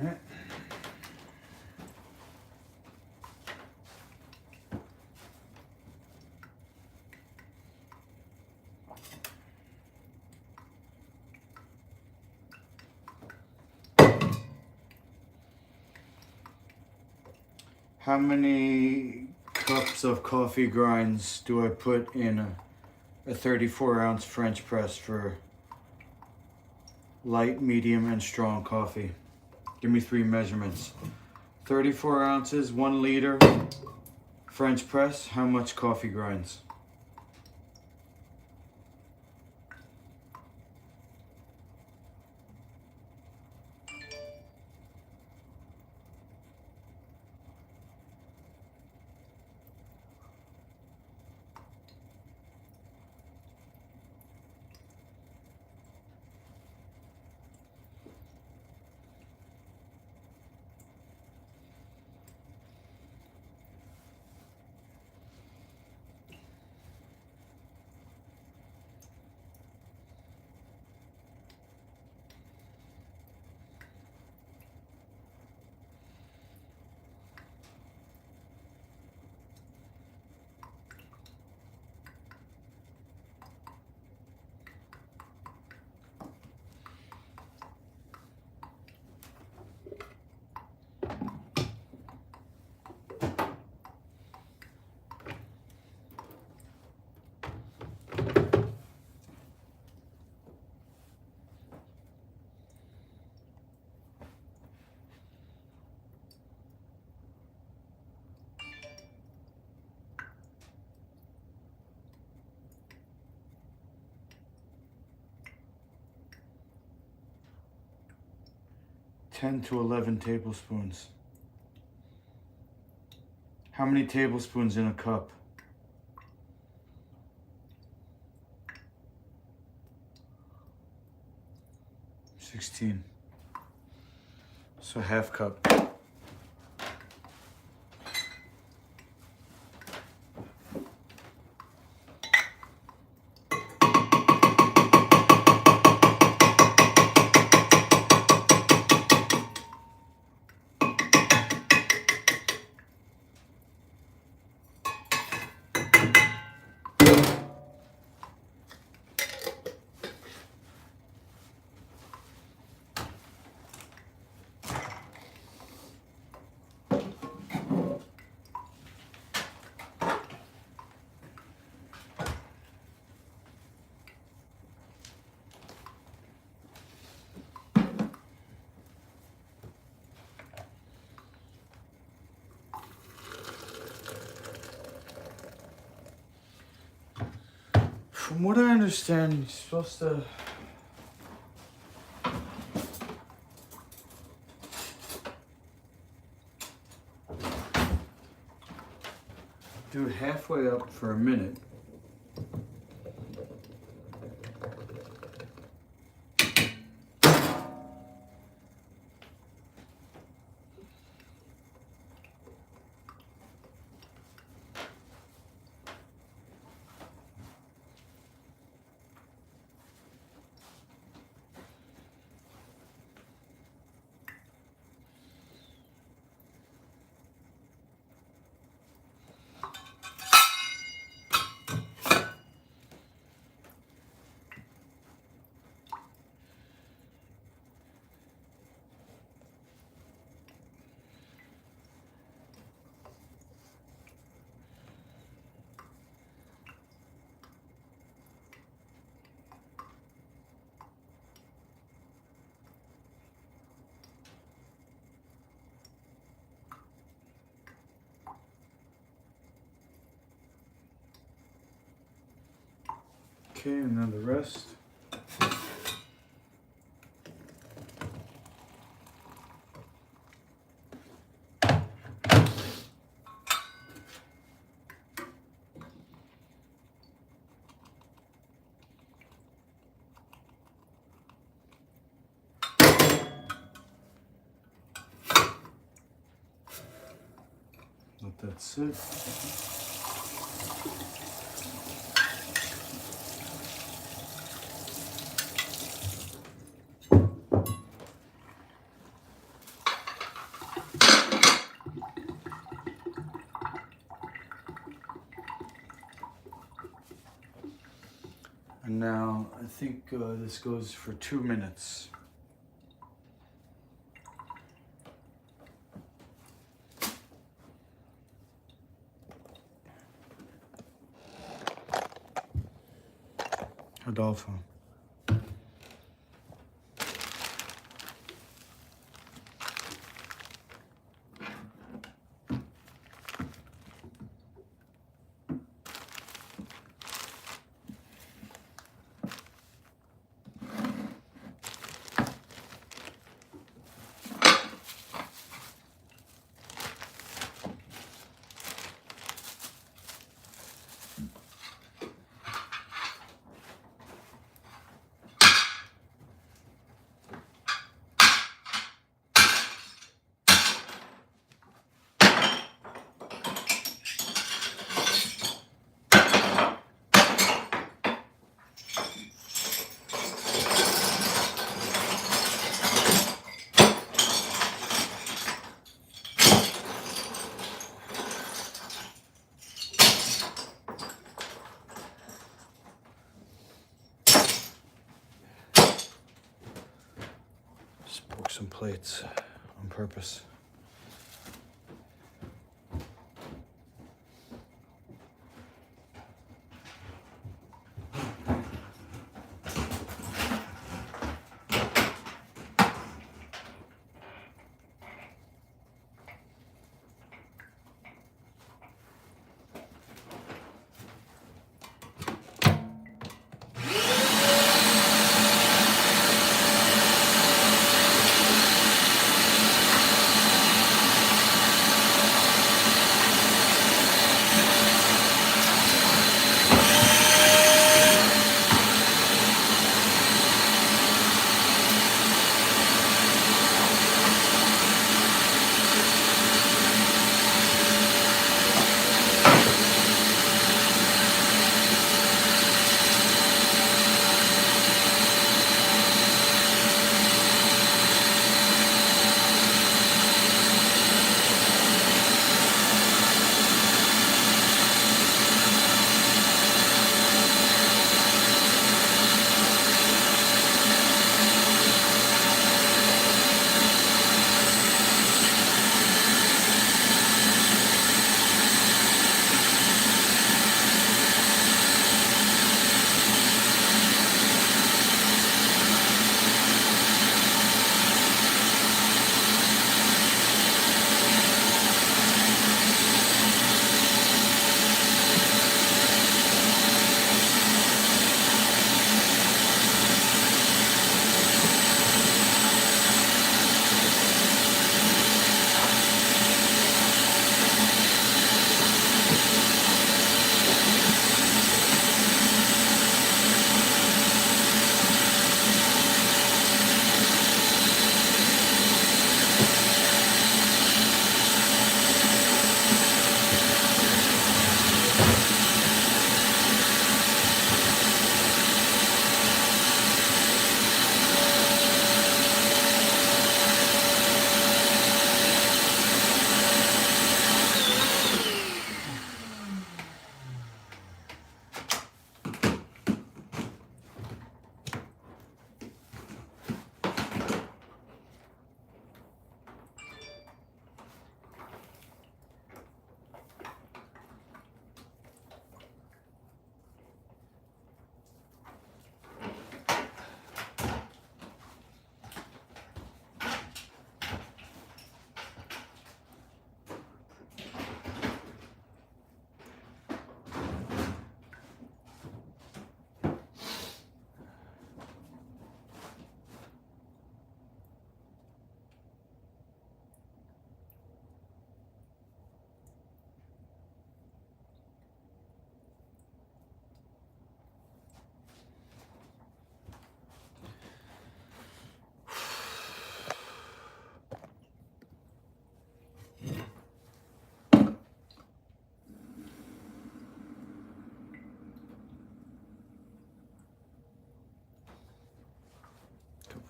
right. How many cups of coffee grinds do I put in a 34-ounce French press for light, medium, and strong coffee? Give me 3 measurements. 34 ounces, 1 liter, French press. How much coffee grinds? Ten to 11 tablespoons. How many tablespoons in a cup? 16. So half cup. From what I understand, you're supposed to do it halfway up for a minute. Okay, and now the rest. Let that sit. And now I think this goes for 2 minutes. Adolfo. Broke some plates on purpose.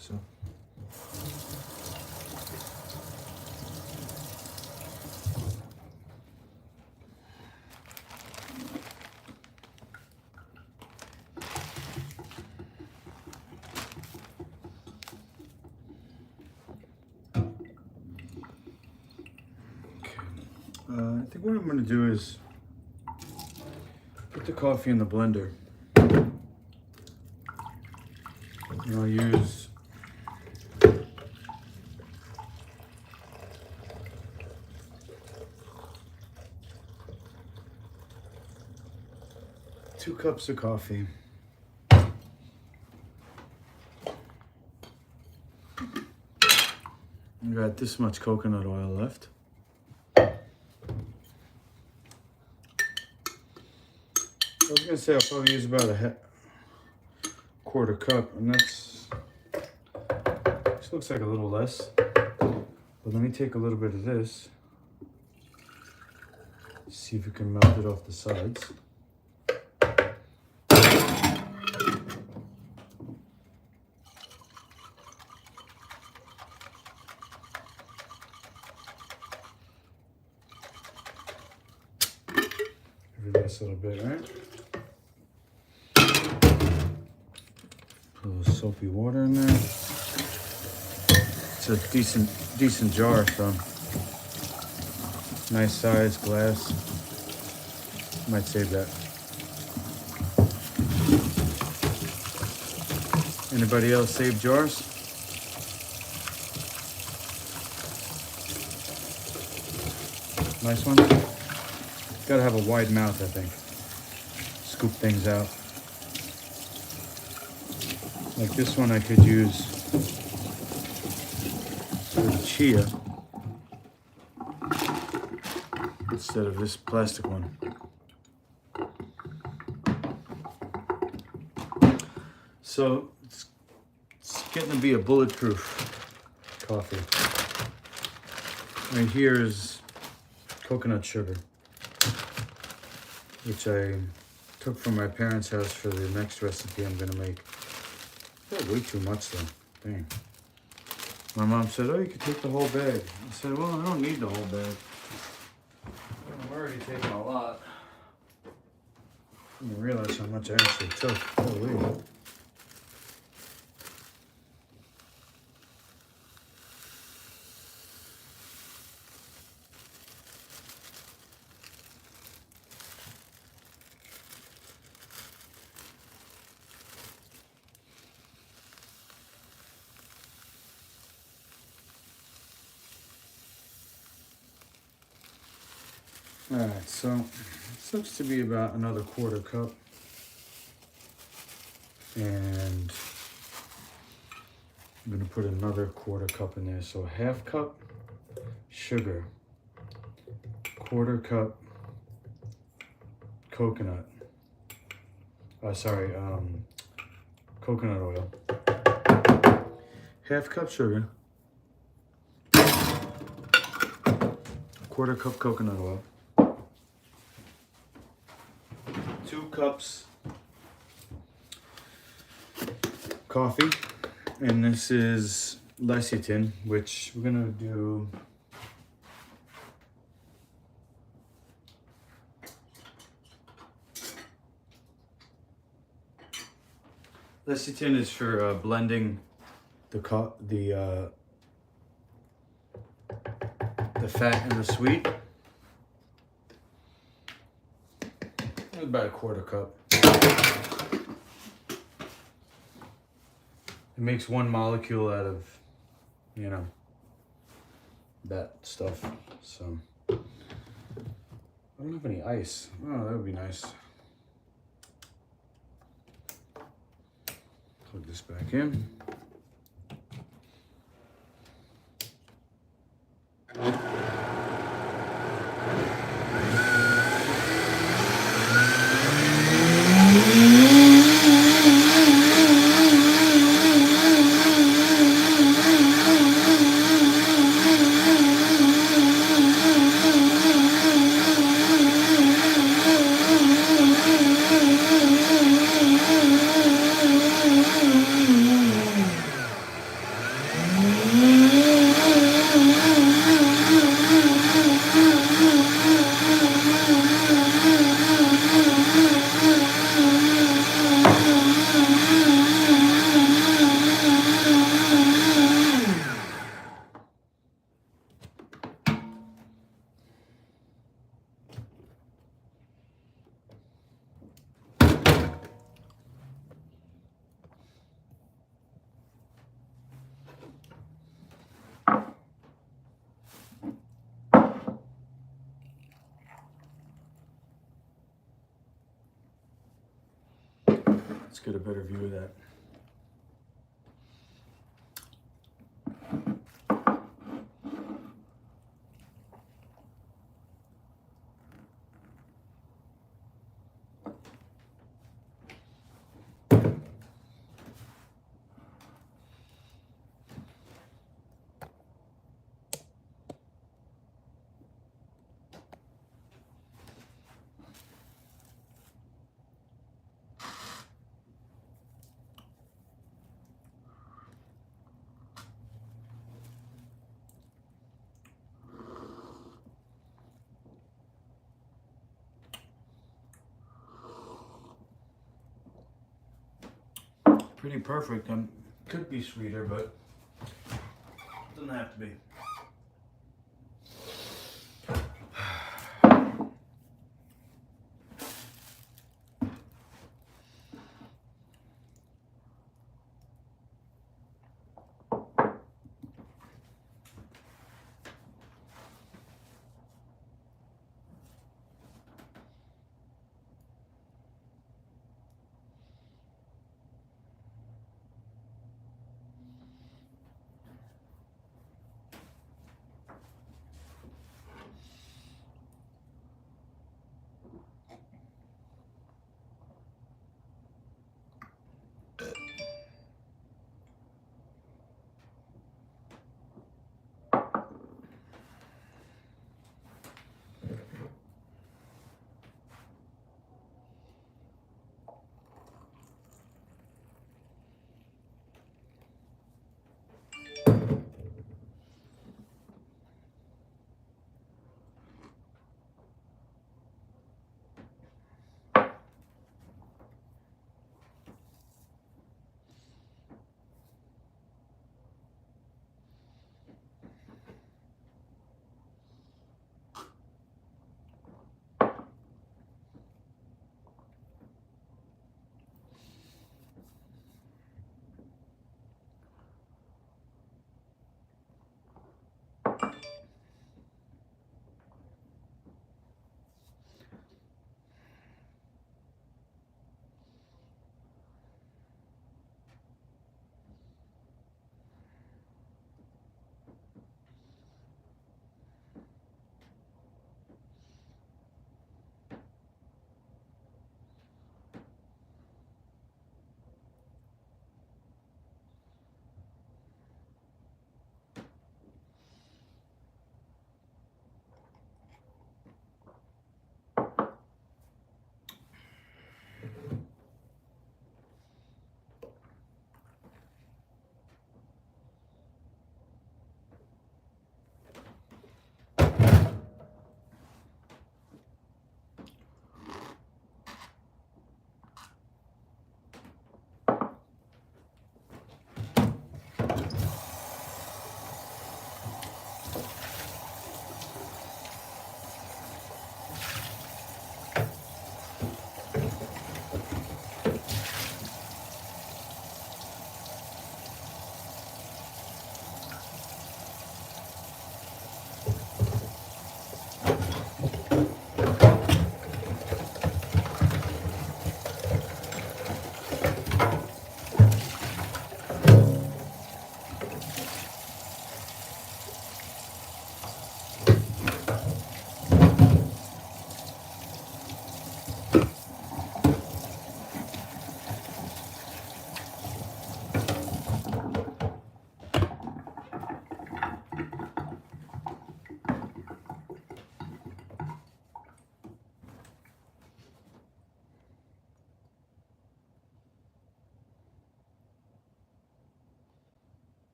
So. I think what I'm going to do is put the coffee in the blender. And I'll use two cups of coffee. I got this much coconut oil left. I was gonna say I'll probably use about a quarter cup, and this looks like a little less. But let me take a little bit of this, see if we can melt it off the sides. This little bit, right? Put a little soapy water in there. It's a decent jar, so nice size glass. Might save that. Anybody else save jars? Nice one. Gotta have a wide mouth, I think. Scoop things out. Like this one I could use for the chia instead of this plastic one. So it's getting to be a bulletproof coffee. Right here is coconut sugar, which I took from my parents' house for the next recipe I'm gonna make. That's way too much though, dang. My mom said, oh, you could take the whole bag. I said, well, I don't need the whole bag. I'm already taking a lot. I didn't realize how much I actually took. Holy. Alright, so this looks to be about another quarter cup. And I'm going to put another quarter cup in there. So half cup sugar, quarter cup coconut. Coconut oil. Half cup sugar, quarter cup coconut oil. 2 cups coffee, and this is lecithin, which we're gonna do lecithin is for blending the fat and the sweet. About a quarter cup. It makes one molecule out of, you know, that stuff. So I don't have any ice. Oh, that would be nice. Plug this back in. Let's get a better view of that. Pretty perfect. Could be sweeter, but doesn't have to be.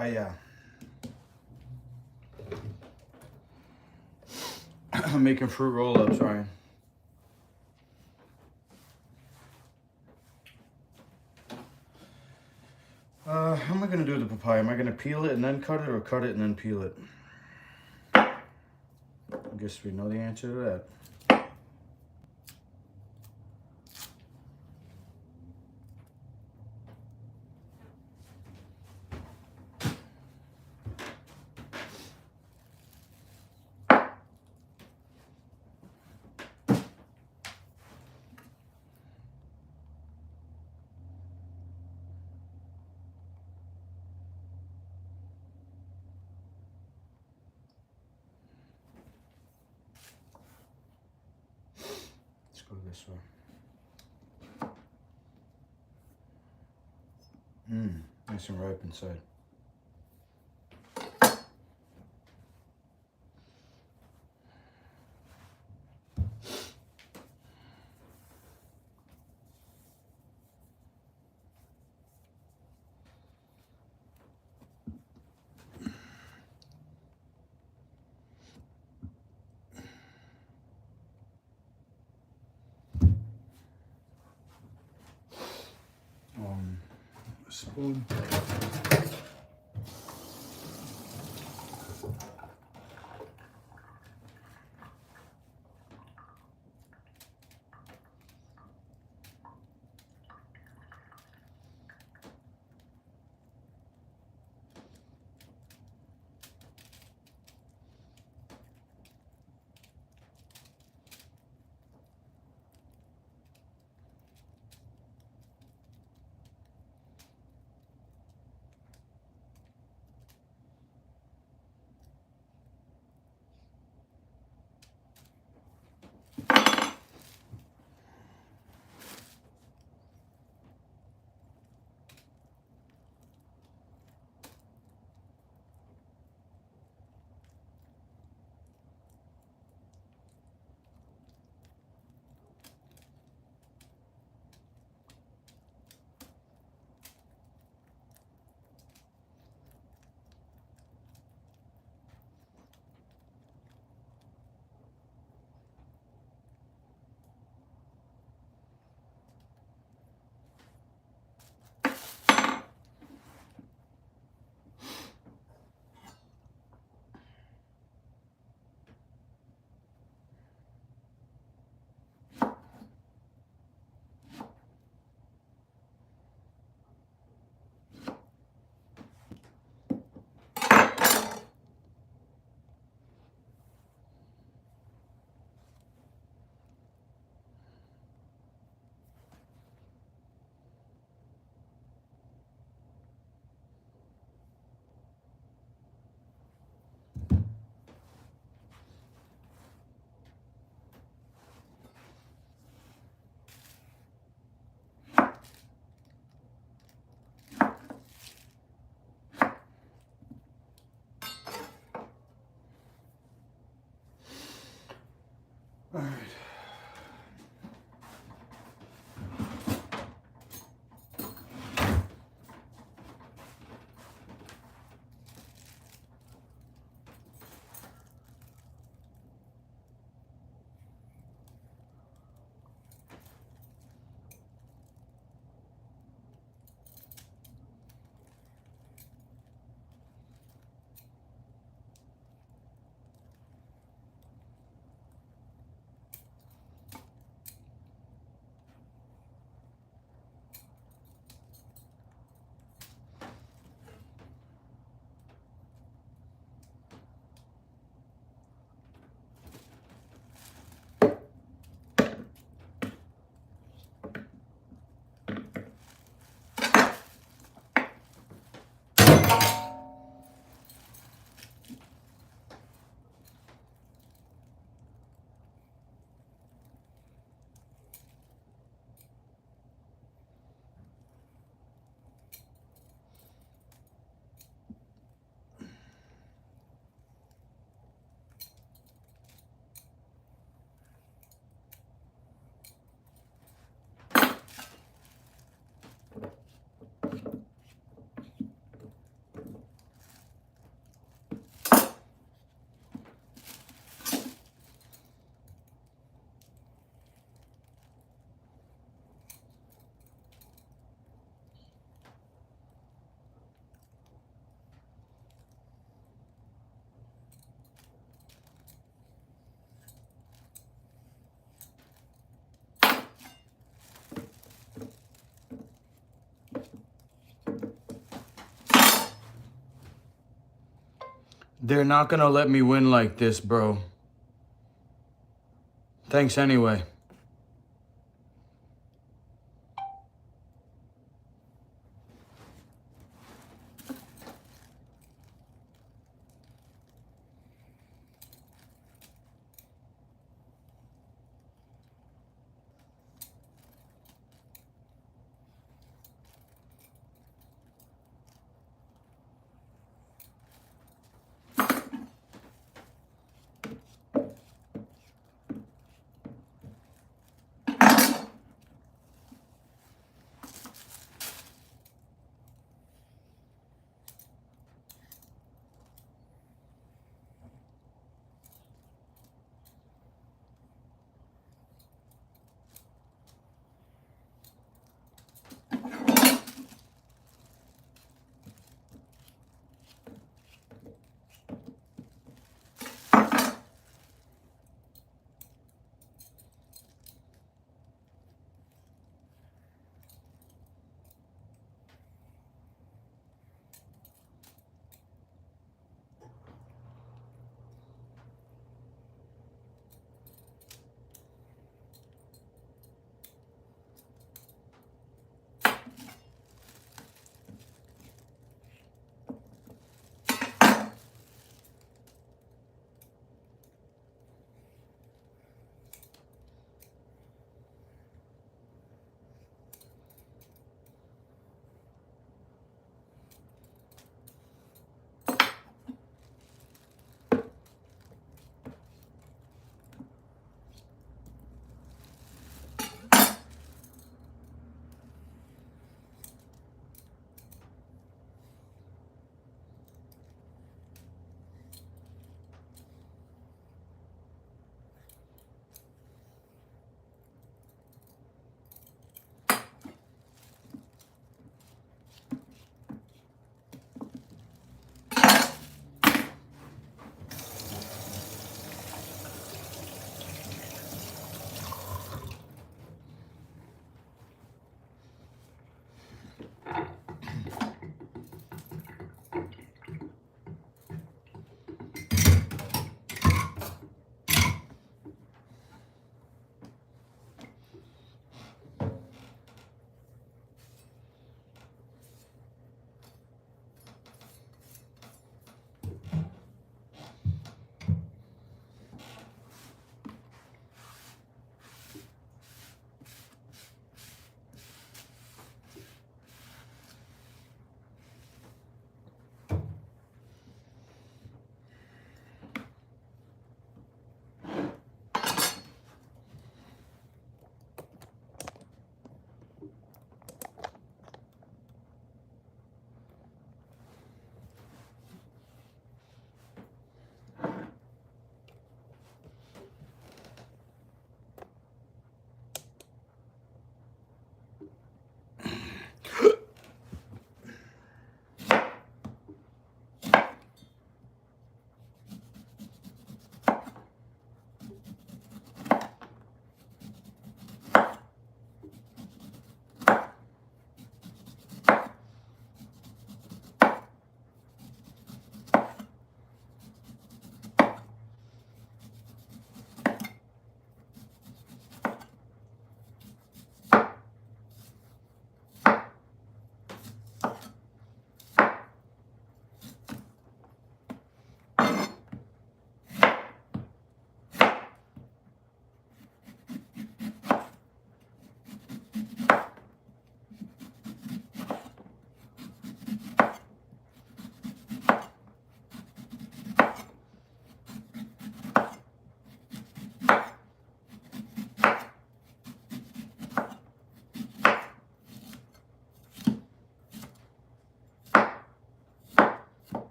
papaya. I'm making fruit roll-ups, Ryan. How am I gonna do the papaya? Am I gonna peel it and then cut it, or cut it and then peel it? I guess we know the answer to that. Go this way. Nice and ripe inside. A spoon. All right. They're not gonna let me win like this, bro. Thanks anyway.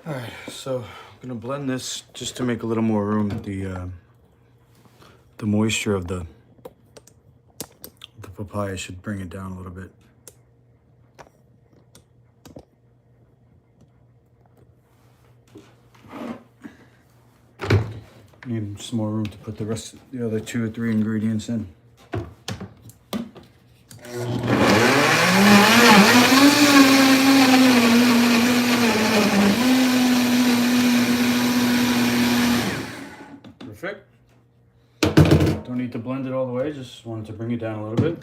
Alright, so I'm gonna blend this just to make a little more room. The moisture of the papaya should bring it down a little bit. Need some more room to put the other 2 or 3 ingredients in. Perfect. Don't need to blend it all the way, just wanted to bring it down a little bit.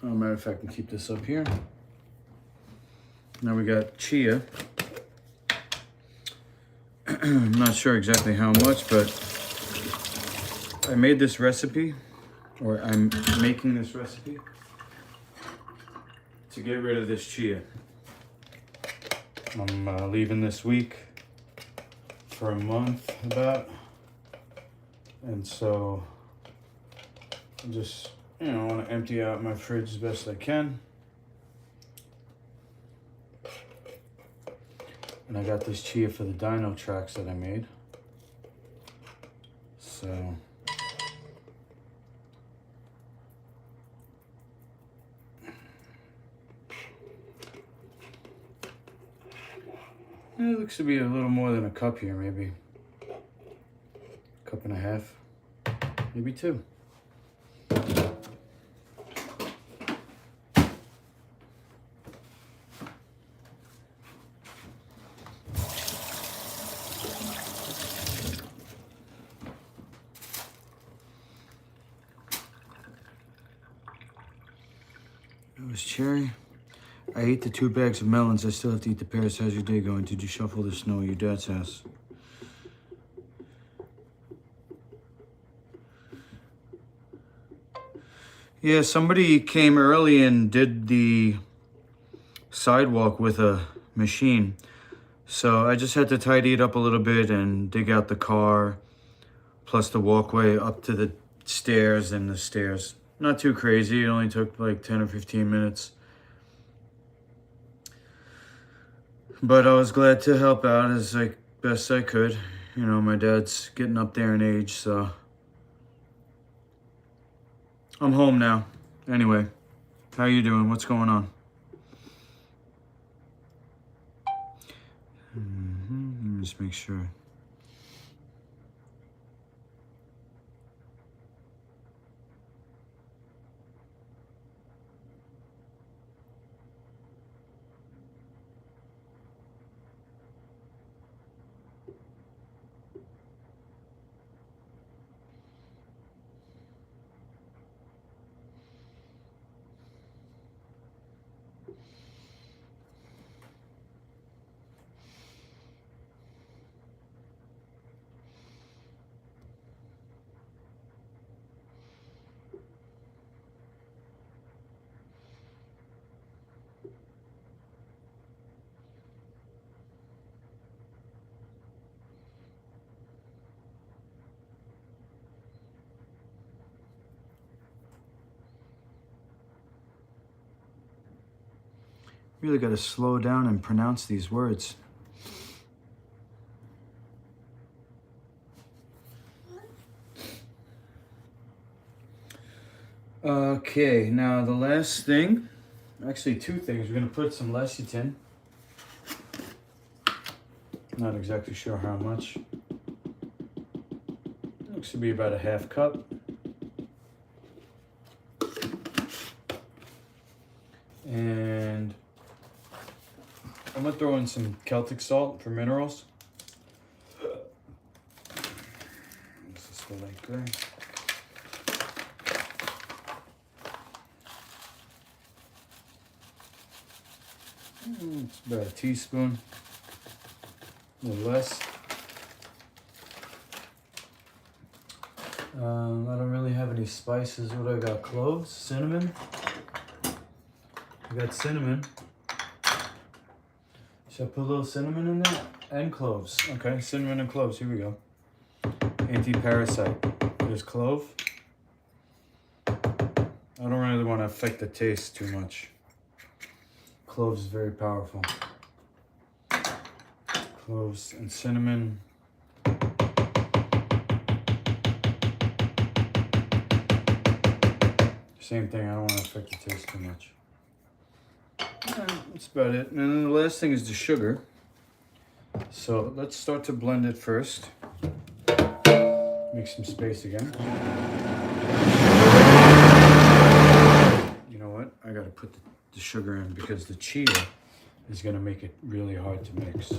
Matter of fact, I can keep this up here. Now we got chia. I'm not sure exactly how much, but I made this recipe, or I'm making this recipe to get rid of this chia. I'm leaving this week for a month about, and so I just, you know, want to empty out my fridge as best I can. And I got this chia for the dino tracks that I made. So it looks to be a little more than a cup here, maybe a cup and a half, maybe 2. It was cherry. I ate the 2 bags of melons. I still have to eat the pears. How's your day going? Did you shuffle the snow at your dad's house? Yeah, somebody came early and did the sidewalk with a machine. So I just had to tidy it up a little bit and dig out the car, plus the walkway up to the stairs and the stairs. Not too crazy. It only took like 10 or 15 minutes. But I was glad to help out as like best I could. You know, my dad's getting up there in age, so I'm home now. Anyway, how you doing? What's going on? Let me just make sure. Really got to slow down and pronounce these words. Okay, now the last thing, actually 2 things. We're going to put some lecithin. Not exactly sure how much. Looks to be about a ½ cup. And I'm gonna throw in some Celtic salt for minerals. This is the light gray. It's about a teaspoon, a little less. I don't really have any spices. What do I got? Cloves, cinnamon. I got cinnamon. Should I put a little cinnamon in there? And cloves. Okay, cinnamon and cloves. Here we go. Anti-parasite. There's clove. I don't really want to affect the taste too much. Cloves is very powerful. Cloves and cinnamon. Same thing, I don't want to affect the taste too much. That's about it. And then the last thing is the sugar. So let's start to blend it first. Make some space again. You know what? I gotta put the sugar in because the chia is gonna make it really hard to mix.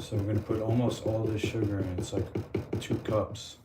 So we're gonna put almost all this sugar in. It's like 2 cups.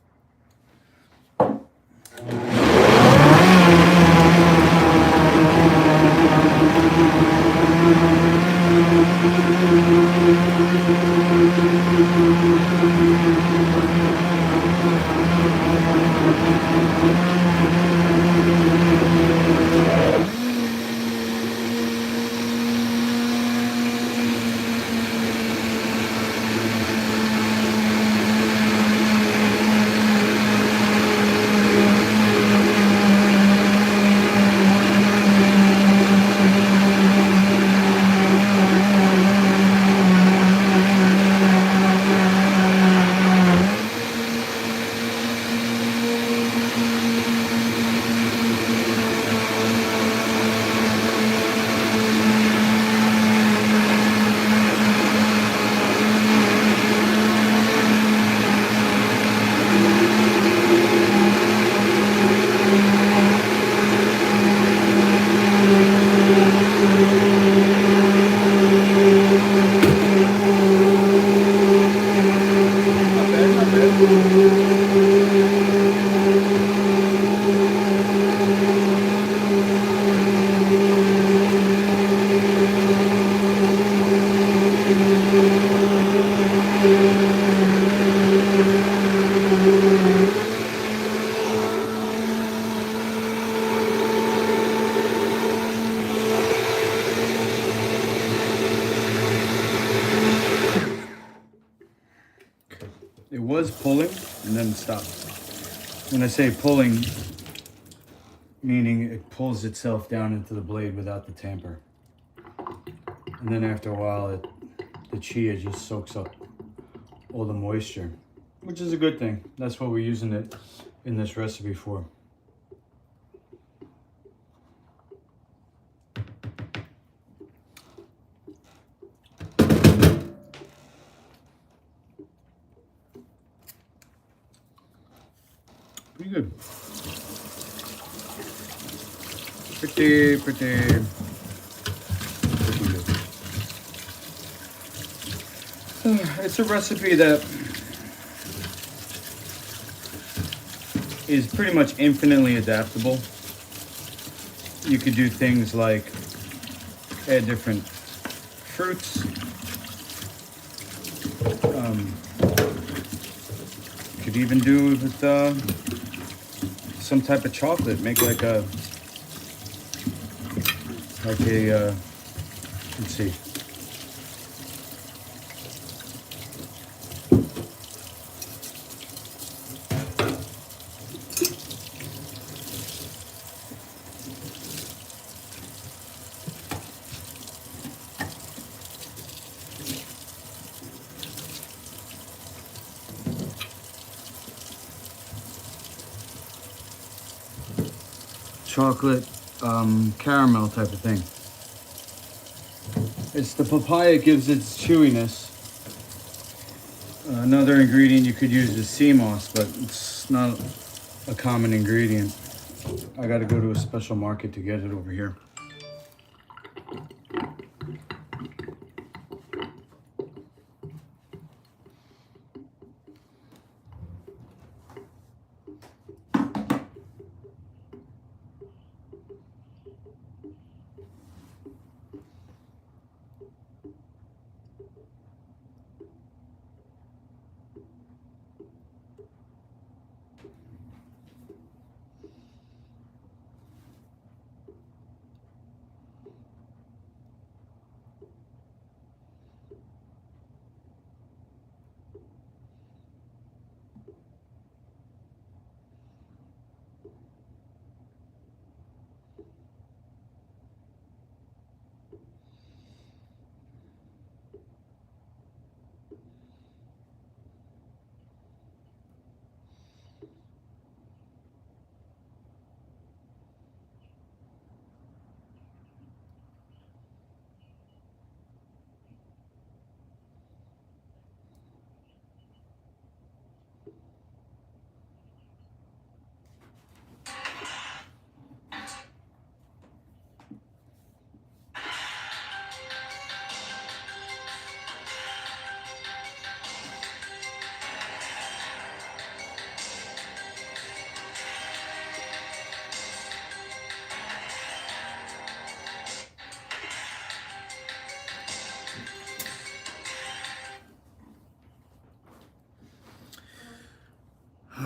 It was pulling and then it stopped. When I say pulling, meaning it pulls itself down into the blade without the tamper. And then after a while, the chia just soaks up all the moisture, which is a good thing. That's what we're using it in this recipe for. Pretty good. Pretty good. It's a recipe that is pretty much infinitely adaptable. You could do things like add different fruits. You could even do it with some type of chocolate. Make like a let's see. Chocolate caramel type of thing. It's the papaya gives its chewiness. Another ingredient you could use is sea moss, but it's not a common ingredient. I gotta go to a special market to get it over here.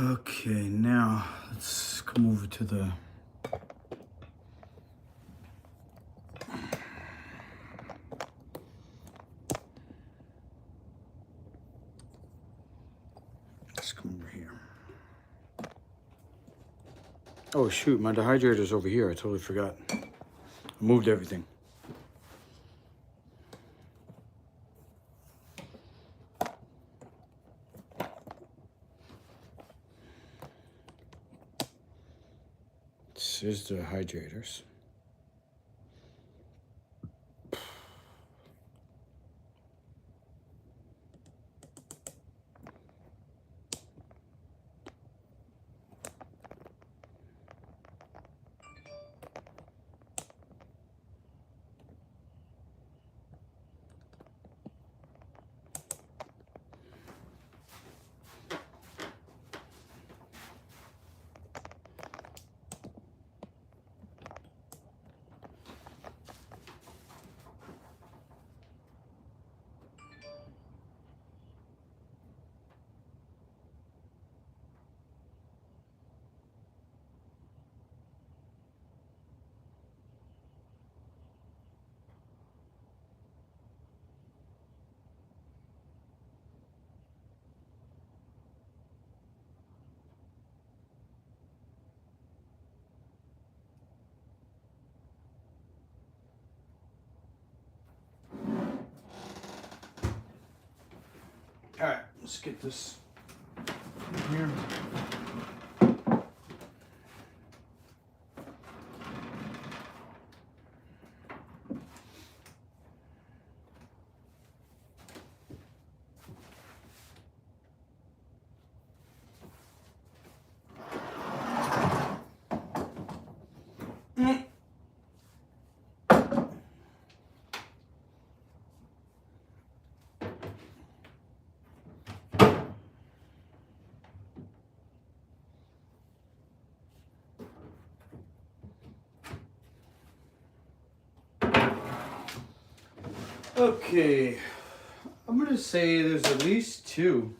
Okay, now let's come over to the over here. Oh shoot, my dehydrator's over here. I totally forgot. I moved everything. This is the hydrators. All right, let's get this here. Okay, I'm gonna say there's at least 2,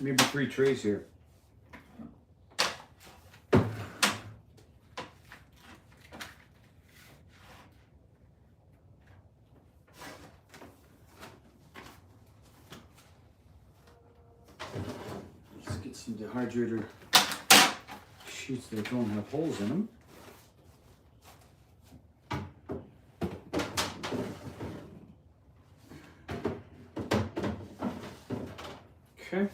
maybe 3 trays here. Let's get some dehydrator sheets that don't have holes in them. Okay.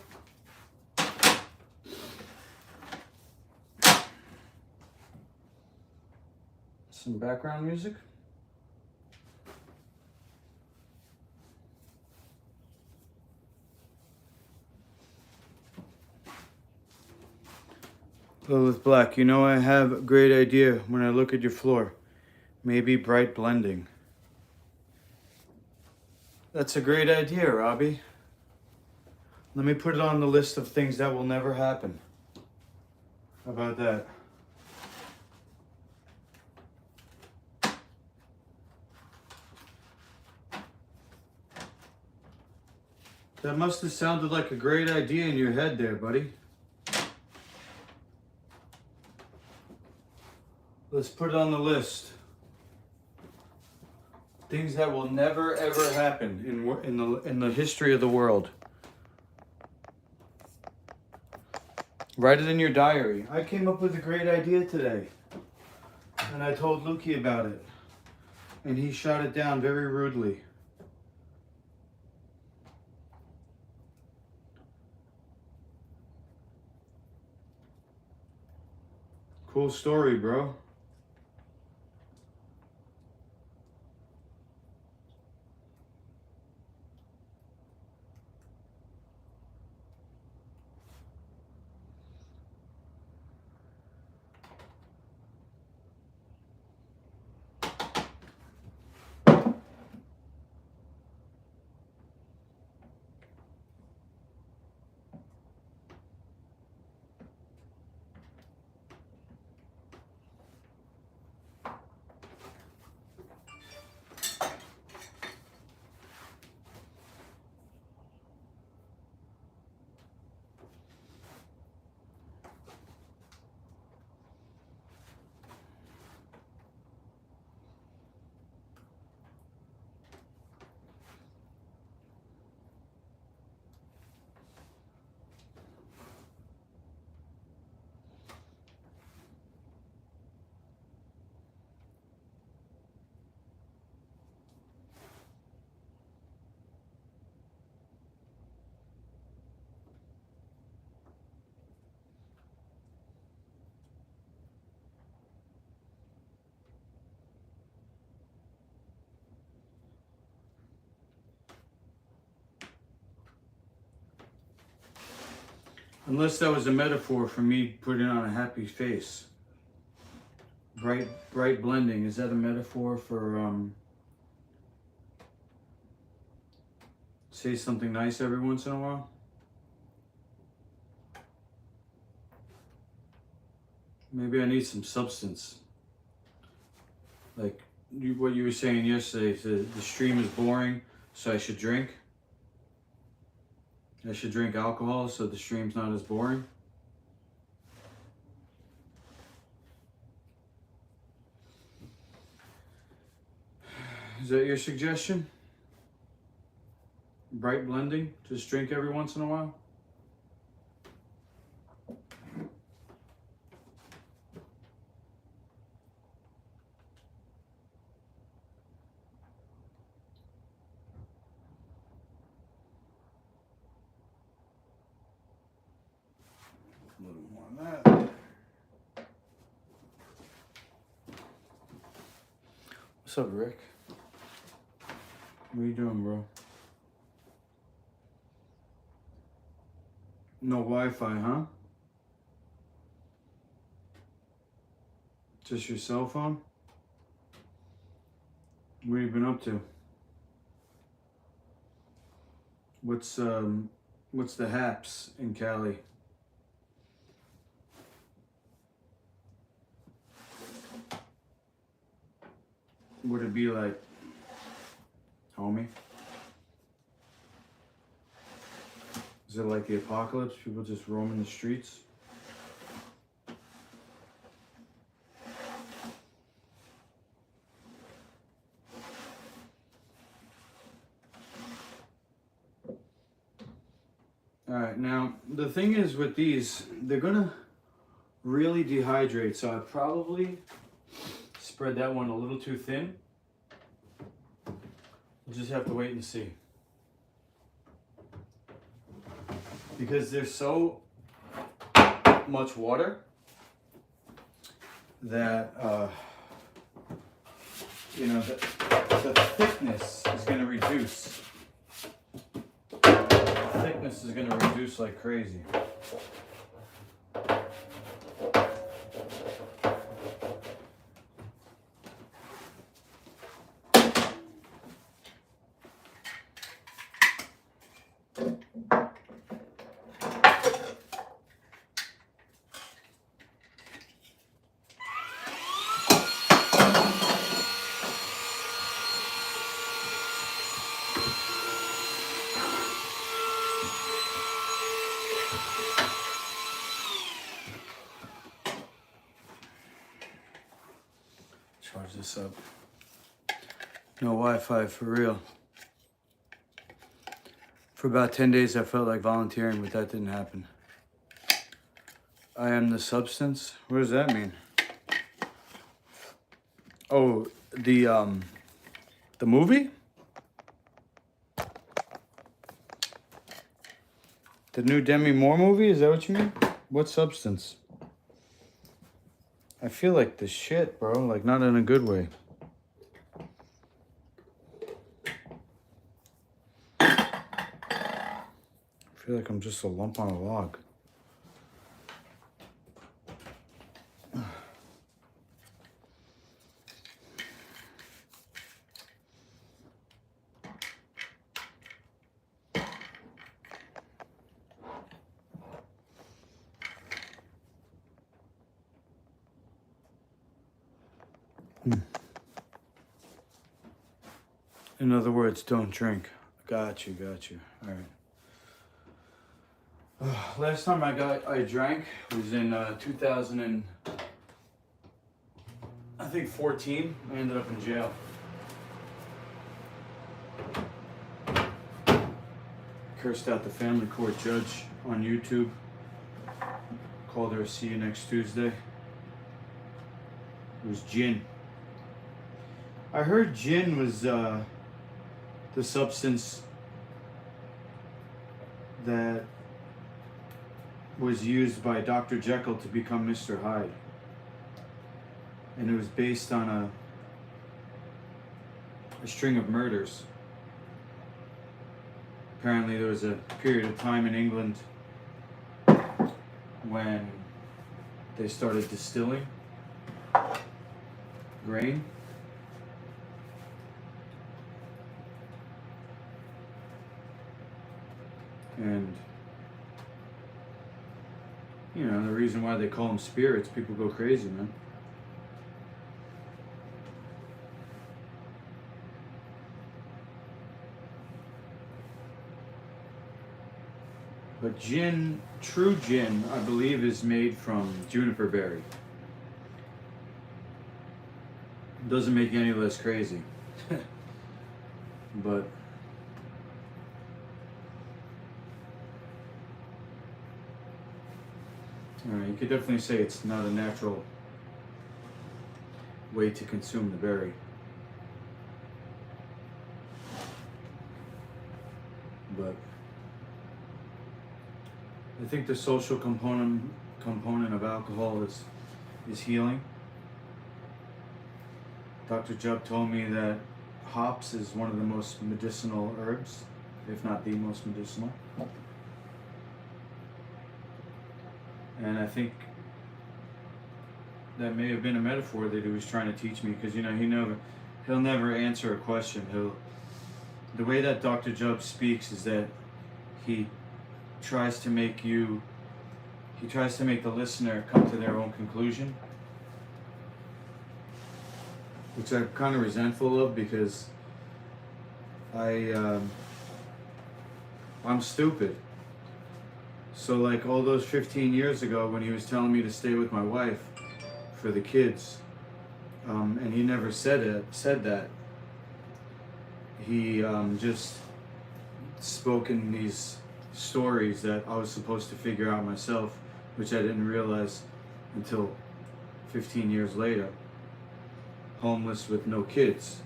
Some background music. Lilith Black, you know I have a great idea when I look at your floor. Maybe bright blending. That's a great idea, Robbie. Let me put it on the list of things that will never happen. How about that? That must have sounded like a great idea in your head there, buddy. Let's put it on the list. Things that will never ever happen in the history of the world. Write it in your diary. I came up with a great idea today. And I told Lukey about it. And he shot it down very rudely. Cool story, bro. Unless that was a metaphor for me putting on a happy face. Bright blending. Is that a metaphor for say something nice every once in a while? Maybe I need some substance. Like what you were saying yesterday, the stream is boring, so I should drink. I should drink alcohol so the stream's not as boring. Is that your suggestion? Bright blending? Just drink every once in a while? A little more of that. What's up, Rick? What are you doing, bro? No Wi-Fi, huh? Just your cell phone? What have you been up to? What's the haps in Cali? Would it be like, homie? Is it like the apocalypse? People just roaming the streets? Alright, now the thing is with these, they're gonna really dehydrate, so I probably spread that one a little too thin. We'll just have to wait and see. Because there's so much water that, you know, the thickness is going to reduce. The thickness is going to reduce like crazy. Charge this up. No Wi-Fi for real. For about 10 days I felt like volunteering, but that didn't happen. I am the substance? What does that mean? Oh, the movie? The new Demi Moore movie? Is that what you mean? What substance? I feel like the shit, bro. Like, not in a good way. I feel like I'm just a lump on a log. In other words, don't drink. Got you. All right. Last time I drank was in 2014. I ended up in jail. Cursed out the family court judge on YouTube. Called her, see you next Tuesday. It was gin. I heard gin was the substance that was used by Dr. Jekyll to become Mr. Hyde. And it was based on a string of murders. Apparently there was a period of time in England when they started distilling grain. And, you know, the reason why they call them spirits, people go crazy, man. But gin, true gin, I believe, is made from juniper berry. Doesn't make you any less crazy. But you could definitely say it's not a natural way to consume the berry. But I think the social component of alcohol is healing. Dr. Jubb told me that hops is one of the most medicinal herbs, if not the most medicinal. And I think that may have been a metaphor that he was trying to teach me, because, you know, he'll never answer a question. The way that Dr. Jubb speaks is that he tries to make the listener come to their own conclusion, which I'm kind of resentful of, because I'm stupid. So like all those 15 years ago when he was telling me to stay with my wife for the kids, and he never said that. He just spoke in these stories that I was supposed to figure out myself, which I didn't realize until 15 years later. Homeless with no kids.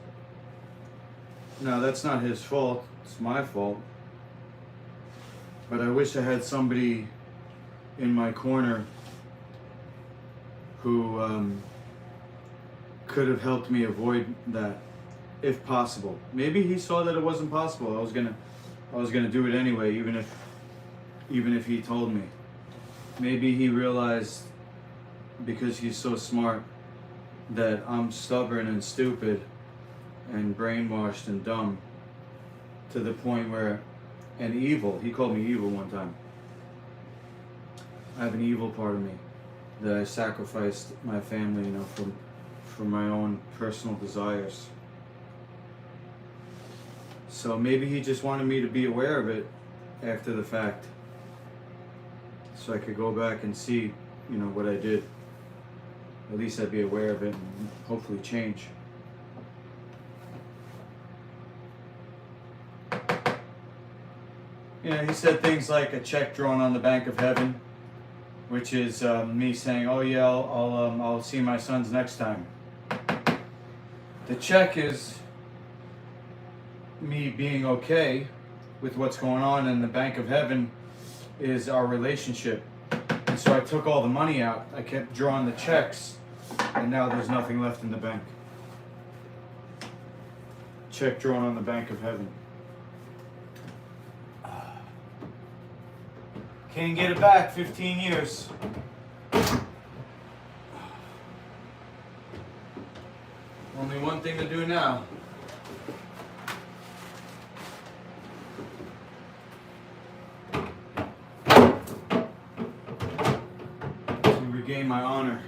Now that's not his fault, it's my fault. But I wish I had somebody in my corner who could have helped me avoid that, if possible. Maybe he saw that it wasn't possible. I was gonna do it anyway, even if he told me. Maybe he realized, because he's so smart, that I'm stubborn and stupid and brainwashed and dumb to the point where, and evil. He called me evil one time. I have an evil part of me that I sacrificed my family, you know, for my own personal desires. So maybe he just wanted me to be aware of it after the fact, so I could go back and see, you know, what I did. At least I'd be aware of it and hopefully change. You know, he said things like a check drawn on the bank of heaven, which is me saying, "Oh yeah, I'll see my sons next time." The check is me being okay with what's going on, and the bank of heaven is our relationship. And so I took all the money out. I kept drawing the checks, and now there's nothing left in the bank. Check drawn on the bank of heaven. Can't get it back, 15 years. Only one thing to do now. To regain my honor.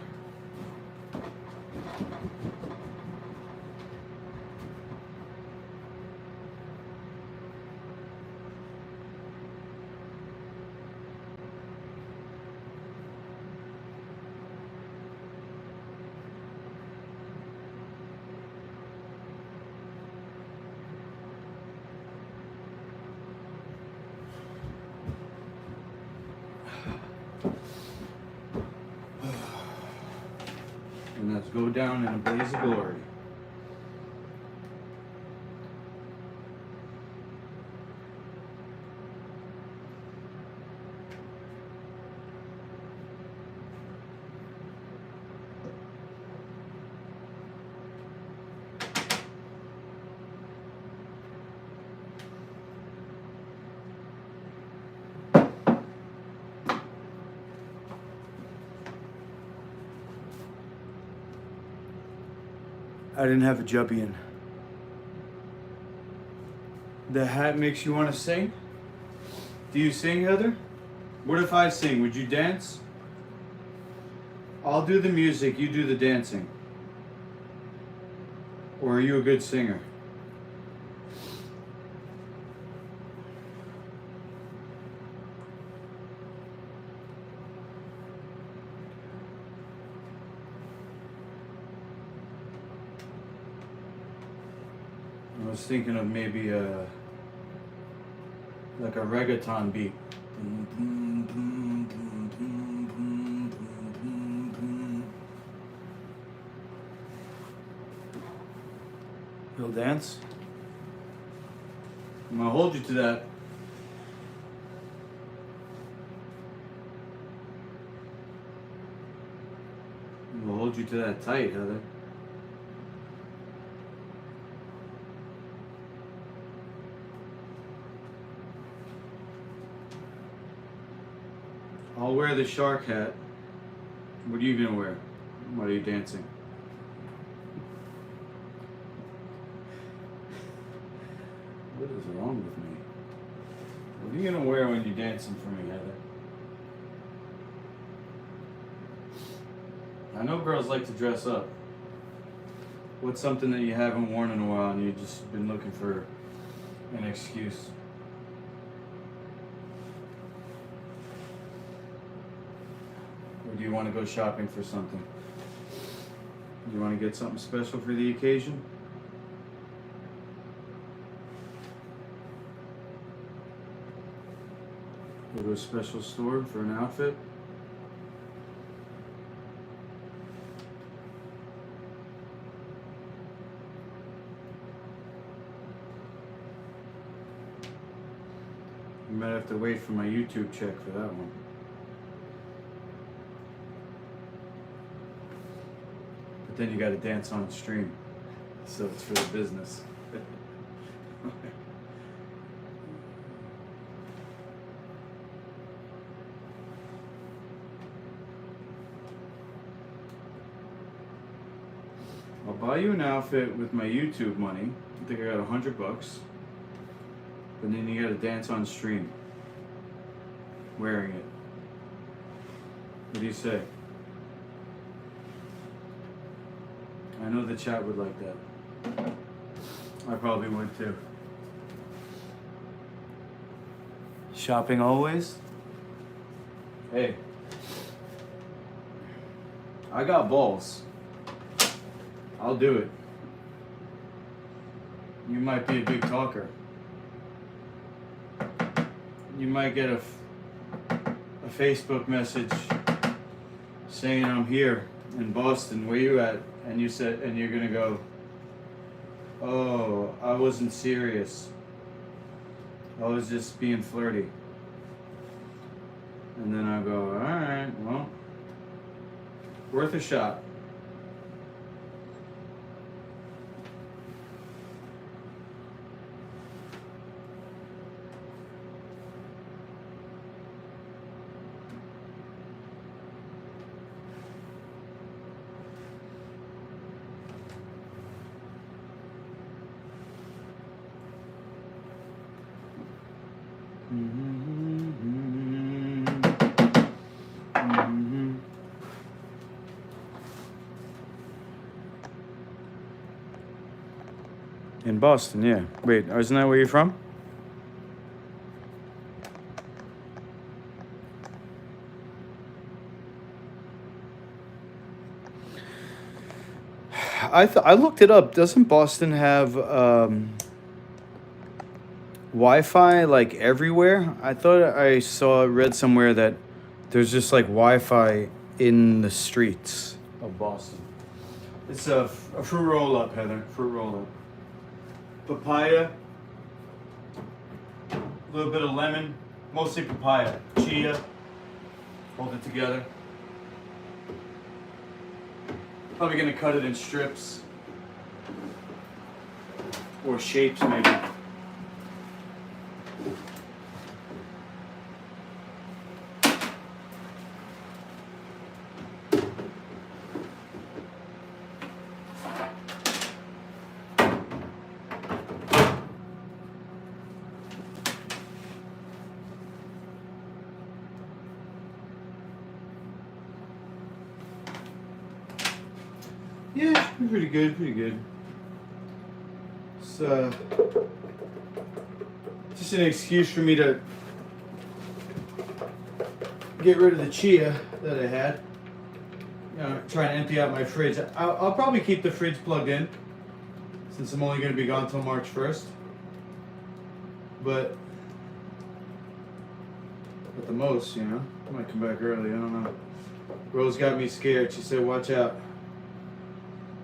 And let's go down in a blaze of glory. I didn't have a jubby in. The hat makes you want to sing? Do you sing, Heather? What if I sing? Would you dance? I'll do the music, you do the dancing. Or are you a good singer? I was thinking of maybe like a reggaeton beat. You'll dance? I'm gonna hold you to that. I'm gonna hold you to that tight, Heather. I'll wear the shark hat. What are you gonna wear? What are you dancing? What is wrong with me? What are you gonna wear when you're dancing for me, Heather? I know girls like to dress up. What's something that you haven't worn in a while and you've just been looking for an excuse? Or do you want to go shopping for something? Do you want to get something special for the occasion? Go to a special store for an outfit? You might have to wait for my YouTube check for that one. But then you gotta dance on stream. So it's for the business. I'll buy you an outfit with my YouTube money. I think I got $100. But then you gotta dance on stream. Wearing it. What do you say? I know the chat would like that. I probably would too. Shopping always? Hey. I got balls. I'll do it. You might be a big talker. You might get a Facebook message saying I'm here in Boston. Where you at? And you said, and you're gonna go, oh, I wasn't serious. I was just being flirty. And then I go, all right, well, worth a shot. In Boston, yeah. Wait, isn't that where you're from? I looked it up. Doesn't Boston have Wi-Fi like everywhere? I thought I read somewhere that there's just like Wi-Fi in the streets of Boston. It's a fruit roll-up, Heather. Fruit roll-up. Papaya, a little bit of lemon, mostly papaya, chia, hold it together. Probably gonna cut it in strips or shapes maybe. Yeah, she's been pretty good, pretty good. It's just an excuse for me to get rid of the chia that I had. You know, trying to empty out my fridge. I'll probably keep the fridge plugged in since I'm only going to be gone till March 1st. But at the most, you know, I might come back early. I don't know. Rose got me scared. She said, "Watch out.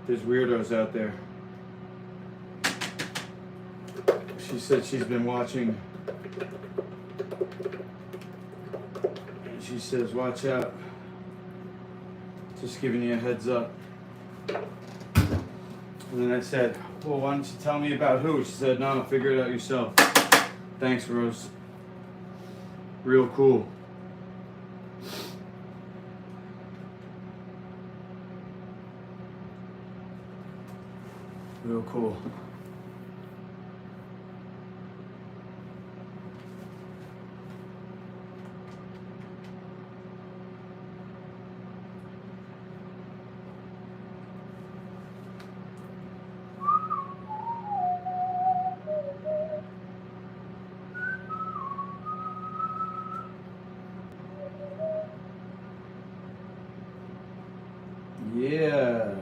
There's weirdos out there." She said she's been watching. And she says, "Watch out. Just giving you a heads up." And then I said, "Well, why don't you tell me about who?" She said, "No, figure it out yourself." Thanks, Rose. Real cool. Real cool. Yeah.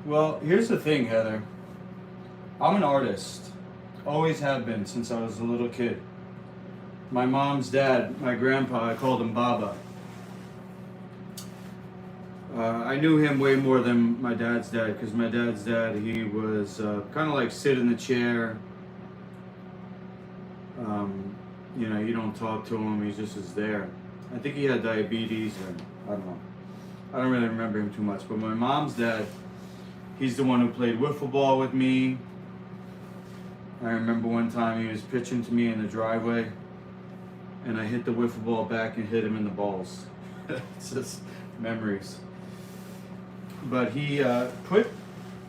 Well, here's the thing, Heather. I'm an artist. Always have been since I was a little kid. My mom's dad, my grandpa, I called him Baba. I knew him way more than my dad's dad, because my dad's dad, he was kind of like sit in the chair. You know, you don't talk to him, he just is there. I think he had diabetes, or I don't know. I don't really remember him too much, but my mom's dad, he's the one who played wiffle ball with me. I remember one time he was pitching to me in the driveway, and I hit the wiffle ball back and hit him in the balls. It's just memories. But he put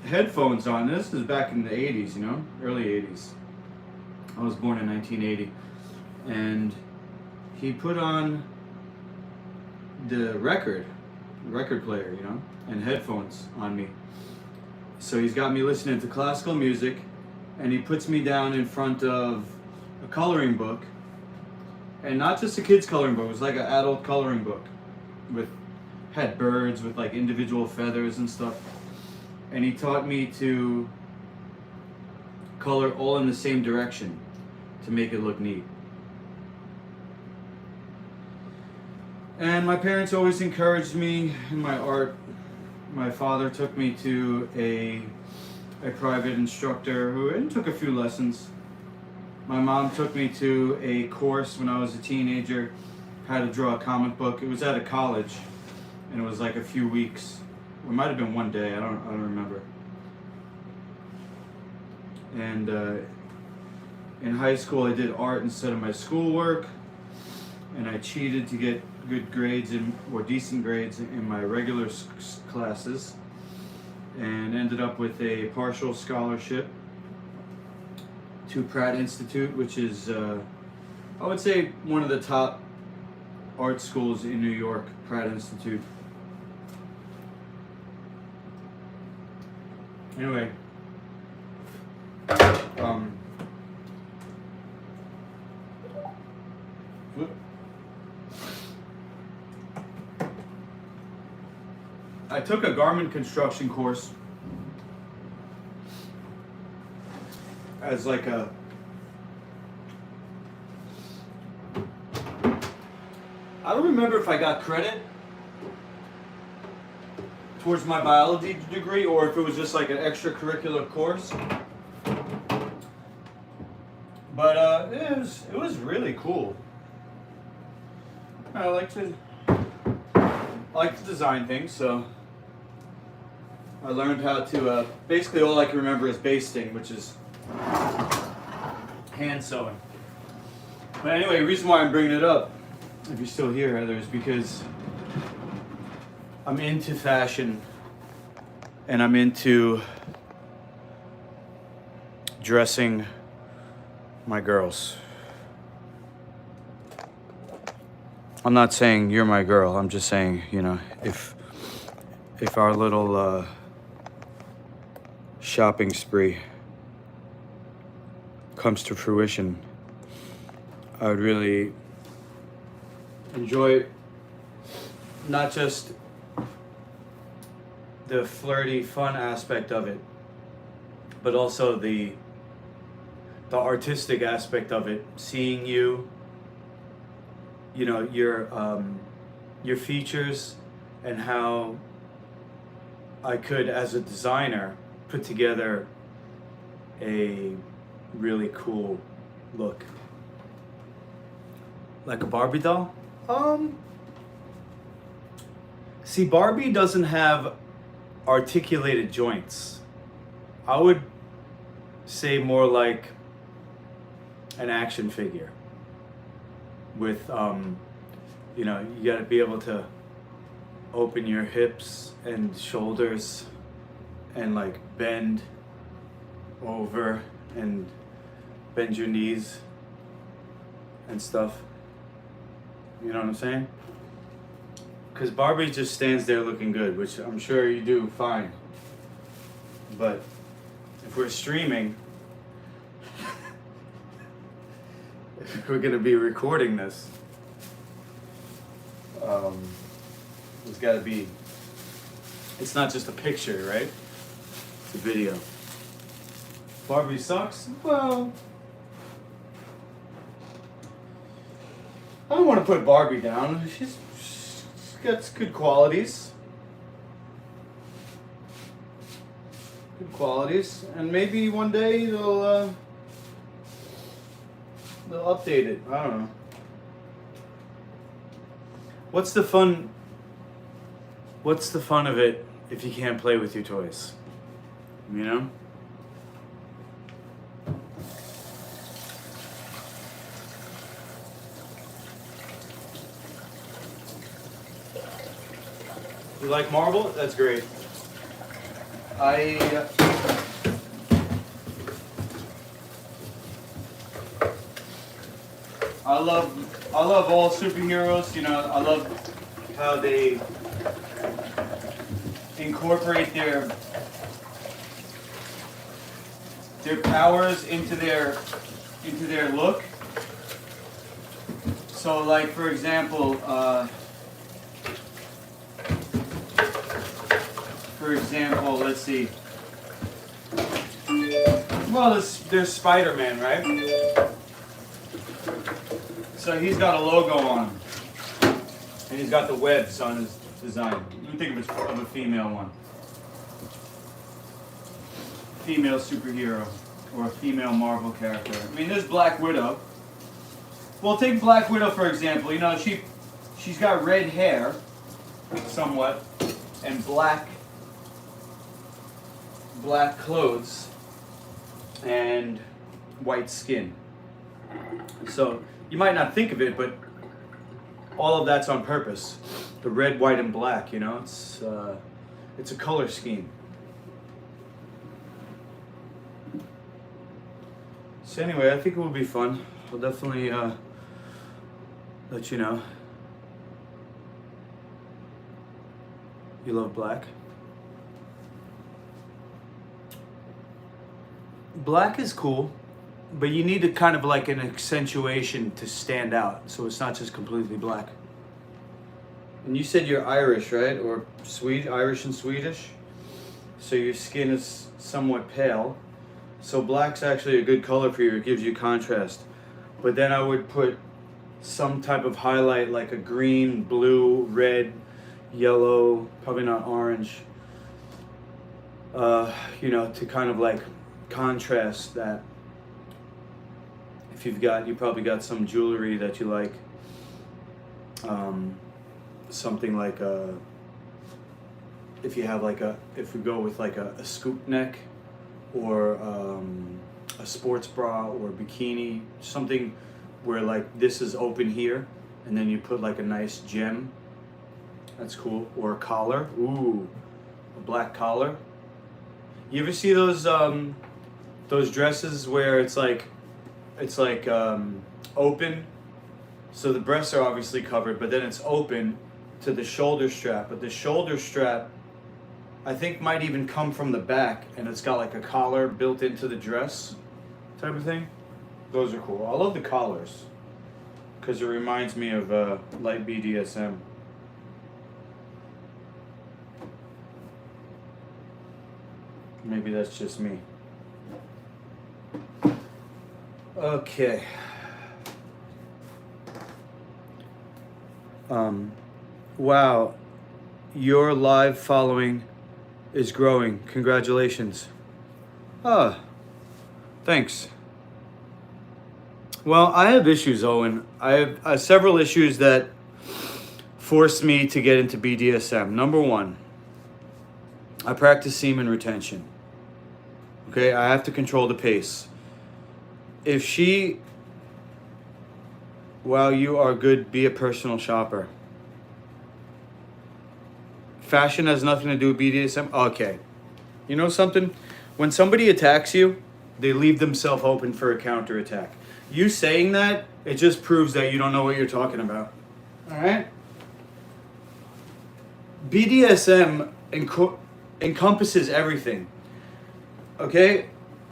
headphones on. This is back in the 80s, you know, early 80s. I was born in 1980. And he put on the record player, you know, and headphones on me. So he's got me listening to classical music, and he puts me down in front of a coloring book, and not just a kid's coloring book, it was like an adult coloring book had birds with like individual feathers and stuff. And he taught me to color all in the same direction to make it look neat. And my parents always encouraged me in my art. My father took me to a private instructor who took a few lessons. My mom took me to a course when I was a teenager, how to draw a comic book. It was at a college, and it was like a few weeks. It might have been one day, I don't remember. And in high school I did art instead of my schoolwork, and I cheated to get good grades or decent grades in my regular classes, and ended up with a partial scholarship to Pratt Institute, which is I would say one of the top art schools in New York, Pratt Institute. Anyway, I took a garment construction course as like a I don't remember if I got credit towards my biology degree or if it was just like an extracurricular course. But it was really cool. I like to design things, so I learned how to basically all I can remember is basting, which is hand sewing. But anyway, the reason why I'm bringing it up, if you're still here, Heather, is because I'm into fashion and I'm into dressing my girls. I'm not saying you're my girl, I'm just saying, you know, if our little shopping spree comes to fruition, I would really enjoy not just the flirty, fun aspect of it, but also the artistic aspect of it. Seeing you, you know, your features, and how I could, as a designer, put together a really cool look. Like a Barbie doll? See, Barbie doesn't have articulated joints. I would say more like an action figure with, you know, you gotta be able to open your hips and shoulders and like bend over and bend your knees and stuff. You know what I'm saying? Because Barbie just stands there looking good, which I'm sure you do fine. But if we're streaming, if we're gonna be recording this, it's gotta be, it's not just a picture, right? It's a video. Barbie sucks? Well, I don't want to put Barbie down. She's got good qualities. Good qualities. And maybe one day they'll update it. I don't know. What's the fun of it if you can't play with your toys? You know? You like marble? That's great. I love all superheroes. You know, I love how they incorporate their powers into their look. So, like, for example, let's see. Well, there's Spider-Man, right? So he's got a logo on him, and he's got the webs on his design. Let me think of a female one. Female superhero, or a female Marvel character. I mean, there's Black Widow. Well, take Black Widow for example. You know, she's got red hair, somewhat, and black clothes and white skin. So you might not think of it, but all of that's on purpose. The red, white, and black, you know, it's a color scheme. So anyway, I think it will be fun. I'll definitely let you know. You love black? Black is cool, but you need a kind of like an accentuation to stand out, so it's not just completely black. And you said you're Irish, right? Or Irish and Swedish? So your skin is somewhat pale. So black's actually a good color for you. It gives you contrast. But then I would put some type of highlight like a green, blue, red, yellow, probably not orange. You know, to kind of like contrast that. If you probably got some jewelry that you like. Something like if we go with like a scoop neck, or a sports bra or bikini, something where like this is open here, and then you put like a nice gem. That's cool. Or a collar. Ooh, a black collar. You ever see those dresses where it's like open, so the breasts are obviously covered, but then it's open to the shoulder strap, but the shoulder strap I think might even come from the back, and it's got like a collar built into the dress type of thing. Those are cool. I love the collars because it reminds me of light BDSM. Maybe that's just me. Okay. Wow, your live following is growing. Congratulations. Thanks. Well, I have issues, Owen. I have several issues that forced me to get into BDSM. Number one, I practice semen retention. Okay, I have to control the pace. If she, while you are good, be a personal shopper. Fashion has nothing to do with BDSM? Okay. You know something? When somebody attacks you, they leave themselves open for a counterattack. You saying that, it just proves that you don't know what you're talking about. Alright? BDSM encompasses everything. Okay?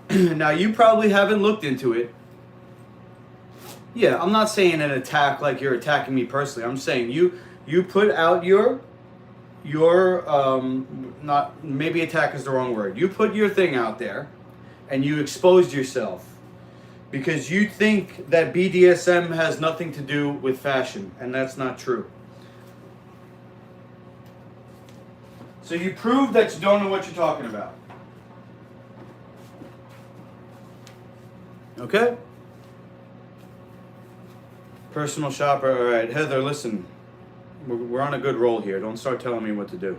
Now, you probably haven't looked into it. Yeah, I'm not saying an attack like you're attacking me personally. I'm saying you put out your not, maybe attack is the wrong word. You put your thing out there and you exposed yourself because you think that BDSM has nothing to do with fashion, and that's not true. So you prove that you don't know what you're talking about. Okay? Personal shopper. All right, Heather, listen. We're on a good roll here. Don't start telling me what to do.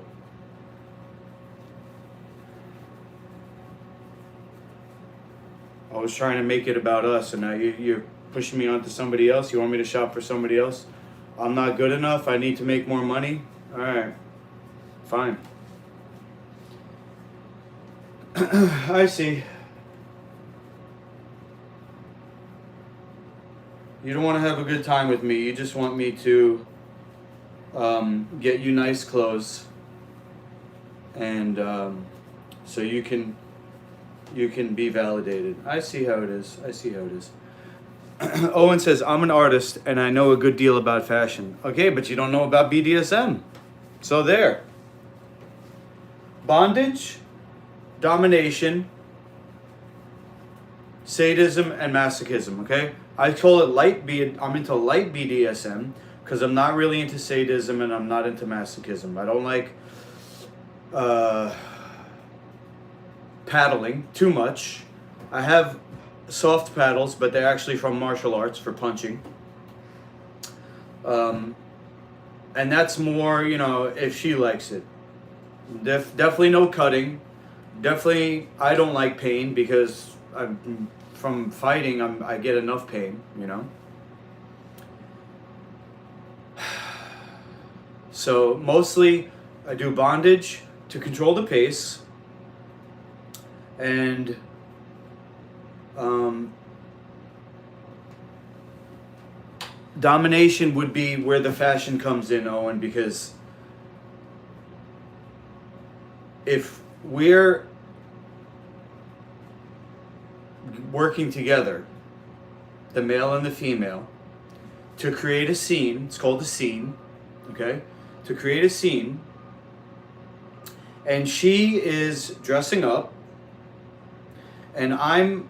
I was trying to make it about us, and now you're pushing me onto somebody else. You want me to shop for somebody else? I'm not good enough. I need to make more money. All right. Fine. I see. You don't want to have a good time with me. You just want me to get you nice clothes, and so you can be validated. I see how it is. I see how it is. Owen says, I'm an artist and I know a good deal about fashion. Okay, but you don't know about BDSM. So there. Bondage, domination, sadism, and masochism, okay? I call it I'm into light BDSM because I'm not really into sadism and I'm not into masochism. I don't like paddling too much. I have soft paddles, but they're actually from martial arts for punching. And that's more, if she likes it. Definitely no cutting. Definitely, I don't like pain because from fighting, I get enough pain, So mostly I do bondage to control the pace, and domination would be where the fashion comes in, Owen, because if we're working together, the male and the female, to create a scene, it's called a scene, okay? To create a scene, and she is dressing up, and I'm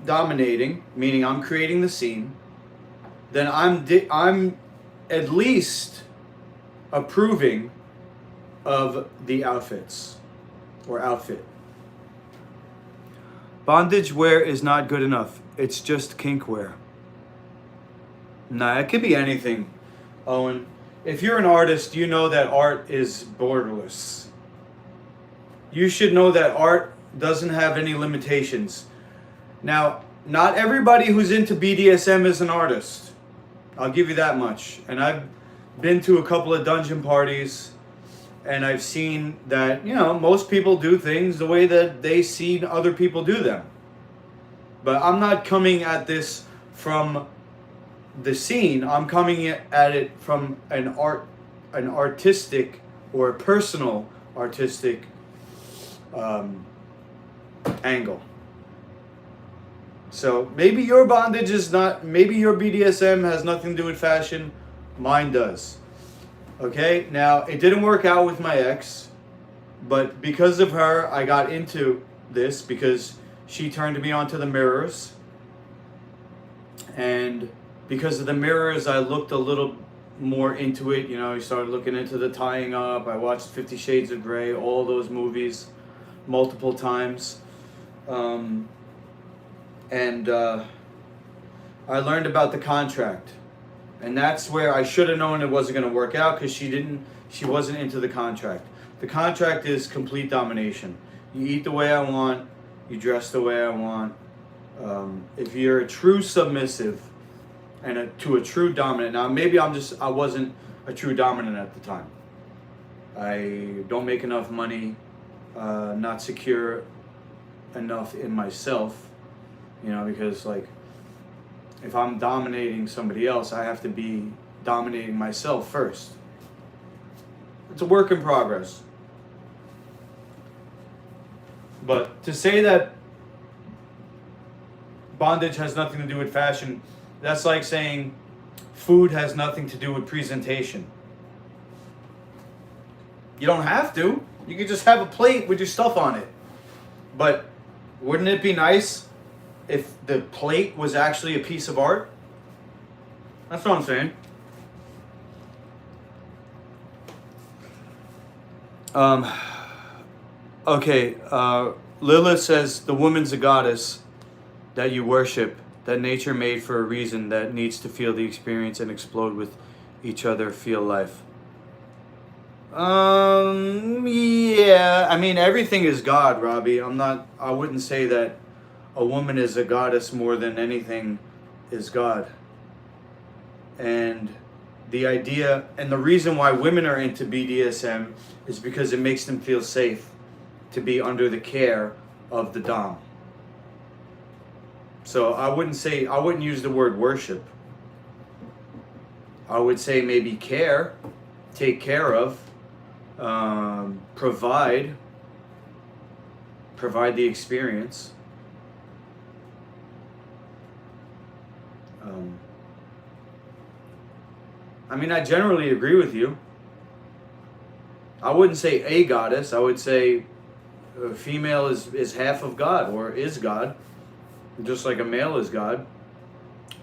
dominating, meaning I'm creating the scene, then I'm at least approving of the outfits or outfit. Bondage wear is not good enough. It's just kink wear. Nah, it could be anything, Owen. If you're an artist, you know that art is borderless. You should know that art doesn't have any limitations. Now, not everybody who's into BDSM is an artist. I'll give you that much. And I've been to a couple of dungeon parties, and I've seen that, most people do things the way that they see other people do them. But I'm not coming at this from the scene. I'm coming at it from an artistic or a personal artistic angle. So maybe your bondage is not, maybe your BDSM has nothing to do with fashion. Mine does. Okay, now it didn't work out with my ex, but because of her, I got into this because she turned me onto the mirrors. And because of the mirrors, I looked a little more into it. You know, I started looking into the tying up. I watched 50 Shades of Grey, all those movies, multiple times. I learned about the contract. And that's where I should have known it wasn't going to work out, because she wasn't into the contract. The contract is complete domination. You eat the way I want, you dress the way I want. If you're a true submissive and to a true dominant, now maybe I wasn't a true dominant at the time. I don't make enough money, not secure enough in myself, you know, because like if I'm dominating somebody else, I have to be dominating myself first. It's a work in progress. But to say that bondage has nothing to do with fashion, that's like saying food has nothing to do with presentation. You don't have to. You can just have a plate with your stuff on it. But wouldn't it be nice if the plate was actually a piece of art? That's what I'm saying. Okay, Lilith says the woman's a goddess that you worship, that nature made for a reason, that needs to feel the experience and explode with each other, feel life. Yeah, I mean, everything is God, Robbie. I wouldn't say that a woman is a goddess more than anything is God. And the idea, and the reason why women are into BDSM is because it makes them feel safe to be under the care of the dom. So I wouldn't use the word worship. I would say maybe care, take care of, provide the experience. I mean, I generally agree with you. I wouldn't say a goddess. I would say a female is half of God, or is God. Just like a male is God.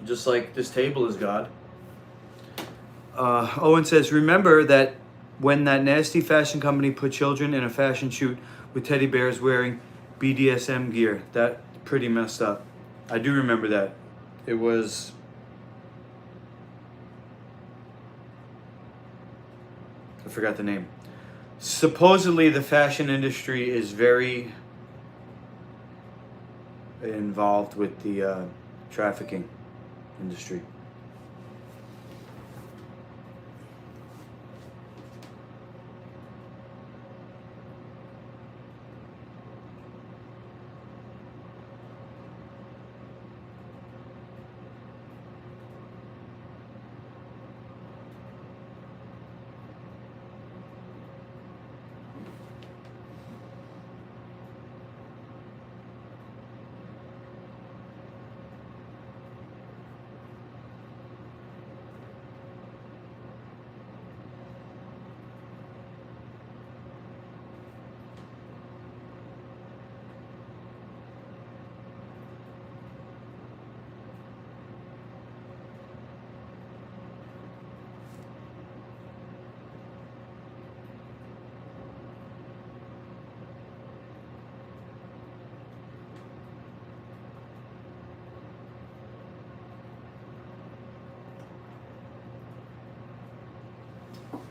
Just like this table is God. Owen says, remember that when that nasty fashion company put children in a fashion shoot with teddy bears wearing BDSM gear. That pretty messed up. I do remember that. It was... I forgot the name. Supposedly the fashion industry is very involved with the trafficking industry.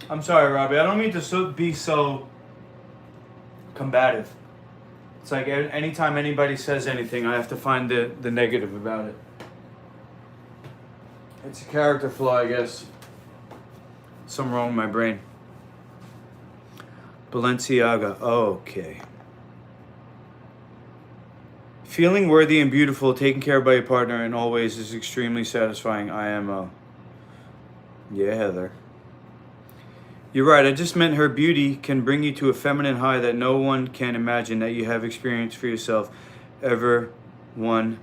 I'm sorry, Robbie. I don't mean to be so combative. It's like anytime anybody says anything, I have to find the negative about it. It's a character flaw, I guess. Something wrong with my brain. Balenciaga. Okay. Feeling worthy and beautiful, taken care of by your partner in all ways is extremely satisfying. IMO. Yeah, Heather. You're right. I just meant her beauty can bring you to a feminine high that no one can imagine that you have experienced for yourself. Everyone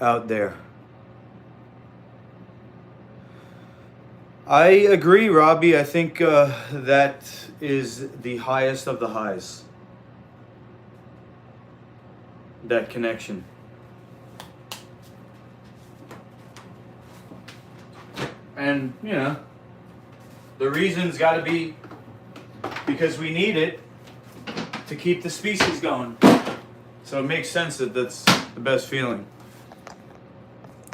out there. I agree, Robbie. I think that is the highest of the highs. That connection. And, you know, the reason's got to be because we need it to keep the species going. So it makes sense that that's the best feeling.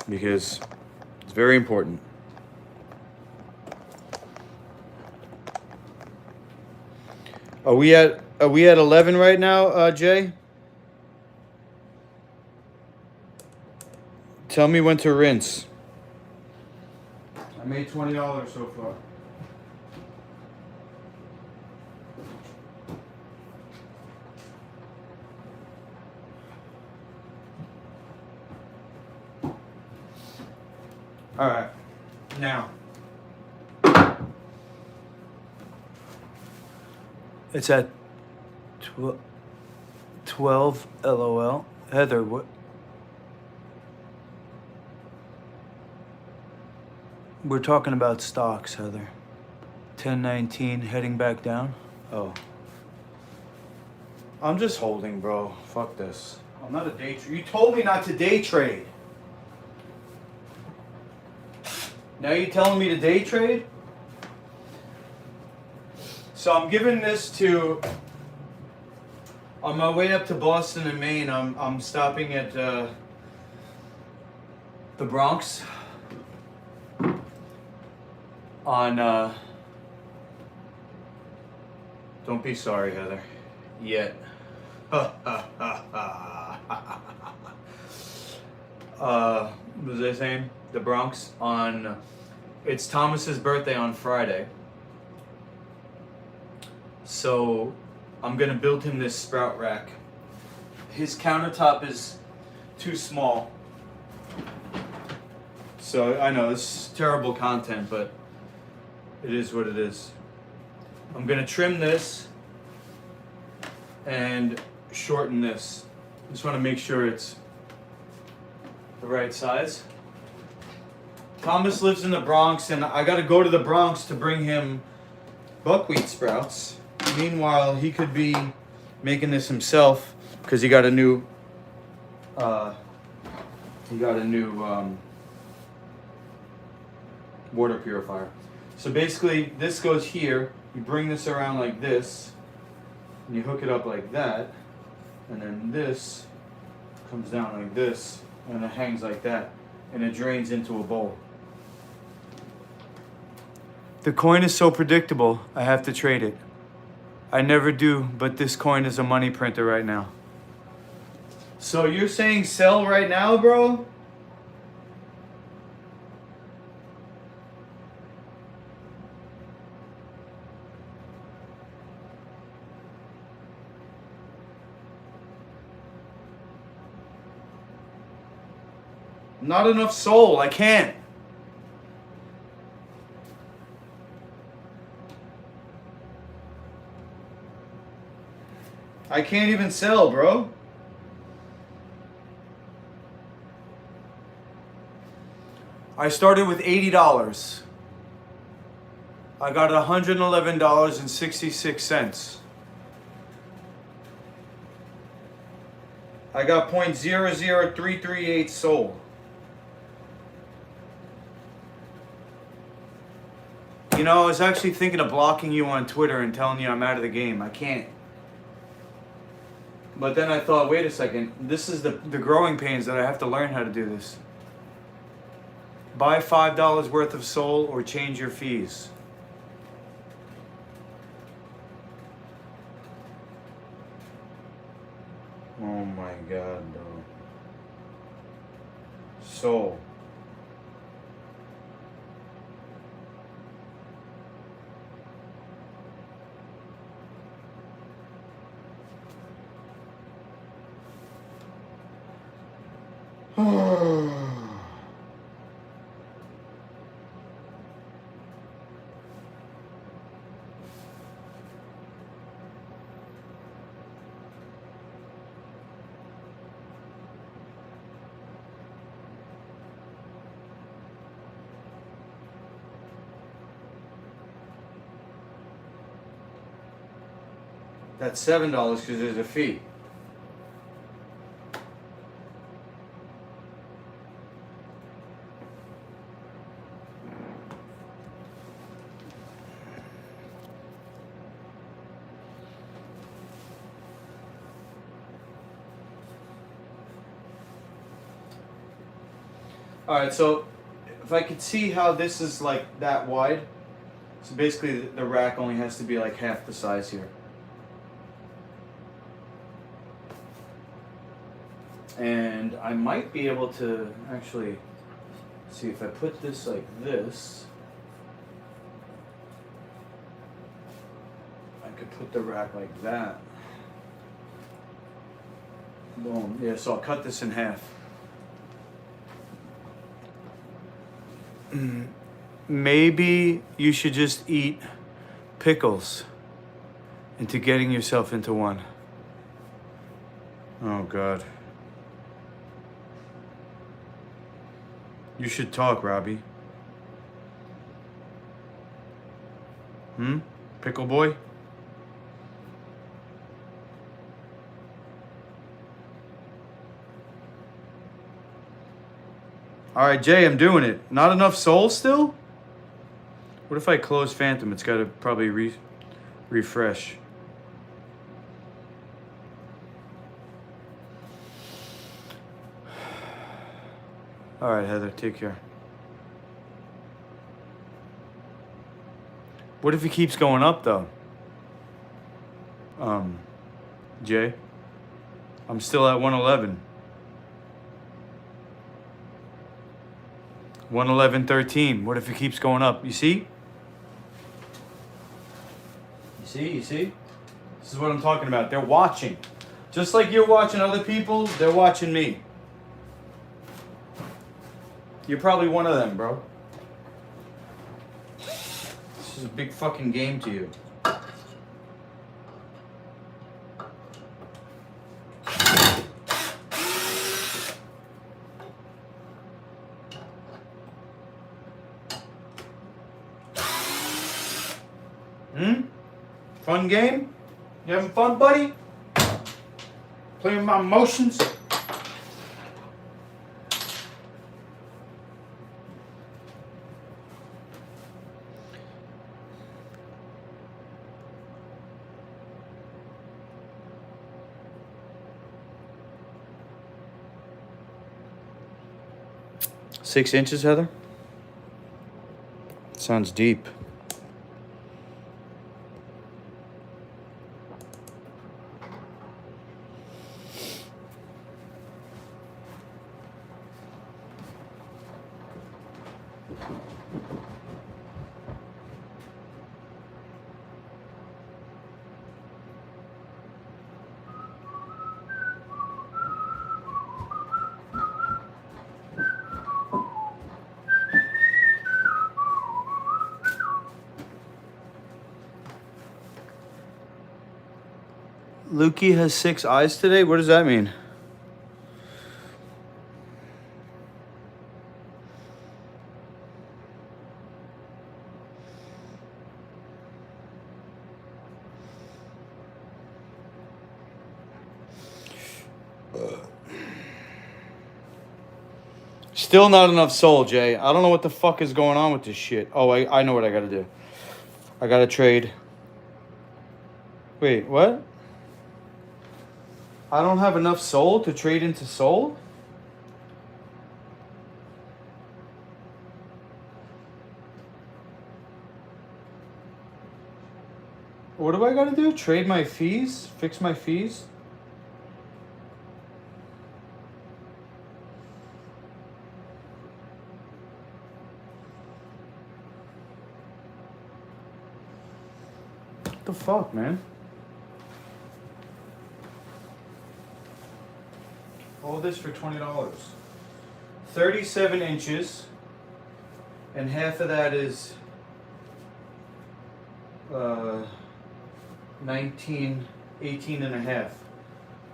Because it's very important. Are we at 11 right now, Jay? Tell me when to rinse. I made $20 so far. All right, now. It's at 12 LOL. Heather, what? We're talking about stocks, Heather. 1019 heading back down. Oh. I'm just holding, bro. Fuck this. I'm not a day trader. You told me not to day trade. Now you're telling me to day trade? So I'm giving this to, on my way up to Boston and Maine, I'm stopping at the Bronx on, don't be sorry, Heather, yet. What was I saying? The Bronx on, it's Thomas's birthday on Friday. So I'm gonna build him this sprout rack. His countertop is too small. So I know this is terrible content, but it is what it is. I'm gonna trim this and shorten this. Just wanna make sure it's the right size. Thomas lives in the Bronx and I gotta go to the Bronx to bring him buckwheat sprouts. Meanwhile, he could be making this himself because he got a new water purifier. So basically, this goes here. You bring this around like this, and you hook it up like that, and then this comes down like this, and it hangs like that, and it drains into a bowl. The coin is so predictable, I have to trade it. I never do, but this coin is a money printer right now. So you're saying sell right now, bro? Not enough soul, I can't. I can't even sell, bro. I started with $80. I got $111.66. I got 0.00338 sold. You know, I was actually thinking of blocking you on Twitter and telling you I'm out of the game. I can't. But then I thought, wait a second, this is the growing pains that I have to learn how to do this. Buy $5 worth of soul or change your fees. Oh my God, bro. Soul. That's $7 because there's a fee. Alright, so if I could see how this is like that wide, so basically the rack only has to be like half the size here. And I might be able to actually see if I put this like this, I could put the rack like that. Boom. Yeah, so I'll cut this in half. Maybe you should just eat pickles into getting yourself into one. Oh God. You should talk, Robbie. Pickle boy? Alright, Jay, I'm doing it. Not enough soul still? What if I close Phantom? It's gotta probably refresh. Alright, Heather, take care. What if he keeps going up, though? Jay? I'm still at 111. 111.13. What if it keeps going up? You see? You see? This is what I'm talking about. They're watching. Just like you're watching other people, they're watching me. You're probably one of them, bro. This is a big fucking game to you. Fun game? You having fun, buddy? Playing with my emotions? Six inches, Heather? Sounds deep. Lukey has 6 eyes today? What does that mean? Still not enough soul, Jay. I don't know what the fuck is going on with this shit. Oh, I know what I gotta do. I gotta trade. Wait, what? I don't have enough soul to trade into soul? What do I gotta do? Trade my fees? Fix my fees? What the fuck, man? All this for $20. 37 inches. And half of that is 18 and a half.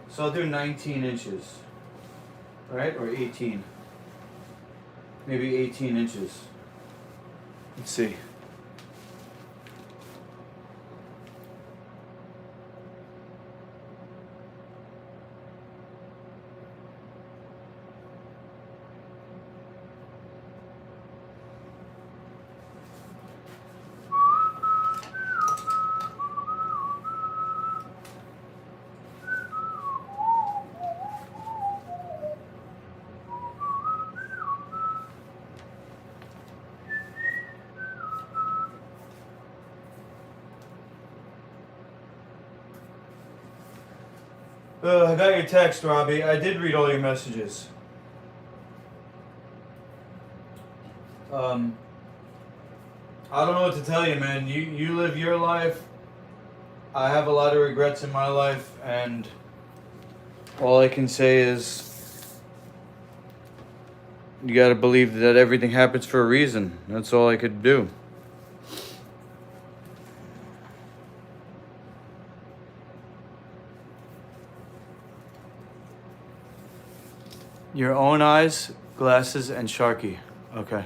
So I'll do 19 inches. Right? Or 18. Maybe 18 inches. Let's see. I got your text, Robbie. I did read all your messages. I don't know what to tell you, man. You live your life. I have a lot of regrets in my life, and all I can say is you gotta believe that everything happens for a reason. That's all I could do. Your own eyes, glasses, and Sharky. Okay.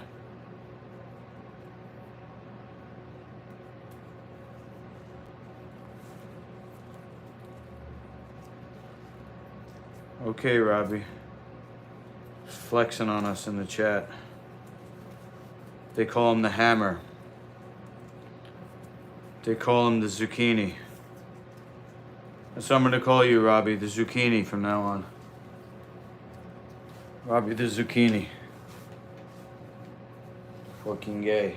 Okay, Robbie. Flexing on us in the chat. They call him the hammer. They call him the zucchini. So I'm gonna call you, Robbie, the zucchini from now on. Robbie the zucchini. Fucking gay.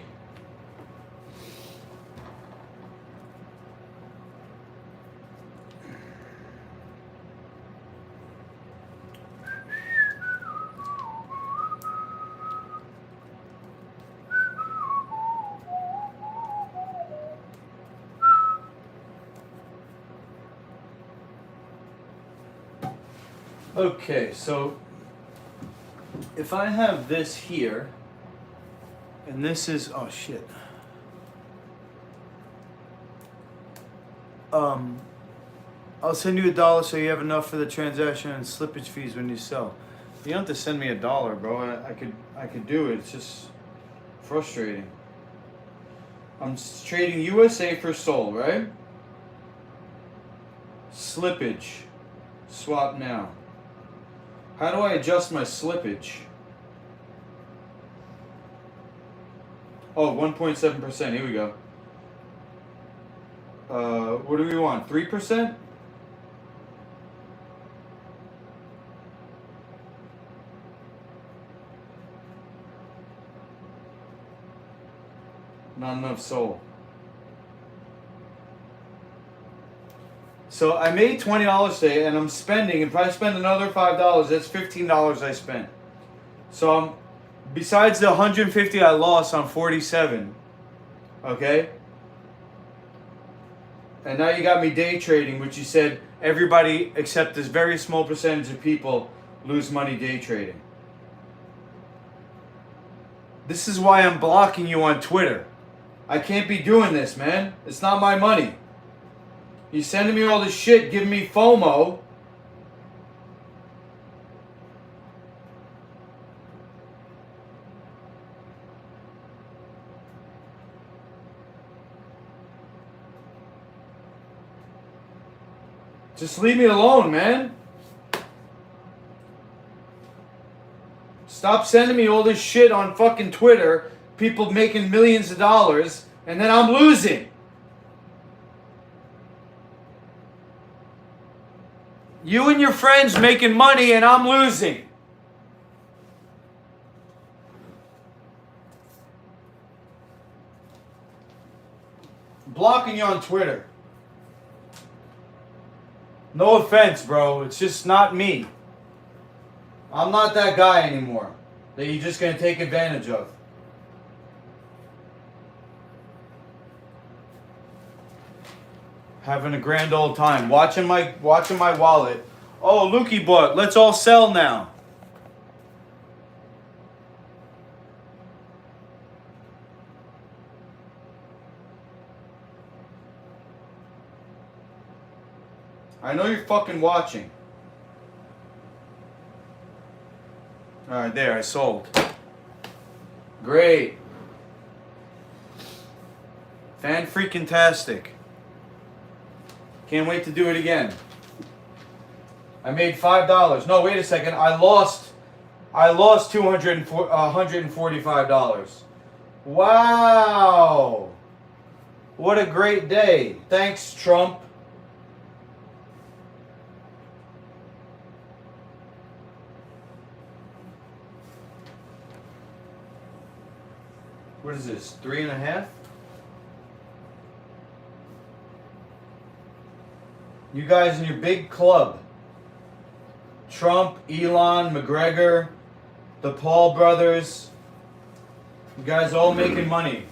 Okay, so if I have this here, and this is, oh shit. I'll send you $1 so you have enough for the transaction and slippage fees when you sell. You don't have to send me $1, bro. I could do it. It's just frustrating. I'm trading USA for Sol, right? Slippage. Swap now. How do I adjust my slippage? Oh, 1.7%. Here we go. What do we want? 3%? Not enough Sol. So I made $20 today, and I'm spending. If I spend another $5, that's $15 I spent. So I'm, besides the 150 I lost on 47, okay? And now you got me day trading, which you said everybody except this very small percentage of people lose money day trading. This is why I'm blocking you on Twitter. I can't be doing this, man. It's not my money. You're sending me all this shit, giving me FOMO. Just leave me alone, man. Stop sending me all this shit on fucking Twitter. People making millions of dollars, and then I'm losing. You and your friends making money, and I'm losing. I'm blocking you on Twitter. No offense, bro. It's just not me. I'm not that guy anymore that you're just going to take advantage of. Having a grand old time. Watching my wallet. Oh, Lukey bought. Let's all sell now. I know you're fucking watching. Alright, there, I sold. Great. Fan-freaking-tastic. Can't wait to do it again. I made $5. No, wait a second. I lost $145. Wow. What a great day. Thanks, Trump. What is this? 3.5? You guys in your big club. Trump, Elon, McGregor, the Paul brothers. You guys all making money.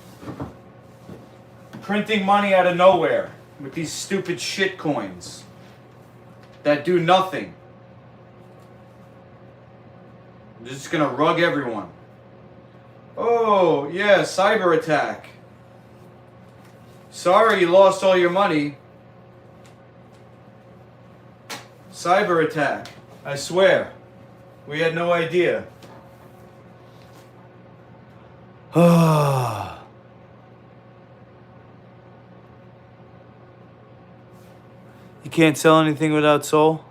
Printing money out of nowhere with these stupid shit coins that do nothing. They're just gonna rug everyone. Oh, yeah, cyber attack. Sorry you lost all your money. Cyber attack. I swear. We had no idea. You can't sell anything without soul?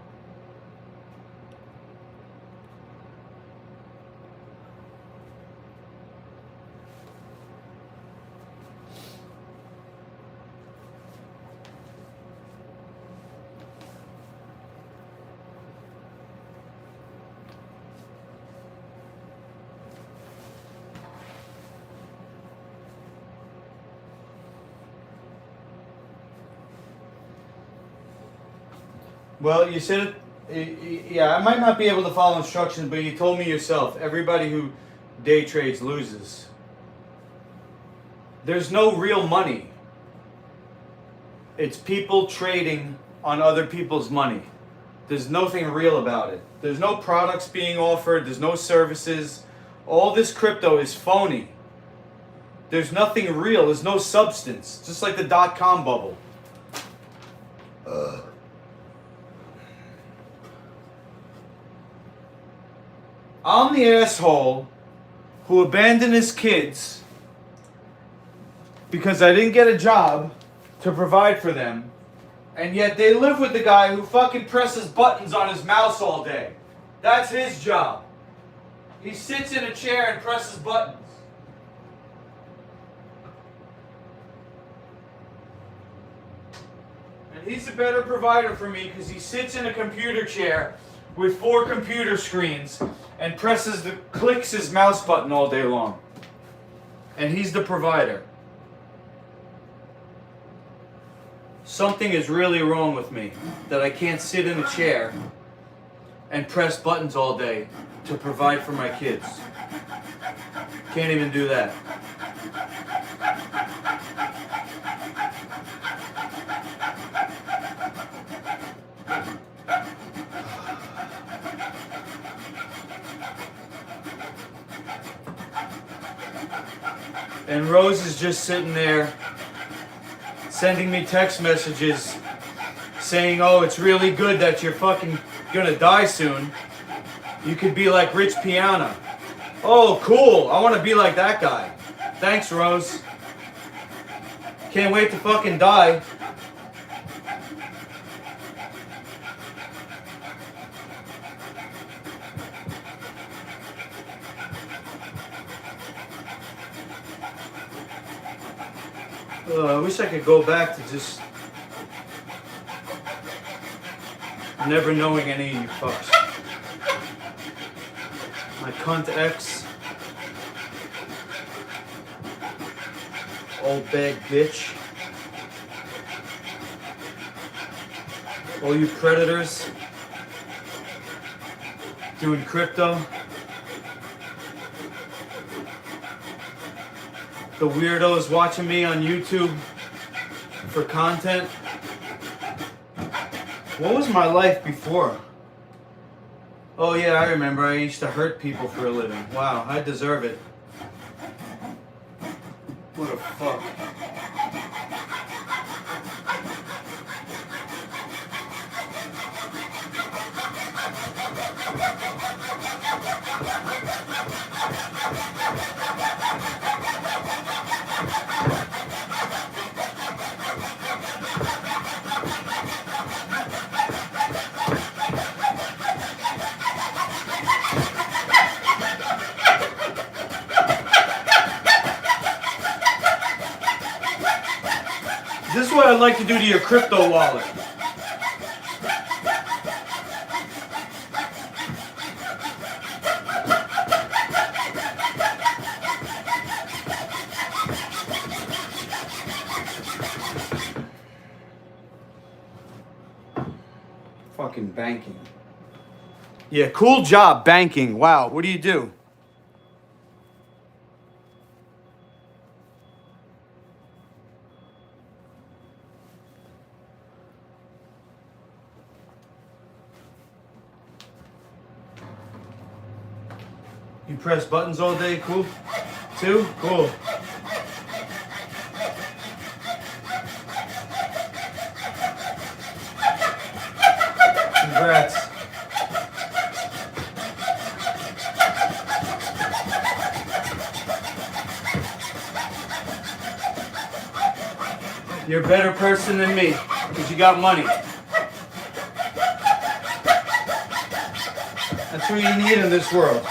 Well, you said it. Yeah, I might not be able to follow instructions, but you told me yourself, everybody who day trades loses. There's no real money. It's people trading on other people's money. There's nothing real about it. There's no products being offered. There's no services. All this crypto is phony. There's nothing real. There's no substance. Just like the .com bubble. I'm the asshole who abandoned his kids because I didn't get a job to provide for them, and yet they live with the guy who fucking presses buttons on his mouse all day. That's his job. He sits in a chair and presses buttons. And he's a better provider for me because he sits in a computer chair with 4 computer screens and clicks his mouse button all day long. And he's the provider. Something is really wrong with me that I can't sit in a chair and press buttons all day to provide for my kids. Can't even do that. And Rose is just sitting there sending me text messages saying, oh, it's really good that you're fucking gonna die soon. You could be like Rich Piana. Oh, cool. I want to be like that guy. Thanks, Rose. Can't wait to fucking die. I wish I could go back to just never knowing any of you fucks. My cunt ex. Old bag bitch. All you predators doing crypto. The weirdos watching me on YouTube for content. What was my life before? Oh yeah, I remember. I used to hurt people for a living. Wow, I deserve it. What a fuck. This is what I'd like to do to your crypto wallet. Fucking banking. Yeah, cool job banking. Wow, what do you do? You press buttons all day, cool? Too? Cool. Congrats. You're a better person than me, because you got money. That's what you need in this world.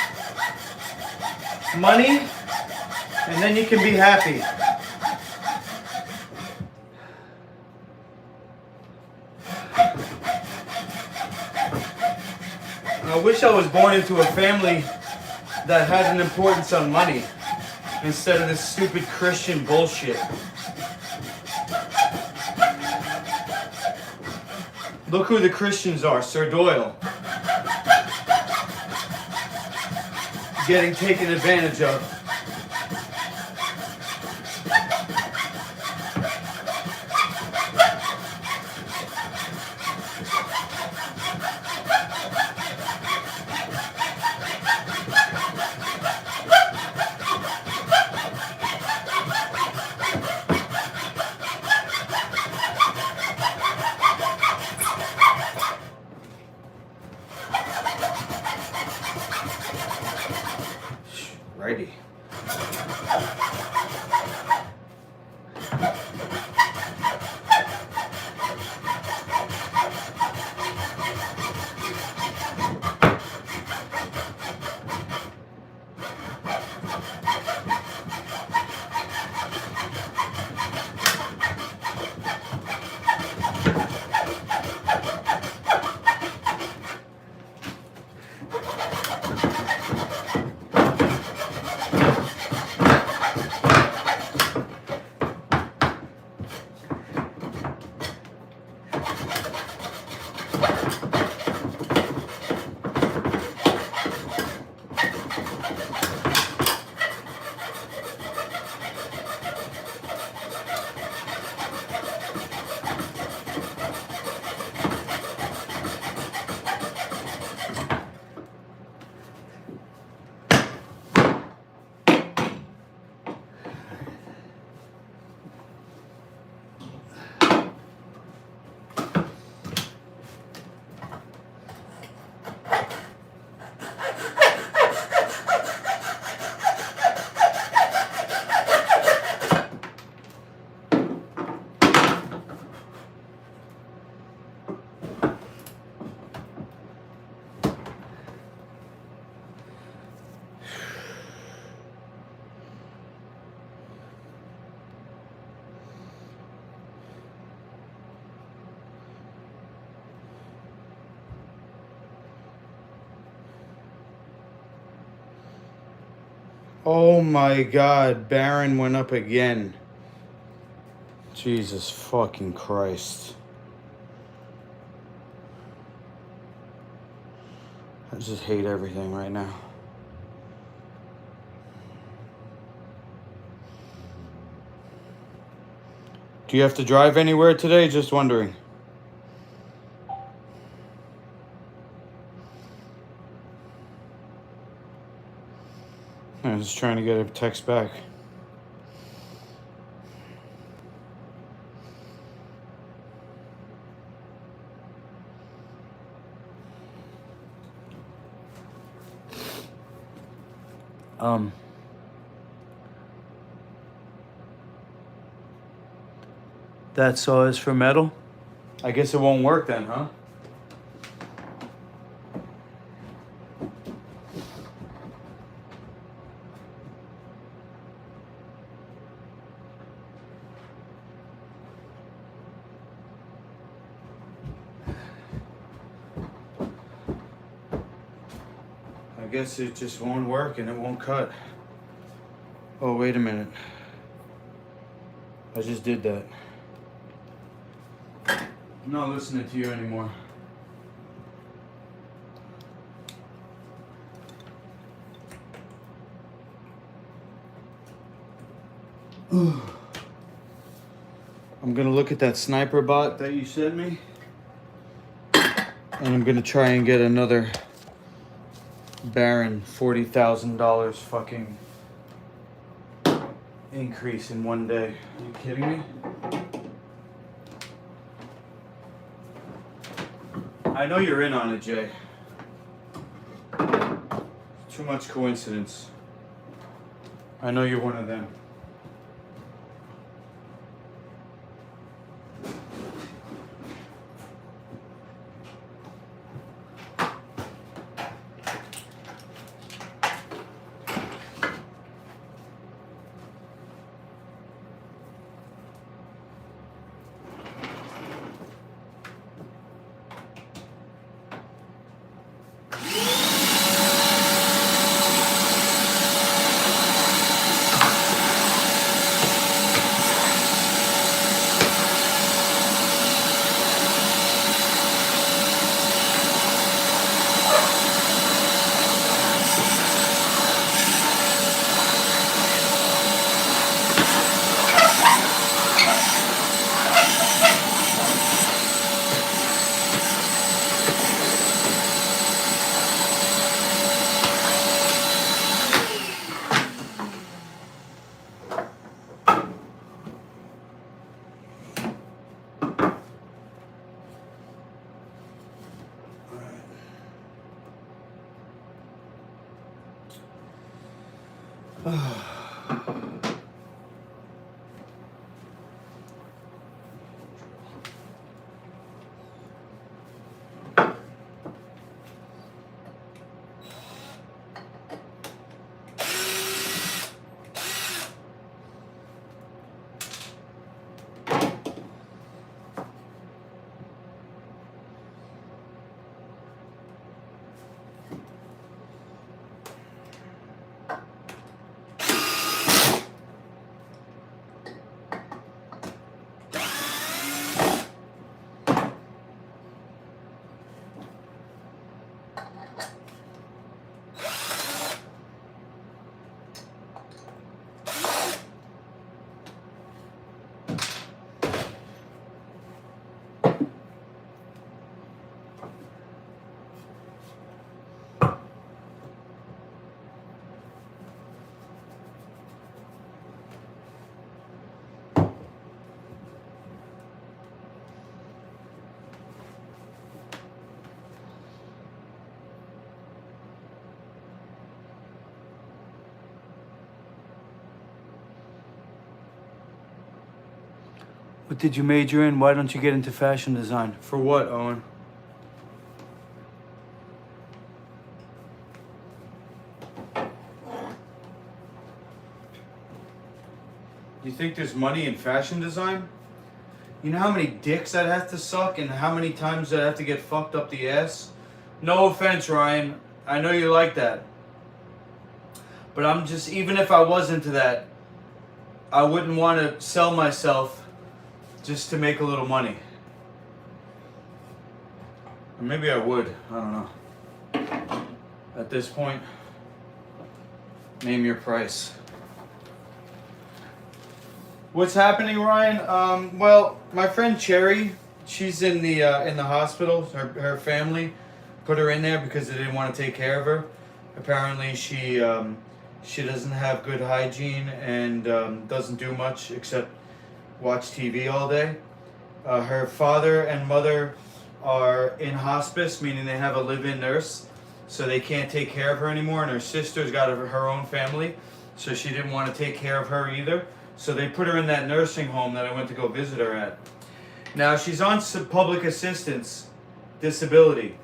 Money, and then you can be happy. I wish I was born into a family that had an importance on money instead of this stupid Christian bullshit. Look who the Christians are, Sir Doyle. Getting taken advantage of. Righty. Oh my God, Baron went up again. Jesus fucking Christ. I just hate everything right now. Do you have to drive anywhere today? Just wondering. I'm just trying to get a text back. That saw is for metal? I guess it won't work then, huh? I guess it just won't work and it won't cut. Oh, wait a minute. I just did that. I'm not listening to you anymore. gonna look at that sniper bot that you sent me. And I'm gonna try and get another Baron $40,000 fucking increase in one day. Are you kidding me? I know you're in on it, Jay. Too much coincidence. I know you're one of them. What did you major in? Why don't you get into fashion design? For what, Owen? You think there's money in fashion design? You know how many dicks I'd have to suck and how many times I'd have to get fucked up the ass? No offense, Ryan. I know you like that. But I'm just, even if I was into that, I wouldn't want to sell myself just to make a little money. Or maybe I would. I don't know. At this point, name your price. What's happening, Ryan? Well, my friend Cherry, she's in the hospital. Her family put her in there because they didn't want to take care of her. Apparently, she doesn't have good hygiene and doesn't do much except watch TV all day. Her father and mother are in hospice, meaning they have a live-in nurse, so they can't take care of her anymore, and her sister's got her own family, so she didn't want to take care of her either. So they put her in that nursing home that I went to go visit her at. Now, she's on public assistance disability,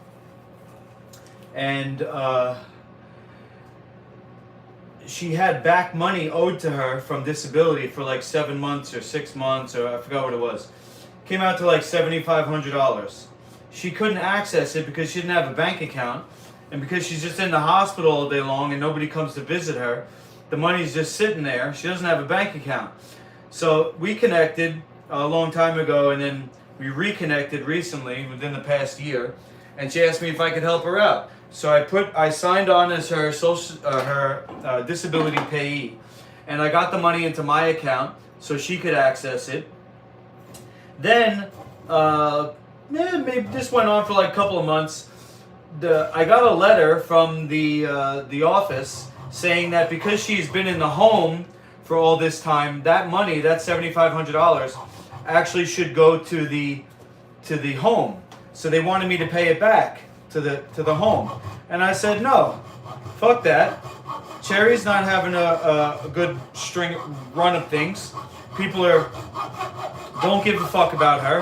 and she had back money owed to her from disability for like 7 months or 6 months, or I forgot what it was. Came out to like $7,500. She couldn't access it because she didn't have a bank account, and because she's just in the hospital all day long and nobody comes to visit her, the money's just sitting there. She doesn't have a bank account. So we connected a long time ago, and then we reconnected recently within the past year, and she asked me if I could help her out. So I signed on as her disability payee, and I got the money into my account so she could access it. Then, maybe this went on for like a couple of months. I got a letter from the office saying that because she's been in the home for all this time, that money, that $7,500, actually should go to the home. So they wanted me to pay it back to the home, and I said no, fuck that. Cherry's not having a good run of things. People don't give a fuck about her,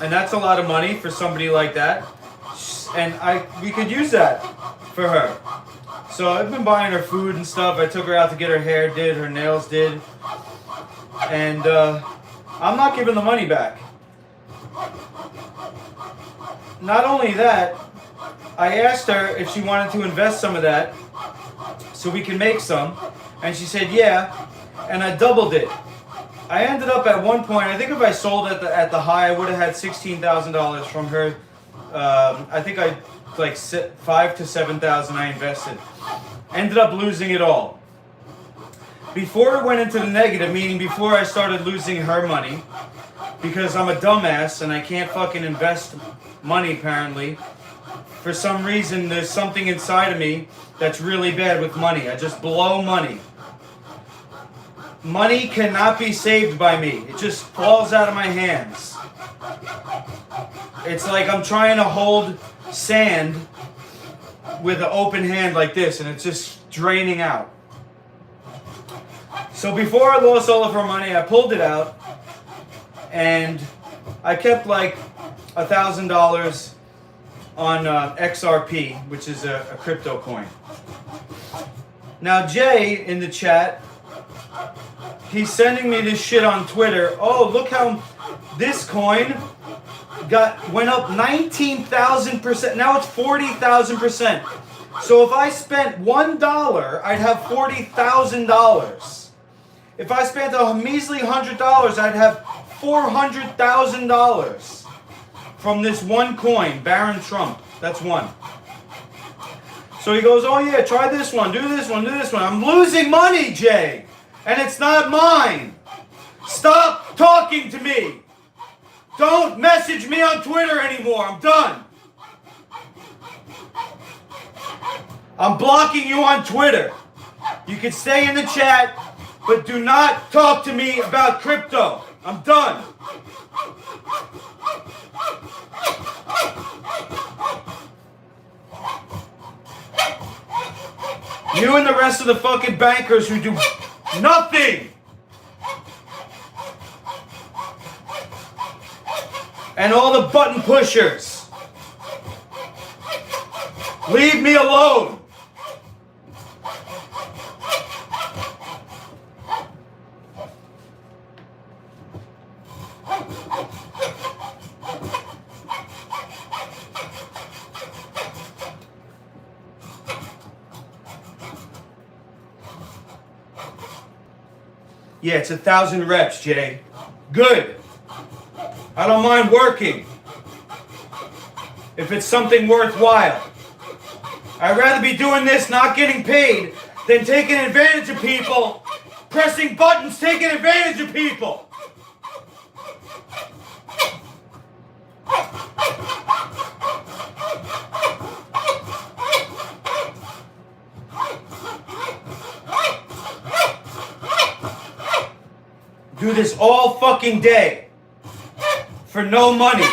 and that's a lot of money for somebody like that. And we could use that for her. So I've been buying her food and stuff. I took her out to get her hair did, her nails did. And I'm not giving the money back. Not only that, I asked her if she wanted to invest some of that so we can make some. And she said, yeah. And I doubled it. I ended up at one point, I think if I sold at the high, I would have had $16,000 from her. I think I like $5,000 to $7,000 I invested. Ended up losing it all. Before it went into the negative, meaning before I started losing her money, because I'm a dumbass and I can't fucking invest money apparently. For some reason, there's something inside of me that's really bad with money. I just blow money. Money cannot be saved by me. It just falls out of my hands. It's like I'm trying to hold sand with an open hand like this, and it's just draining out. So before I lost all of her money, I pulled it out, and I kept like $1,000 on XRP, which is a crypto coin. Now Jay in the chat, he's sending me this shit on Twitter. Oh, look how this coin went up 19,000%. Now it's 40,000%. So if I spent $1, I'd have $40,000. If I spent a measly $100, I'd have $400,000 from this one coin, Baron Trump. That's one. So he goes, oh yeah, try this one, do this one, do this one. I'm losing money, Jay, and it's not mine. Stop talking to me. Don't message me on Twitter anymore. I'm done. I'm blocking you on Twitter. You can stay in the chat, but do not talk to me about crypto. I'm done. You and the rest of the fucking bankers who do nothing. And all the button pushers. Leave me alone. Yeah, it's 1,000 reps, Jay. Good. I don't mind working. If it's something worthwhile. I'd rather be doing this not getting paid than taking advantage of people, pressing buttons, taking advantage of people. Do this all fucking day for no money.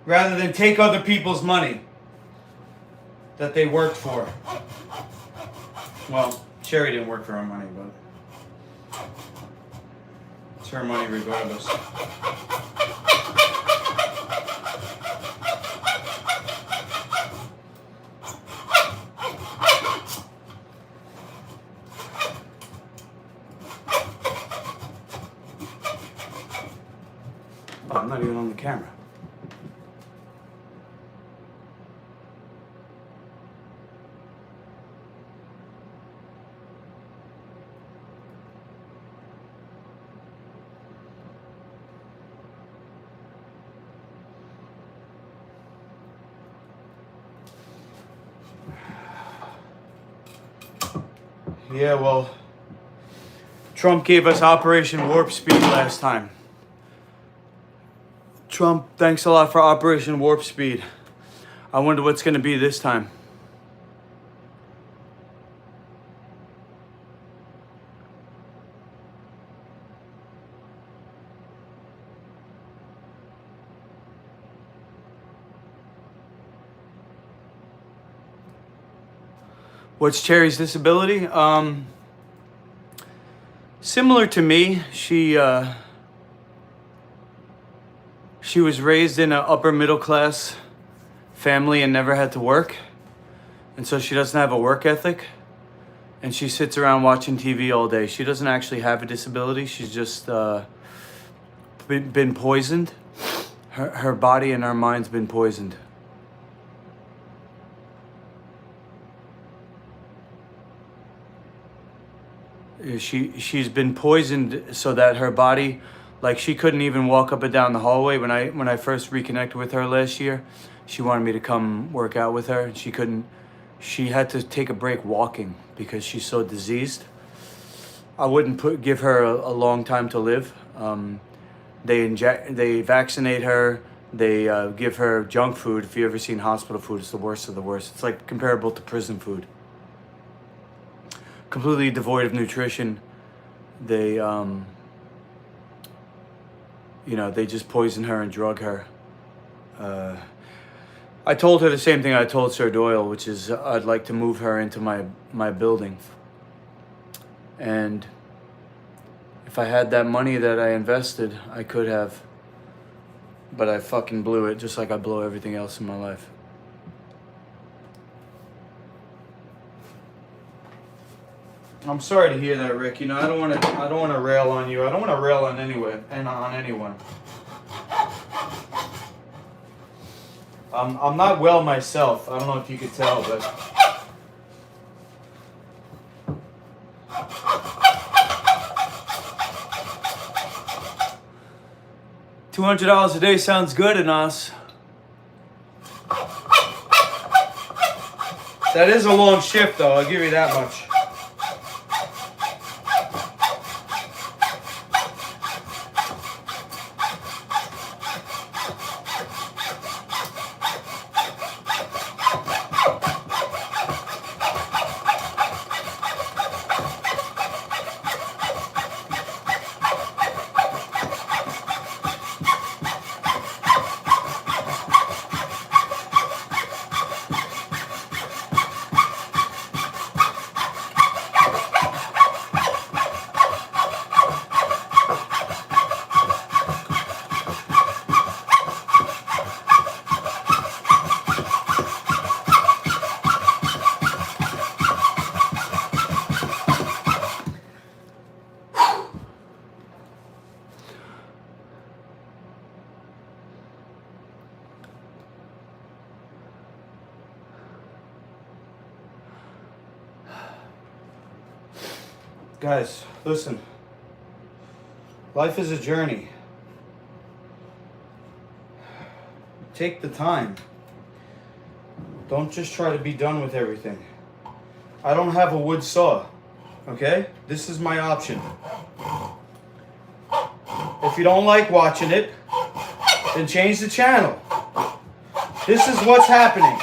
Rather than take other people's money that they worked for. Well, Sherry didn't work for her money, but it's her money regardless. Oh, I'm not even on the camera. Yeah, well, Trump gave us Operation Warp Speed last time. Trump, thanks a lot for Operation Warp Speed. I wonder what's going to be this time. What's Cherry's disability? Similar to me, she was raised in an upper middle class family and never had to work. And so she doesn't have a work ethic. And she sits around watching TV all day. She doesn't actually have a disability. She's just been poisoned. Her body and her mind's been poisoned. She's been poisoned so that her body, like she couldn't even walk up and down the hallway. When I first reconnected with her last year, she wanted me to come work out with her, and she couldn't. She had to take a break walking because she's so diseased. I wouldn't give her a long time to live. They vaccinate her. They give her junk food. If you ever seen hospital food, it's the worst of the worst. It's like comparable to prison food. Completely devoid of nutrition. They, they just poison her and drug her. I told her the same thing I told Sir Doyle, which is I'd like to move her into my building. And if I had that money that I invested, I could have. But I fucking blew it, just like I blow everything else in my life. I'm sorry to hear that, Rick. I don't want to rail on you. I don't want to rail on anyone. I'm not well myself. I don't know if you could tell, but $200 a day sounds good in us. That is a long shift, though. I'll give you that much. Guys, listen. Life is a journey. Take the time. Don't just try to be done with everything. I don't have a wood saw, okay? This is my option. If you don't like watching it, then change the channel. This is what's happening.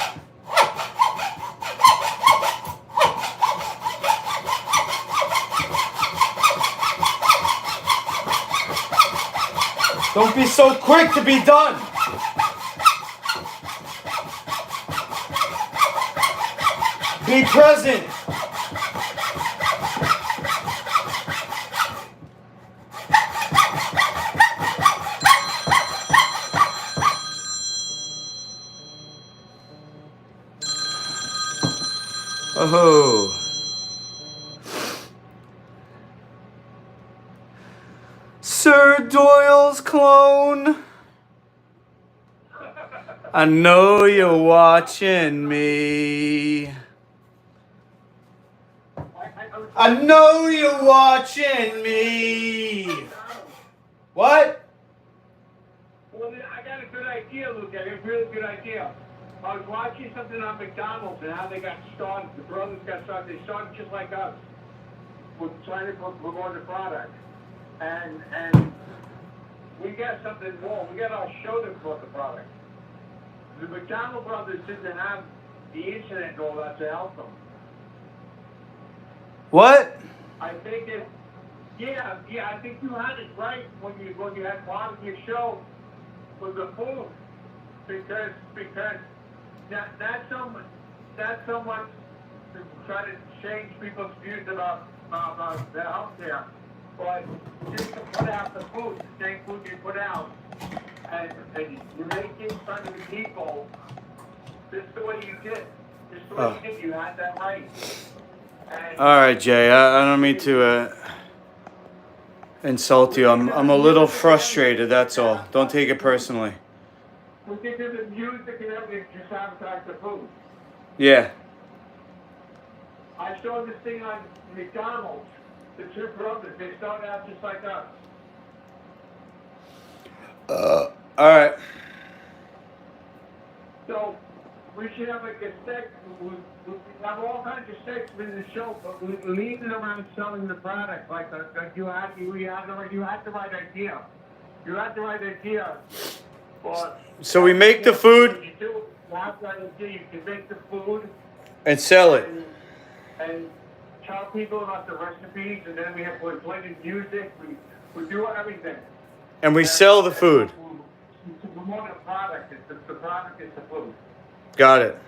Don't be so quick to be done. Be present. Oh. Sir Doyle's clone. I know you're watching me. I know you're watching me. What? Well, I got a good idea, Luke. I got a really good idea. I was watching something on McDonald's and how they got started. The brothers got started. They started just like us. trying to promote the product. And we got something more. We got our show to promote the product. The McDonald brothers didn't have the internet and all that to help them. What? I think it. Yeah, I think you had it right when you had part of your show was the food, because not so much to try to change people's views about their health care, but just to put out the food, the same food you put out, and you make it fun of the people. This is the way you did. This is the way you did. You had that right. And All right, Jay. I don't mean to insult you. I'm a little frustrated. That's all. Don't take it personally. we think of the music and everything to sabotage the food. Yeah. I saw this thing on McDonald's. The two brothers, they started out just like us. All right. So we should have like a segment. We have all kinds of segments in the show, but we leave it around selling the product. Like you had the right idea. You had the right idea. But So we make the food you have the right idea. You can make the food and sell it. and tell people about the recipes, and then we play the music. We do everything. And we sell the food. To promote the product, the product is the food. Got it.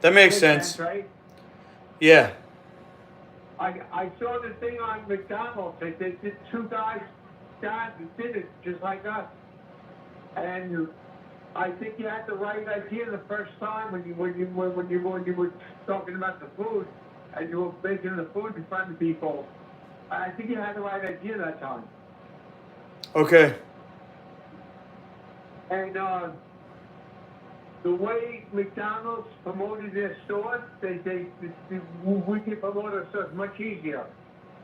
That makes sense. Right? Yeah. I saw the thing on McDonald's. They did two guys that did it just like us. And I think you had the right idea the first time when you were talking about the food and you were making the food in front of people. I think you had the right idea that time. Okay. And the way McDonald's promoted their stores, we can promote our stores much easier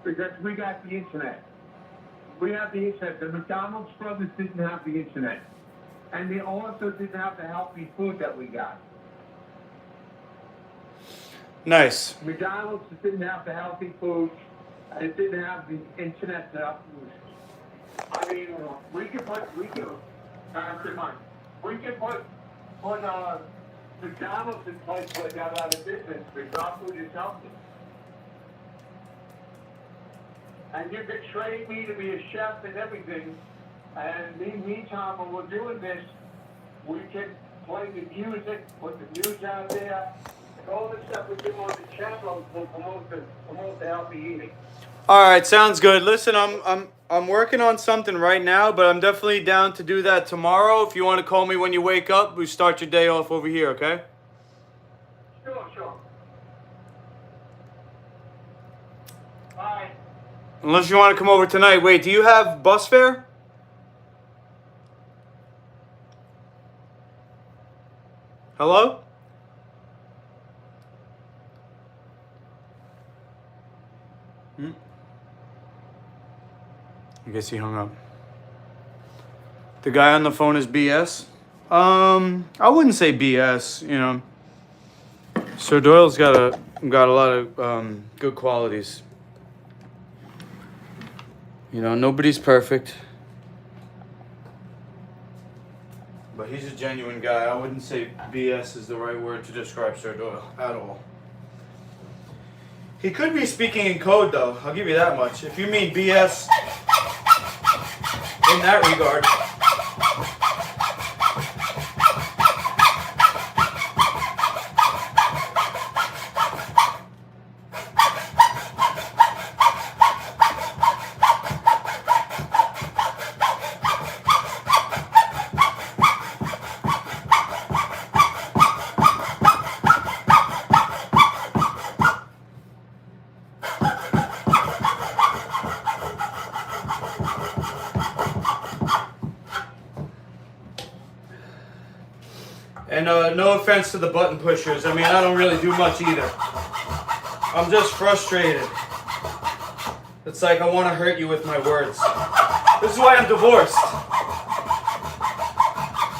because we got the internet. We have the internet. The McDonald's brothers didn't have the internet. And they also didn't have the healthy food that we got. Nice. McDonald's didn't have the healthy food, and it didn't have the internet to help us. I mean, we can put McDonald's in place where they got out of business because our food is healthy. And you could train me to be a chef and everything. And in the meantime, when we're doing this, we can play the music, put the news out there, and all the stuff we do on the channel will promote the healthy eating. All right, sounds good. Listen, I'm working on something right now, but I'm definitely down to do that tomorrow. If you want to call me when you wake up, we start your day off over here, okay? Sure. Bye. Unless you want to come over tonight. Wait, do you have bus fare? Hello? I guess he hung up. The guy on the phone is BS? I wouldn't say BS, you know. Sir Doyle's got a lot of good qualities. You know, nobody's perfect. But he's a genuine guy. I wouldn't say BS is the right word to describe Sir Doyle at all. He could be speaking in code, though. I'll give you that much. If you mean BS in that regard. And no offense to the button pushers. I mean, I don't really do much either. I'm just frustrated. It's like I want to hurt you with my words. This is why I'm divorced.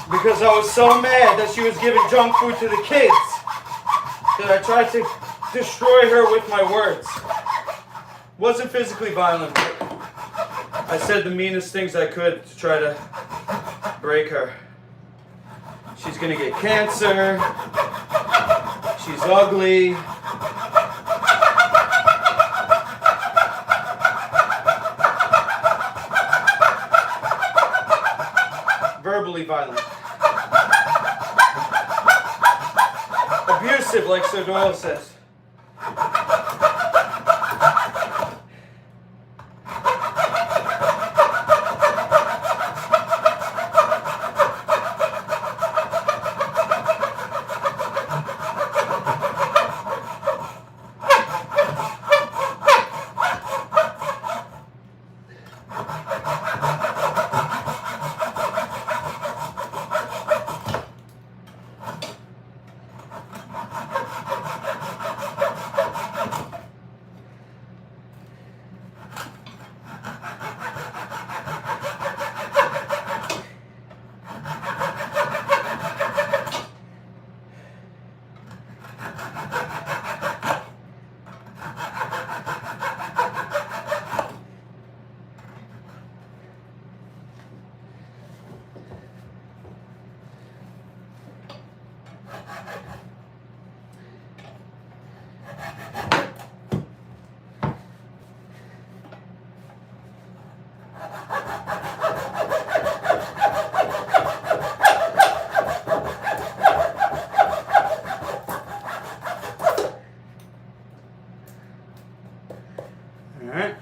Because I was so mad that she was giving junk food to the kids that I tried to destroy her with my words. Wasn't physically violent. I said the meanest things I could to try to break her. She's gonna get cancer. She's ugly. Verbally violent. Abusive, like Sir Doyle says. Alright.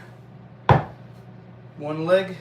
One leg.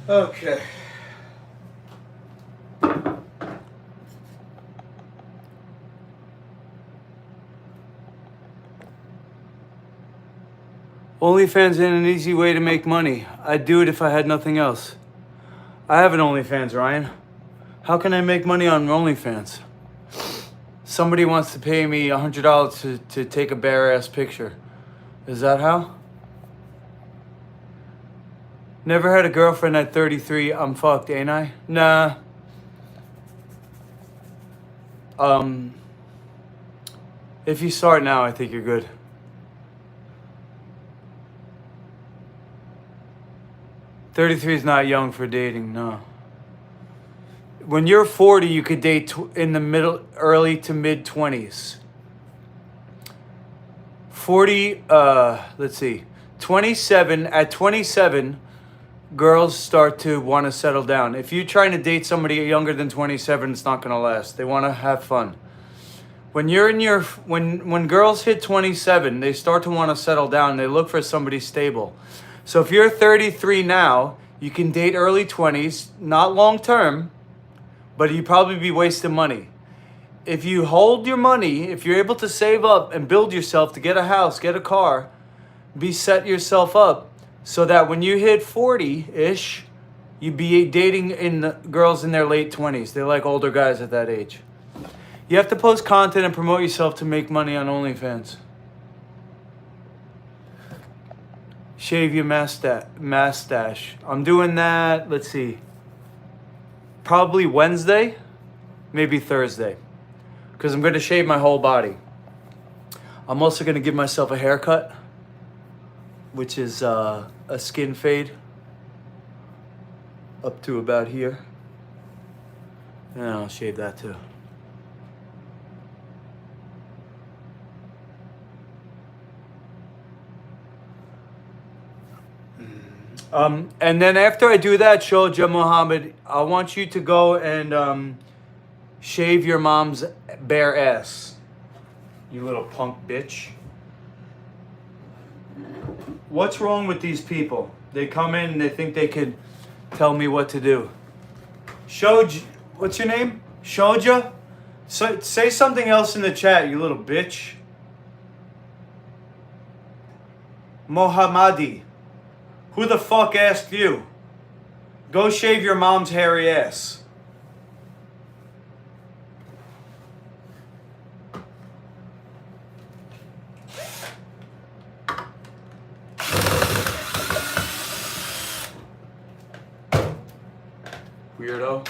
Okay. OnlyFans ain't an easy way to make money. I'd do it if I had nothing else. I have an OnlyFans, Ryan. How can I make money on OnlyFans? Somebody wants to pay me $100 to take a bare-ass picture. Is that how? Never had a girlfriend at 33. I'm fucked, ain't I? Nah. If you start now, I think you're good. $33 is not young for dating, no. When you're 40, you could date in the early to mid 20s. 40, let's see, 27, at 27, girls start to want to settle down. If you're trying to date somebody younger than 27, it's not going to last. They want to have fun. When you're in your, when girls hit 27, they start to want to settle down. They look for somebody stable. So if you're 33 now, you can date early 20s, not long term, but you'd probably be wasting money. If you hold your money, if you're able to save up and build yourself to get a house, get a car, set yourself up so that when you hit 40-ish, You be dating girls in their late 20s. They like older guys at that age. You have to post content and promote yourself to make money on OnlyFans. Shave your mustache. I'm doing that, let's see, probably Wednesday, maybe Thursday. Because I'm going to shave my whole body. I'm also going to give myself a haircut, which is a skin fade up to about here. And I'll shave that too. And then after I do that, Shoja Muhammad, I want you to go and shave your mom's bare ass. You little punk bitch. What's wrong with these people? They come in and they think they could tell me what to do. Shoja, what's your name? Shoja? Say something else in the chat, you little bitch. Mohammadi. Who the fuck asked you? Go shave your mom's hairy ass. Weirdo.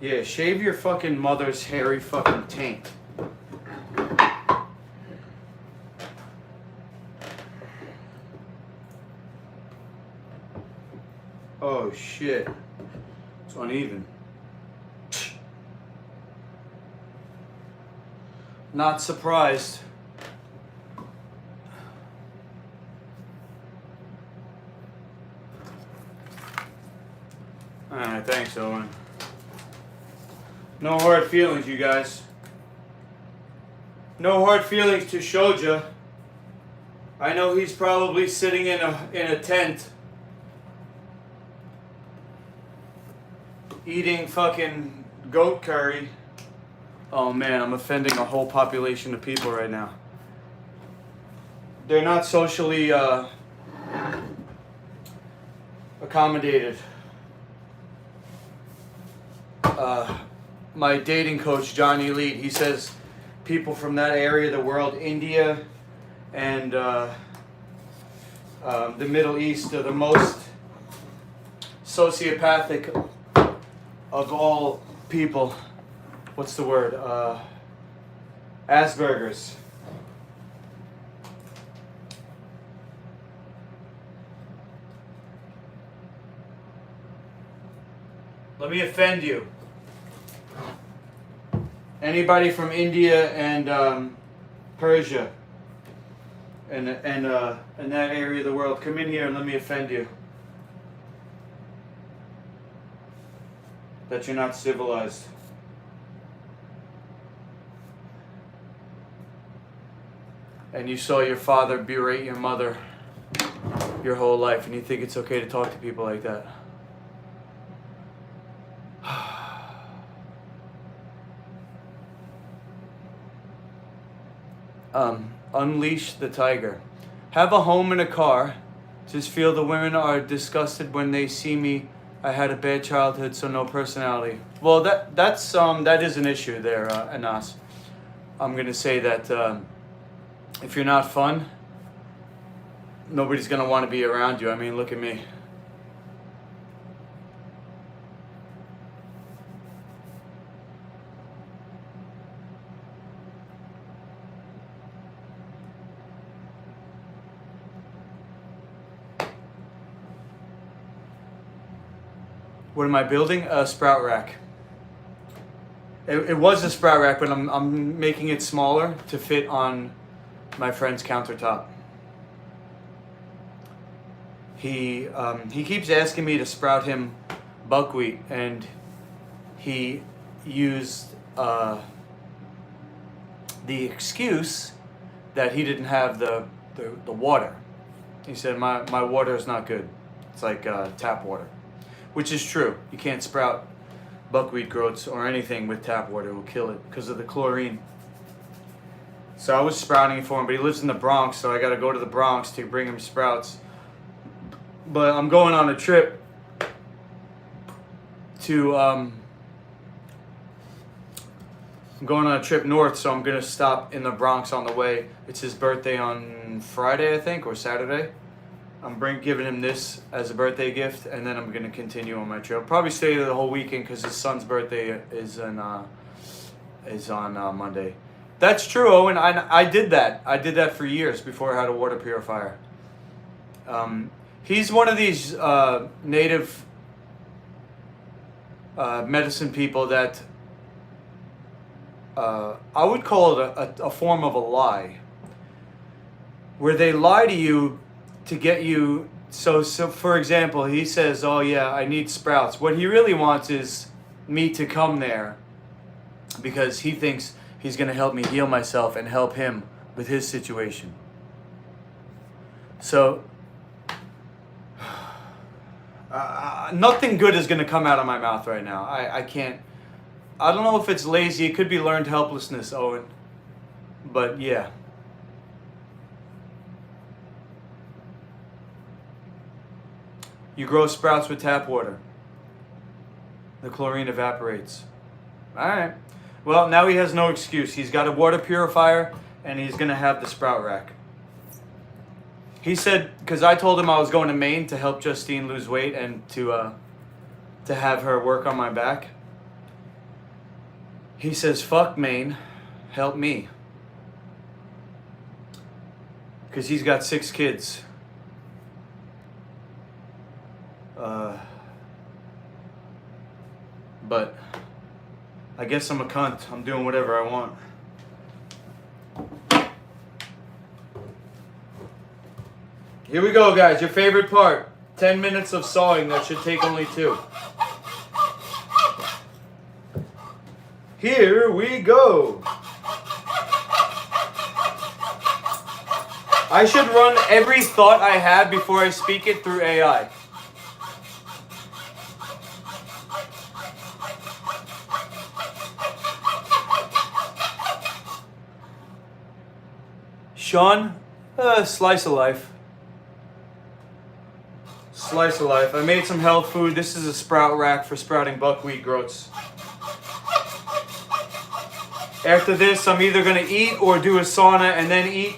Yeah, shave your fucking mother's hairy fucking taint. Oh shit. It's uneven. Not surprised. Alright, thanks, Owen. No hard feelings, you guys. No hard feelings to Shoja. I know he's probably sitting in a tent eating fucking goat curry. Oh man, I'm offending a whole population of people right now. They're not socially accommodated. My dating coach, Johnny Elite, he says people from that area of the world, India and the Middle East, are the most sociopathic of all people. What's the word? Asperger's. Let me offend you. Anybody from India and Persia and that area of the world, come in here and let me offend you. That you're not civilized. And you saw your father berate your mother your whole life, and you think it's okay to talk to people like that. Unleash the tiger. Have a home and a car. Just feel the women are disgusted when they see me. I had a bad childhood, so no personality. Well, that is an issue there, Anas. I'm gonna say that if you're not fun, nobody's gonna want to be around you. I mean, look at me. What am I building? A sprout rack. It was a sprout rack, but I'm making it smaller to fit on my friend's countertop. He keeps asking me to sprout him buckwheat, and he used the excuse that he didn't have the water. He said my water is not good. It's like tap water. Which is true. You can't sprout buckwheat groats or anything with tap water. It will kill it because of the chlorine. So I was sprouting it for him, but he lives in the Bronx, so I got to go to the Bronx to bring him sprouts. But I'm going on a trip to I'm going on a trip north, so I'm gonna stop in the Bronx on the way. It's his birthday on Friday, I think, or Saturday. I'm giving him this as a birthday gift, and then I'm gonna continue on my trip. Probably stay there the whole weekend because his son's birthday is on Monday. That's true, Owen. I did that. I did that for years before I had a water purifier. He's one of these native medicine people that I would call it a form of a lie, where they lie to you to get you. So for example, he says, "Oh yeah, I need sprouts." What he really wants is me to come there because he thinks he's going to help me heal myself and help him with his situation. So nothing good is going to come out of my mouth right now. I can't. I don't know if it's lazy. It could be learned helplessness, Owen. But yeah. You grow sprouts with tap water. The chlorine evaporates. Alright. Well, now he has no excuse. He's got a water purifier and he's going to have the sprout rack. He said, because I told him I was going to Maine to help Justine lose weight and to have her work on my back. He says, "Fuck Maine, help me." Because he's got 6 kids. But I guess I'm a cunt. I'm doing whatever I want. Here we go, guys. Your favorite part. 10 minutes of sawing. That should take only 2. Here we go. I should run every thought I have before I speak it through AI. Sean, slice of life. Slice of life. I made some health food. This is a sprout rack for sprouting buckwheat groats. After this, I'm either going to eat or do a sauna and then eat.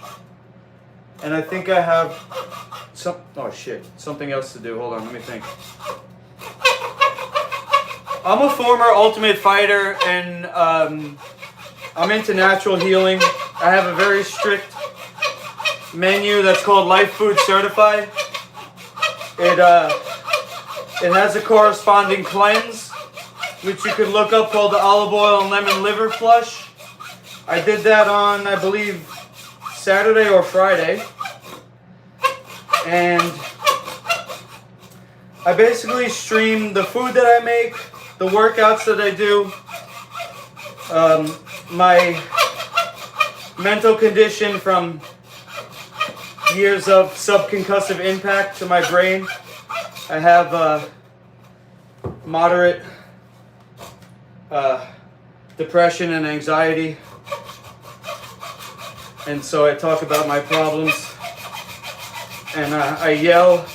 And I think I have something else to do. Hold on, let me think. I'm a former Ultimate Fighter and I'm into natural healing. I have a very strict menu that's called Life Food Certified. It has a corresponding cleanse, which you can look up, called the olive oil and lemon liver flush. I did that on, I believe, Saturday or Friday. And I basically stream the food that I make, the workouts that I do, my mental condition from years of subconcussive impact to my brain. I have moderate depression and anxiety. And so I talk about my problems, and I yell.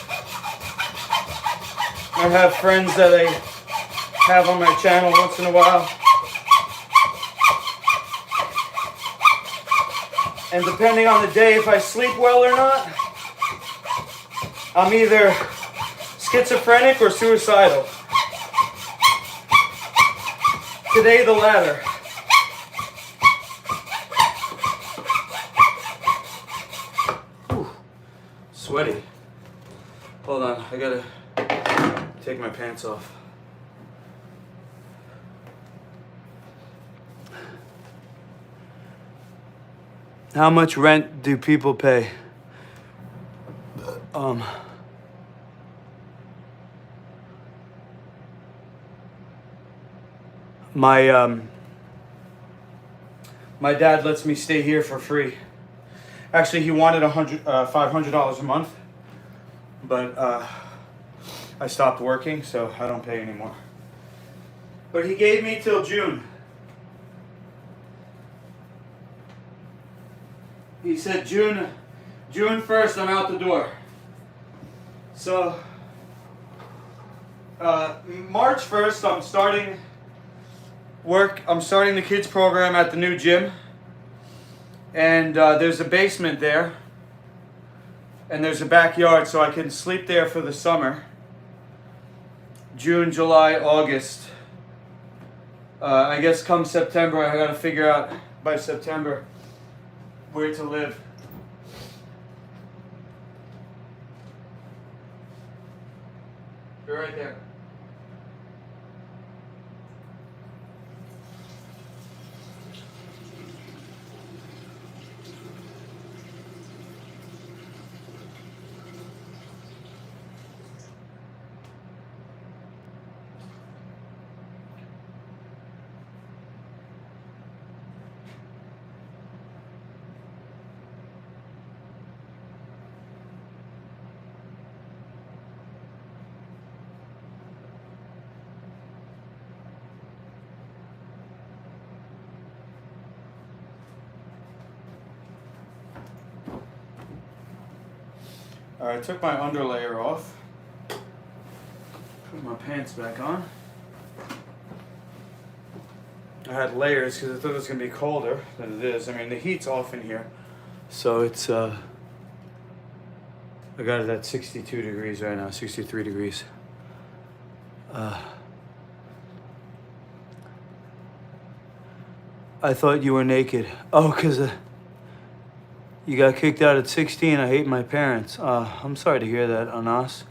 I have friends that I have on my channel once in a while. And depending on the day, if I sleep well or not, I'm either schizophrenic or suicidal. Today, the latter. Sweaty. Hold on, I gotta take my pants off. How much rent do people pay? My dad lets me stay here for free. Actually, he wanted $500 a month, but I stopped working, so I don't pay anymore. But he gave me till June. He said June 1st I'm out the door. So March 1st I'm starting work. I'm starting the kids program at the new gym. And there's a basement there. And there's a backyard, so I can sleep there for the summer. June, July, August. I guess come September, I gotta figure out by September where to live. You're right there. Alright, I took my underlayer off. Put my pants back on. I had layers because I thought it was going to be colder than it is. I mean, the heat's off in here. So it's, I got it at 62 degrees right now, 63 degrees. I thought you were naked. Oh, because you got kicked out at 16. I hate my parents. I'm sorry to hear that, Anas.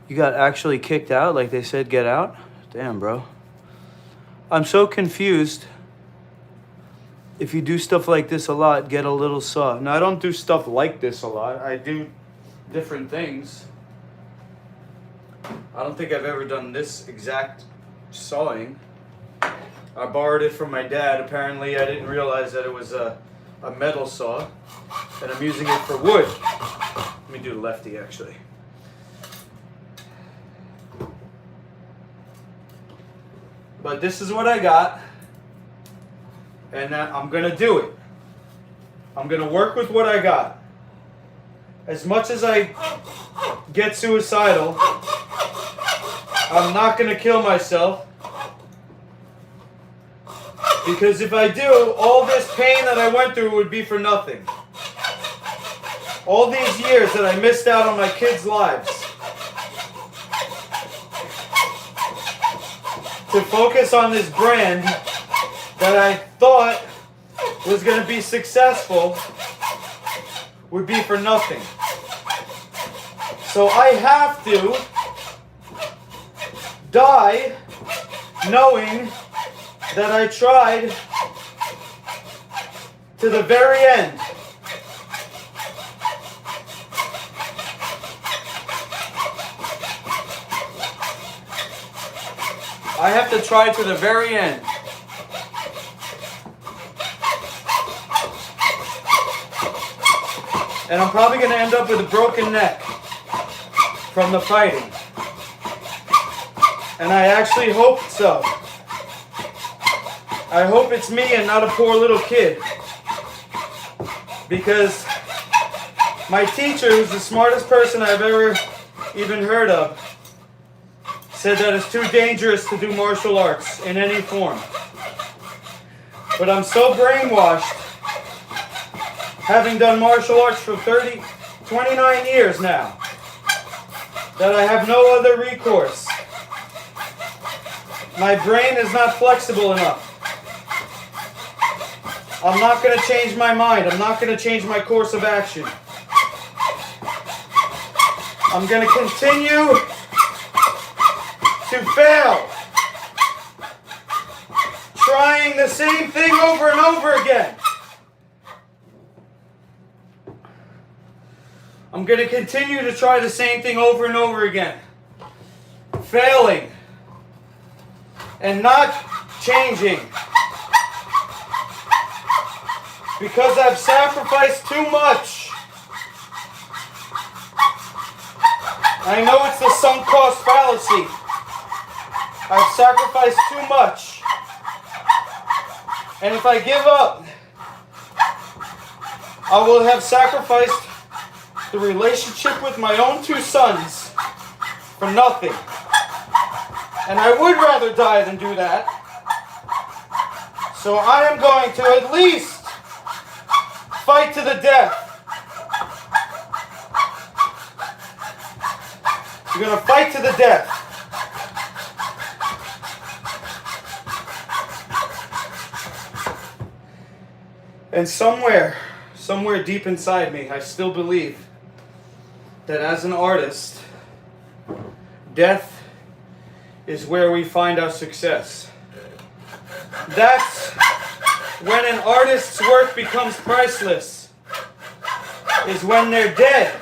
You got actually kicked out? Like they said, get out? Damn, bro. I'm so confused. If you do stuff like this a lot, get a little soft. Now, I don't do stuff like this a lot. I do different things. I don't think I've ever done this exact sawing. I borrowed it from my dad. Apparently, I didn't realize that it was a metal saw. And I'm using it for wood. Let me do lefty, actually. But this is what I got. And I'm going to do it. I'm going to work with what I got. As much as I get suicidal, I'm not going to kill myself. Because if I do, all this pain that I went through would be for nothing. All these years that I missed out on my kids' lives. To focus on this brand that I thought was going to be successful would be for nothing. So I have to die knowing that I tried to the very end. I have to try to the very end. And I'm probably going to end up with a broken neck from the fighting. And I actually hope so. I hope it's me and not a poor little kid. Because my teacher, who's the smartest person I've ever even heard of, said that it's too dangerous to do martial arts in any form. But I'm so brainwashed, having done martial arts for 29 years now, that I have no other recourse. My brain is not flexible enough. I'm not going to change my mind. I'm not going to change my course of action. I'm going to continue to fail. Trying the same thing over and over again. I'm going to continue to try the same thing over and over again. Failing. And not changing. Because I've sacrificed too much. I know it's the sunk cost fallacy. I've sacrificed too much. And if I give up, I will have sacrificed the relationship with my own two sons for nothing. And I would rather die than do that. So I am going to at least fight to the death. You're going to fight to the death. And somewhere deep inside me, I still believe that as an artist, death is where we find our success. That's when an artist's work becomes priceless, is when they're dead.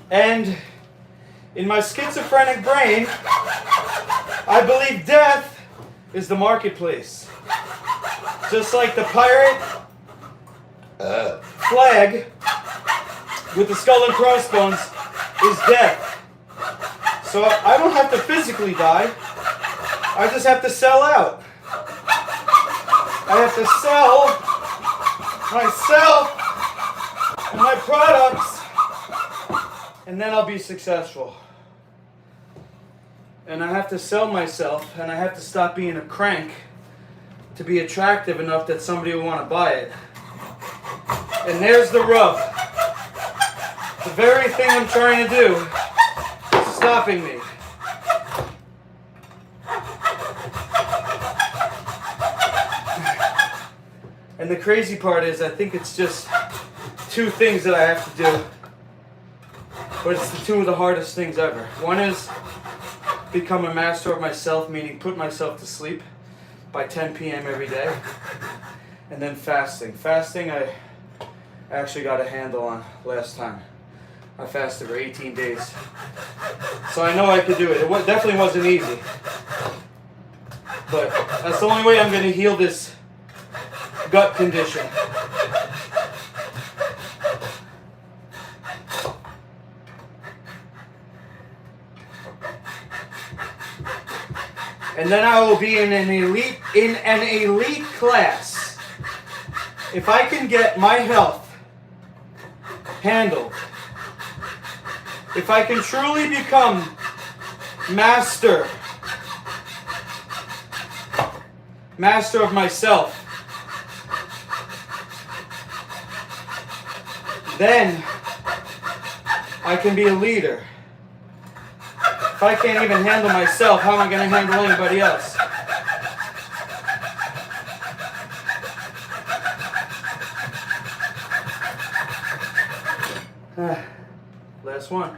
And in my schizophrenic brain, I believe death is the marketplace. Just like the pirate flag with the skull and crossbones is death. So I don't have to physically die. I just have to sell out. I have to sell myself and my products, and then I'll be successful. And I have to sell myself, and I have to stop being a crank to be attractive enough that somebody will want to buy it. And there's the rub. The very thing I'm trying to do is stopping me. And the crazy part is, I think it's just two things that I have to do. But it's the two of the hardest things ever. One is become a master of myself, meaning put myself to sleep by 10 p.m. every day. And then fasting. Fasting, I actually got a handle on last time. I fasted for 18 days. So I know I could do it. It definitely wasn't easy. But that's the only way I'm going to heal this gut condition. And then I will be in an elite class. If I can get my health handled, if I can truly become master of myself, then I can be a leader. If I can't even handle myself, how am I going to handle anybody else? Last one.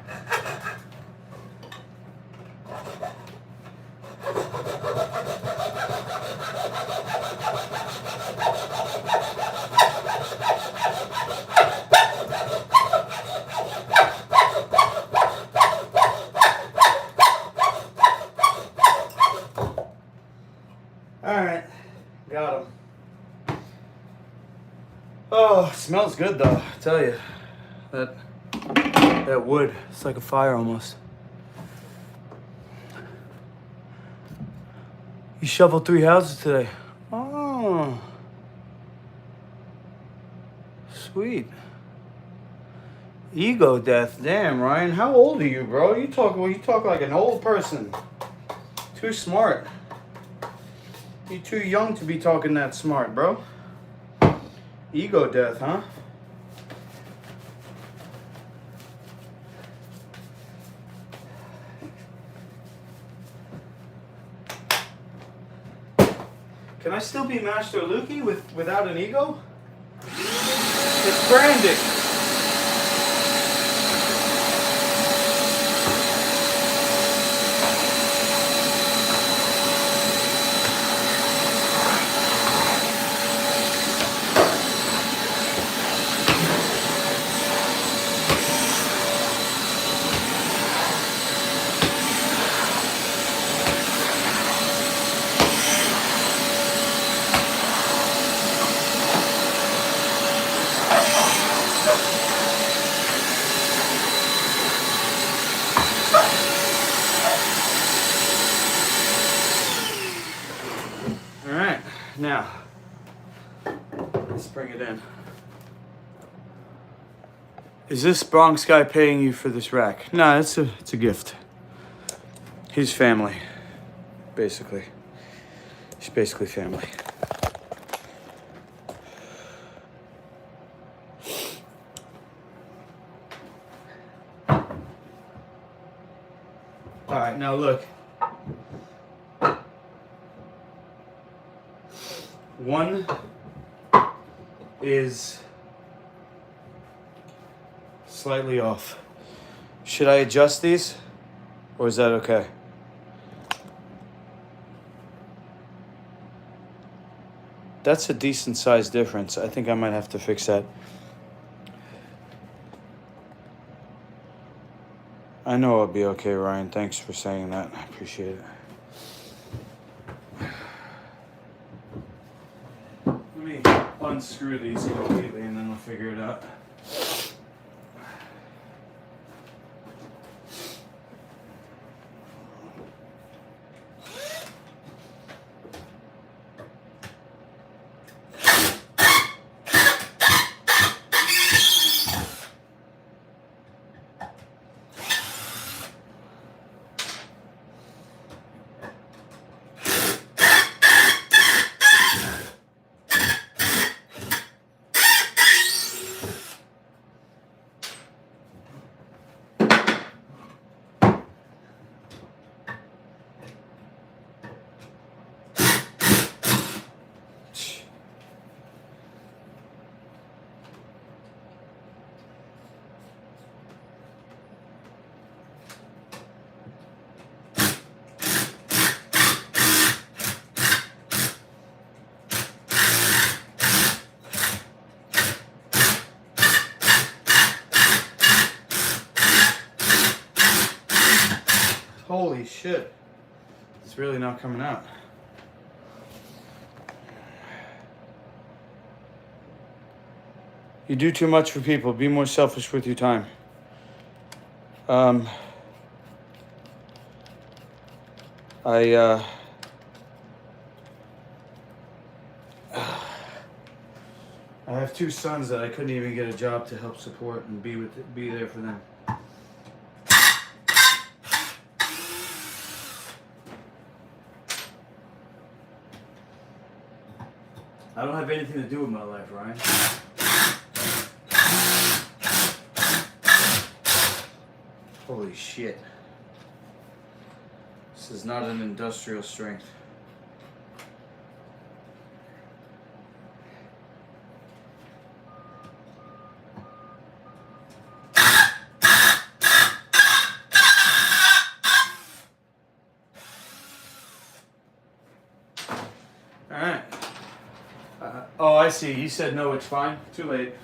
Alright, got him. Oh, it smells good though, I tell you. That wood, it's like a fire almost. You shoveled 3 houses today. Oh. Sweet. Ego death, damn, Ryan. How old are you, bro? You talk like an old person. Too smart. You're too young to be talking that smart, bro. Ego death, huh? Can I still be Master Lukey without an ego? It's branding. Now, Let's bring it in. Is this Bronx guy paying you for this rack? No, it's a gift. He's family, basically. He's basically family. All right, now look. One is slightly off. Should I adjust these, or is that okay? That's a decent size difference. I think I might have to fix that. I know I'll be okay, Ryan. Thanks for saying that. I appreciate it. Let me unscrew these completely and then we'll figure it out. Holy shit. It's really not coming out. You do too much for people. Be more selfish with your time. I have two sons that I couldn't even get a job to help support and be there for them. I don't have anything to do with my life, Ryan. Holy shit. This is not an industrial strength. Alright. Oh, I see. You said no, it's fine. Too late.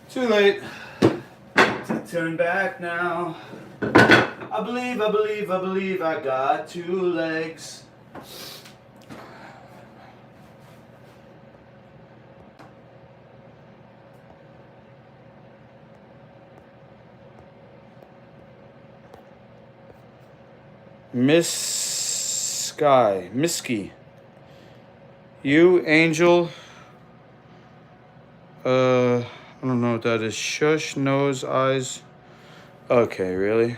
Too late to turn back now. I believe I got two legs. Misky. You, Angel. I don't know what that is. Shush, nose, eyes. Okay, really?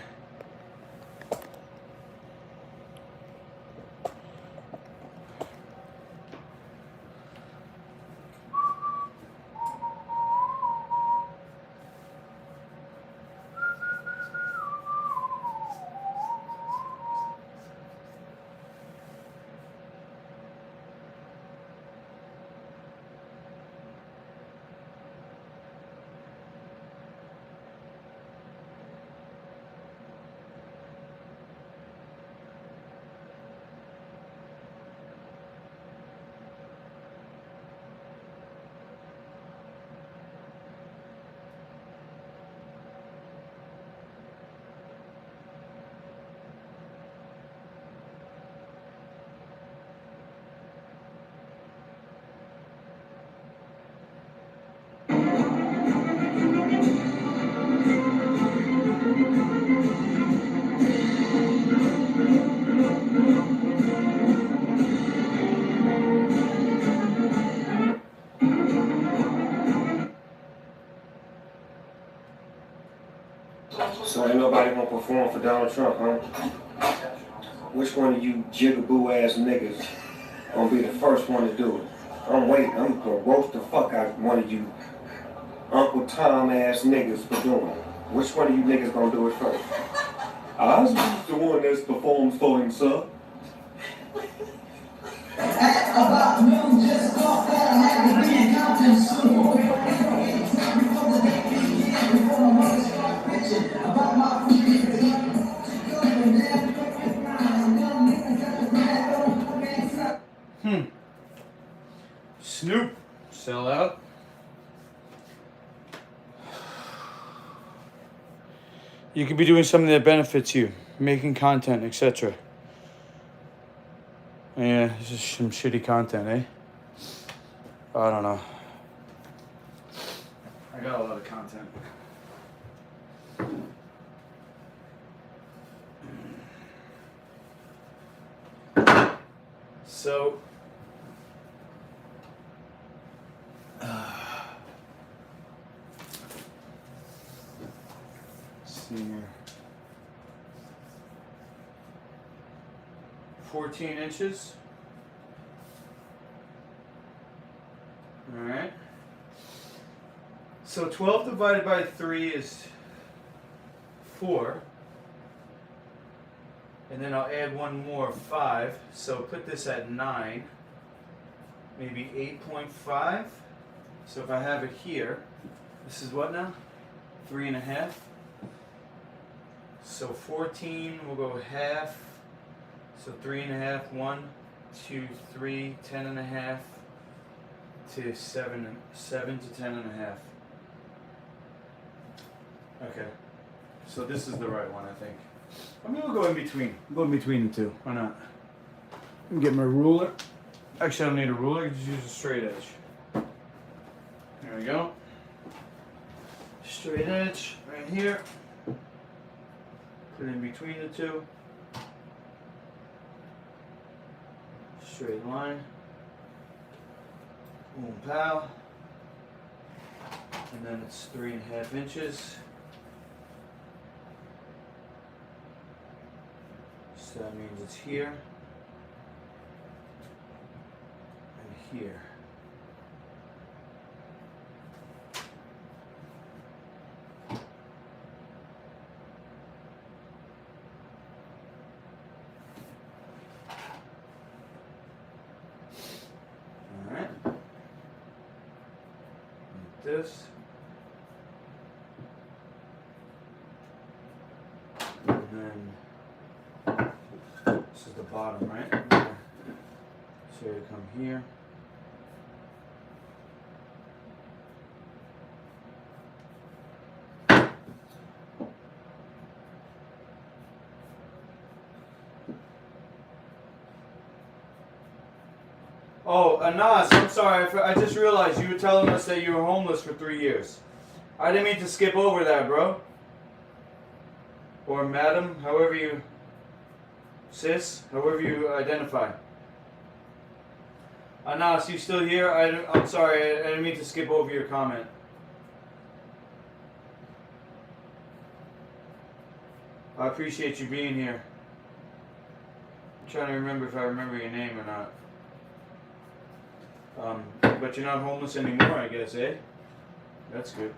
perform for Donald Trump, huh? Which one of you jigaboo ass niggas gonna be the first one to do it? I'm waiting. I'm gonna roast the fuck out of one of you Uncle Tom ass niggas for doing it. Which one of you niggas gonna do it first? I was the one that's performed for himself. Snoop, sell out. You could be doing something that benefits you, making content, etc. Yeah, this is some shitty content, eh? I don't know. I got a lot of content. So, see here. 14 inches. All right. So 12 divided by 3 is 4. And then I'll add one more, 5. So put this at 9. Maybe 8.5. So if I have it here, this is what now? 3.5. So 14, we'll go half. So 3.5, 1, 2, 3, 10.5 to 7 to 10.5. Okay. So this is the right one, I think. I mean, we'll go in between. We'll go in between the two. Why not? Let me get my ruler. Actually, I don't need a ruler. I can just use a straight edge. There we go. Straight edge right here. Put it in between the two. Straight line. Boom, pow. And then it's 3.5 inches. So that means it's here and here. Alright. Like this. And then this is the bottom, right? So you come here. Oh, Anas, I'm sorry. I just realized you were telling us that you were homeless for 3 years. I didn't mean to skip over that, bro. Or madam, however you... Sis, however you identify. Anas, you still here? I'm sorry, I didn't mean to skip over your comment. I appreciate you being here. I'm trying to remember if I remember your name or not. But you're not homeless anymore, I guess, eh? That's good.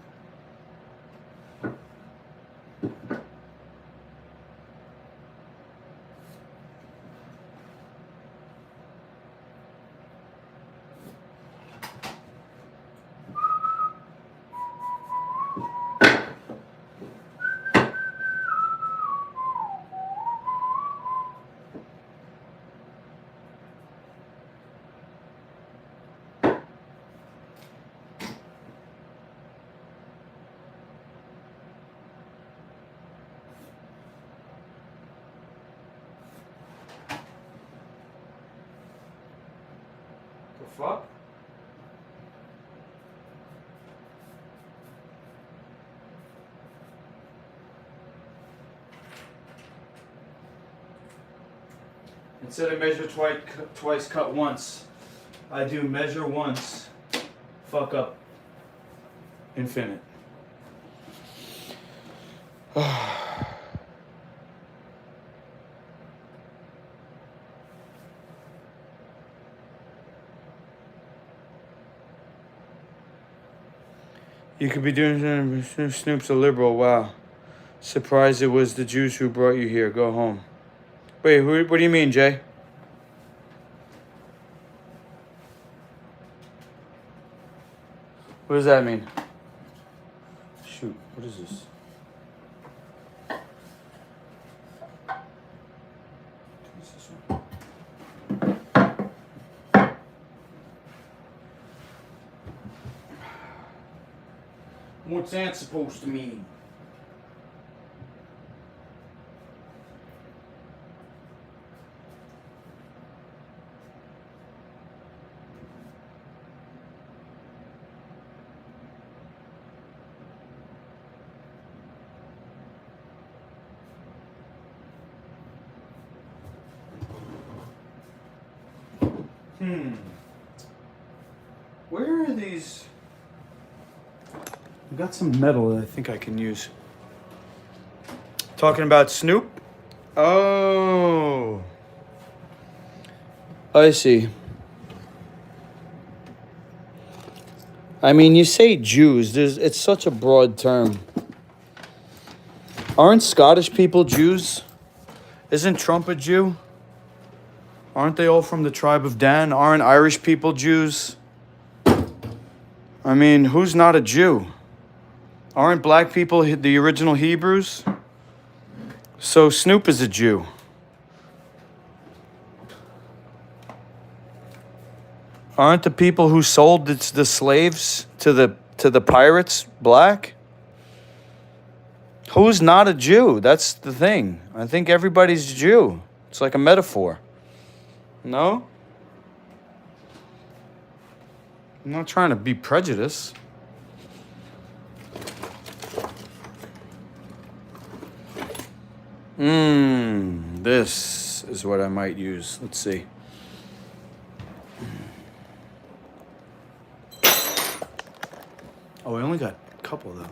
Fuck? Instead of measure twice, cut once, I do measure once, fuck up, infinite. You could be doing Snoop's a liberal. Wow. Surprised it was the Jews who brought you here. Go home. Wait, what do you mean, Jay? What does that mean? Shoot, what is this? What's this one? What's that supposed to mean? Where are these? I got some metal that I think I can use. Talking about Snoop? Oh. I see. I mean, you say Jews. It's such a broad term. Aren't Scottish people Jews? Isn't Trump a Jew? Aren't they all from the tribe of Dan? Aren't Irish people Jews? I mean, who's not a Jew? Aren't black people the original Hebrews? So Snoop is a Jew. Aren't the people who sold the slaves to the pirates black? Who's not a Jew? That's the thing. I think everybody's a Jew. It's like a metaphor. No? I'm not trying to be prejudiced. This is what I might use. Let's see. Oh, we only got a couple though.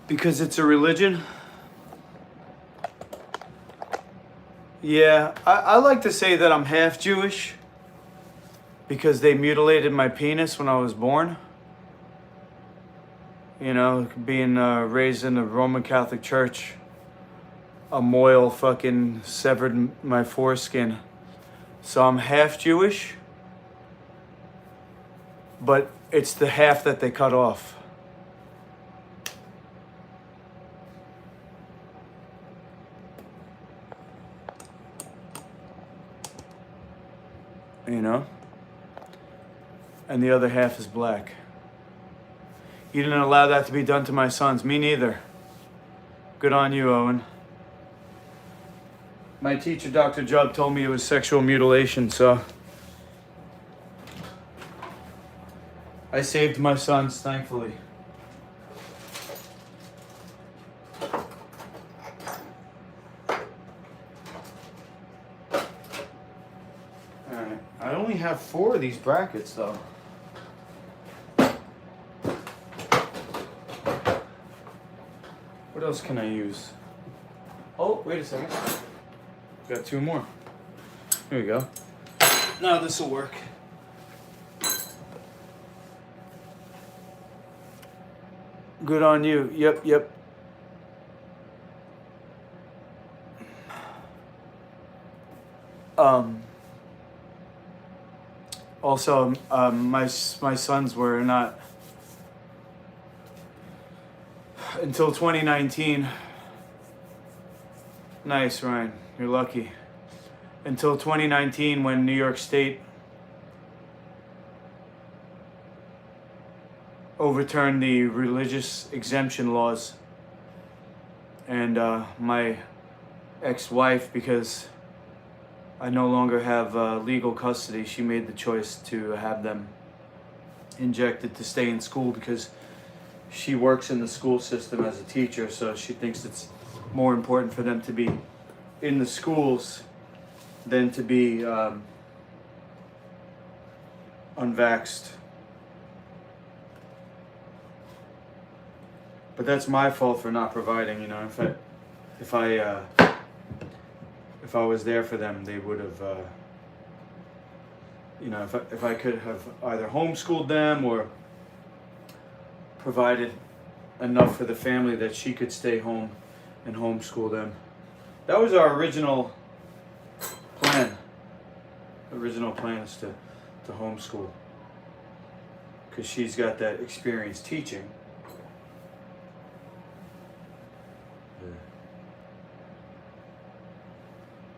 Because it's a religion? Yeah, I like to say that I'm half Jewish because they mutilated my penis when I was born. You know, being raised in the Roman Catholic Church, a moil fucking severed my foreskin. So I'm half Jewish, but it's the half that they cut off. You know? And the other half is black. You didn't allow that to be done to my sons. Me neither. Good on you, Owen. My teacher, Dr. Jubb, told me it was sexual mutilation, so I saved my sons, thankfully. Alright, I only have 4 of these brackets, though. What else can I use? Oh, wait a second. Got 2 more. Here we go. Now this will work. Good on you. Yep. Also, my sons were not until 2019. Nice, Ryan. You're lucky. Until 2019, when New York State overturned the religious exemption laws, and my ex-wife, because I no longer have legal custody, she made the choice to have them injected to stay in school because she works in the school system as a teacher, so she thinks it's more important for them to be in the schools than to be unvaxxed. But that's my fault for not providing, you know. If I was there for them, they would have, you know, if I could have either homeschooled them or provided enough for the family that she could stay home and homeschool them. That was our original plan. Original plan is to homeschool, because she's got that experience teaching.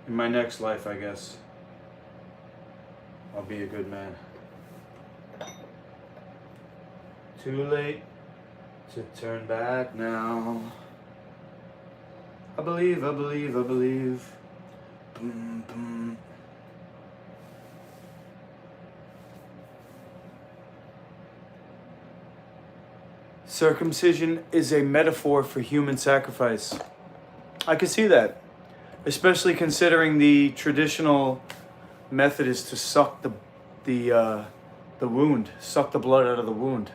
In my next life, I guess, I'll be a good man. Too late to turn back now. I believe, I believe, I believe. Boom, boom. Circumcision is a metaphor for human sacrifice. I can see that, especially considering the traditional method is to suck the wound, suck the blood out of the wound.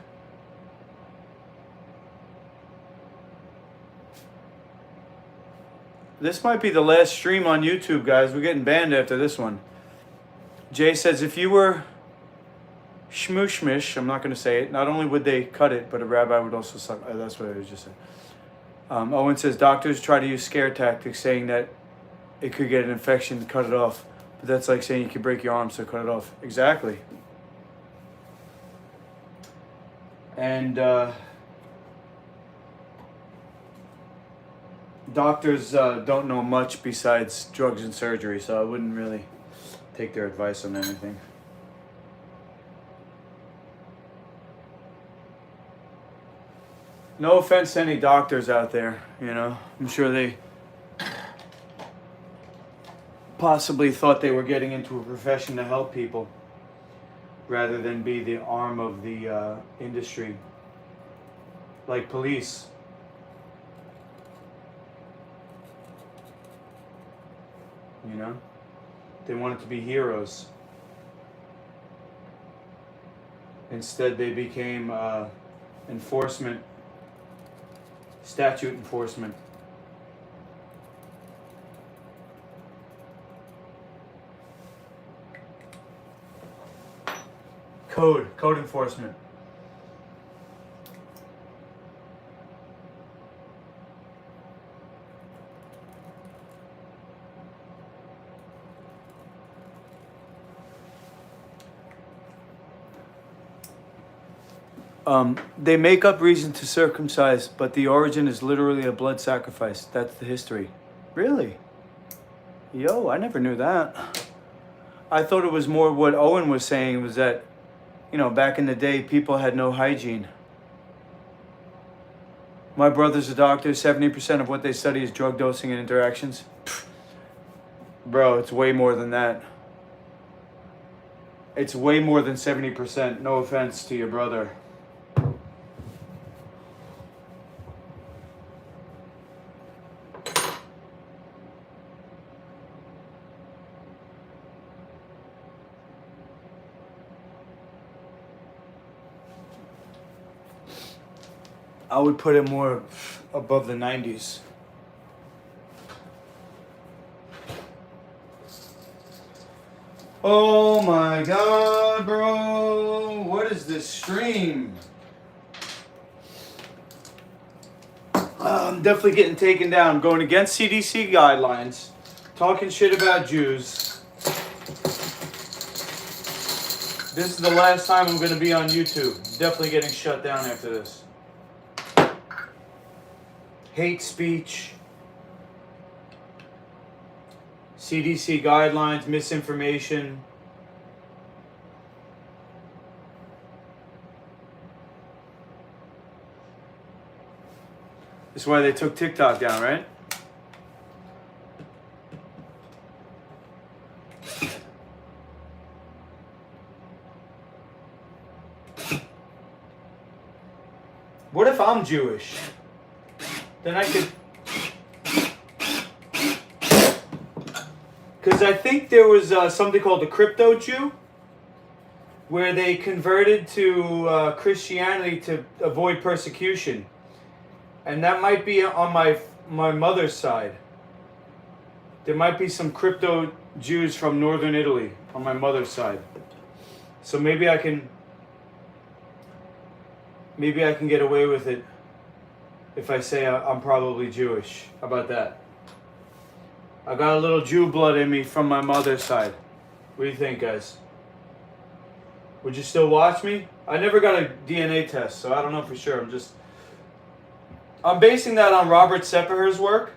This might be the last stream on YouTube, guys. We're getting banned after this one. Jay says, if you were shmooshmish, I'm not going to say it, not only would they cut it, but a rabbi would also suck. That's what I was just saying. Owen says, doctors try to use scare tactics, saying that it could get an infection to cut it off. But that's like saying you could break your arm, so cut it off. Exactly. And doctors don't know much besides drugs and surgery, so I wouldn't really take their advice on anything. No offense to any doctors out there, you know. I'm sure they possibly thought they were getting into a profession to help people rather than be the arm of the industry, like police. You know, they wanted to be heroes. Instead, they became enforcement, statute enforcement. Code enforcement. They make up reason to circumcise, but the origin is literally a blood sacrifice. That's the history. Really? Yo, I never knew that. I thought it was more what Owen was saying, was that, you know, back in the day, people had no hygiene. My brother's a doctor. 70% of what they study is drug dosing and interactions. Pfft. Bro, it's way more than that. It's way more than 70%. No offense to your brother. I would put it more above the 90s. Oh my God, bro. What is this stream? I'm definitely getting taken down. Going against CDC guidelines. Talking shit about Jews. This is the last time I'm going to be on YouTube. Definitely getting shut down after this. Hate speech, CDC guidelines, misinformation. That's why they took TikTok down, right? What if I'm Jewish? Then I could, because I think there was something called the crypto Jew, where they converted to Christianity to avoid persecution. And that might be on my mother's side. There might be some crypto Jews from northern Italy on my mother's side. So maybe I can get away with it if I say I'm probably Jewish. How about that? I got a little Jew blood in me from my mother's side. What do you think, guys? Would you still watch me? I never got a DNA test, so I don't know for sure. I'm basing that on Robert Sepperher's work.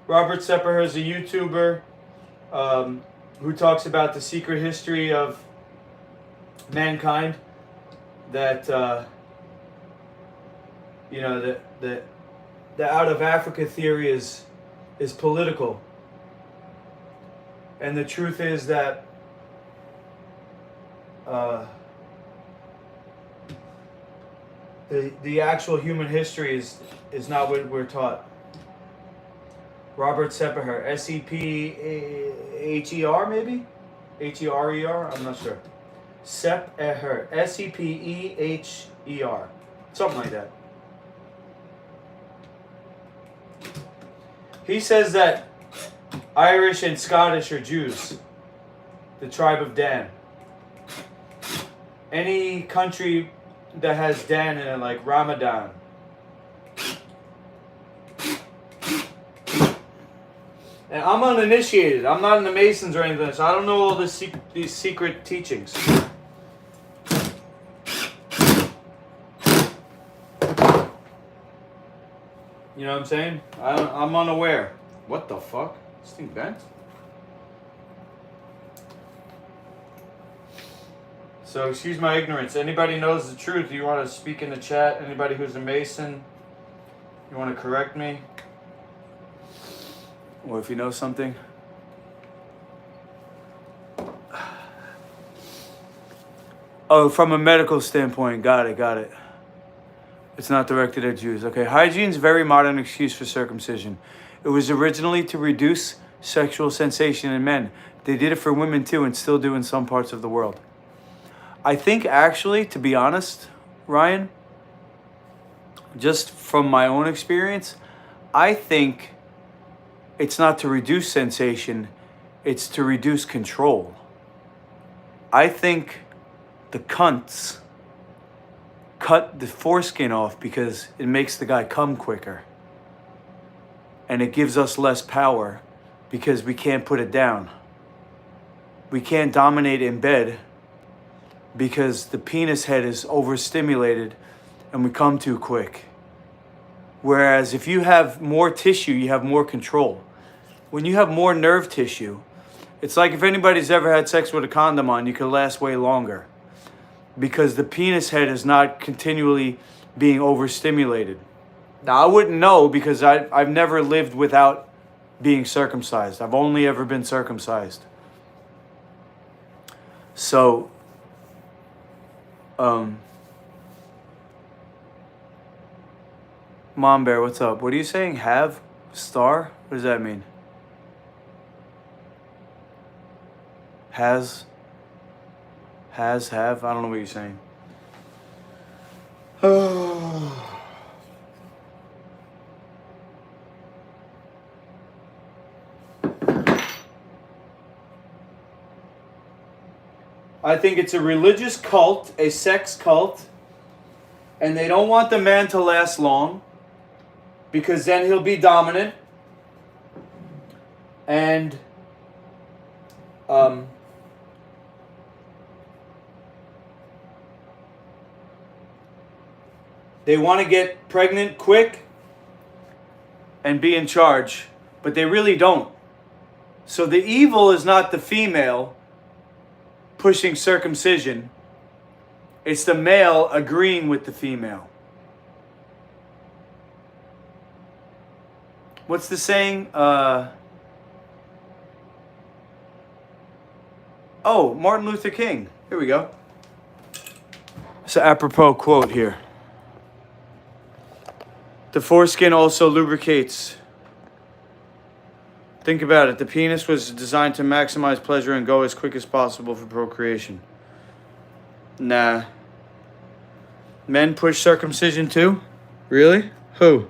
Robert Sepperher is a YouTuber who talks about the secret history of mankind. That the out of Africa theory is political, and the truth is that the actual human history is not what we're taught. Robert Sepperher, Sepher, maybe? Herer? I'm not sure. Sepperher, Seppeher, something like that. He says that Irish and Scottish are Jews, the tribe of Dan. Any country that has Dan in it, like Ramadan. And I'm uninitiated. I'm not in the Masons or anything, so I don't know all these secret teachings. You know what I'm saying? I'm unaware. What the fuck? This thing bent? So excuse my ignorance. Anybody knows the truth? You want to speak in the chat? Anybody who's a Mason? You want to correct me? Or if you know something? Oh, from a medical standpoint. Got it. It's not directed at Jews. Okay, hygiene's a very modern excuse for circumcision. It was originally to reduce sexual sensation in men. They did it for women too, and still do in some parts of the world. I think actually, to be honest, Ryan, just from my own experience, I think it's not to reduce sensation, it's to reduce control. I think the cunts cut the foreskin off because it makes the guy come quicker. And it gives us less power because we can't put it down. We can't dominate in bed because the penis head is overstimulated and we come too quick. Whereas if you have more tissue, you have more control. When you have more nerve tissue, it's like if anybody's ever had sex with a condom on, you can last way longer. Because the penis head is not continually being overstimulated. Now, I wouldn't know because I've never lived without being circumcised. I've only ever been circumcised. So, Mom Bear, what's up? What are you saying? Have? Star? What does that mean? Have? I don't know what you're saying. I think it's a religious cult, a sex cult, and they don't want the man to last long because then he'll be dominant. And they want to get pregnant quick and be in charge, but they really don't. So the evil is not the female pushing circumcision. It's the male agreeing with the female. What's the saying? Martin Luther King. Here we go. It's an apropos quote here. The foreskin also lubricates. Think about it. The penis was designed to maximize pleasure and go as quick as possible for procreation. Nah. Men push circumcision too? Really? Who?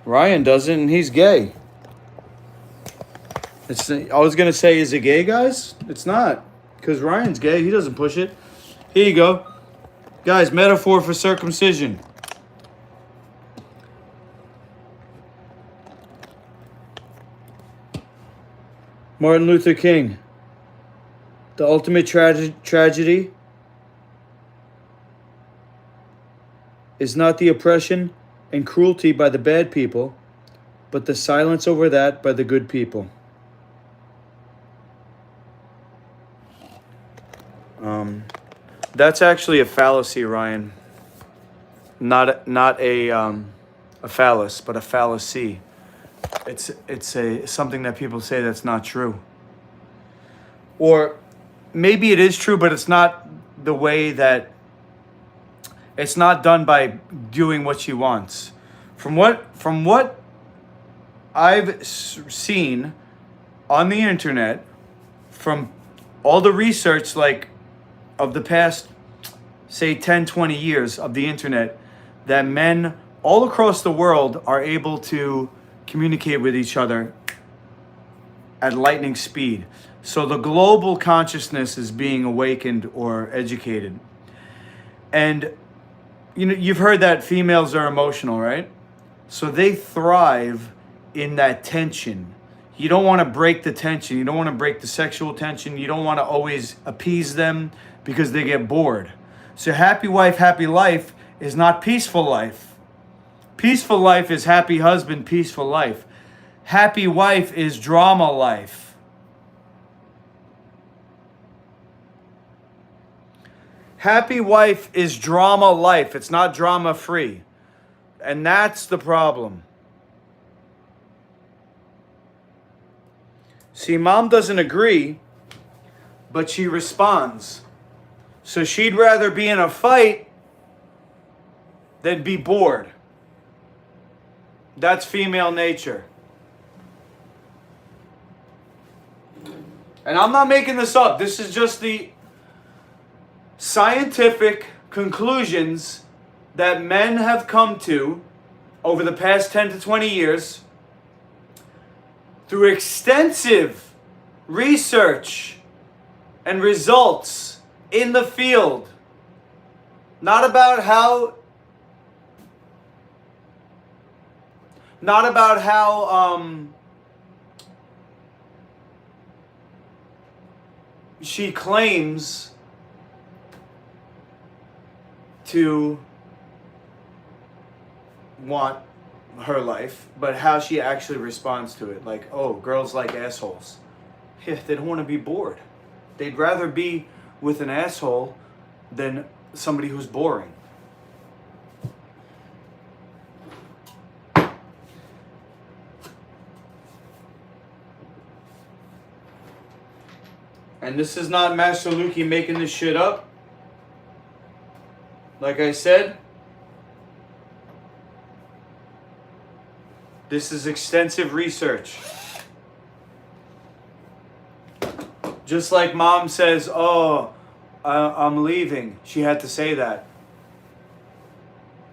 Ryan doesn't, and he's gay. I was gonna say, is it gay, guys? It's not, because Ryan's gay. He doesn't push it. Here you go, guys. Metaphor for circumcision. Martin Luther King. The ultimate tragedy is not the oppression and cruelty by the bad people, but the silence over that by the good people. That's actually a fallacy, Ryan. Not a phallus, but a fallacy. It's something that people say that's not true. Or maybe it is true, but it's not the way that it's not done by doing what she wants. From what I've seen on the internet, from all the research, like, of the past, say, 10, 20 years of the internet, that men all across the world are able to communicate with each other at lightning speed. So the global consciousness is being awakened or educated. And you've heard that females are emotional, right? So they thrive in that tension. You don't want to break the tension. You don't want to break the sexual tension. You don't want to always appease them because they get bored. So happy wife, happy life is not peaceful life. Peaceful life is happy husband, peaceful life. Happy wife is drama life. Happy wife is drama life. It's not drama free. And that's the problem. See, mom doesn't agree, but she responds. So she'd rather be in a fight than be bored. That's female nature. And I'm not making this up. This is just the scientific conclusions that men have come to over the past 10 to 20 years through extensive research and results in the field. Not about how she claims to want her life, but how she actually responds to it. Like, oh, girls like assholes. Yeah, they don't want to be bored. They'd rather be with an asshole than somebody who's boring. And this is not Master Lukey making this shit up. Like I said, this is extensive research. Just like mom says, oh, I'm leaving. She had to say that.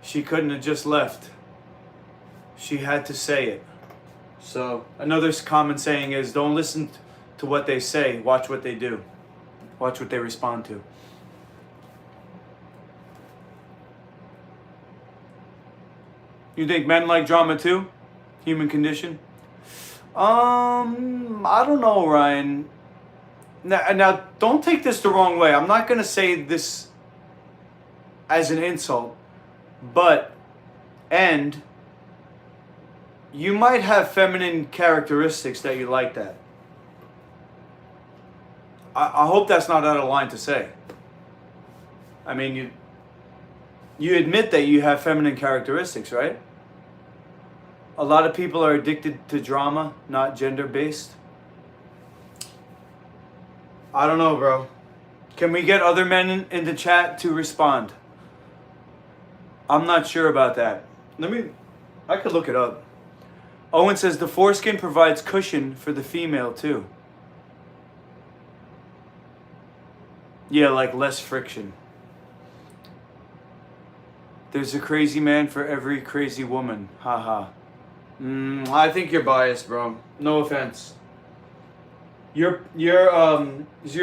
She couldn't have just left. She had to say it. So another common saying is, don't listen to what they say, watch what they do. Watch what they respond to. You think men like drama too? Human condition? I don't know, Ryan. Now, don't take this the wrong way. I'm not going to say this as an insult, and you might have feminine characteristics that you like that. I hope that's not out of line to say. I mean, you admit that you have feminine characteristics, right? A lot of people are addicted to drama, not gender-based. I don't know, bro. Can we get other men in the chat to respond? I'm not sure about that. I could look it up. Owen says the foreskin provides cushion for the female too. Yeah, like less friction. There's a crazy man for every crazy woman. Haha. I think you're biased, bro. No offense. Your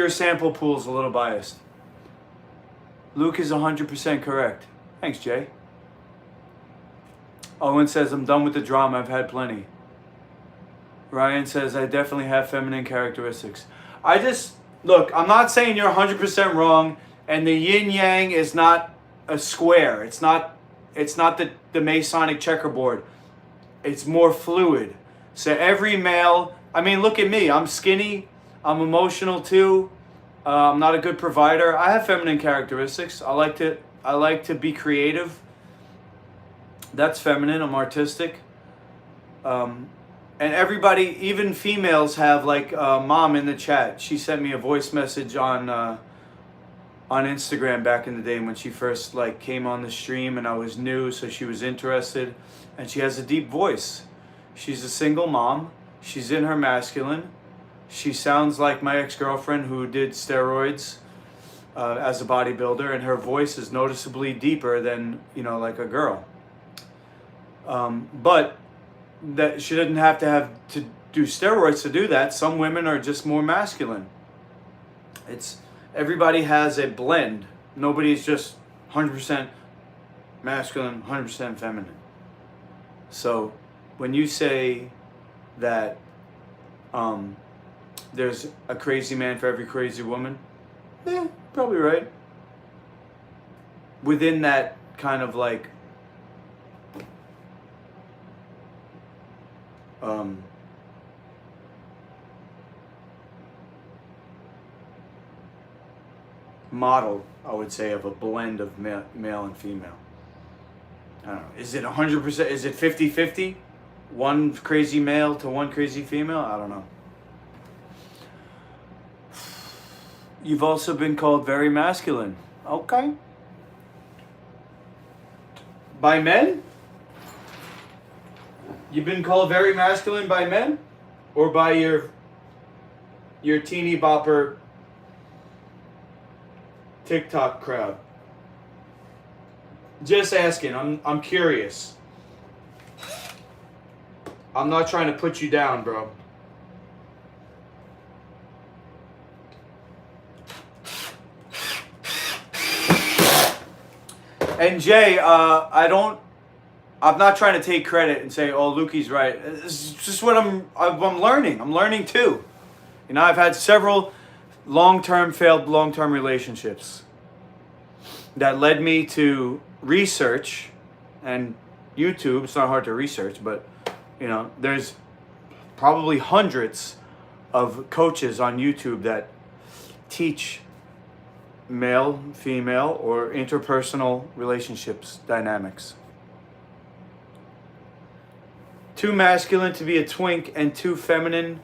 sample pool's a little biased. Luke is 100% correct. Thanks, Jay. Owen says, I'm done with the drama. I've had plenty. Ryan says, I definitely have feminine characteristics. Look, I'm not saying you're 100% wrong, and the yin-yang is not a square. It's not the Masonic checkerboard. It's more fluid. So every male, I mean, look at me. I'm skinny. I'm emotional too. I'm not a good provider. I have feminine characteristics. I like to be creative. That's feminine. I'm artistic. And everybody, even females, have like Mom in the chat. She sent me a voice message on Instagram back in the day when she first like came on the stream, and I was new, so she was interested. And she has a deep voice. She's a single mom. She's in her masculine. She sounds like my ex-girlfriend who did steroids as a bodybuilder, and her voice is noticeably deeper than, like a girl. But that she didn't have to do steroids to do that. Some women are just more masculine. Everybody has a blend. Nobody's just 100% masculine, 100% feminine. So when you say that there's a crazy man for every crazy woman, probably right. Within that kind of like model, I would say, of a blend of male and female. I don't know. Is it 100%? Is it 50-50? One crazy male to one crazy female? I don't know. You've also been called very masculine. Okay. By men? You've been called very masculine by men? Or by your teeny bopper TikTok crowd? Just asking. I'm curious. I'm not trying to put you down, bro. And Jay, I'm not trying to take credit and say, oh, Lukey's right. It's just what I'm learning. I'm learning too. I've had several failed long-term relationships that led me to research and YouTube. It's not hard to research, but there's probably hundreds of coaches on YouTube that teach male, female, or interpersonal relationships dynamics. Too masculine to be a twink and too feminine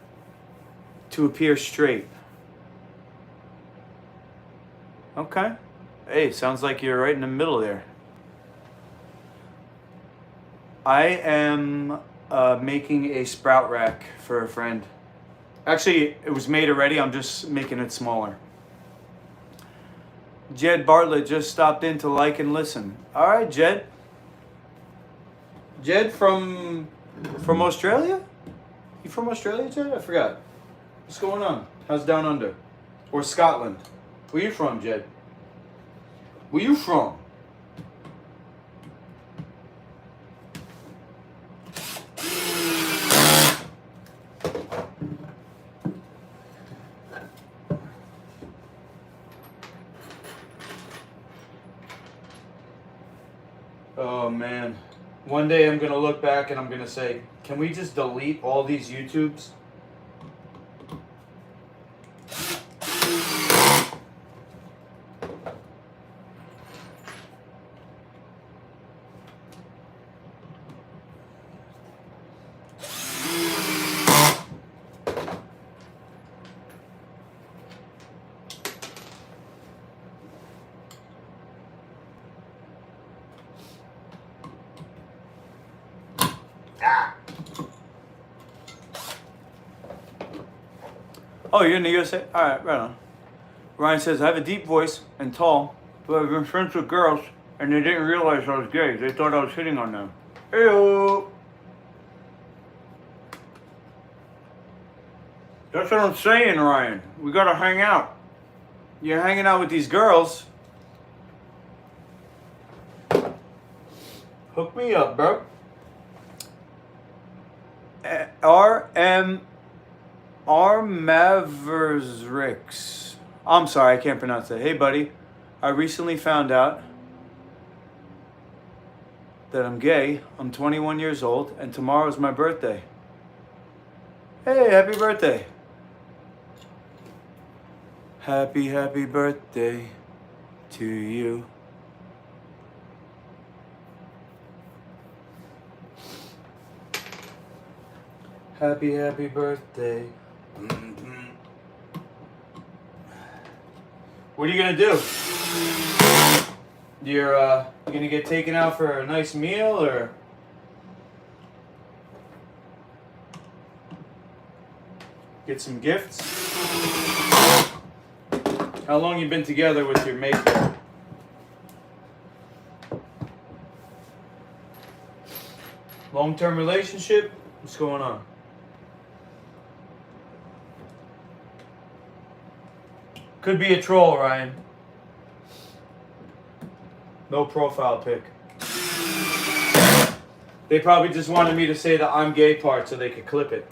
to appear straight. Okay. Hey, sounds like you're right in the middle there. I am making a sprout rack for a friend. Actually, it was made already. I'm just making it smaller. Jed Bartlett just stopped in to like and listen. All right, Jed. Jed from Australia? You from Australia, Jed? I forgot. What's going on? How's Down Under? Or Scotland? Where you from, Jed? Where you from? Oh man. One day I'm gonna look back and I'm gonna say, can we just delete all these YouTubes? Oh, you're in the USA? Alright, right on. Ryan says, I have a deep voice and tall, but I've been friends with girls and they didn't realize I was gay. They thought I was hitting on them. Ew. That's what I'm saying, Ryan. We gotta hang out. You're hanging out with these girls. Hook me up, bro. R Mavericks. I'm sorry, I can't pronounce that. Hey, buddy. I recently found out that I'm gay. I'm 21 years old, and tomorrow's my birthday. Hey, happy birthday. Happy birthday to you. Happy birthday. What are you gonna do? You're gonna get taken out for a nice meal, or get some gifts? How long you been together with your mate there? Long-term relationship? What's going on? Could be a troll, Ryan. No profile pic. They probably just wanted me to say the I'm gay part so they could clip it.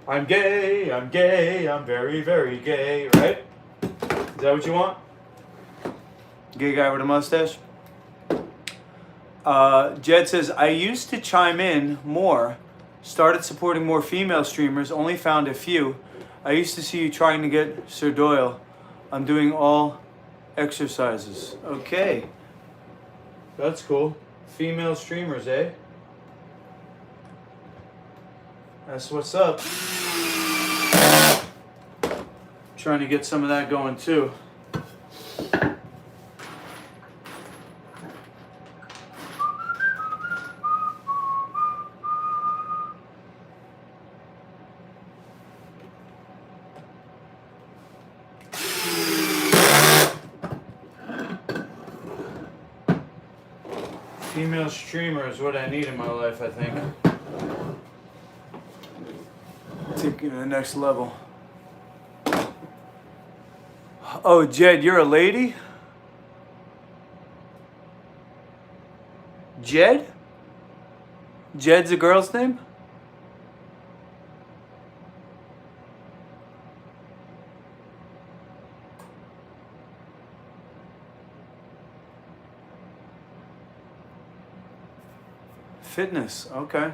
I'm gay, I'm very, very gay, right? Is that what you want? Gay guy with a mustache. Jed says, I used to chime in more, started supporting more female streamers, only found a few. I used to see you trying to get Sir Doyle. I'm doing all exercises. Okay. That's cool. Female streamers, eh? That's what's up. Trying to get some of that going too. Female streamer is what I need in my life, I think. Take it to the next level. Oh, Jed, you're a lady? Jed? Jed's a girl's name? Fitness, okay.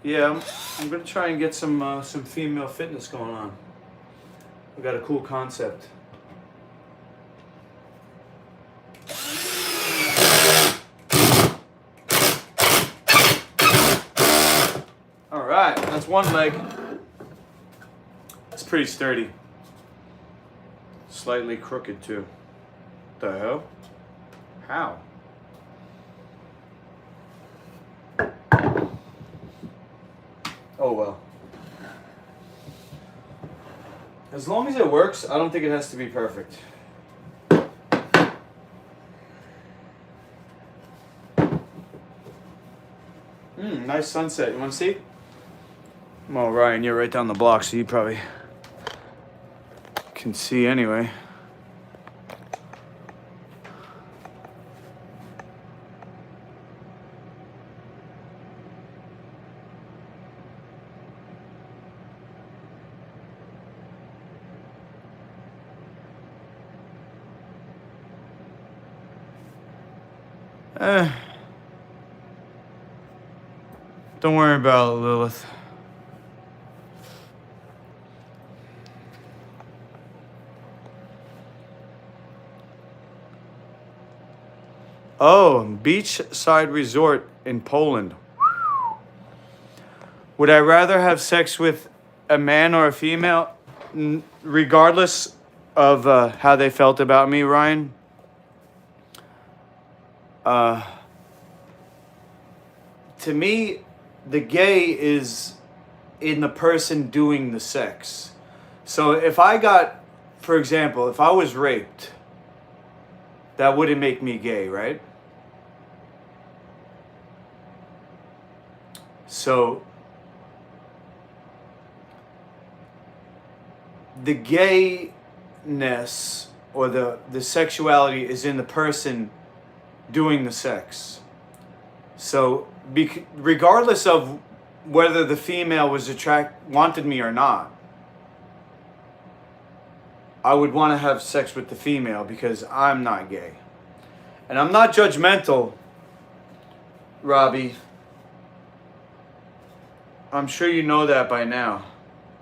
Yeah, I'm gonna try and get some female fitness going on. We got a cool concept. All right, that's one leg. It's pretty sturdy. Slightly crooked too. The hell? How? Oh well. As long as it works, I don't think it has to be perfect. Nice sunset. You want to see? Well, Ryan, you're right down the block, so you probably can see anyway. Don't worry about it, Lilith. Oh, beachside resort in Poland. Would I rather have sex with a man or a female, regardless of how they felt about me, Ryan? To me, the gay is in the person doing the sex. So if I got, for example, if I was raped that wouldn't make me gay, right? So the gayness or the sexuality is in the person doing the sex. So regardless of whether the female was wanted me or not, I would want to have sex with the female because I'm not gay. And I'm not judgmental, Robbie. I'm sure you know that by now.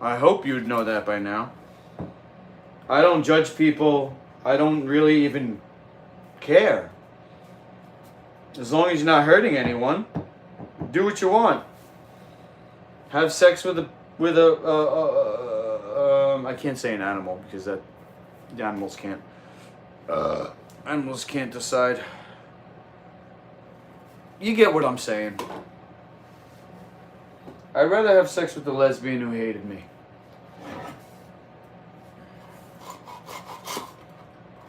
I hope you'd know that by now. I don't judge people. I don't really even care. As long as you're not hurting anyone, do what you want. Have sex with a I can't say an animal because the animals can't decide. You get what I'm saying. I'd rather have sex with a lesbian who hated me.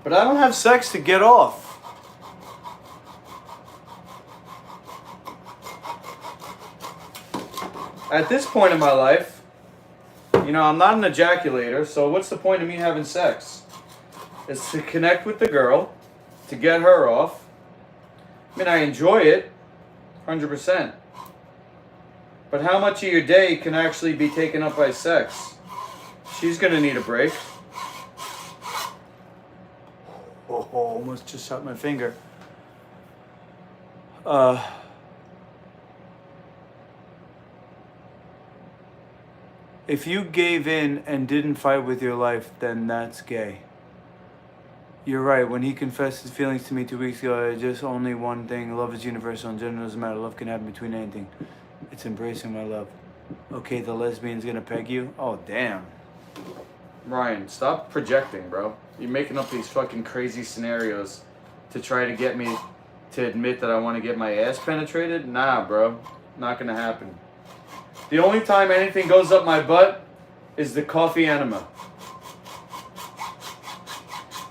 But I don't have sex to get off. At this point in my life, you know, I'm not an ejaculator, so what's the point of me having sex? It's to connect with the girl, to get her off. I mean, I enjoy it, 100%. But how much of your day can actually be taken up by sex? She's gonna need a break. Oh, almost just shot my finger. If you gave in and didn't fight with your life, then that's gay. You're right. When he confessed his feelings to me 2 weeks ago, just only one thing. Love is universal and gender doesn't matter. Love can happen between anything. It's embracing my love. Okay, the lesbian's gonna peg you? Oh, damn. Ryan, stop projecting, bro. You're making up these fucking crazy scenarios to try to get me to admit that I want to get my ass penetrated? Nah, bro. Not gonna happen. The only time anything goes up my butt is the coffee enema.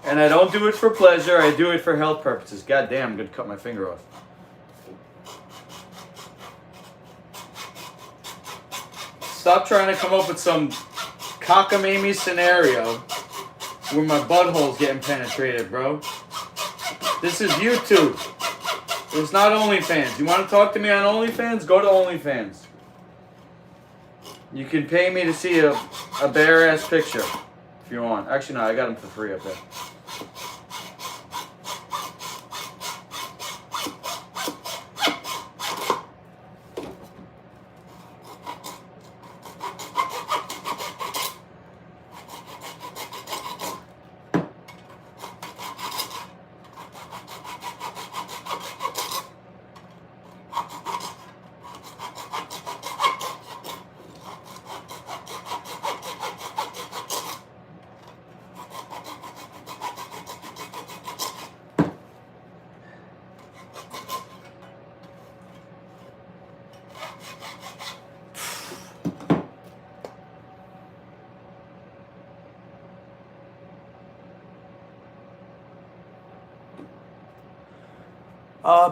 And I don't do it for pleasure, I do it for health purposes. God damn, I'm gonna cut my finger off. Stop trying to come up with some cockamamie scenario where my butthole's getting penetrated, bro. This is YouTube. It's not OnlyFans. You want to talk to me on OnlyFans? Go to OnlyFans. You can pay me to see a bare ass picture if you want. Actually, no, I got them for free up there.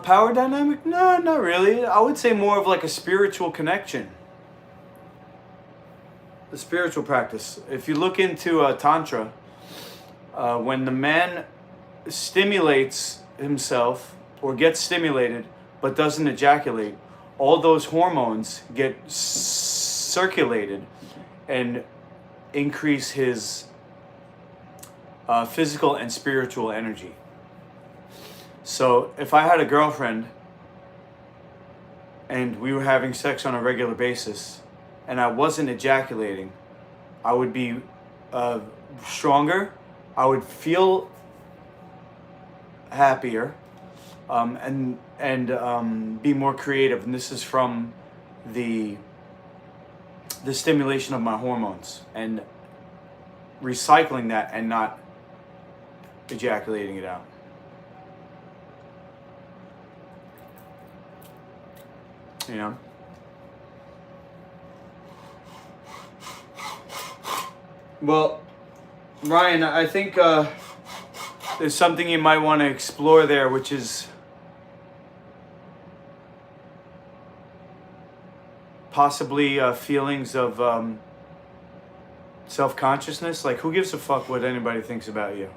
Power dynamic? No, not really. I would say more of like a spiritual connection. The spiritual practice. If you look into Tantra, when the man stimulates himself or gets stimulated but doesn't ejaculate, all those hormones get circulated and increase his physical and spiritual energy. So if I had a girlfriend and we were having sex on a regular basis and I wasn't ejaculating, I would be stronger, I would feel happier, and be more creative. And this is from the stimulation of my hormones and recycling that and not ejaculating it out. You know? Well, Ryan, I think there's something you might want to explore there, which is possibly feelings of self-consciousness. Like, who gives a fuck what anybody thinks about you?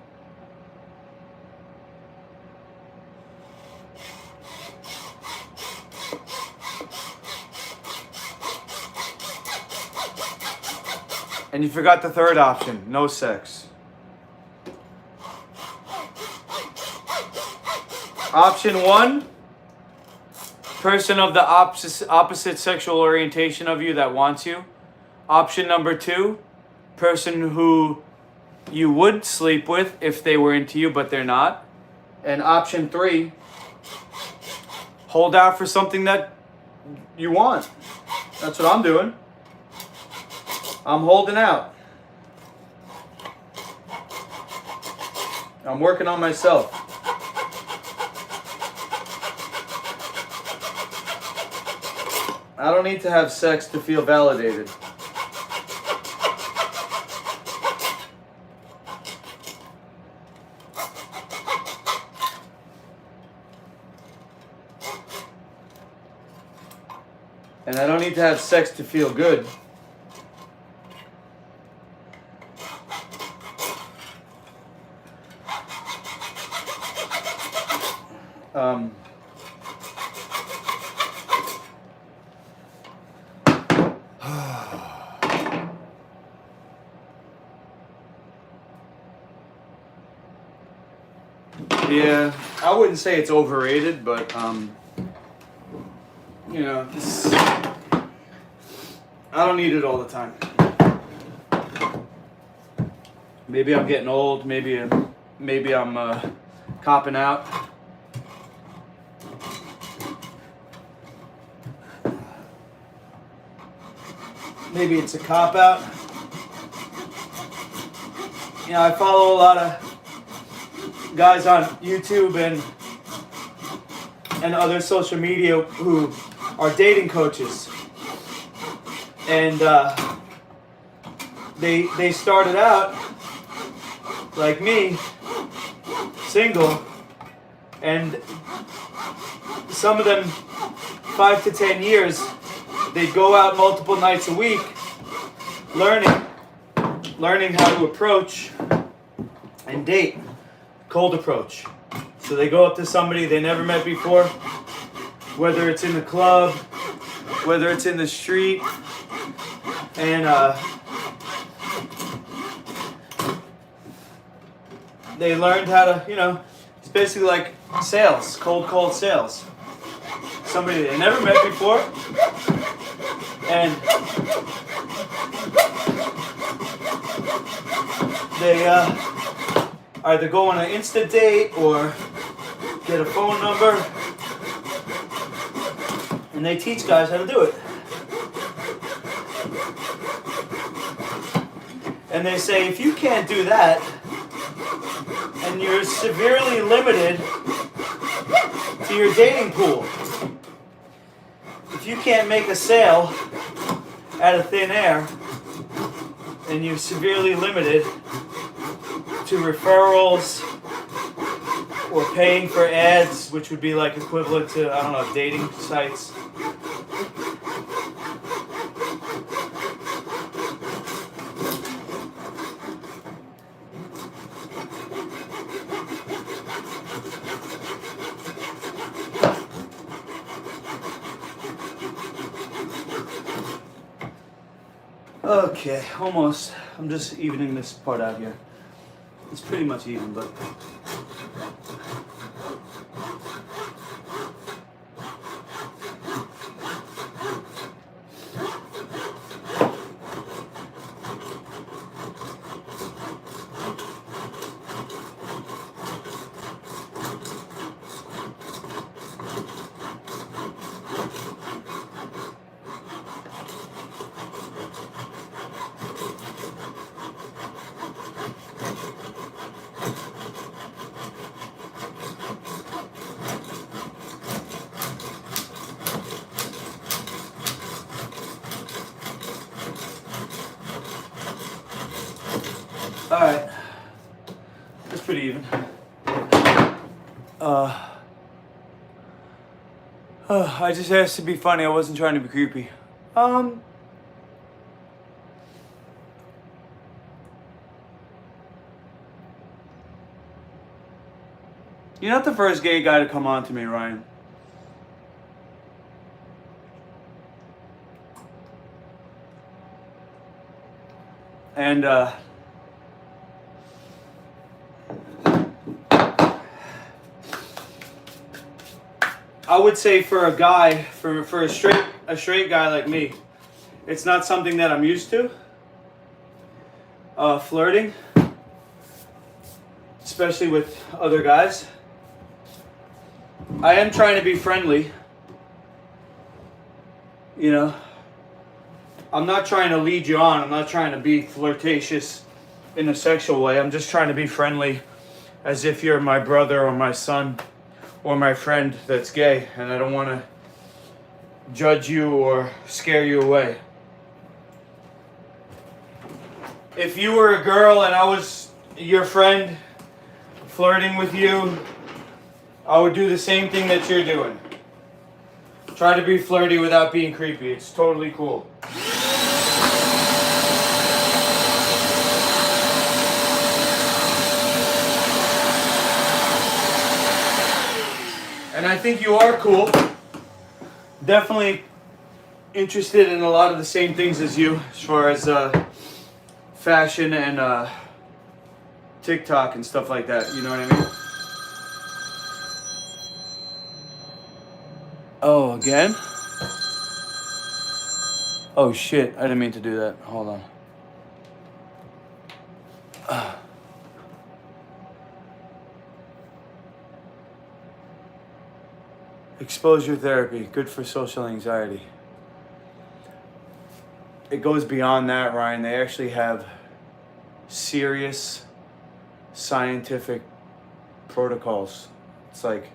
And you forgot the third option, no sex. Option 1, person of the opposite sexual orientation of you that wants you. Option number 2, person who you would sleep with if they were into you, but they're not. And option 3, hold out for something that you want. That's what I'm doing. I'm holding out. I'm working on myself. I don't need to have sex to feel validated. And I don't need to have sex to feel good. Yeah, I wouldn't say it's overrated, but you know, I don't need it all the time. Maybe I'm getting old. Maybe I'm copping out. Maybe it's a cop out. You know, I follow a lot of guys on YouTube and other social media who are dating coaches, and they started out like me, single, and some of them 5 to 10 years, they'd go out multiple nights a week, learning how to approach and date. Cold approach. So they go up to somebody they never met before, whether it's in the club, whether it's in the street, and they learned how to, you know, it's basically like sales, cold sales. Somebody they never met before, and they either go on an Insta date or get a phone number, and they teach guys how to do it. And they say, if you can't do that, and you're severely limited to your dating pool, if you can't make a sale out of thin air, and you're severely limited to referrals or paying for ads, which would be like equivalent to, I don't know, dating sites. Okay, almost. I'm just evening this part out here. It's pretty much even, but alright, that's pretty even. I just asked to be funny. I wasn't trying to be creepy. You're not the first gay guy to come on to me, Ryan. And, I would say for a guy, for a straight guy like me, it's not something that I'm used to. Flirting, especially with other guys. I am trying to be friendly. You know, I'm not trying to lead you on. I'm not trying to be flirtatious in a sexual way. I'm just trying to be friendly as if you're my brother or my son or my friend that's gay, and I don't want to judge you or scare you away. If you were a girl and I was your friend flirting with you, I would do the same thing that you're doing. Try to be flirty without being creepy. It's totally cool. And I think you are cool. Definitely interested in a lot of the same things as you, as far as fashion and TikTok and stuff like that. You know what I mean? Oh, again? Oh shit, I didn't mean to do that. Hold on. Exposure therapy, good for social anxiety. It goes beyond that, Ryan. They actually have serious scientific protocols. It's like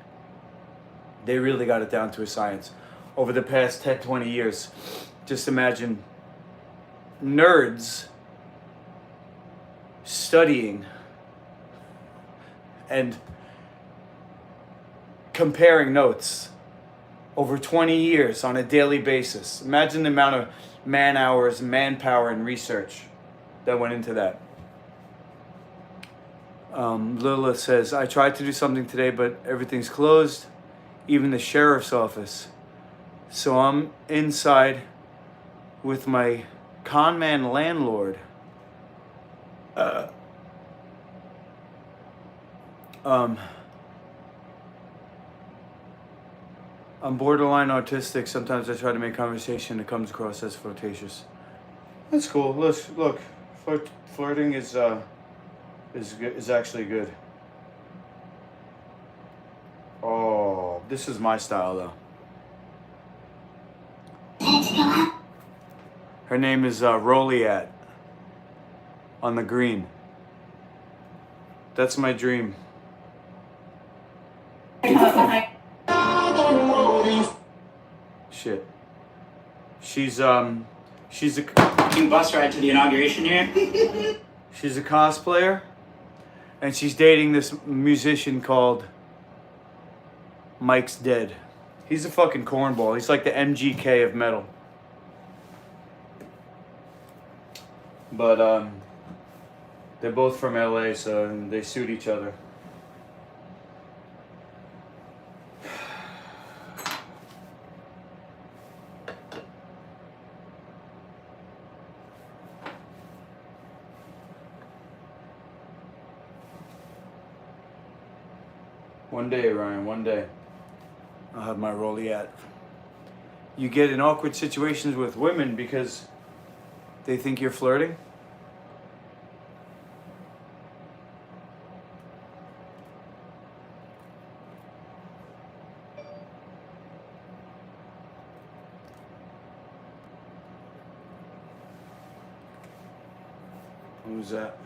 they really got it down to a science. Over the past 10, 20 years, just imagine nerds studying and comparing notes over 20 years on a daily basis. Imagine the amount of man hours, manpower, and research that went into that. Lilith says, I tried to do something today, but everything's closed, even the sheriff's office. So I'm inside with my con man landlord. I'm borderline autistic. Sometimes I try to make conversation. It comes across as flirtatious. That's cool. Look, flirting is actually good. Oh, this is my style though. Her name is Roliat on the green. That's my dream. Shit. She's a bus ride to the inauguration here. She's a cosplayer, and she's dating this musician called Mike's Dead. He's a fucking cornball. He's like the MGK of metal. But they're both from LA, so they suit each other. One day, Ryan, one day, I'll have my Roliat. You get in awkward situations with women because they think you're flirting. Who's that?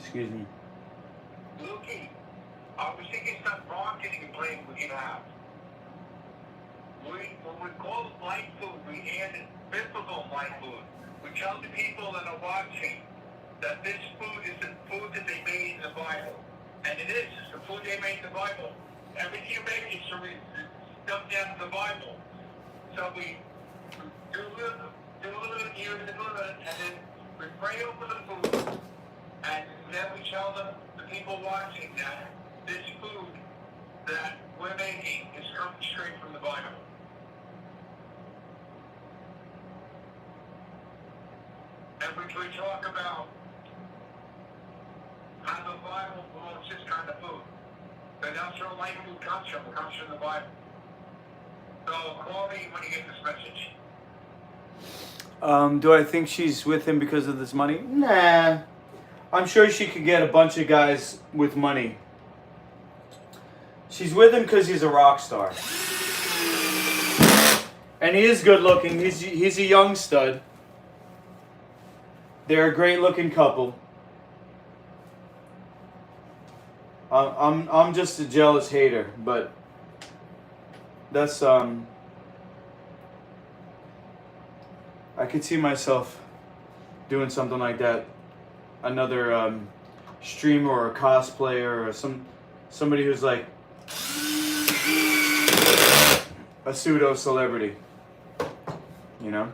Excuse me. Lukey, I was thinking some marketing plan we can have. When we call it light food, we add biblical light food. We tell the people that are watching that this food is the food that they made in the Bible. And it is. It's the food they made in the Bible. Everything you make is stuff down in the Bible. So we do a little here and a little, and then we pray over the food. And then we tell the people watching that this food that we're making is coming straight from the Bible. And we talk about how the Bible promotes this kind of food. And that's where light food comes from. It comes from the Bible. So call me when you get this message. Do I think she's with him because of this money? Nah. I'm sure she could get a bunch of guys with money. She's with him because he's a rock star. And he is good looking. He's a young stud. They're a great looking couple. I'm just a jealous hater, but that's I could see myself doing something like that. Another streamer or a cosplayer or somebody who's like a pseudo celebrity, you know.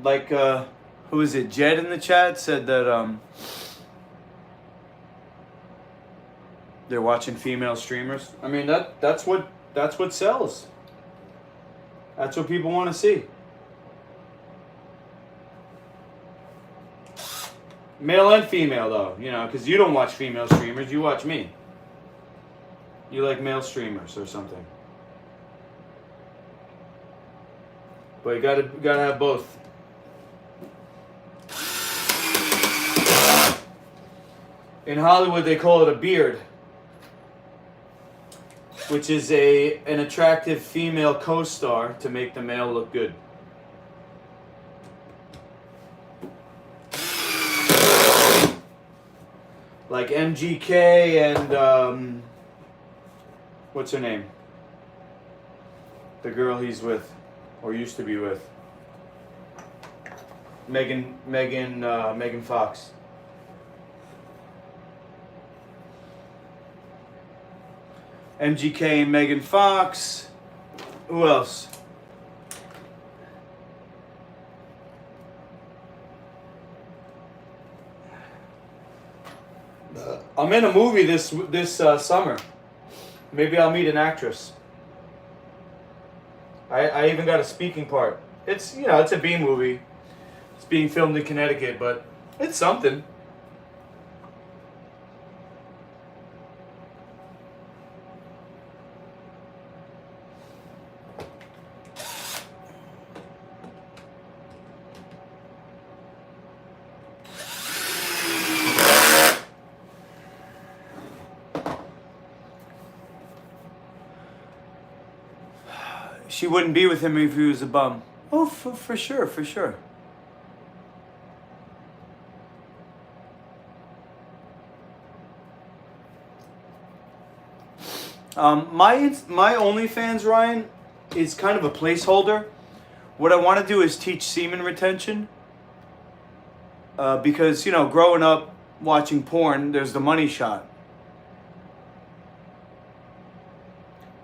Like who is it? Jed in the chat said that they're watching female streamers. I mean that's what sells. That's what people want to see. Male and female though, you know, because you don't watch female streamers, you watch me. You like male streamers or something. But you gotta have both. In Hollywood, they call it a beard, which is an attractive female co-star to make the male look good. Like MGK and what's her name? The girl he's with, or used to be with. Megan Fox. MGK and Megan Fox. Who else? I'm in a movie this summer. Maybe I'll meet an actress. I even got a speaking part. It's it's a B movie. It's being filmed in Connecticut, but it's something. She wouldn't be with him if he was a bum. Oh, for sure, for sure. My OnlyFans, Ryan, is kind of a placeholder. What I want to do is teach semen retention. Because, growing up watching porn, there's the money shot.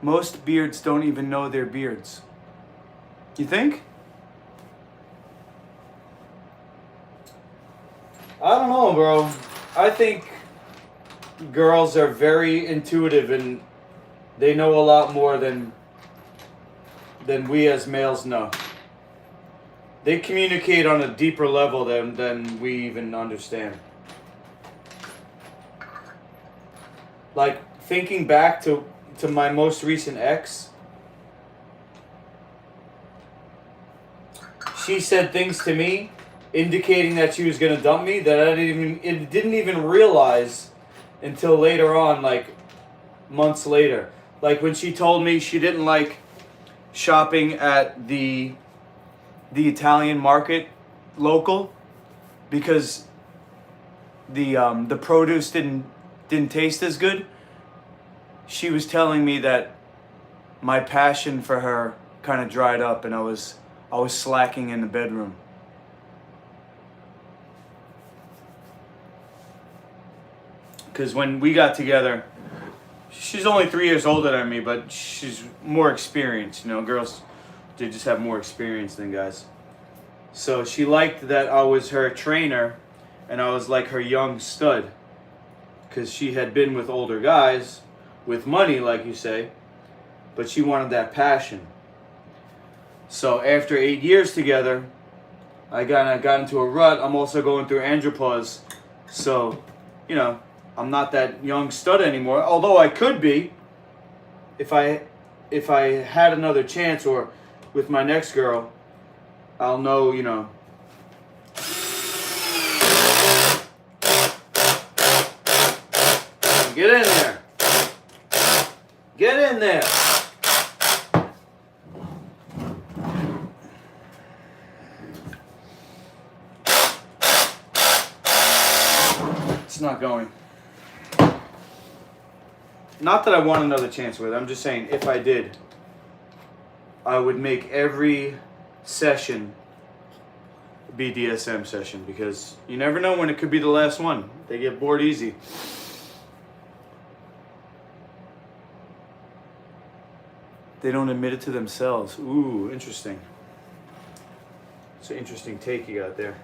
Most beards don't even know they're beards. You think? I don't know, bro. I think girls are very intuitive and they know a lot more than we as males know. They communicate on a deeper level than we even understand. Like, thinking back to my most recent ex, she said things to me indicating that she was going to dump me that I didn't even realize until later on, like months later. Like when she told me she didn't like shopping at the Italian market local because the produce didn't taste as good. She was telling me that my passion for her kind of dried up, and I was slacking in the bedroom. Because when we got together, she's only 3 years older than me, but she's more experienced. You know, girls, they just have more experience than guys. So she liked that I was her trainer and I was like her young stud. Because she had been with older guys with money, like you say, but she wanted that passion. So after 8 years together, I got into a rut. I'm also going through andropause. So, you know, I'm not that young stud anymore, although I could be if I had another chance, or with my next girl, I'll know, you know. Get in there. Get in there. It's not going. Not that I want another chance with it. I'm just saying, if I did, I would make every session a BDSM session, because you never know when it could be the last one. They get bored easy. They don't admit it to themselves. Ooh, interesting. It's an interesting take you got there.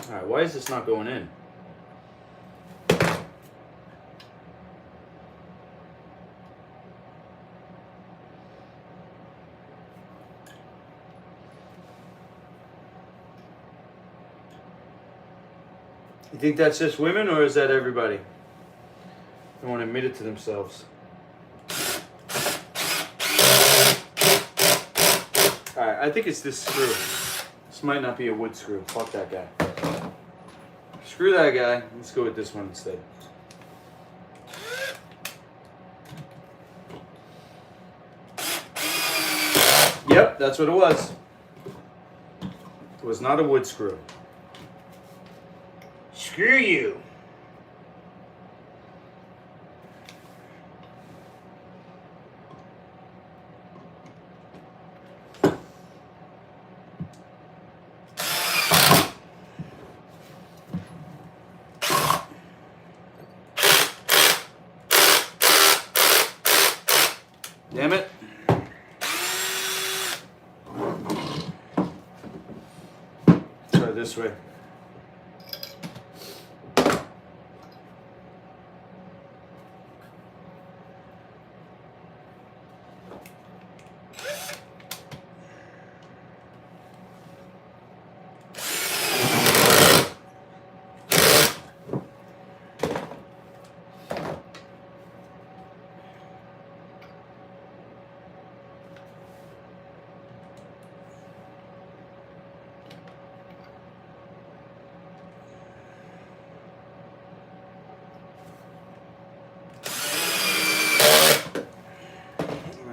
Alright, why is this not going in? You think that's just women, or is that everybody? They won't admit it to themselves. Alright, I think it's this screw. This might not be a wood screw. Fuck that guy. Screw that guy. Let's go with this one instead. Yep, that's what it was. It was not a wood screw. Screw you. Damn it. Try this way.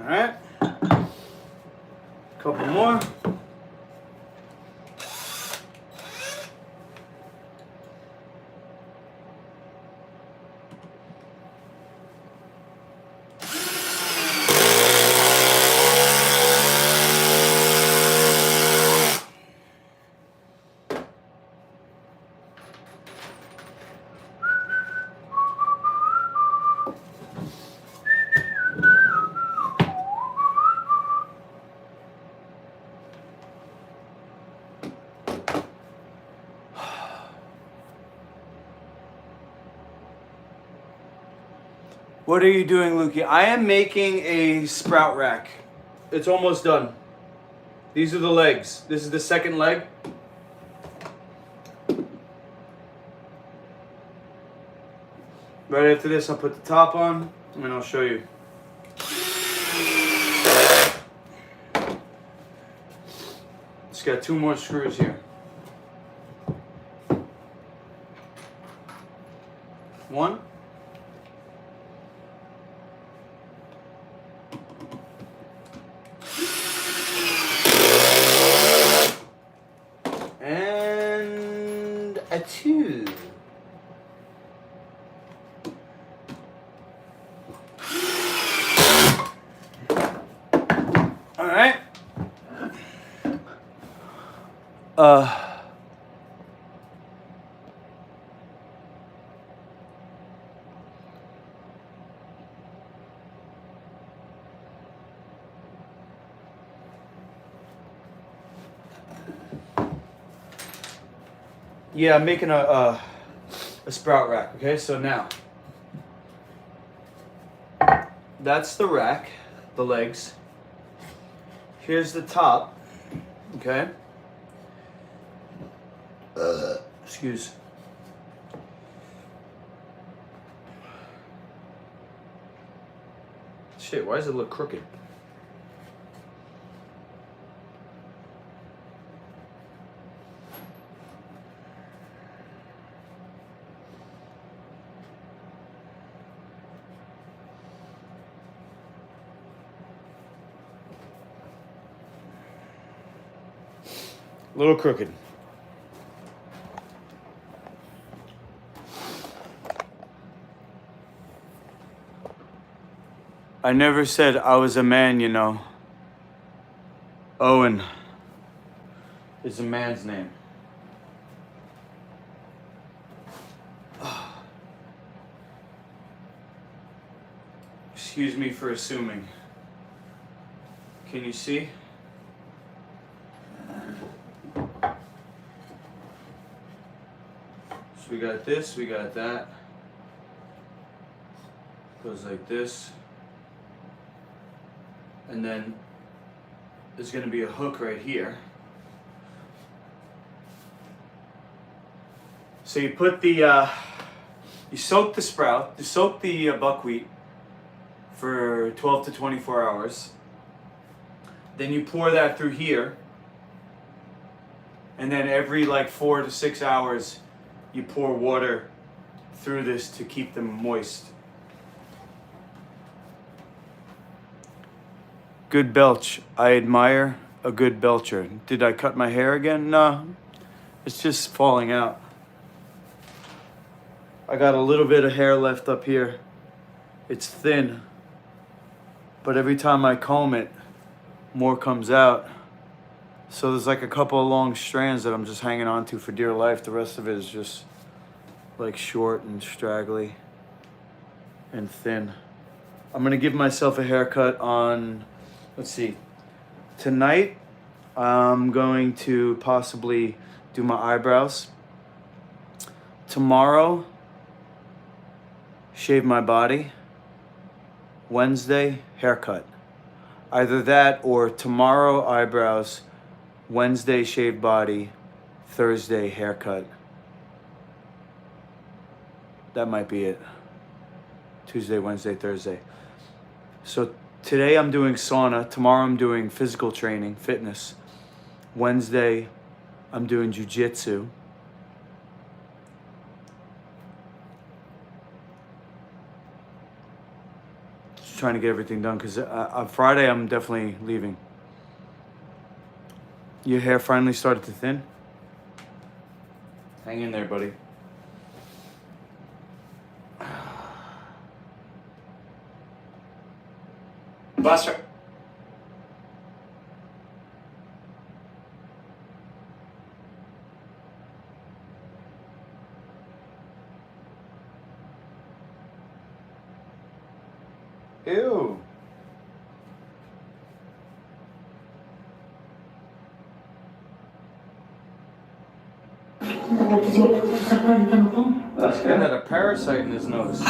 Alright. Couple more. What are you doing, Lukey? I am making a sprout rack. It's almost done. These are the legs. This is the second leg. Right after this, I'll put the top on, and I'll show you. Just got 2 more screws here. 1. Yeah, I'm making a sprout rack. Okay, so now that's the rack, the legs. Here's the top. Okay. Excuse. Shit, why does it look crooked? A little crooked. I never said I was a man, you know. Owen is a man's name. Excuse me for assuming. Can you see? So we got this, we got that. Goes like this. And then there's going to be a hook right here. So you put the, you soak the sprout, you soak the buckwheat for 12 to 24 hours. Then you pour that through here. And then every like 4 to 6 hours, you pour water through this to keep them moist. Good belch. I admire a good belcher. Did I cut my hair again? No, it's just falling out. I got a little bit of hair left up here. It's thin, but every time I comb it, more comes out. So there's like a couple of long strands that I'm just hanging on to for dear life. The rest of it is just like short and straggly and thin. I'm gonna give myself a haircut on, let's see, tonight I'm going to possibly do my eyebrows. Tomorrow, shave my body. Wednesday, haircut. Either that or tomorrow, eyebrows. Wednesday, shaved body. Thursday, haircut. That might be it. Tuesday, Wednesday, Thursday. So today I'm doing sauna. Tomorrow I'm doing physical training, fitness. Wednesday I'm doing jiu-jitsu. Just trying to get everything done because on Friday I'm definitely leaving. Your hair finally started to thin? Hang in there, buddy. Buster. Ew. This guy had a parasite in his nose.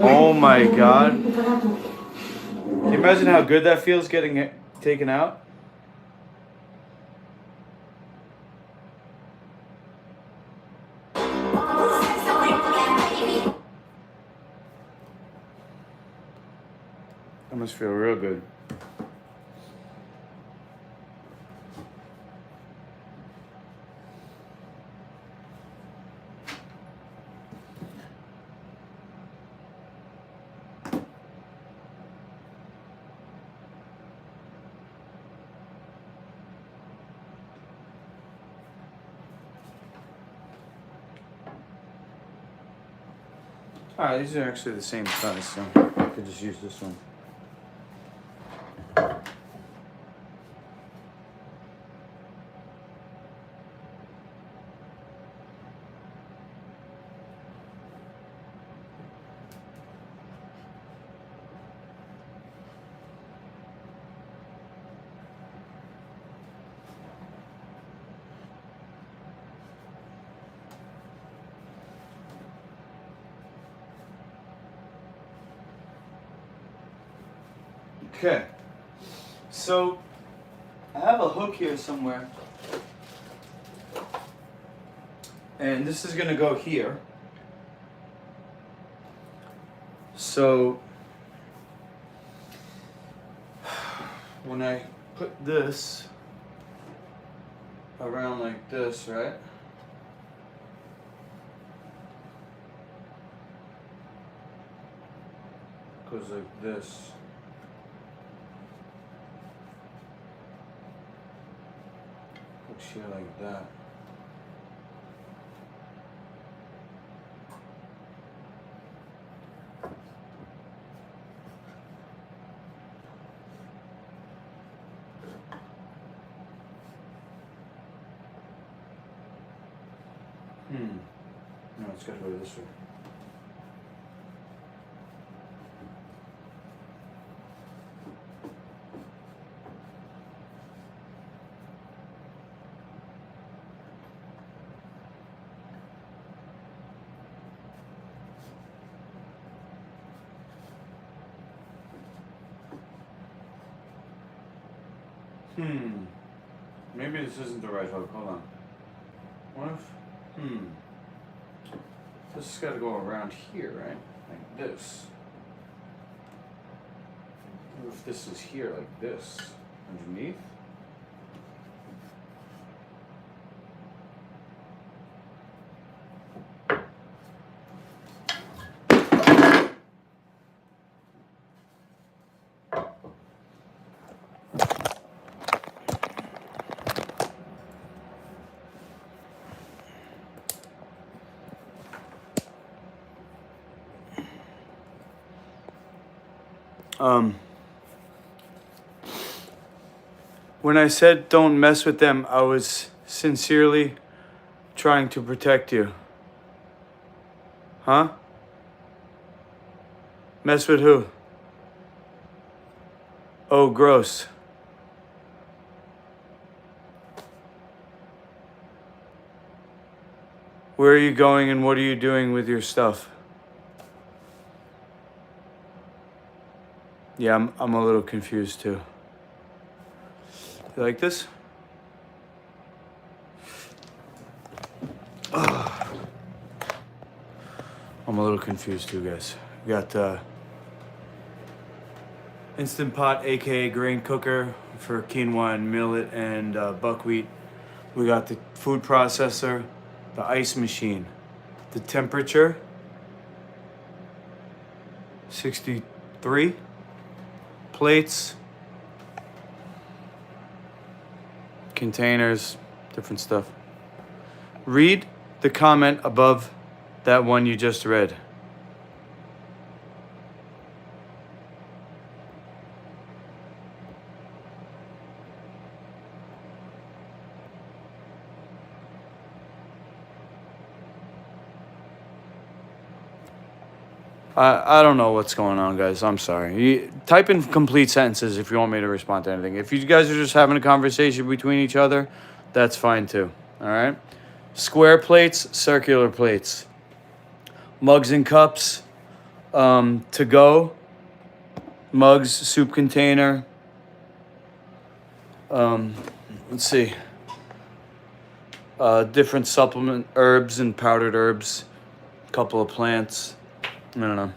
Oh my God. Can you imagine how good that feels getting it taken out? That must feel real good. Alright, these are actually the same size, so I could just use this one. Okay, so I have a hook here somewhere, and this is gonna go here. So when I put this around like this, right? Goes like this. Hooks here like that. No, it's gotta go this way. Maybe this isn't the right hook. Hold on. What if? This has got to go around here, right? Like this. What if this is here, like this, underneath? When I said don't mess with them, I was sincerely trying to protect you. Huh? Mess with who? Oh, gross. Where are you going and what are you doing with your stuff? Yeah, I'm a little confused too. You like this? Ugh. I'm a little confused too, guys. We got Instant Pot, aka grain cooker for quinoa and millet and buckwheat. We got the food processor, the ice machine, the temperature 63, plates, containers, different stuff. Read the comment above that one you just read. I don't know what's going on, guys. I'm sorry. Type in complete sentences if you want me to respond to anything. If you guys are just having a conversation between each other, that's fine too. All right? Square plates, circular plates. Mugs and cups, to go. Mugs, soup container. Let's see. Different supplement, herbs and powdered herbs. A couple of plants. I don't know.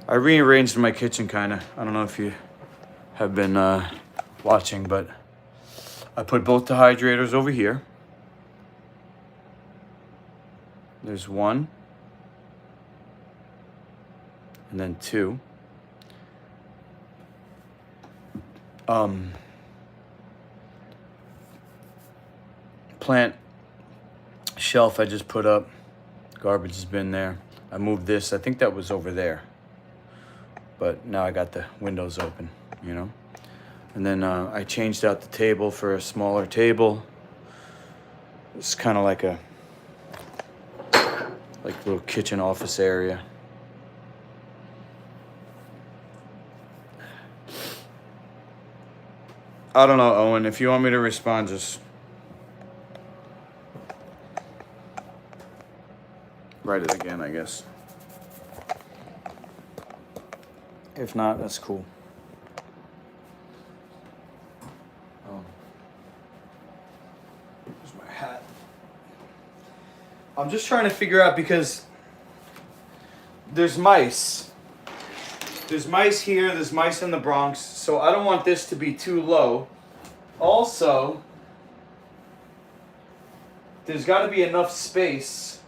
I rearranged my kitchen kind of. I don't know if you have been watching, but I put both dehydrators over here. There's one. And then two. Plant shelf I just put up. Garbage has been there. I moved this. I think that was over there. But now I got the windows open, you know. And then I changed out the table for a smaller table. It's kind of like a little kitchen office area. I don't know, Owen. If you want me to respond, just write it again, I guess. If not, that's cool. Where's my hat? I'm just trying to figure out because there's mice. There's mice here, there's mice in the Bronx, so I don't want this to be too low. Also, there's got to be enough space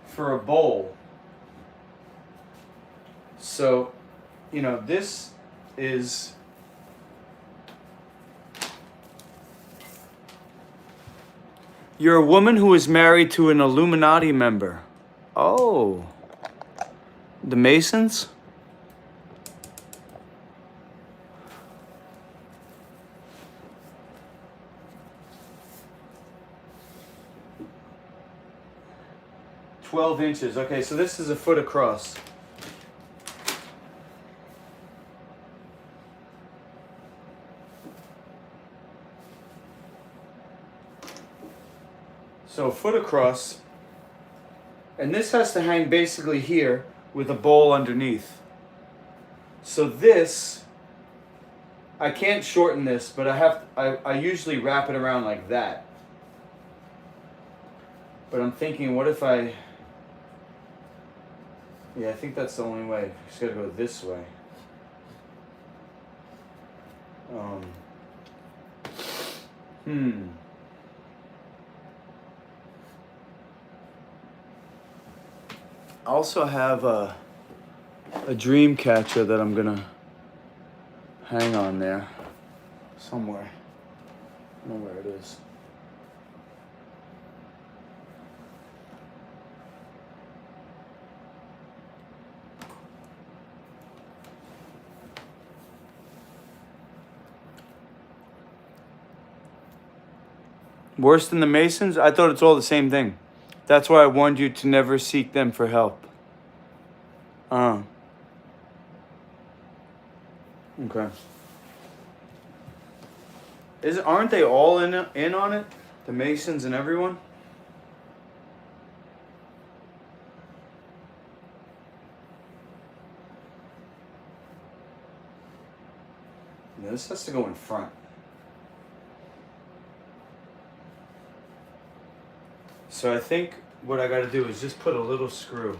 for a bowl. So, you know, this is... You're a woman who is married to an Illuminati member. Oh. The Masons? "12 inches. Okay, so this is a foot across. So a foot across. And this has to hang basically here with a bowl underneath. So this, I can't shorten this, but I usually wrap it around like that. But I'm thinking, what if I... Yeah, I think that's the only way. Just gotta go this way. I also have a dream catcher that I'm gonna hang on there somewhere. I don't know where it is. Worse than the Masons? I thought it's all the same thing. That's why I warned you to never seek them for help. Okay. Aren't they all in on it? The Masons and everyone? Yeah, this has to go in front. So I think what I got to do is just put a little screw.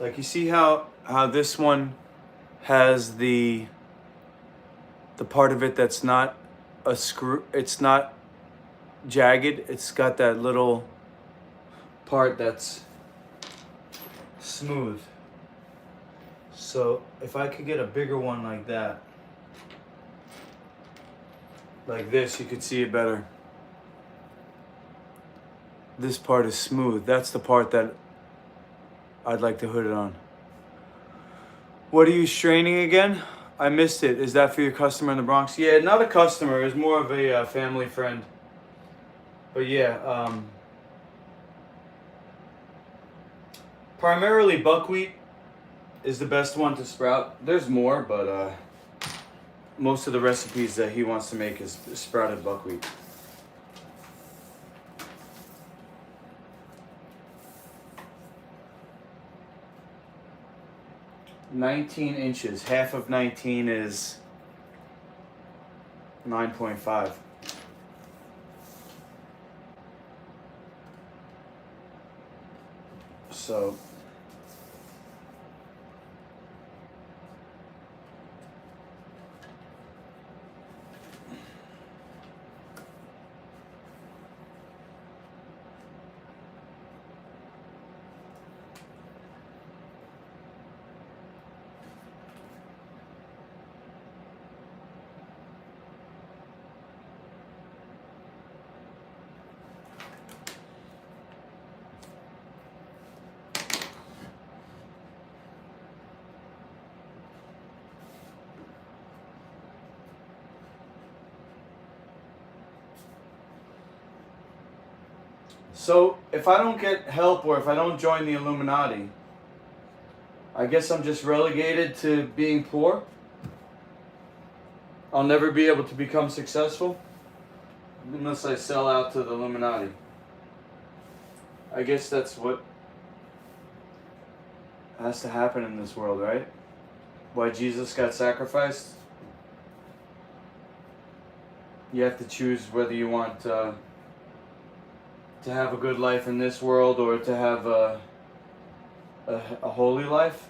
Like, you see how this one has the part of it that's not a screw, it's not jagged, it's got that little part that's smooth. So if I could get a bigger one like that, like this, you could see it better. This part is smooth. That's the part that I'd like to hood it on. What are you straining again? I missed it. Is that for your customer in the Bronx? Yeah, not a customer. It's more of a family friend. But yeah, primarily buckwheat is the best one to sprout. There's more, but most of the recipes that he wants to make is sprouted buckwheat. 19 inches. Half of 19 is 9.5. So So, if I don't get help or if I don't join the Illuminati, I guess I'm just relegated to being poor? I'll never be able to become successful unless I sell out to the Illuminati. I guess that's what has to happen in this world, right? Why Jesus got sacrificed? You have to choose whether you want to have a good life in this world or to have a holy life.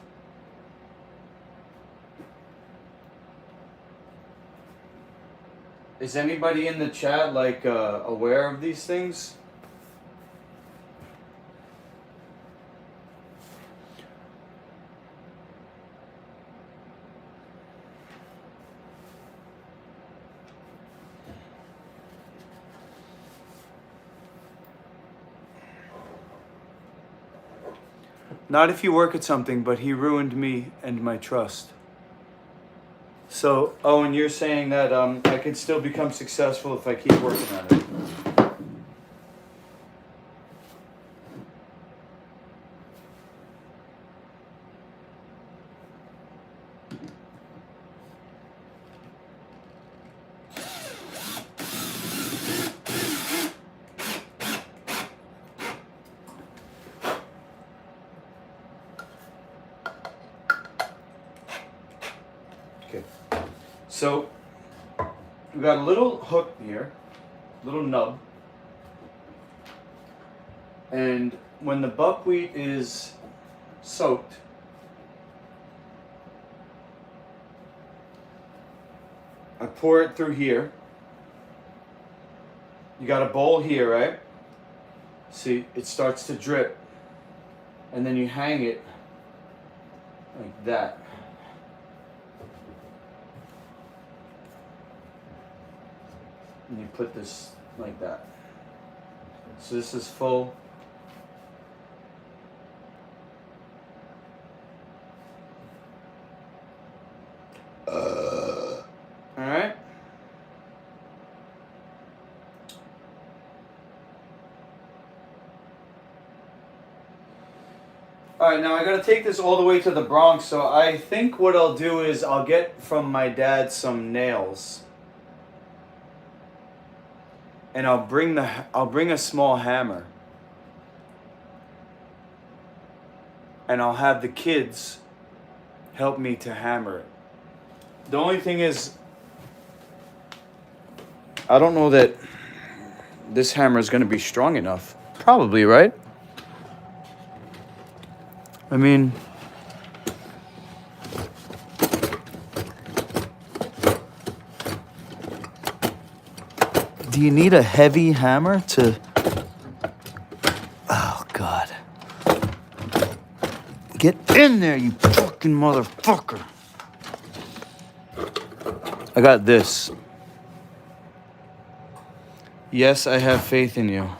Is anybody in the chat aware of these things? Not if you work at something, but he ruined me and my trust. So, and you're saying that I can still become successful if I keep working at it. Okay. So, we got a little hook here, little nub. And when the buckwheat is soaked, I pour it through here. You got a bowl here, right? See, it starts to drip. And then you hang it like that. And you put this like that. So this is full. Alright. Alright, now I gotta take this all the way to the Bronx, so I think what I'll do is I'll get from my dad some nails. And I'll bring a small hammer. And I'll have the kids help me to hammer it. The only thing is, I don't know that this hammer is going to be strong enough. Probably, right? I mean, do you need a heavy hammer to... Oh, God. Get in there, you fucking motherfucker. I got this. Yes, I have faith in you.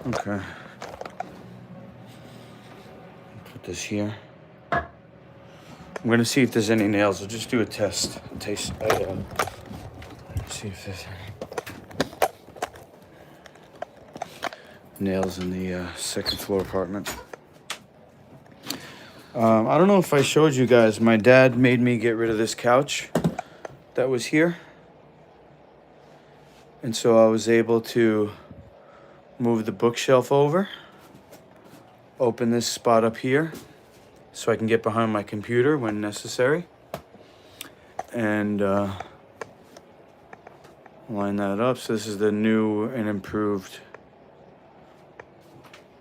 Okay. Put this here. I'm gonna see if there's any nails. I'll just do a test. See if there's nails in the second floor apartment. I don't know if I showed you guys. My dad made me get rid of this couch that was here. And so I was able to move the bookshelf over, open this spot up here so I can get behind my computer when necessary, and line that up. So this is the new and improved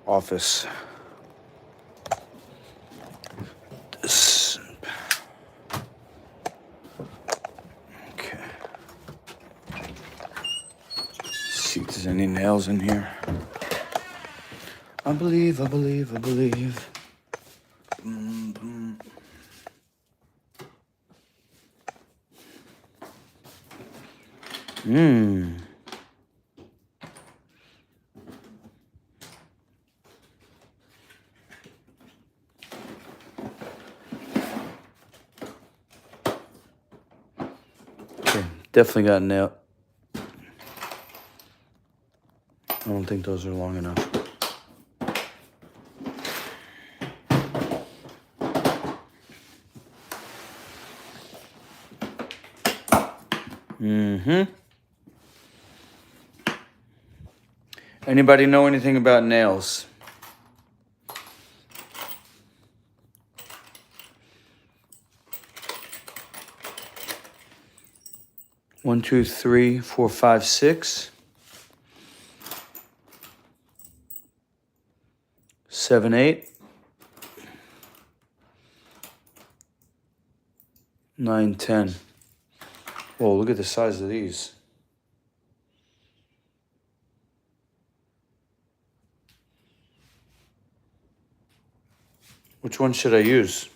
office. See if there's any nails in here. I believe. Boom, boom. Okay, definitely got nail. think those are long enough. Anybody know anything about nails? One, two, three, four, five, six. 7, 8. 9, 10. Whoa, look at the size of these. Which one should I use?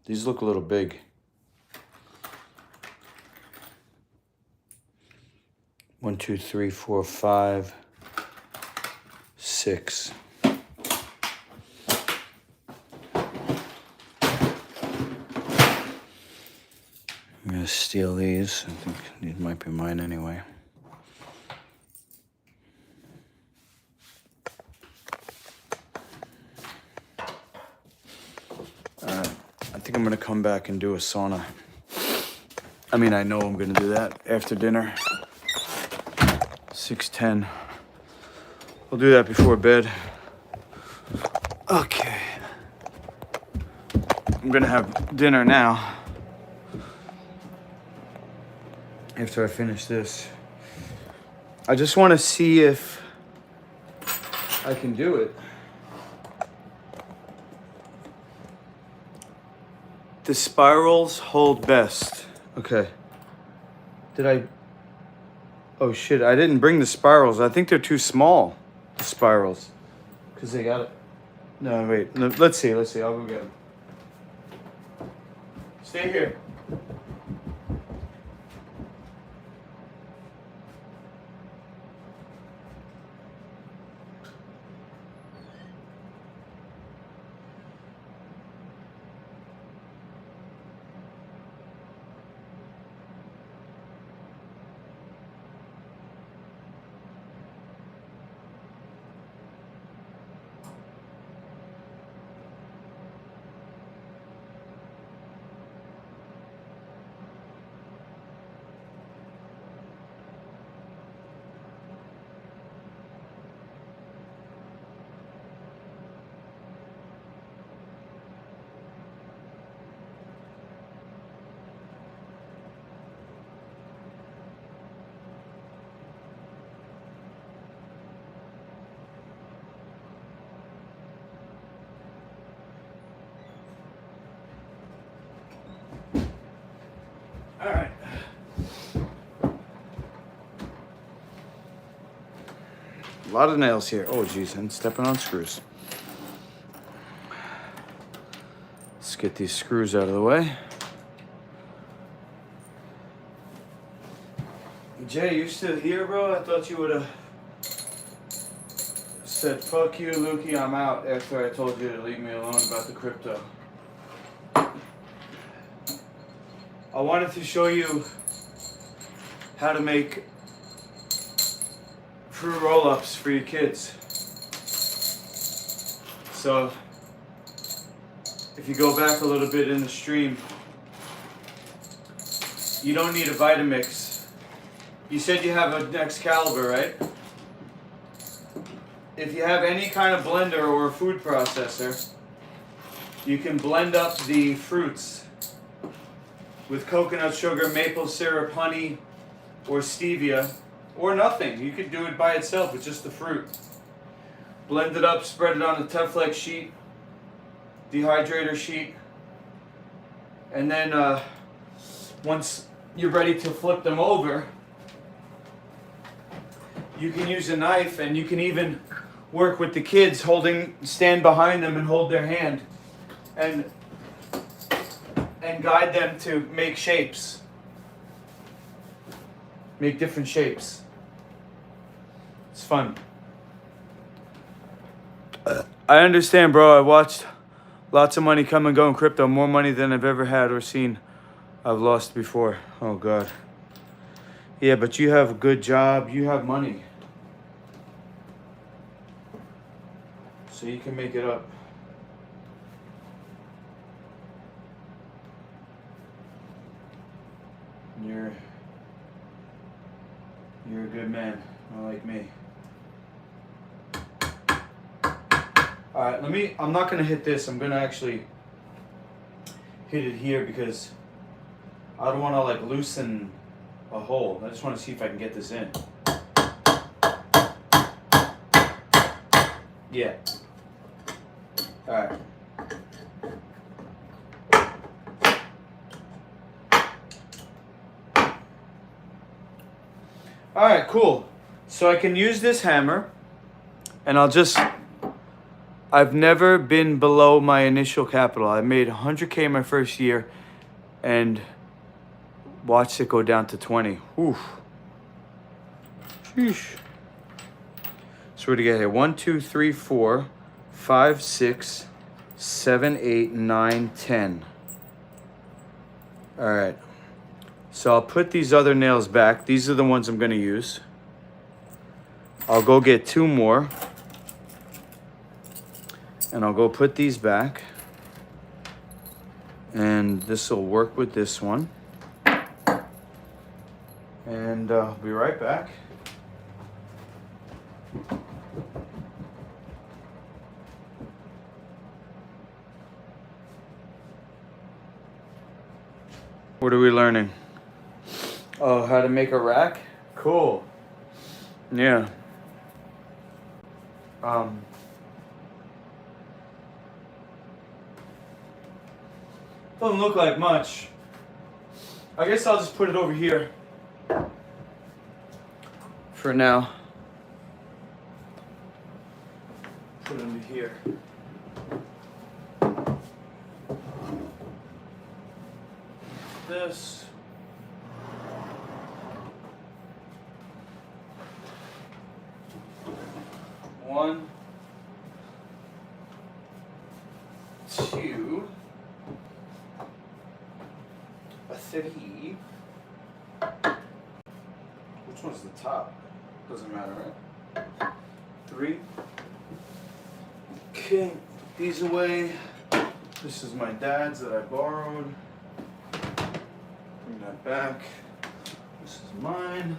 These look a little big. One, two, three, four, 5, 6. I'm gonna steal these. I think these might be mine anyway. I think I'm gonna come back and do a sauna. I mean, I know I'm gonna do that after dinner. 6:10. I'll do that before bed. Okay. I'm gonna have dinner now. After I finish this. I just want to see if I can do it. The spirals hold best. Okay. Did I? Oh shit, I didn't bring the spirals. I think they're too small, the spirals. Because they got it. No, wait. No, let's see. I'll go get them. Stay here. All right. A lot of nails here. Oh, geez, I'm stepping on screws. Let's get these screws out of the way. Jay, you still here, bro? I thought you would have said, fuck you, Lukey, I'm out, after I told you to leave me alone about the crypto. I wanted to show you how to make fruit roll-ups for your kids. So, if you go back a little bit in the stream, you don't need a vitamix. You said you have an Excalibur, right? If you have any kind of blender or a food processor, you can blend up the fruits with coconut sugar, maple syrup, honey, or stevia, or nothing. You could do it by itself with just the fruit. Blend it up, spread it on a Teflex sheet, Dehydrator sheet, and then once you're ready to flip them over, you can use a knife, and you can even work with the kids, stand behind them and hold their hand, and guide them to make shapes. Make different shapes. It's fun. I understand, bro. I watched lots of money come and go in crypto. More money than I've ever had or seen. I've lost before. Oh, God. Yeah, but you have a good job. You have money. So you can make it up. You're a good man, not like me. All right, I'm not gonna hit this. I'm gonna actually hit it here because I don't wanna like loosen a hole. I just wanna see if I can get this in. Yeah. All right. All right, cool. So I can use this hammer and I've never been below my initial capital. I made 100K my first year and watched it go down to 20. Oof. Sheesh. So what do you get here? 1, 2, 3, 4, 5, 6, 7, 8, 9, 10. All right. So I'll put these other nails back. These are the ones I'm gonna use. I'll go get 2 more. And I'll go put these back. And this will work with this one. And I'll be right back. What are we learning? Oh, how to make a rack? Cool. Yeah. Doesn't look like much. I guess I'll just put it over here for now. Put it under here. This. One, 2, 3. Which one's the top? Doesn't matter, right? 3. Okay, put these away. This is my dad's that I borrowed. Bring that back. This is mine.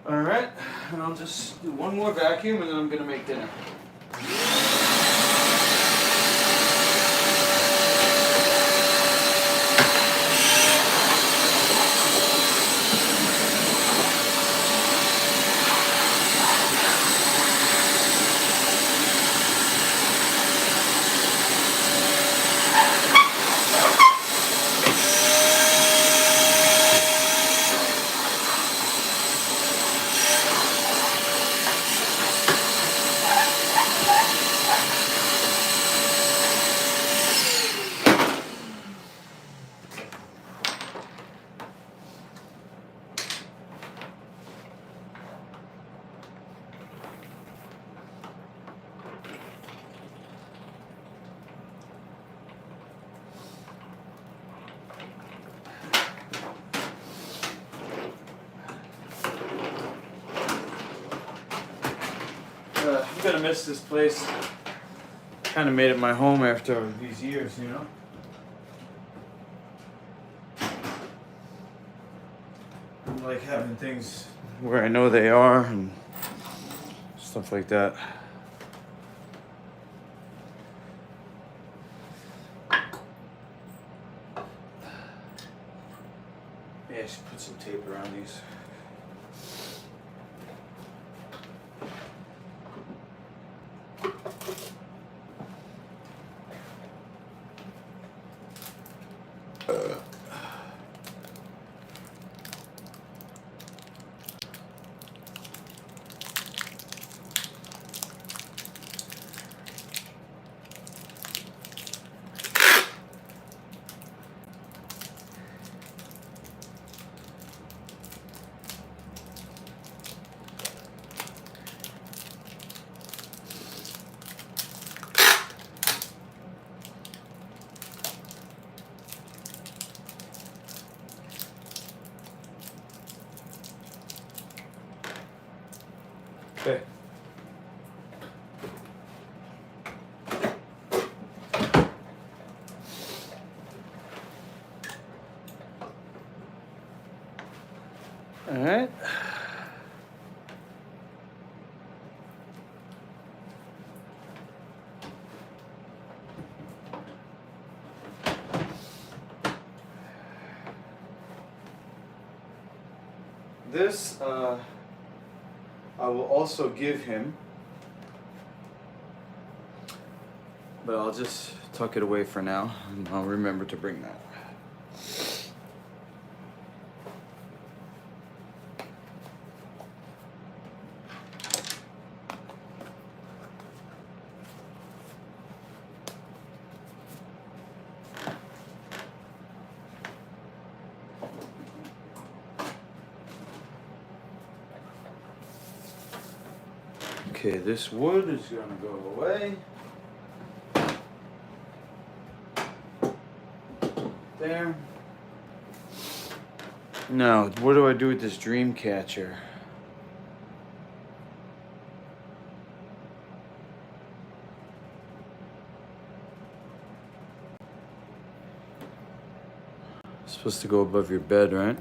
Alright, and I'll just do one more vacuum and then I'm gonna make dinner. I'm gonna miss this place. Kind of made it my home after these years, you know? I like having things where I know they are and stuff like that. Maybe I should put some tape around these. Okay. All right. This I will also give him, but I'll just tuck it away for now, and I'll remember to bring that. Okay, this wood is gonna go away. There. Now, what do I do with this dream catcher? It's supposed to go above your bed, right?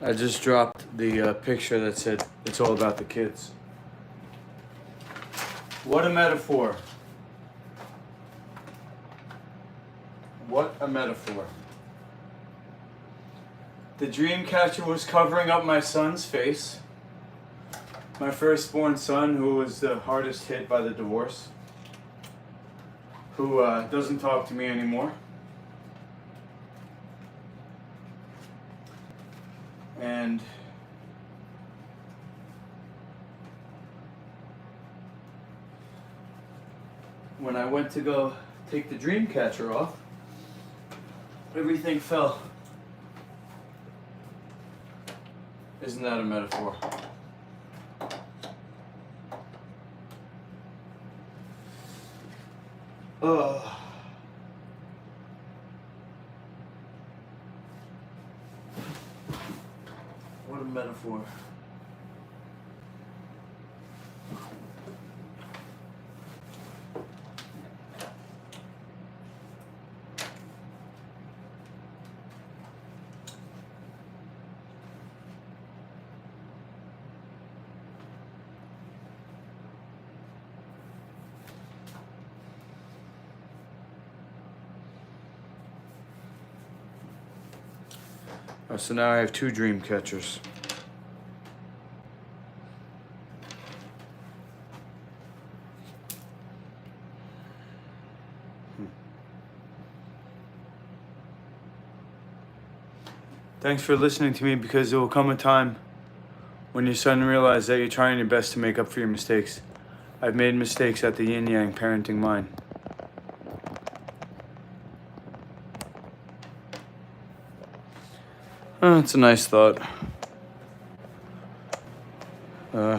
I just dropped the picture that said it's all about the kids. What a metaphor. What a metaphor. The dream catcher was covering up my son's face. My firstborn son, who was the hardest hit by the divorce. Who doesn't talk to me anymore. And when I went to go take the dream catcher off, everything fell. Isn't that a metaphor? What a metaphor. So now I have 2 dream catchers. Thanks for listening to me, because there will come a time when your son realizes that you're trying your best to make up for your mistakes. I've made mistakes at the yin yang parenting mind. It's a nice thought.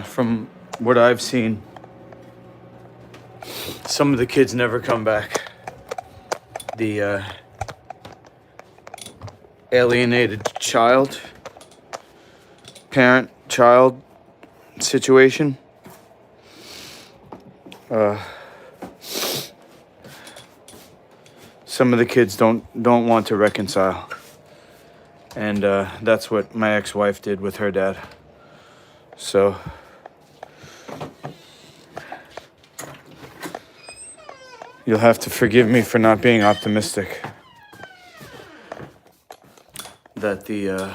From what I've seen, some of the kids never come back. The alienated parent-child situation. some of the kids don't want to reconcile. And that's what my ex-wife did with her dad. So you'll have to forgive me for not being optimistic that the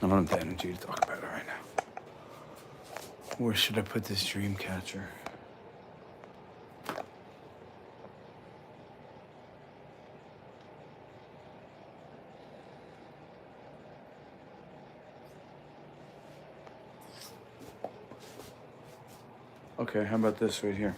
I don't have the energy to talk about it right now. Where should I put this dream catcher? Okay, how about this right here?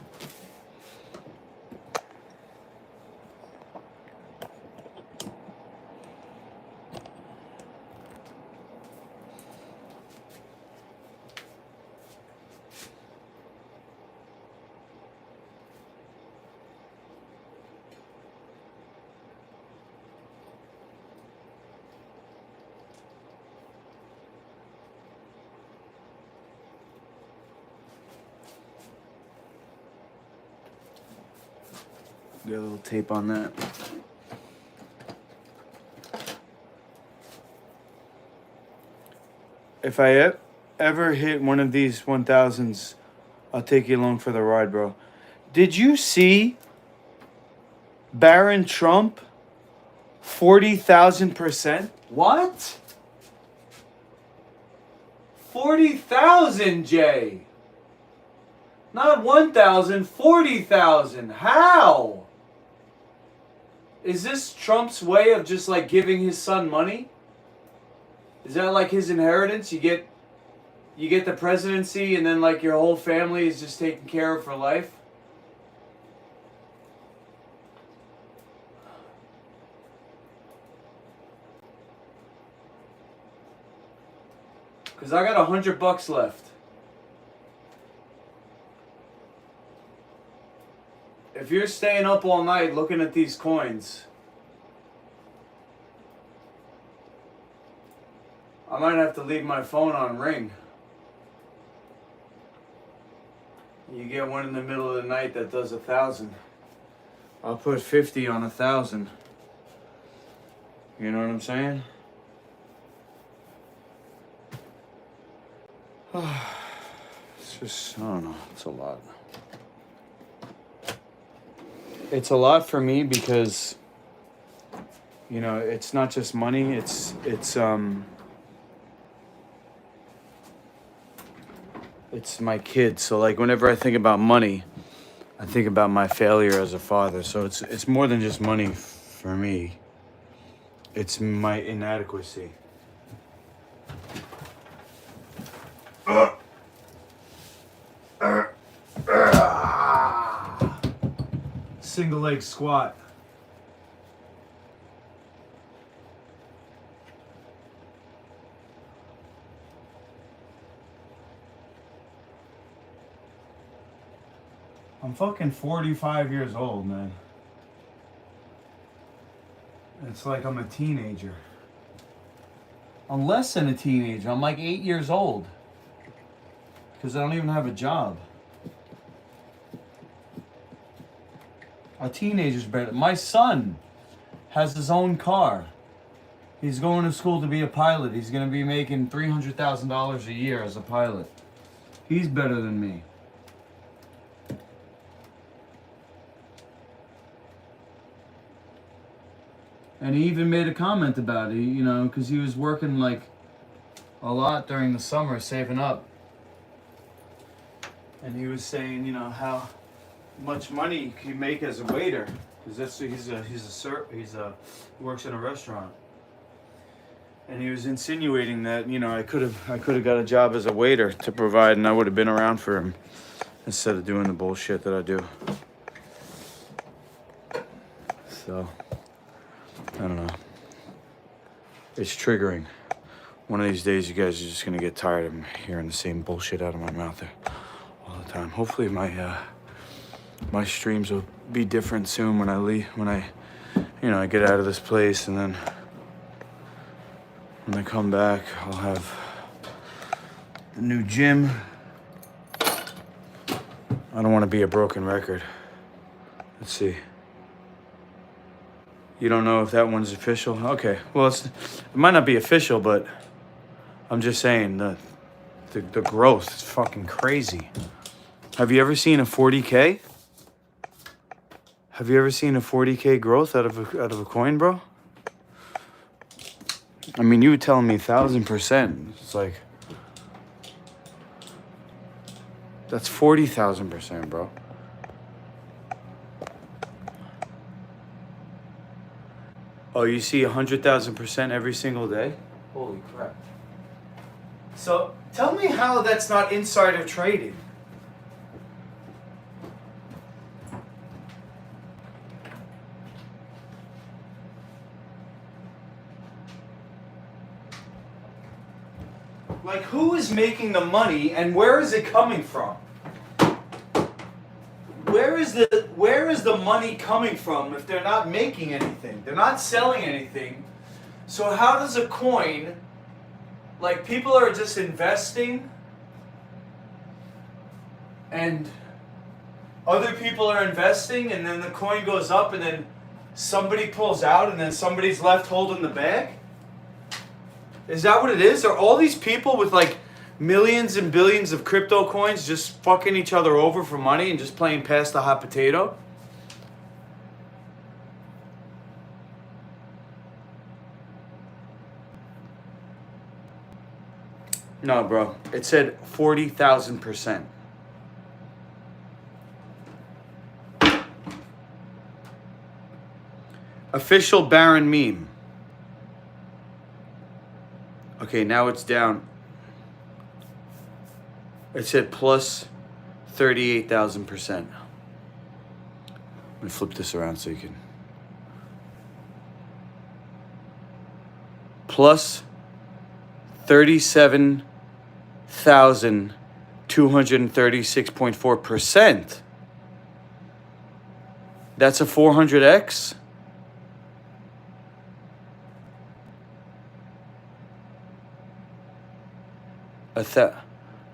Get a little tape on that. If I ever hit one of these 1000s, I'll take you along for the ride, bro. Did you see Baron Trump 40,000%? What? 40,000, Jay. Not 1,000, 40,000. How? Is this Trump's way of just like giving his son money? Is that like his inheritance? You get the presidency and then like your whole family is just taken care of for life? Cause I got $100 left. If you're staying up all night looking at these coins, I might have to leave my phone on ring. You get one in the middle of the night that does 1,000. I'll put 50 on 1,000. You know what I'm saying? It's just, I don't know, it's a lot. It's a lot for me because, you know, it's not just money, it's my kids. So like whenever I think about money, I think about my failure as a father. So it's more than just money for me. It's my inadequacy. Single leg squat. I'm fucking 45 years old, man. It's like I'm a teenager. I'm less than a teenager. I'm like 8 years old. Because I don't even have a job. A teenager's better. My son has his own car. He's going to school to be a pilot. He's going to be making $300,000 a year as a pilot. He's better than me. And he even made a comment about it, you know, because he was working like a lot during the summer saving up. And he was saying, you know, how much money he make as a waiter, because that's he works in a restaurant. And he was insinuating that, you know, I could have got a job as a waiter to provide, and I would have been around for him. instead of doing the bullshit that I do. So, I don't know. It's triggering. One of these days, you guys are just gonna get tired of hearing the same bullshit out of my mouth all the time. Hopefully, my streams will be different soon when I leave. When I get out of this place, and then when I come back, I'll have the new gym. I don't want to be a broken record. Let's see. You don't know if that one's official? Okay, well, it might not be official, but I'm just saying the growth is fucking crazy. Have you ever seen a 40K? Have you ever seen a 40K growth out of a coin, bro? I mean, you were telling me 1,000%. It's like, that's 40,000%, bro. Oh, you see 100,000% every single day? Holy crap. So tell me how that's not insider trading. Like, who is making the money and where is it coming from? Where is the money coming from if they're not making anything? They're not selling anything. So how does a coin, like, people are just investing and other people are investing and then the coin goes up and then somebody pulls out and then somebody's left holding the bag? Is that what it is? Are all these people with like millions and billions of crypto coins just fucking each other over for money and just playing past the hot potato? No, bro. It said 40,000%. Official Baron meme. Okay, now it's down. It said plus 38,000%. Let me flip this around so you can. Plus 37,236.4%. That's a 400x. A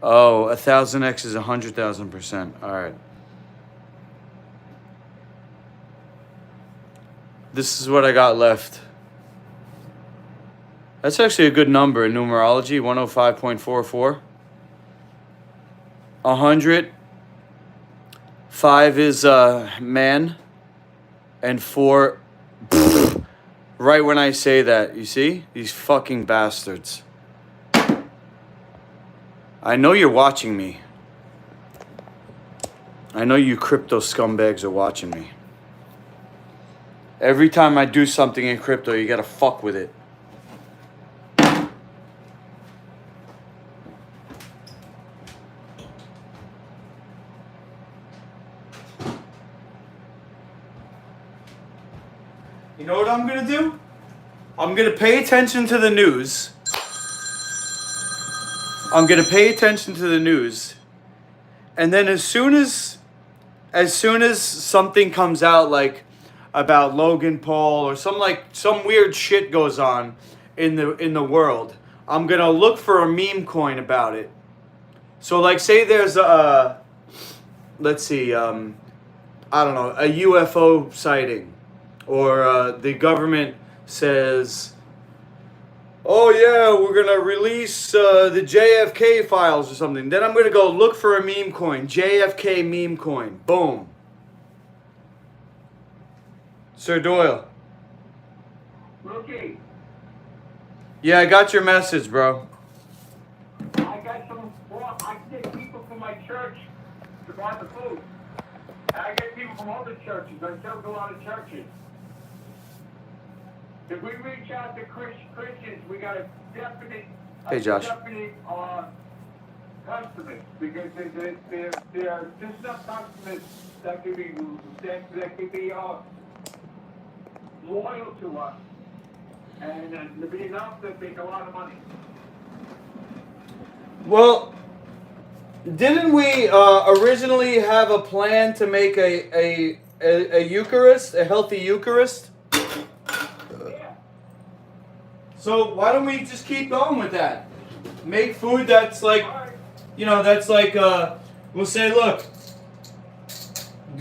1,000x is 100,000%. All right. This is what I got left. That's actually a good number in numerology, 105.44. 100. 5 is man. And 4, right when I say that, you see? These fucking bastards. I know you're watching me. I know you crypto scumbags are watching me. Every time I do something in crypto, you gotta fuck with it. You know what I'm gonna do? I'm gonna pay attention to the news. I'm gonna pay attention to the news, and then as soon as something comes out like about Logan Paul or some weird shit goes on in the world, I'm gonna look for a meme coin about it. So like, say there's a let's see, I don't know, a UFO sighting, or the government says, oh yeah, we're gonna release the JFK files or something. Then I'm gonna go look for a meme coin. JFK meme coin. Boom. Sir Doyle. Rookie, Yeah, I got your message, bro. I got some, I get people from my church to buy the food. I get people from other churches. I serve a lot of churches. If we reach out to Christians, we got a definite, Hey, Josh. definite customers because there are just enough customers that can be loyal to us, and to be enough to make a lot of money. Well, didn't we originally have a plan to make a Eucharist, a healthy Eucharist? Yeah. So why don't we just keep going with that? Make food that's like, you know, that's like, we'll say, look,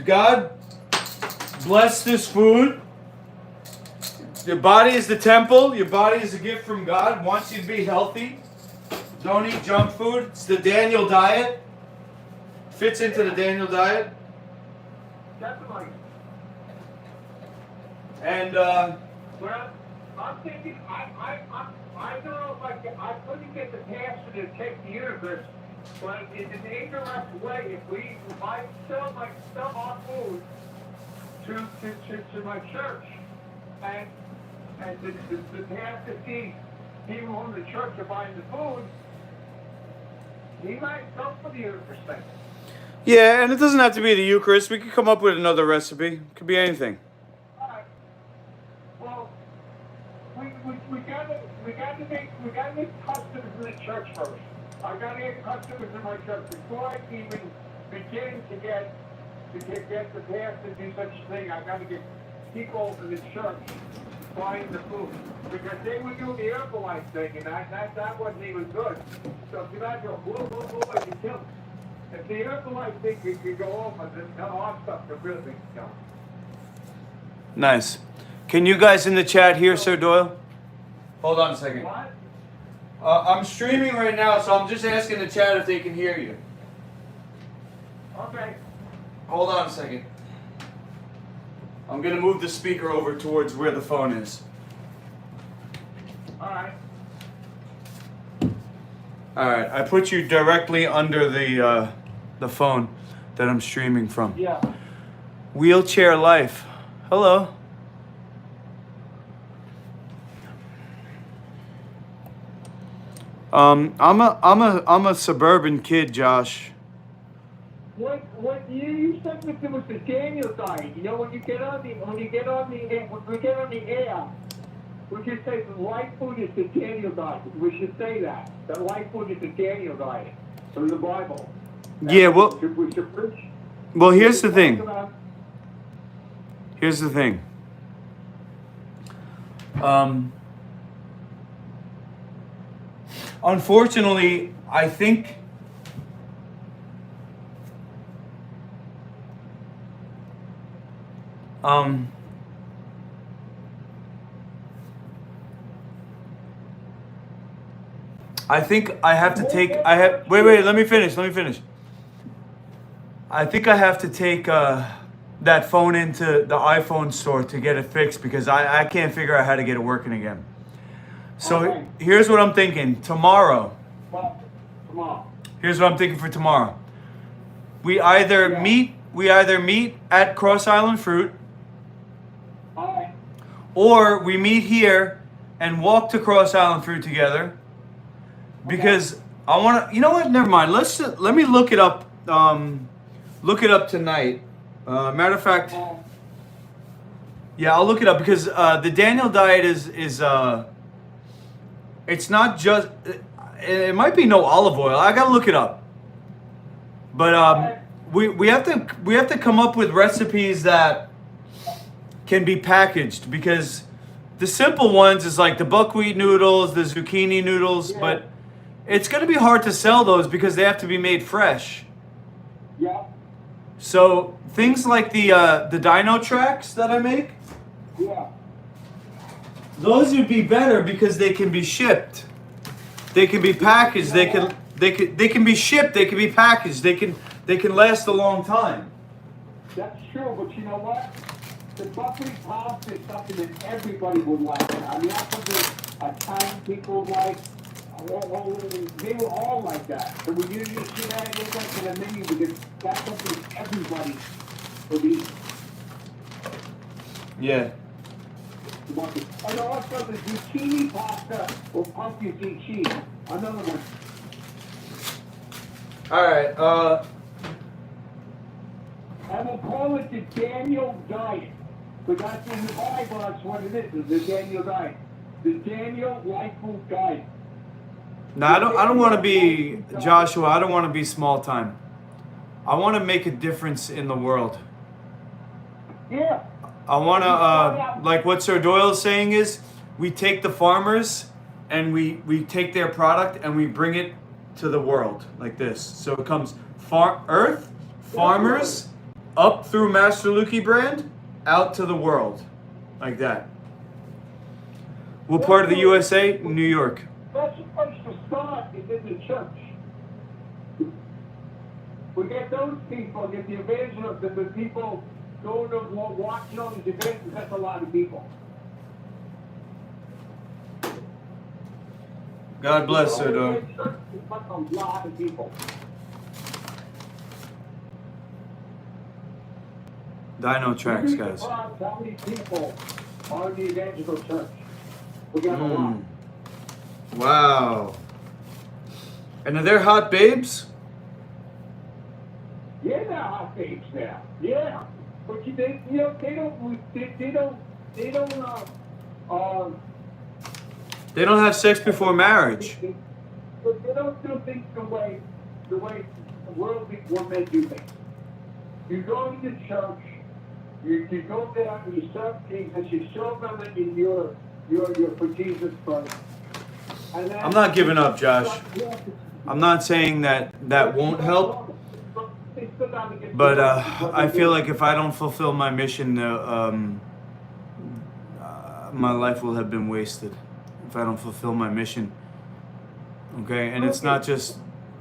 God bless this food. Your body is the temple. Your body is a gift from God. Wants you to be healthy. Don't eat junk food. It's the Daniel diet. Fits into the Daniel diet. Definitely. And, well, I'm thinking, I don't know if I couldn't get the pastor to take the universe, but in an indirect way, if I sell our food to my church, and the pastor sees people in the church are buying the food, he might come for the universe thing. yeah, and it doesn't have to be the Eucharist. We could come up with another recipe. It could be anything. All right. Well, we gotta make customers in the church first. I gotta get customers in my church before I can even begin to get the pastor to do such a thing. I gotta get people in the church buying the food because they were doing the Herbalife thing, and that wasn't even good. So if you're not going whoa, you kill them. If the Herbalife thing could go over, then our stuff could really go. Nice. Can you guys in the chat hear Sir Doyle? Hold on a second. What? I'm streaming right now, so I'm just asking the chat if they can hear you. Okay. Hold on a second. I'm going to move the speaker over towards where the phone is. All right. All right. I put you directly under the phone that I'm streaming from. Yeah. Wheelchair Life. Hello. I'm a suburban kid, Josh. What you said that it was the Daniel diet. You know, when we get on the air, we should say the light food is the Daniel diet. We should say that. The light food is the Daniel diet from the Bible. Yeah, well, We should preach. well, here's the thing. Here's the thing. Unfortunately, I think I have to take. Wait. Let me finish. I think I have to take that phone into the iPhone store to get it fixed because I can't figure out how to get it working again. So Okay. here's what I'm thinking. Tomorrow. Well, tomorrow. Here's what I'm thinking for tomorrow. We either meet at Cross Island Fruit, All right. or we meet here and walk to Cross Island Fruit together. Because I want to. You know what? Never mind. Let me look it up. Look it up tonight. Matter of fact, yeah, I'll look it up because the Daniel diet is it's not just. It might be no olive oil. I gotta look it up. But we have to come up with recipes that can be packaged because the simple ones is like the buckwheat noodles, the zucchini noodles, but it's gonna be hard to sell those because they have to be made fresh. Yeah. So things like the dino tracks that I make, Yeah. those would be better because they can be shipped. They can be packaged. They can be shipped. They can be packaged. They can last a long time. That's true, but you know what? The buckwheat pasta is something that everybody would like. I mean, that's something Italian people like. They were all like that. So when you just see that, it goes to the menu because that's something everybody would eat. Yeah. And also the zucchini pasta or pumpkin seed cheese. Another one. All right. And we'll call it the Daniel Diet. But that's in the Bible, that's what it is, the Daniel Diet. The Daniel Life Food Diet. No, I don't want to be Joshua. I don't want to be small time. I want to make a difference in the world. Yeah. I want to, like what Sir Doyle is saying is, we take the farmers and we take their product and we bring it to the world like this. So it comes Earth, farmers, up through Master Lukey brand, out to the world, like that. What part of the USA? New York. That's the place to start, is in the church. We get those people, get the evangelists, and the people going to watching all these events, that's a lot of people. God bless Sir Doyle. That's a lot of people. Dino tracks, guys. How many people are in the evangelical church? We got a lot. Wow. And are there hot babes? Yeah, they're hot babes now. Yeah, but they They don't have sex before marriage. They don't do things the way the worldly women do things. You go to the church, you go there, you serve Jesus, you show them that you're for Jesus first. And then I'm not giving up, Josh. I'm not saying that won't help, but I feel like if I don't fulfill my mission, my life will have been wasted. If I don't fulfill my mission, okay? And it's not just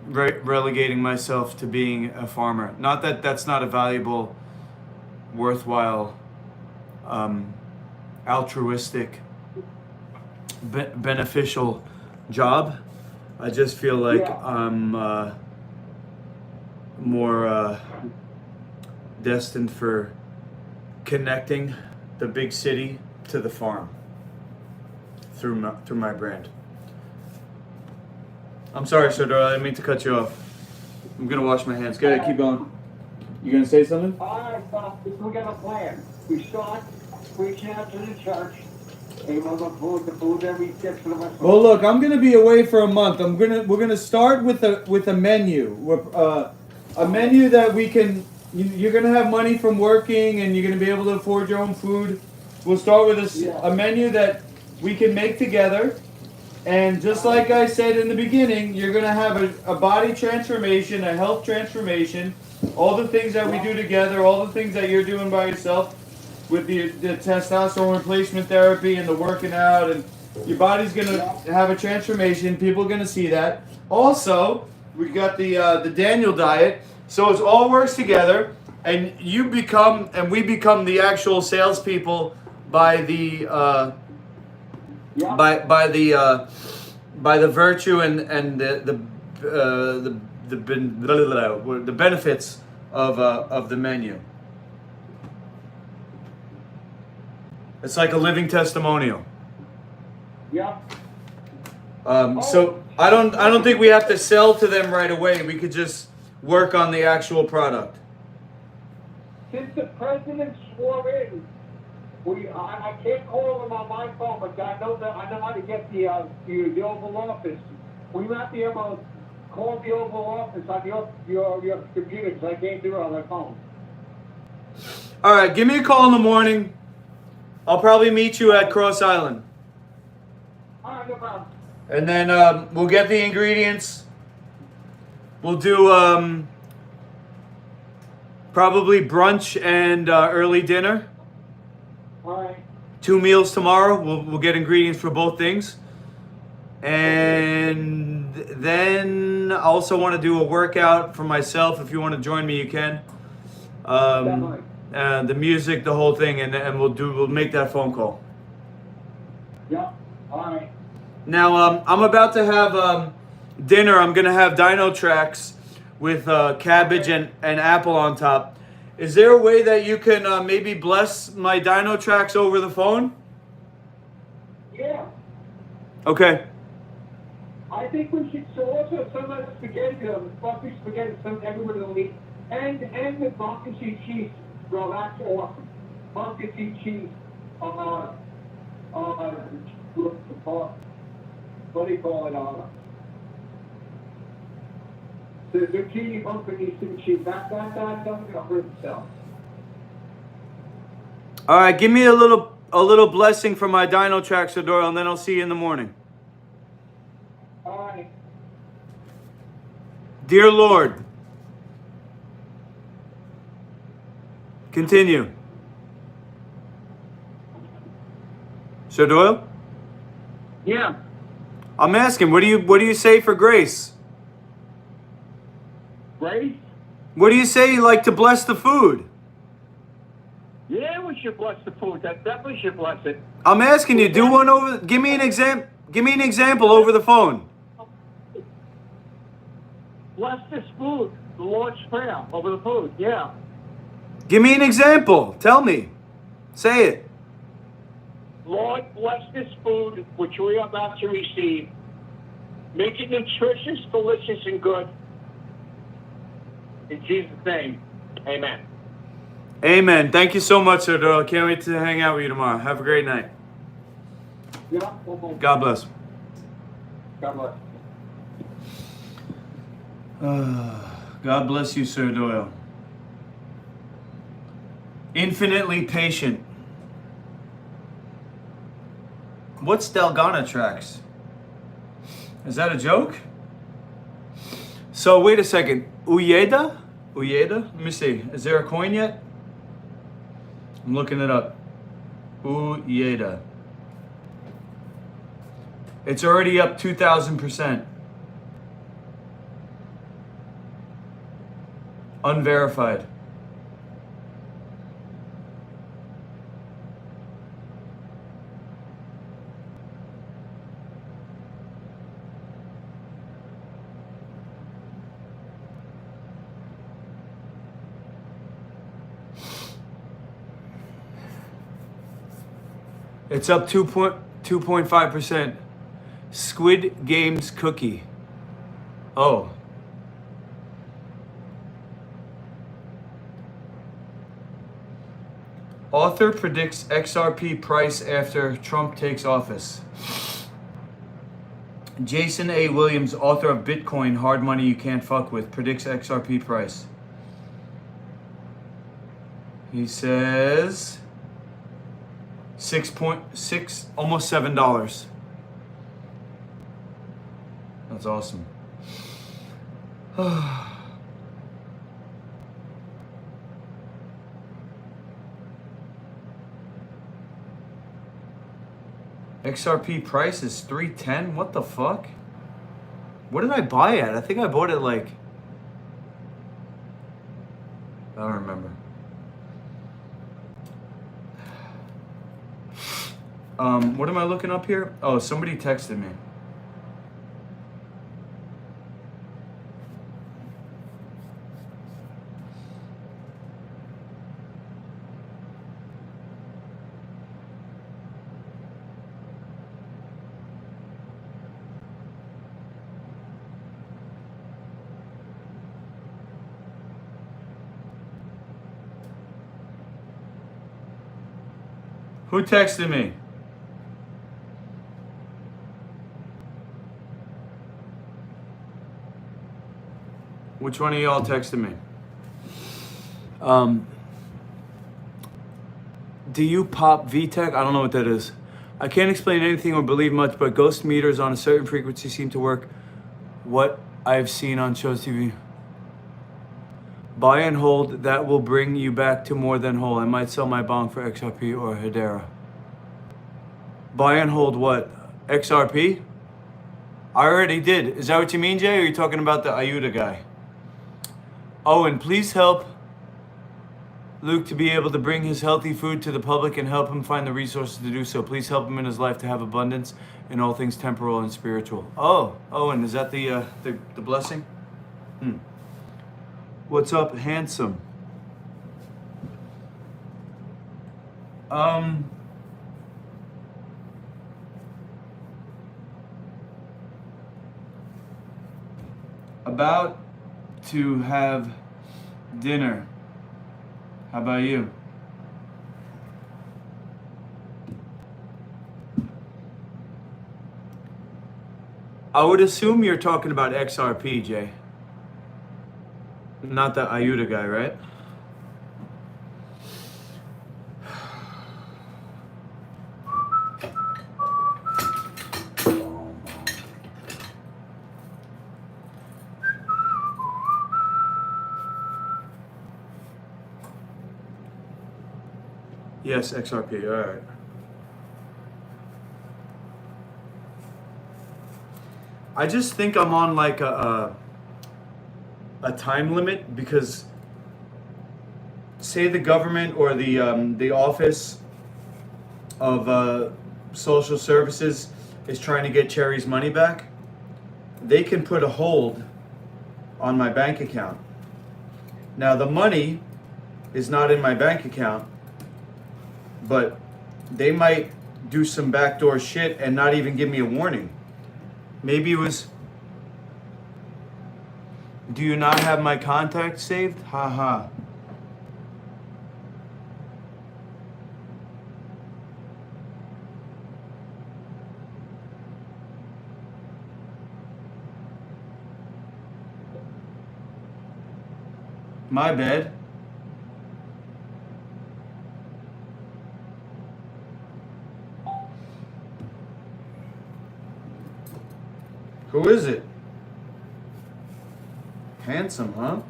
relegating myself to being a farmer. Not that that's not a valuable, worthwhile, altruistic, beneficial job. I just feel like I'm more destined for connecting the big city to the farm through my brand. I'm sorry, Sir Doyle, I didn't mean to cut you off. I'm gonna wash my hands. Go ahead, keep going. You gonna say something? All right, Bob, we got a plan. We start reaching out to the church. Hey, we'll look forward to food that we get for the rest of Well, look, I'm gonna be away for a month. We're gonna start with a menu, a menu that we can. You're gonna have money from working, and you're gonna be able to afford your own food. We'll start with a menu that we can make together, and just like I said in the beginning, you're gonna have a body transformation, a health transformation, all the things that we do together, all the things that you're doing by yourself. With the testosterone replacement therapy and the working out, and your body's gonna have a transformation. People are gonna see that. Also, we got the Daniel diet, so it all works together, and you become and we become the actual salespeople by the by the virtue and the benefits of the menu. It's like a living testimonial. Yeah. So I don't think we have to sell to them right away. We could just work on the actual product. Since the president swore in, I can't call him on my phone, but I know how to get the Oval Office. We might be able to call the Oval Office on your computer, because I can't do it on my phone. All right, give me a call in the morning. I'll probably meet you at Cross Island. All right, no problem. And then we'll get the ingredients. We'll do probably brunch and early dinner. All right. 2 meals tomorrow. We'll get ingredients for both things. And then I also want to do a workout for myself. If you want to join me, you can. The music, the whole thing, and we'll make that phone call. Yeah. All right. Now I'm about to have dinner. I'm gonna have dino tracks with cabbage and apple on top. Is there a way that you can maybe bless my dino tracks over the phone? Yeah. Okay. I think we should so also some of the spaghetti, fluffy spaghetti, some everybody will eat, and the monkey cheese. Well, that's awesome. Monkey cheese. What do you call it? The zucchini monkey cheese. That doesn't go for itself. All right, give me a little blessing for my dino track, Sir Doyle, and then I'll see you in the morning. All right. Dear Lord, continue. Sir Doyle? Yeah. I'm asking, what do you say for grace? Grace? What do you say like to bless the food? Yeah, we should bless the food. That definitely should bless it. I'm asking you, do one over. Give me an example over the phone. Bless this food. The Lord's Prayer over the food. Yeah. Give me an example. Tell me. Say it. Lord, bless this food which we are about to receive. Make it nutritious, delicious, and good. In Jesus' name, amen. Amen. Thank you so much, Sir Doyle. Can't wait to hang out with you tomorrow. Have a great night. Yeah. God bless. God bless. God bless you, Sir Doyle. Infinitely patient. What's Delgana tracks? Is that a joke? So wait a second. Uyeda? Let me see. Is there a coin yet? I'm looking it up. Uyeda. It's already up 2,000%. Unverified. It's up 2.5%. Squid Games cookie. Oh. Author predicts XRP price after Trump takes office. Jason A. Williams, author of Bitcoin, Hard Money You Can't Fuck With, predicts XRP price. He says 6.6, almost $7. That's awesome. XRP price is 310. What the fuck? What did I buy at? I think I bought it like, I don't remember. What am I looking up here? Oh, somebody texted me. Who texted me? Which one of y'all texted me? Do you pop VTech? I don't know what that is. I can't explain anything or believe much, but ghost meters on a certain frequency seem to work. What I've seen on shows TV. Buy and hold, that will bring you back to more than whole. I might sell my bong for XRP or Hedera. Buy and hold what? XRP? I already did. Is that what you mean, Jay? Or are you talking about the Ayuda guy? Oh, and please help Luke to be able to bring his healthy food to the public and help him find the resources to do so. Please help him in his life to have abundance in all things temporal and spiritual. Oh, and is that the blessing? What's up, handsome? About to have dinner. How about you? I would assume you're talking about XRP, Jay. Not the IUTA guy, right? Yes, XRP, all right. I just think I'm on like a time limit because say the government or the office of social services is trying to get Cherry's money back, they can put a hold on my bank account. Now the money is not in my bank account, but they might do some backdoor shit and not even give me a warning. Maybe it was, do you not have my contact saved? Haha. My bad. Who is it? Handsome, huh?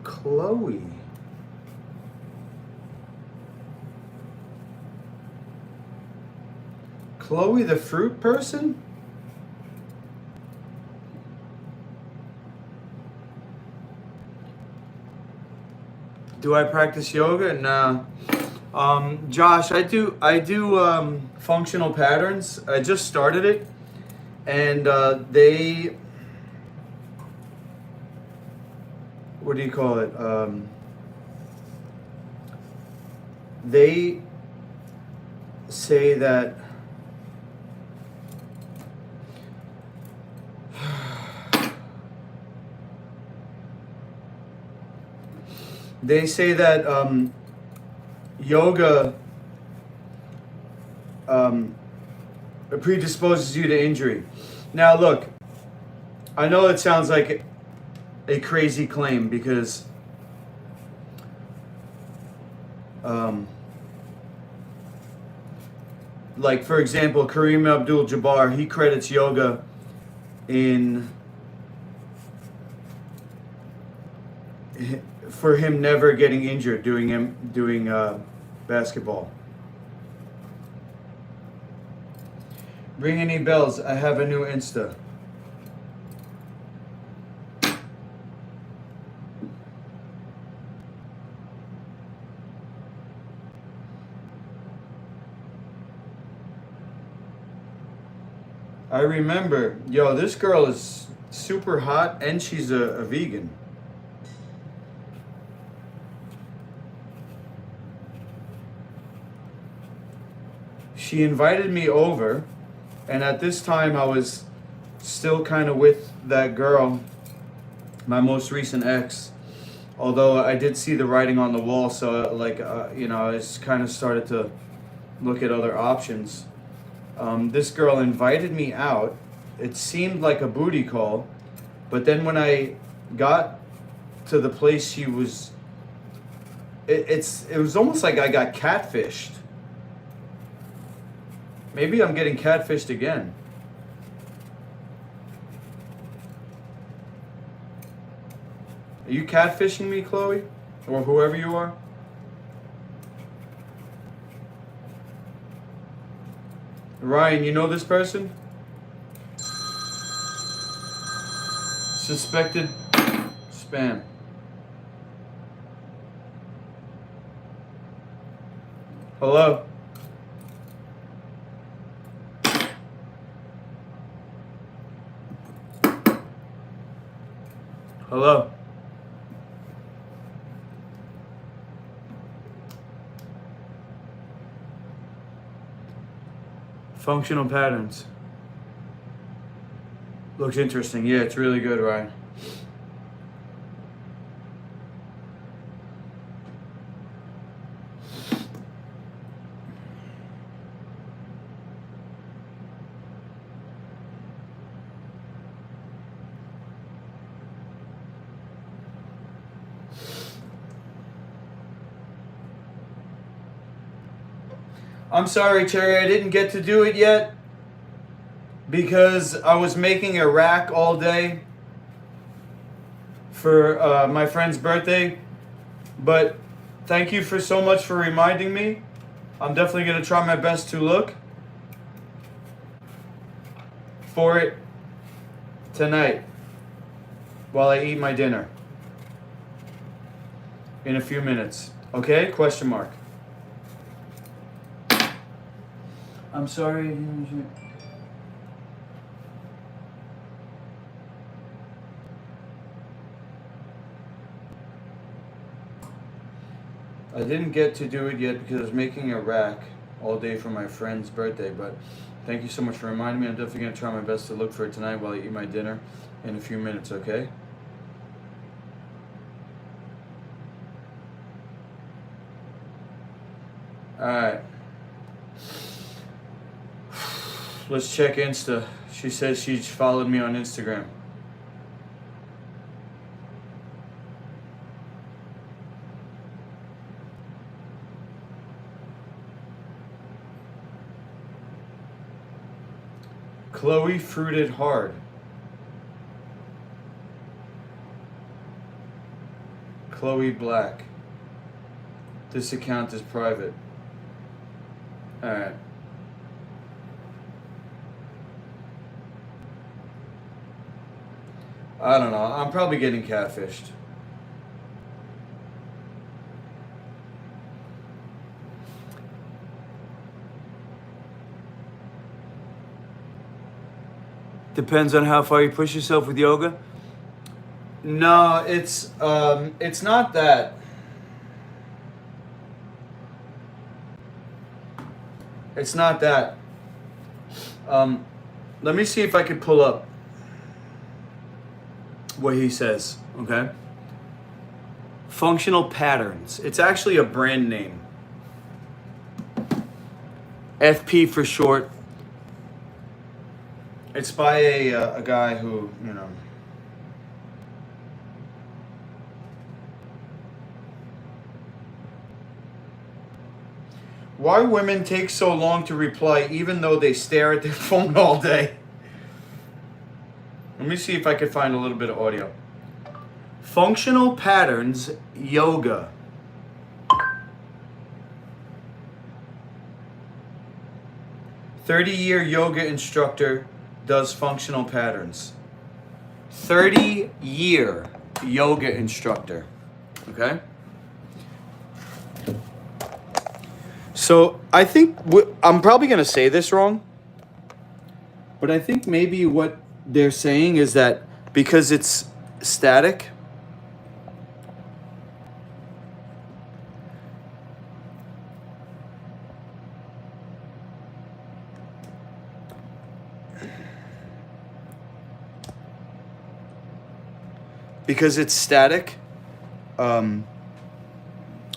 Chloe. Chloe the fruit person? Do I practice yoga? Nah. Josh, I do functional patterns. I just started it, and they, what do you call it? They say that yoga predisposes you to injury. Now look, I know it sounds like a crazy claim because like for example, Kareem Abdul-Jabbar, he credits yoga for him never getting injured doing basketball. Ring any bells? I have a new Insta. I remember, yo, this girl is super hot and she's a vegan. She invited me over, and at this time I was still kind of with that girl, my most recent ex, although I did see the writing on the wall, so like, you know, I just kind of started to look at other options. This girl invited me out. It seemed like a booty call, but then when I got to the place she was, it was almost like I got catfished. Maybe I'm getting catfished again. Are you catfishing me, Chloe? Or whoever you are? Ryan, you know this person? Suspected spam. Hello? Hello? Functional patterns. Looks interesting. Yeah, it's really good, Ryan. I'm sorry, Terry, I didn't get to do it yet because I was making a rack all day for my friend's birthday. But thank you for so much for reminding me. I'm definitely going to try my best to look for it tonight while I eat my dinner in a few minutes. Okay? Question mark. I'm sorry. I didn't get to do it yet because I was making a rack all day for my friend's birthday, but thank you so much for reminding me. I'm definitely going to try my best to look for it tonight while I eat my dinner in a few minutes, okay? Alright. Let's check Insta. She says she followed me on Instagram. Chloe Fruited Hard. Chloe Black. This account is private. Alright. I don't know. I'm probably getting catfished. Depends on how far you push yourself with yoga. No, it's not that. It's not that. Let me see if I could pull up what he says, okay? Functional patterns. It's actually a brand name. FP for short. It's by a guy who, you know. Why women take so long to reply even though they stare at their phone all day? Let me see if I can find a little bit of audio. Functional patterns, yoga. "30-year yoga instructor does functional patterns." 30-year yoga instructor. Okay? So I think I'm probably going to say this wrong, but I think maybe what they're saying is that because it's static,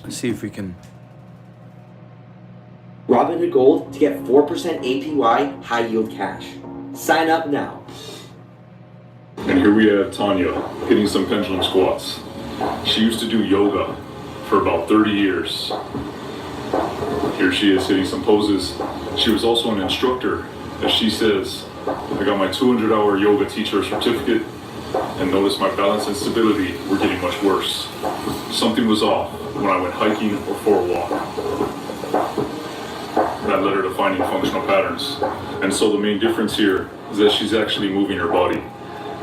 let's see if we can. Robinhood Gold to get 4% APY high yield cash. Sign up now. And here we have Tanya hitting some pendulum squats. She used to do yoga for about 30 years. Here she is hitting some poses. She was also an instructor. As she says, I got my 200-hour yoga teacher certificate, and notice my balance and stability were getting much worse. Something was off when I went hiking or for a walk. That led her to finding functional patterns. And so the main difference here is that she's actually moving her body.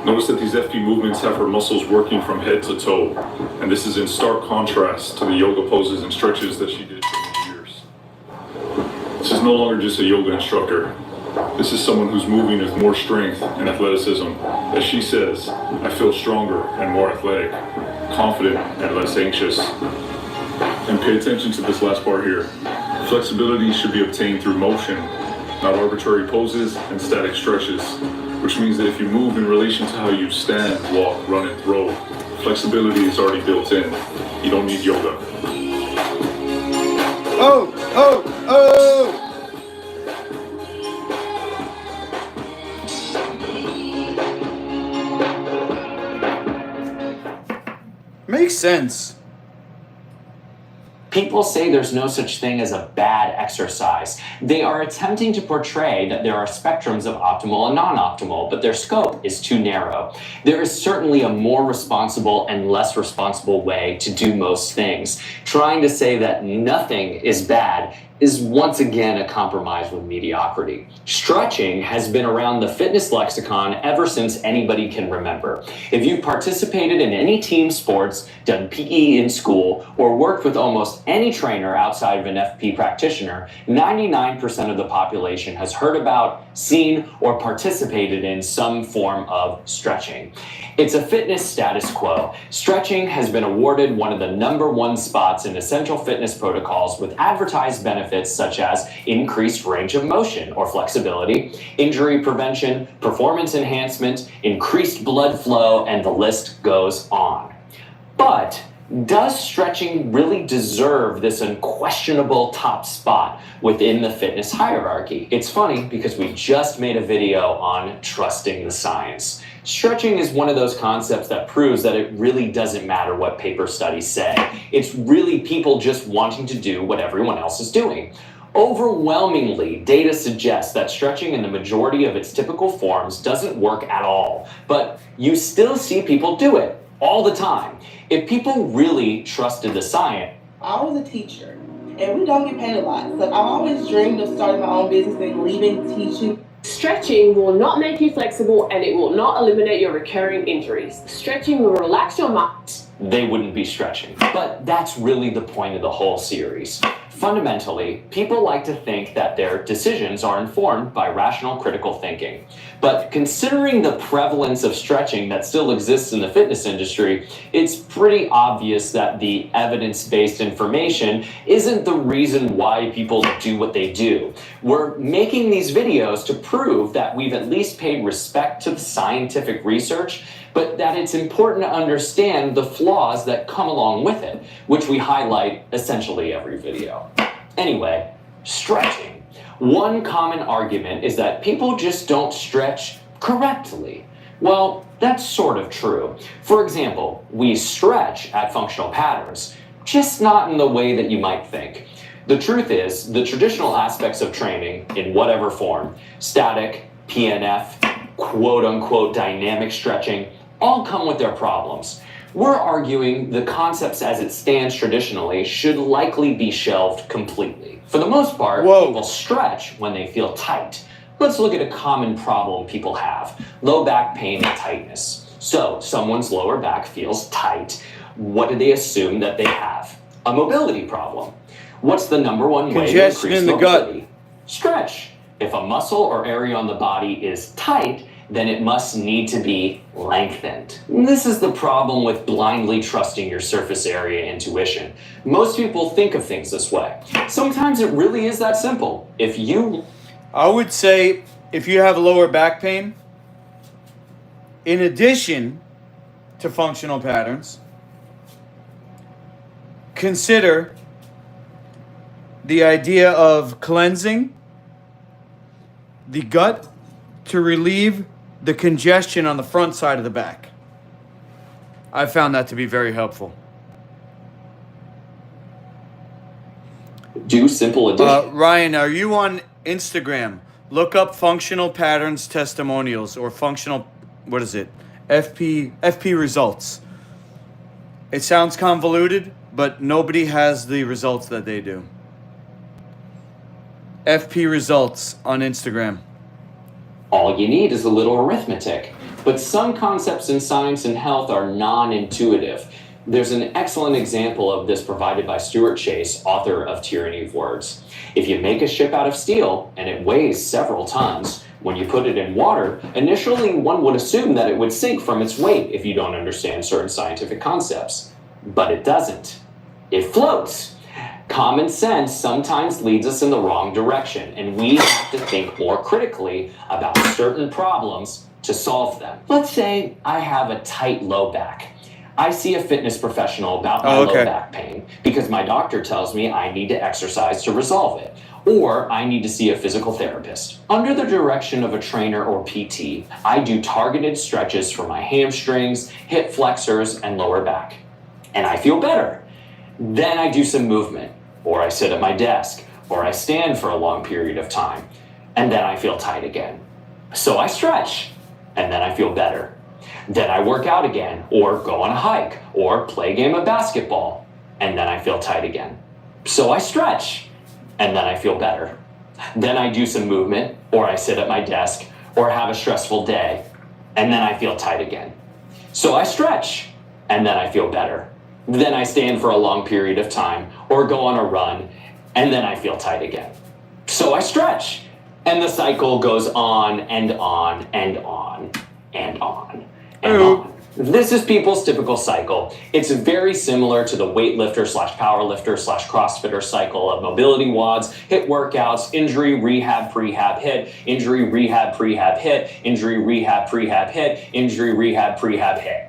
Notice that these FP movements have her muscles working from head to toe. And this is in stark contrast to the yoga poses and stretches that she did for many years. This is no longer just a yoga instructor. This is someone who's moving with more strength and athleticism. As she says, I feel stronger and more athletic, confident and less anxious. And pay attention to this last part here. Flexibility should be obtained through motion, not arbitrary poses and static stretches, which means that if you move in relation to how you stand, walk, run, and throw, flexibility is already built in. You don't need yoga. Oh, oh, oh! Makes sense. People say there's no such thing as a bad exercise. They are attempting to portray that there are spectrums of optimal and non-optimal, but their scope is too narrow. There is certainly a more responsible and less responsible way to do most things. Trying to say that nothing is bad is once again a compromise with mediocrity. Stretching has been around the fitness lexicon ever since anybody can remember. If you've participated in any team sports, done PE in school, or worked with almost any trainer outside of an FP practitioner, 99% of the population has heard about, seen, or participated in some form of stretching. It's a fitness status quo. Stretching has been awarded one of the #1 spots in essential fitness protocols with advertised benefits such as increased range of motion or flexibility, injury prevention, performance enhancement, increased blood flow, and the list goes on. But does stretching really deserve this unquestionable top spot within the fitness hierarchy? It's funny because we just made a video on trusting the science. Stretching is one of those concepts that proves that it really doesn't matter what paper studies say. It's really people just wanting to do what everyone else is doing. Overwhelmingly, data suggests that stretching in the majority of its typical forms doesn't work at all, but you still see people do it all the time. If people really trusted the science. I was a teacher, and we don't get paid a lot, so I've always dreamed of starting my own business and leaving teaching. Stretching will not make you flexible and it will not eliminate your recurring injuries. Stretching will relax your mind. They wouldn't be stretching. But that's really the point of the whole series. Fundamentally, people like to think that their decisions are informed by rational critical thinking. But considering the prevalence of stretching that still exists in the fitness industry, it's pretty obvious that the evidence-based information isn't the reason why people do what they do. We're making these videos to prove that we've at least paid respect to the scientific research, but that it's important to understand the flaws that come along with it, which we highlight essentially every video. Anyway, stretching. One common argument is that people just don't stretch correctly. Well, that's sort of true. For example, we stretch at functional patterns, just not in the way that you might think. The truth is, the traditional aspects of training, in whatever form, static, PNF, quote-unquote dynamic stretching, all come with their problems. We're arguing the concepts as it stands traditionally should likely be shelved completely. For the most part, people stretch when they feel tight. Let's look at a common problem people have: low back pain and tightness. So, someone's lower back feels tight. What do they assume that they have? A mobility problem. What's the #1 way to increase mobility? Stretch. If a muscle or area on the body is tight, then it must need to be lengthened. This is the problem with blindly trusting your surface area intuition. Most people think of things this way. Sometimes it really is that simple. I would say if you have lower back pain, in addition to functional patterns, consider the idea of cleansing the gut to relieve the congestion on the front side of the back. I found that to be very helpful. Do simple addition. Ryan, are you on Instagram? Look up functional patterns testimonials or functional, what is it? FP results. It sounds convoluted, but nobody has the results that they do. FP results on Instagram. All you need is a little arithmetic. But some concepts in science and health are non-intuitive. There's an excellent example of this provided by Stuart Chase, author of Tyranny of Words. If you make a ship out of steel and it weighs several tons, when you put it in water, initially one would assume that it would sink from its weight if you don't understand certain scientific concepts. But it doesn't. It floats. Common sense sometimes leads us in the wrong direction, and we have to think more critically about certain problems to solve them. Let's say I have a tight low back. I see a fitness professional about my low back pain because my doctor tells me I need to exercise to resolve it, or I need to see a physical therapist. Under the direction of a trainer or PT, I do targeted stretches for my hamstrings, hip flexors, and lower back. And I feel better. Then I do some movement, or I sit at my desk, or I stand for a long period of time, and then I feel tight again. So I stretch, and then I feel better. Then I work out again, or go on a hike, or play a game of basketball, and then I feel tight again. So I stretch, and then I feel better. Then I do some movement, or I sit at my desk, or have a stressful day, and then I feel tight again. So I stretch, and then I feel better. Then I stand for a long period of time, or go on a run, and then I feel tight again. So I stretch, and the cycle goes on and on and on and on and on. This is people's typical cycle. It's very similar to the weightlifter / powerlifter / CrossFitter cycle of mobility WODs, HIIT workouts, injury, rehab, prehab, HIIT, injury, rehab, prehab, HIIT, injury, rehab, prehab, HIIT, injury, rehab, prehab, HIIT.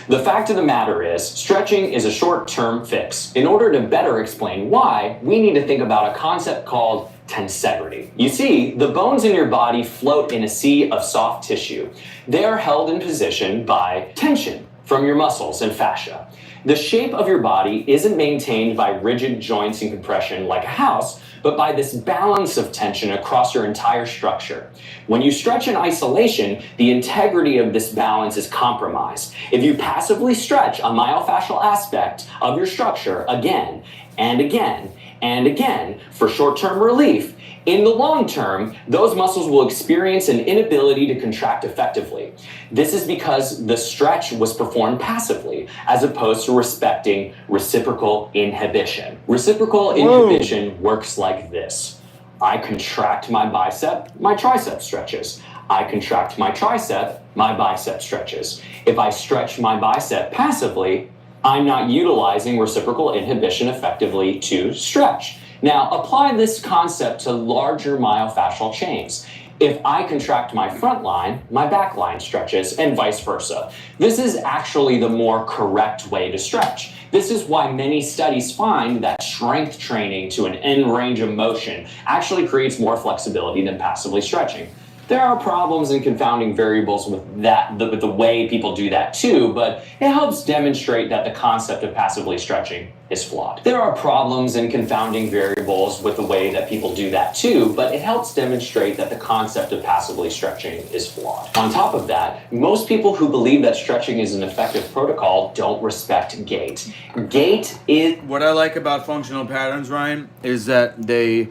The fact of the matter is, stretching is a short-term fix. In order to better explain why, we need to think about a concept called tensegrity. You see, the bones in your body float in a sea of soft tissue. They are held in position by tension from your muscles and fascia. The shape of your body isn't maintained by rigid joints and compression like a house, but by this balance of tension across your entire structure. When you stretch in isolation, the integrity of this balance is compromised. If you passively stretch a myofascial aspect of your structure again and again and again for short-term relief, in the long term, those muscles will experience an inability to contract effectively. This is because the stretch was performed passively, as opposed to respecting reciprocal inhibition. Reciprocal inhibition works like this. I contract my bicep, my tricep stretches. I contract my tricep, my bicep stretches. If I stretch my bicep passively, I'm not utilizing reciprocal inhibition effectively to stretch. Now, apply this concept to larger myofascial chains. If I contract my front line, my back line stretches, and vice versa. This is actually the more correct way to stretch. This is why many studies find that strength training to an end range of motion actually creates more flexibility than passively stretching. There are problems and confounding variables with that, with the way people do that too, but it helps demonstrate that the concept of passively stretching is flawed. There are problems and confounding variables with the way that people do that too, but it helps demonstrate that the concept of passively stretching is flawed. On top of that, most people who believe that stretching is an effective protocol don't respect gait. Gait is... What I like about functional patterns, Ryan, is that they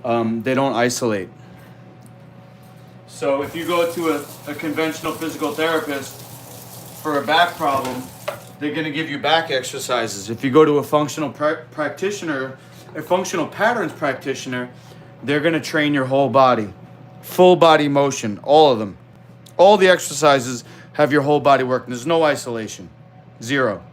don't isolate. So if you go to a conventional physical therapist for a back problem, they're going to give you back exercises. If you go to a functional practitioner, a functional patterns practitioner, they're going to train your whole body. Full body motion, all of them. All the exercises have your whole body working. There's no isolation. Zero.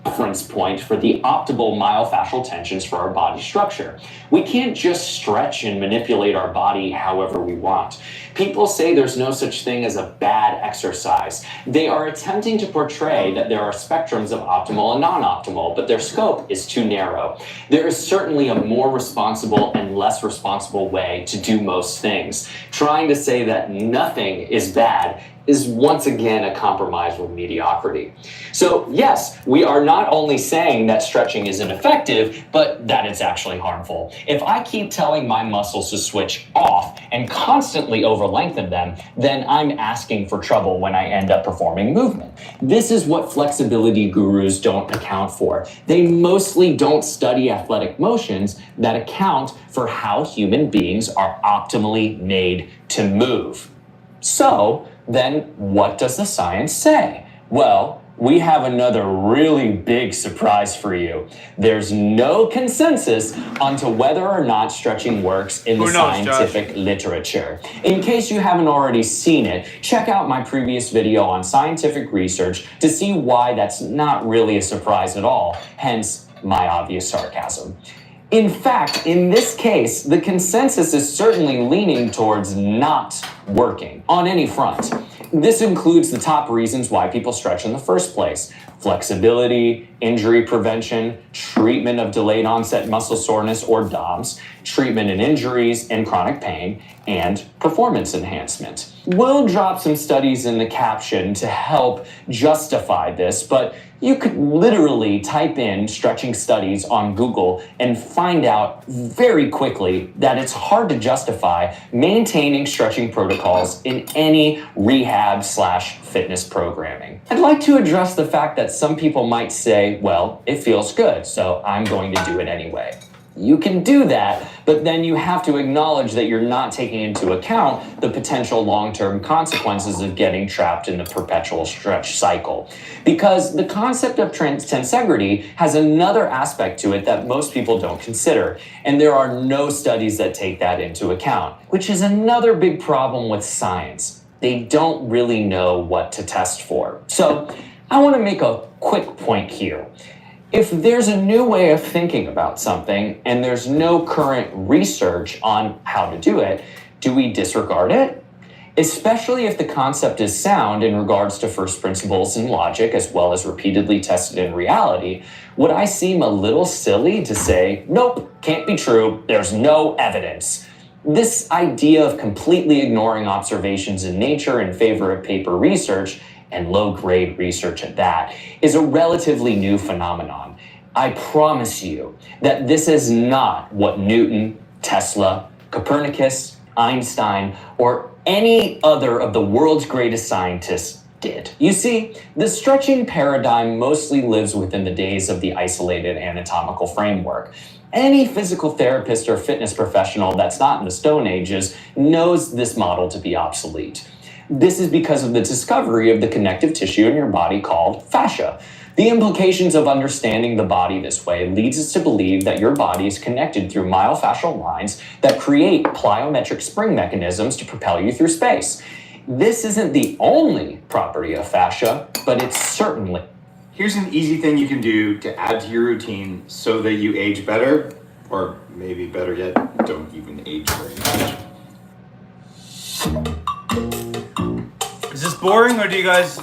Reference point for the optimal myofascial tensions for our body structure. We can't just stretch and manipulate our body however we want. People say there's no such thing as a bad exercise. They are attempting to portray that there are spectrums of optimal and non-optimal, but their scope is too narrow. There is certainly a more responsible and less responsible way to do most things. Trying to say that nothing is bad is once again a compromise with mediocrity. So yes, we are not only saying that stretching is ineffective, but that it's actually harmful. If I keep telling my muscles to switch off and constantly over-lengthen them, then I'm asking for trouble when I end up performing movement. This is what flexibility gurus don't account for. They mostly don't study athletic motions that account for how human beings are optimally made to move. So, then what does the science say? Well, we have another really big surprise for you. There's no consensus onto whether or not stretching works in the scientific literature. In case you haven't already seen it, check out my previous video on scientific research to see why that's not really a surprise at all, hence my obvious sarcasm. In fact, in this case, the consensus is certainly leaning towards not working on any front. This includes the top reasons why people stretch in the first place: flexibility, injury prevention, treatment of delayed onset muscle soreness or DOMS, treatment in injuries and chronic pain, and performance enhancement. We'll drop some studies in the caption to help justify this, but you could literally type in stretching studies on Google and find out very quickly that it's hard to justify maintaining stretching protocols in any rehab/fitness programming. I'd like to address the fact that some people might say, well, it feels good, so I'm going to do it anyway. You can do that, but then you have to acknowledge that you're not taking into account the potential long-term consequences of getting trapped in the perpetual stretch cycle. Because the concept of tensegrity has another aspect to it that most people don't consider, and there are no studies that take that into account, which is another big problem with science. They don't really know what to test for. So I want to make a quick point here. If there's a new way of thinking about something and there's no current research on how to do it, do we disregard it? Especially if the concept is sound in regards to first principles and logic, as well as repeatedly tested in reality, would I seem a little silly to say, nope, can't be true, there's no evidence? This idea of completely ignoring observations in nature in favor of paper research, and low-grade research at that, is a relatively new phenomenon. I promise you that this is not what Newton, Tesla, Copernicus, Einstein, or any other of the world's greatest scientists did. You see, the stretching paradigm mostly lives within the days of the isolated anatomical framework. Any physical therapist or fitness professional that's not in the Stone Ages knows this model to be obsolete. This is because of the discovery of the connective tissue in your body called fascia. The implications of understanding the body this way leads us to believe that your body is connected through myofascial lines that create plyometric spring mechanisms to propel you through space. This isn't the only property of fascia, but it's certainly. Here's an easy thing you can do to add to your routine so that you age better, or maybe better yet, don't even age very much. Is this boring, or do you guys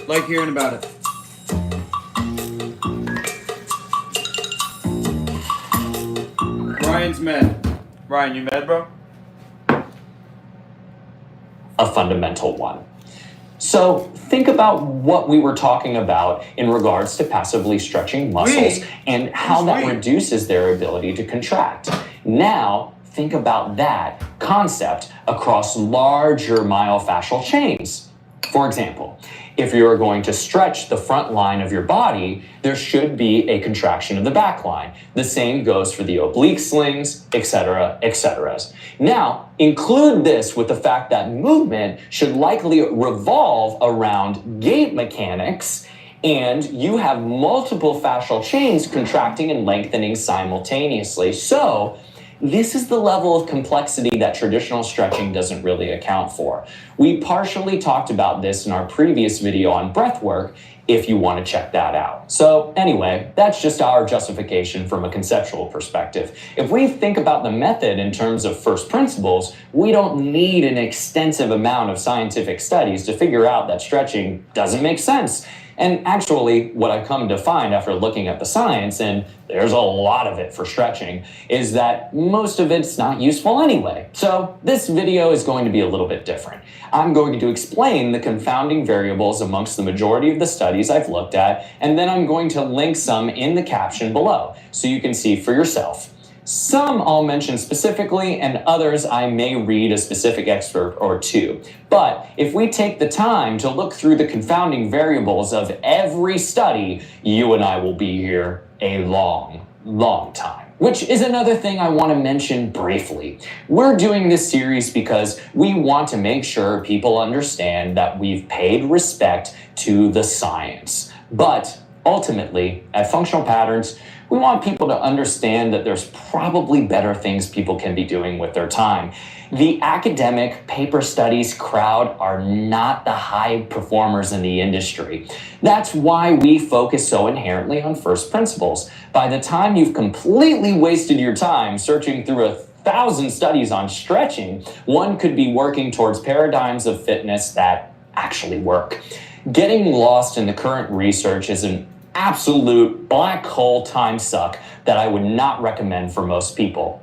like hearing about it? Ryan's mad. Ryan, you mad, bro? A fundamental one. So think about what we were talking about in regards to passively stretching muscles and how that reduces their ability to contract. Now, think about that concept across larger myofascial chains. For example, if you're going to stretch the front line of your body, there should be a contraction of the back line. The same goes for the oblique slings, etc., etc. Now, include this with the fact that movement should likely revolve around gait mechanics, and you have multiple fascial chains contracting and lengthening simultaneously. So, this is the level of complexity that traditional stretching doesn't really account for. We partially talked about this in our previous video on breath work, if you want to check that out. So anyway, that's just our justification from a conceptual perspective. If we think about the method in terms of first principles, we don't need an extensive amount of scientific studies to figure out that stretching doesn't make sense. And actually, what I've come to find after looking at the science, and there's a lot of it for stretching, is that most of it's not useful anyway. So this video is going to be a little bit different. I'm going to explain the confounding variables amongst the majority of the studies I've looked at, and then I'm going to link some in the caption below so you can see for yourself. Some I'll mention specifically, and others I may read a specific excerpt or two. But if we take the time to look through the confounding variables of every study, you and I will be here a long, long time. Which is another thing I want to mention briefly. We're doing this series because we want to make sure people understand that we've paid respect to the science. But ultimately, at Functional Patterns, we want people to understand that there's probably better things people can be doing with their time. The academic paper studies crowd are not the high performers in the industry. That's why we focus so inherently on first principles. By the time you've completely wasted your time searching through 1,000 studies on stretching, one could be working towards paradigms of fitness that actually work. Getting lost in the current research is an absolute black hole time suck that I would not recommend for most people.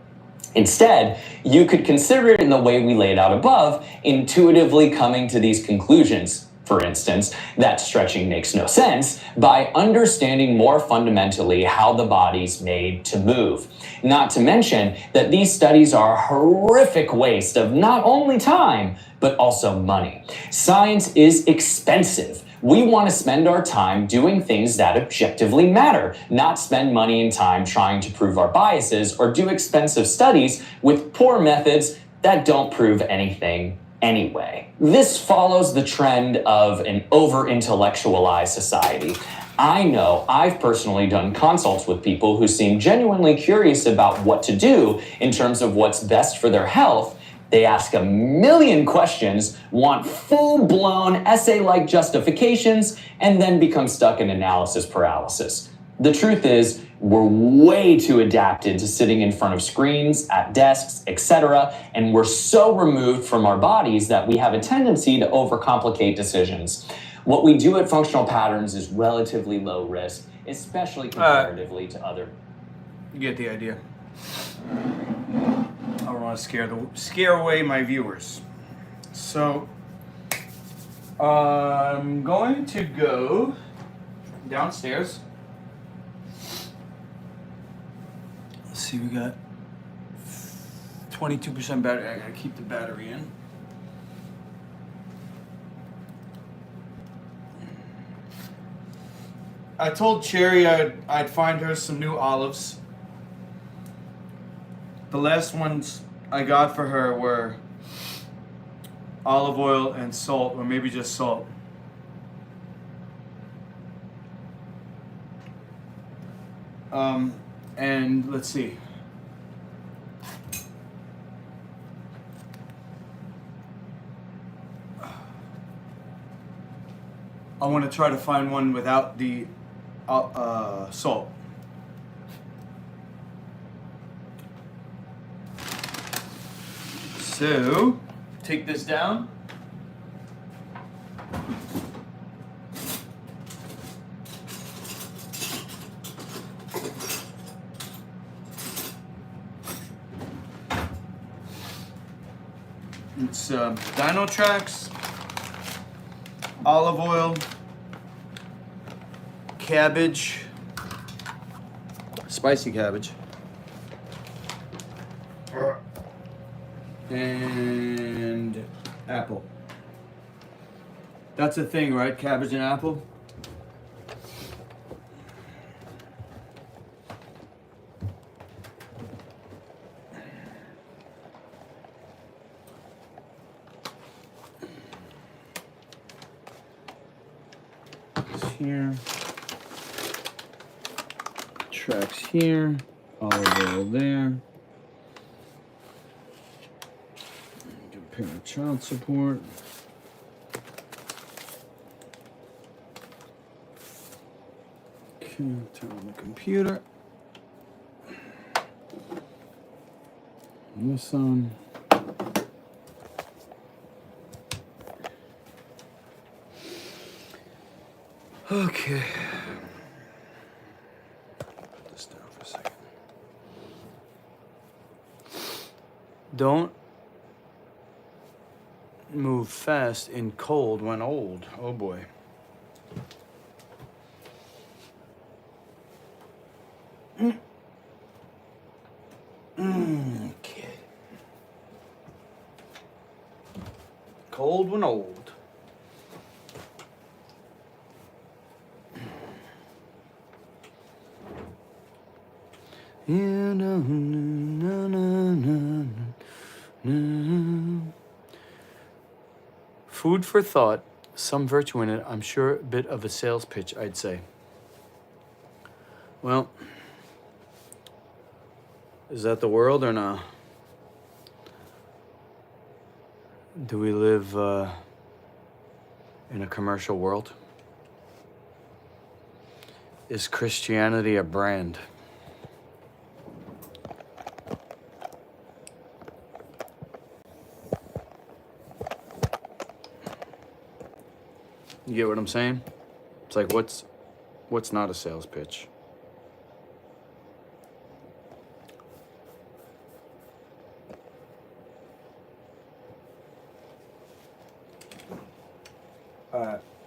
Instead, you could consider it in the way we laid out above, intuitively coming to these conclusions. For instance, that stretching makes no sense by understanding more fundamentally how the body's made to move. Not to mention that these studies are a horrific waste of not only time, but also money. Science is expensive. We want to spend our time doing things that objectively matter, not spend money and time trying to prove our biases or do expensive studies with poor methods that don't prove anything anyway. This follows the trend of an over-intellectualized society. I know I've personally done consults with people who seem genuinely curious about what to do in terms of what's best for their health. They ask a million questions, want full-blown essay-like justifications, and then become stuck in analysis paralysis. The truth is, we're way too adapted to sitting in front of screens, at desks, etc., and we're so removed from our bodies that we have a tendency to overcomplicate decisions. What we do at Functional Patterns is relatively low risk, especially comparatively to other. You get the idea. I don't want to scare away my viewers. So I'm going to go downstairs. Let's see, we got 22% battery. I gotta keep the battery in. I told Cherry I'd find her some new olives. The last ones I got for her were olive oil and salt, or maybe just salt. And let's see. I want to try to find one without the salt. So, take this down. It's Dino Tracks, olive oil, cabbage, spicy cabbage, and apple. That's a thing, right? Cabbage and apple? Here, tracks here, olive oil there. Do a pair of child support. Okay, turn on the computer. This on. Okay. Put this down for a second. Don't move fast in cold when old. Oh boy. Okay. Cold when old. Food for thought, some virtue in it. I'm sure a bit of a sales pitch, I'd say. Well, is that the world or not? Do we live in a commercial world? Is Christianity a brand? You get what I'm saying? It's like, what's not a sales pitch?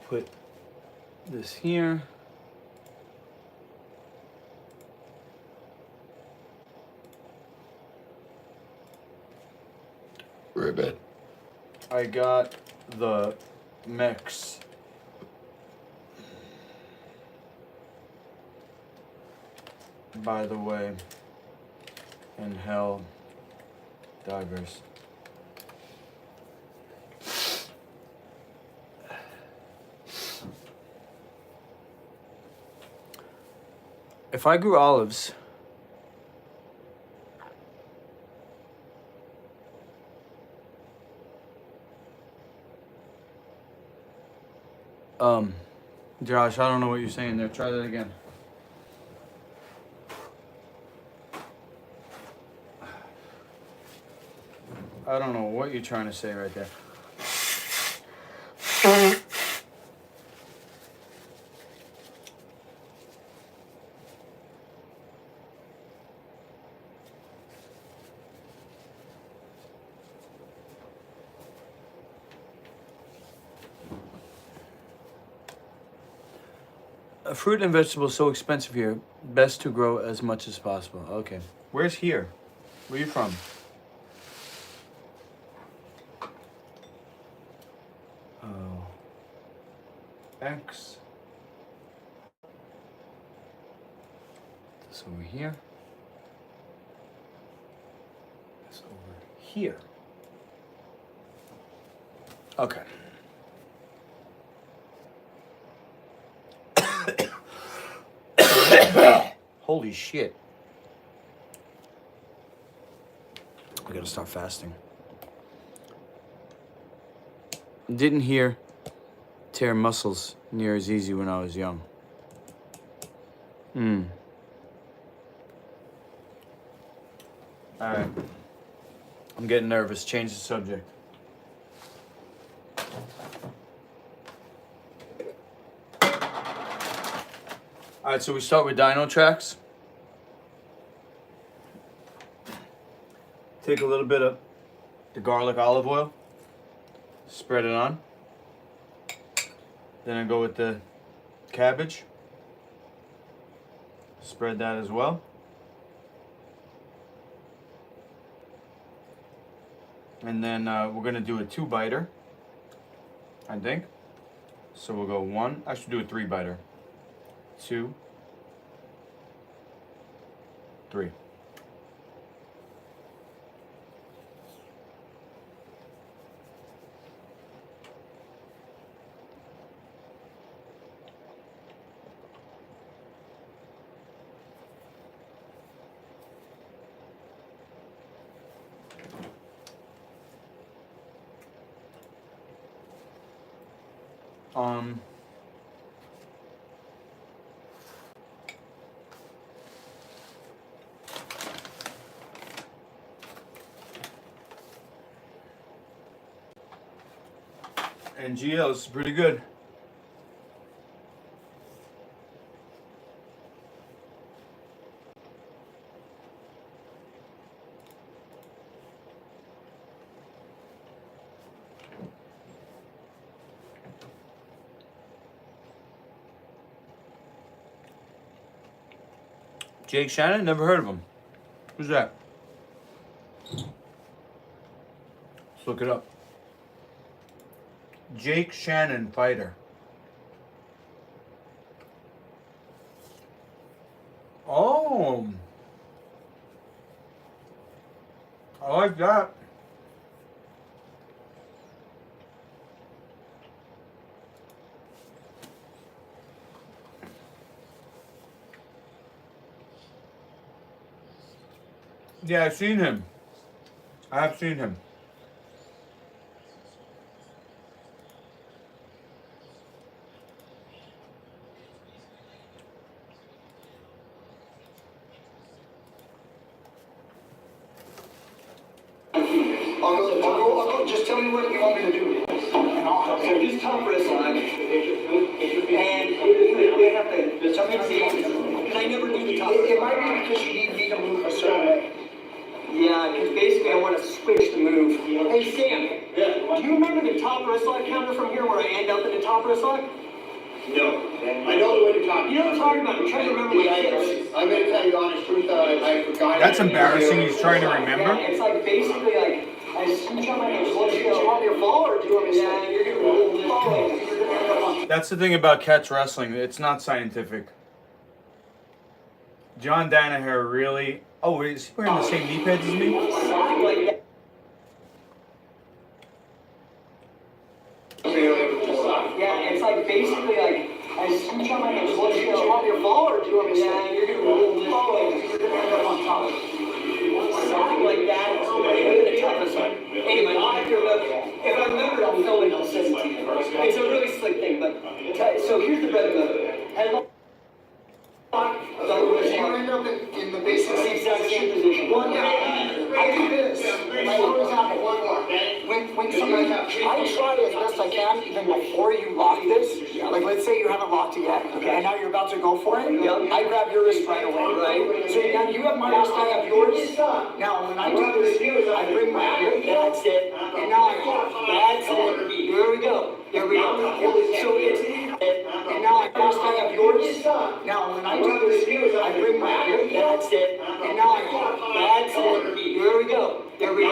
Put this here. Ribbit. I got the mix. By the way, in Hell Divers. If I grew olives, Josh, I don't know what you're saying there. Try that again. I don't know what you're trying to say right there. Fruit and vegetables so expensive here. Best to grow as much as possible. Okay. Where's here? Where are you from? Oh. X. This over here. This over here. Okay. Holy shit. I gotta start fasting. Didn't hear tear muscles near as easy when I was young. Alright. I'm getting nervous. Change the subject. Alright, so we start with dino tracks. Take a little bit of the garlic olive oil, spread it on. Then I go with the cabbage, spread that as well. And then we're gonna do a 2-biter, I think. So we'll go 1, I should do a 3-biter. 2, 3. And GL is pretty good. Jake Shannon, never heard of him. Who's that? Let's look it up. Jake Shannon, fighter. Oh, I like that. Yeah, I've seen him. I have seen him. Uncle, just tell me what you want me to do. So just top wrist line. And we have to, sometimes because I never do the top. It might be because you need me to move a certain way. Yeah, because basically I want to switch the move. Hey Sam, do you remember the top wrist lock counter from here where I end up in the top wrist lock? No. I know the way to talk. You know what I'm talking about? I'm trying to remember my kids. I'm going to tell you the honest truth, I forgot. That's embarrassing. He's trying to remember. Yeah, it's like basically like, I scooch on my hands. Do you want me to fall or do you want me to stay? You're going to fall. That's the thing about catch wrestling. It's not scientific. John Danaher really... Oh, is he wearing the same knee pads as me? Yeah, it's like basically like, I scooch on my hands. Do you want me to fall or do you want me to stay? You're going to fall. You're going to end up on top. Something like that. The toughest one. Anyway, if I remember, I'll film it. I'll send it to you. It's a really slick thing, but so here's the bread and butter. You end up in the basic exact same position. One I do this. Like, for example, when somebody, I try as best I can, even before you lock this. Like, let's say you haven't locked it yet, and now you're about to go for it. I grab your wrist right away, right? So now you have my wrist, I have yours. Now, when I do this, I bring my hand, that's it, and now I hold. That's it. Here we go. Here we go. So it's, and now I first I have yours. Now, when I do this, I bring my hand, that's it, and now I hold. That's it. Here we go. Here we go.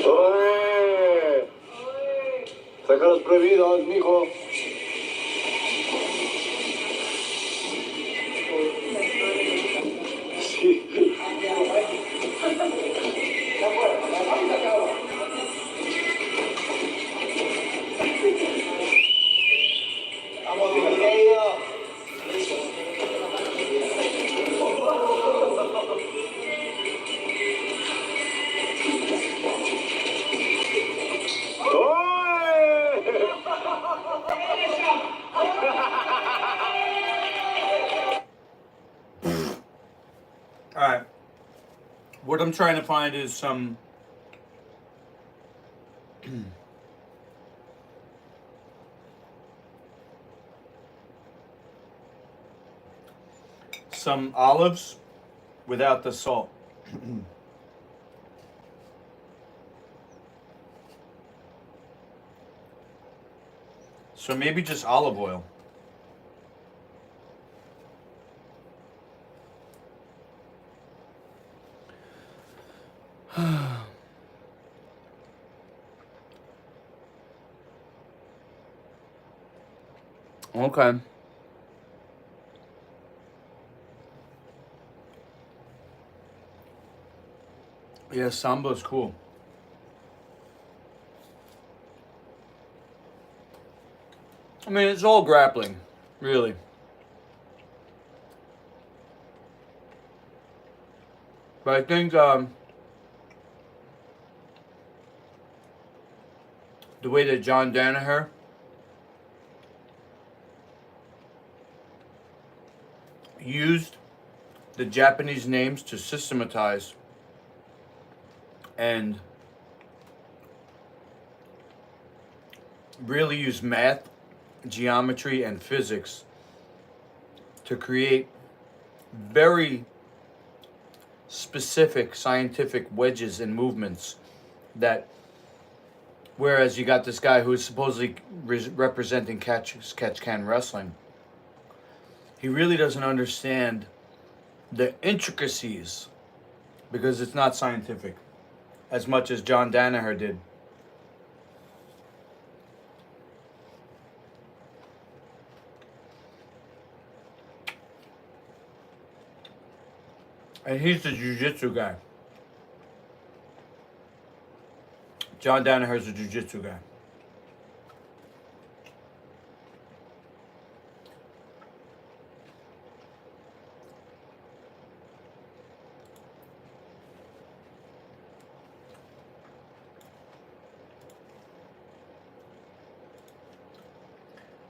¡Oye! Saca los prohibidos, mijo. Sí. Alright. What I'm trying to find is some olives without the salt. So maybe just olive oil. Okay. Yeah, Sambo's cool. I mean, it's all grappling, really. But I think the way that John Danaher used the Japanese names to systematize and really use math, geometry, and physics to create very specific scientific wedges and movements that, whereas you got this guy who is supposedly representing catch can wrestling, he really doesn't understand the intricacies because it's not scientific as much as John Danaher did. And he's the jiu-jitsu guy. John Danaher's a jiu-jitsu guy.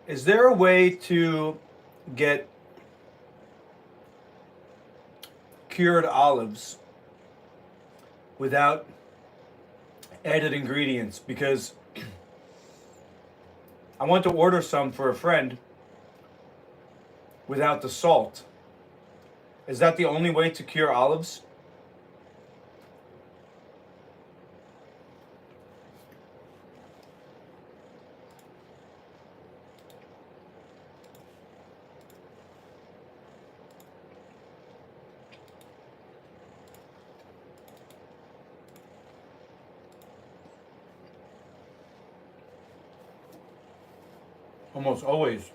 Is there a way to get cured olives without added ingredients? Because I want to order some for a friend without the salt. Is that the only way to cure olives? Almost always.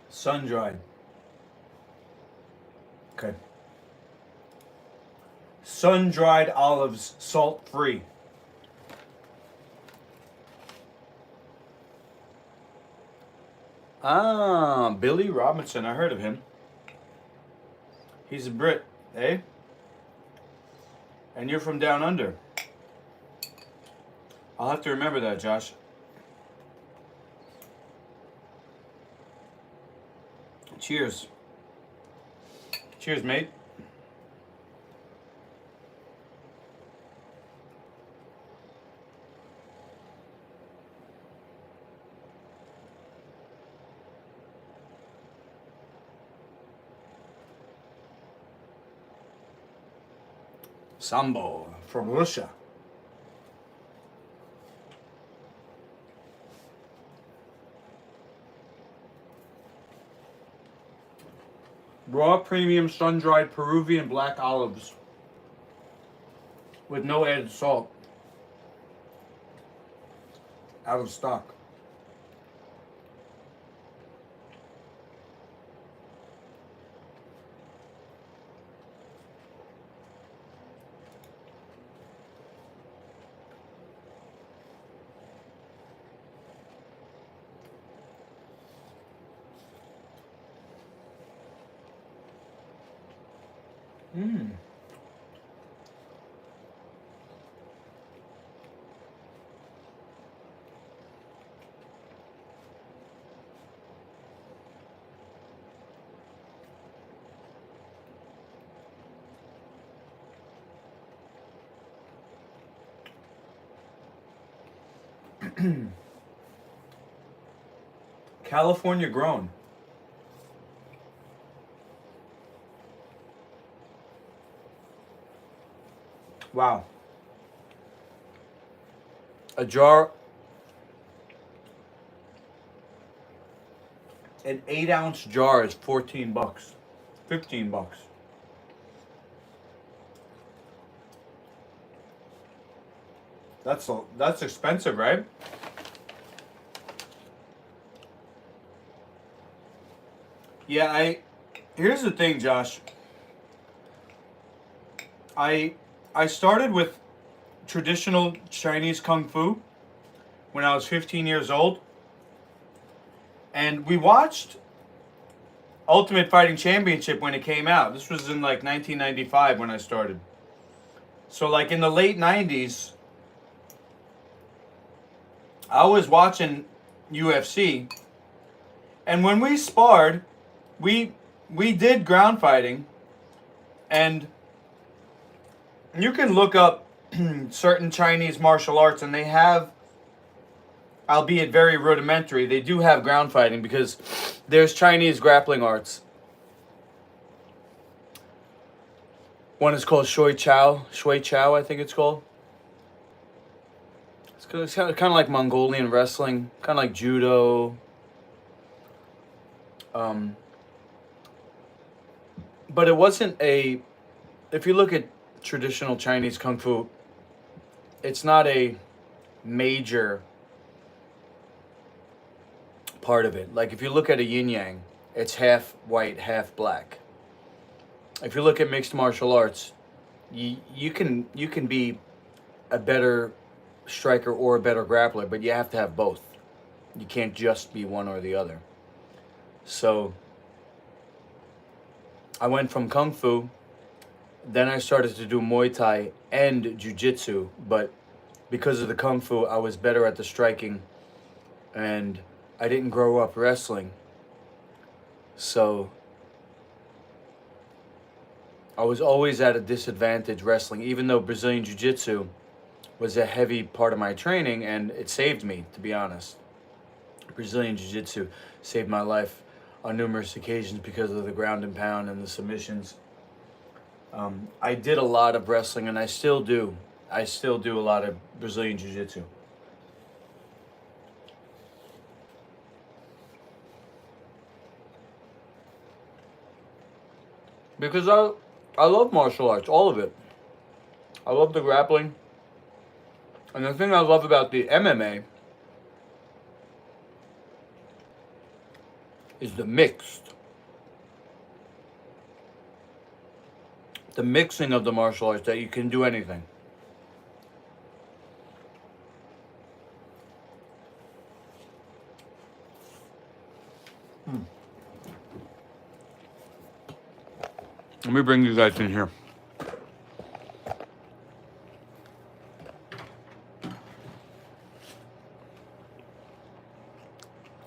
Sun-dried. Okay. Sun-dried olives, salt-free. Ah, Billy Robinson. I heard of him. He's a Brit, eh? And you're from down under. I'll have to remember that, Josh. Cheers. Cheers, mate. Sambo from Russia. Raw premium sun-dried Peruvian black olives with no added salt. Out of stock. Mmm. California grown. Wow. A jar, an 8-ounce jar is $14, $15. That's expensive, right? Yeah, here's the thing, Josh. I started with traditional Chinese Kung Fu when I was 15 years old. And we watched Ultimate Fighting Championship when it came out. This was in like 1995 when I started. So like in the late 90s, I was watching UFC. And when we sparred, we did ground fighting, and you can look up certain Chinese martial arts, and they have, albeit very rudimentary, they do have ground fighting because there's Chinese grappling arts. One is called Shui Chao, I think it's called. It's kind of like Mongolian wrestling, kind of like judo. But it wasn't a, if you look at traditional Chinese Kung Fu, it's not a major part of it. Like if you look at a yin yang, it's half white, half black. If you look at mixed martial arts, you can be a better striker or a better grappler, but you have to have both. You can't just be one or the other. So I went from Kung Fu, then I started to do Muay Thai and Jiu-Jitsu, but because of the Kung Fu, I was better at the striking, and I didn't grow up wrestling. So I was always at a disadvantage wrestling, even though Brazilian Jiu-Jitsu was a heavy part of my training, and it saved me, to be honest. Brazilian Jiu-Jitsu saved my life on numerous occasions because of the ground and pound and the submissions. I did a lot of wrestling, and I still do. I still do a lot of Brazilian Jiu-Jitsu. Because I love martial arts, all of it. I love the grappling. And the thing I love about the MMA is the mixing of the martial arts, that you can do anything. Let me bring you guys in here.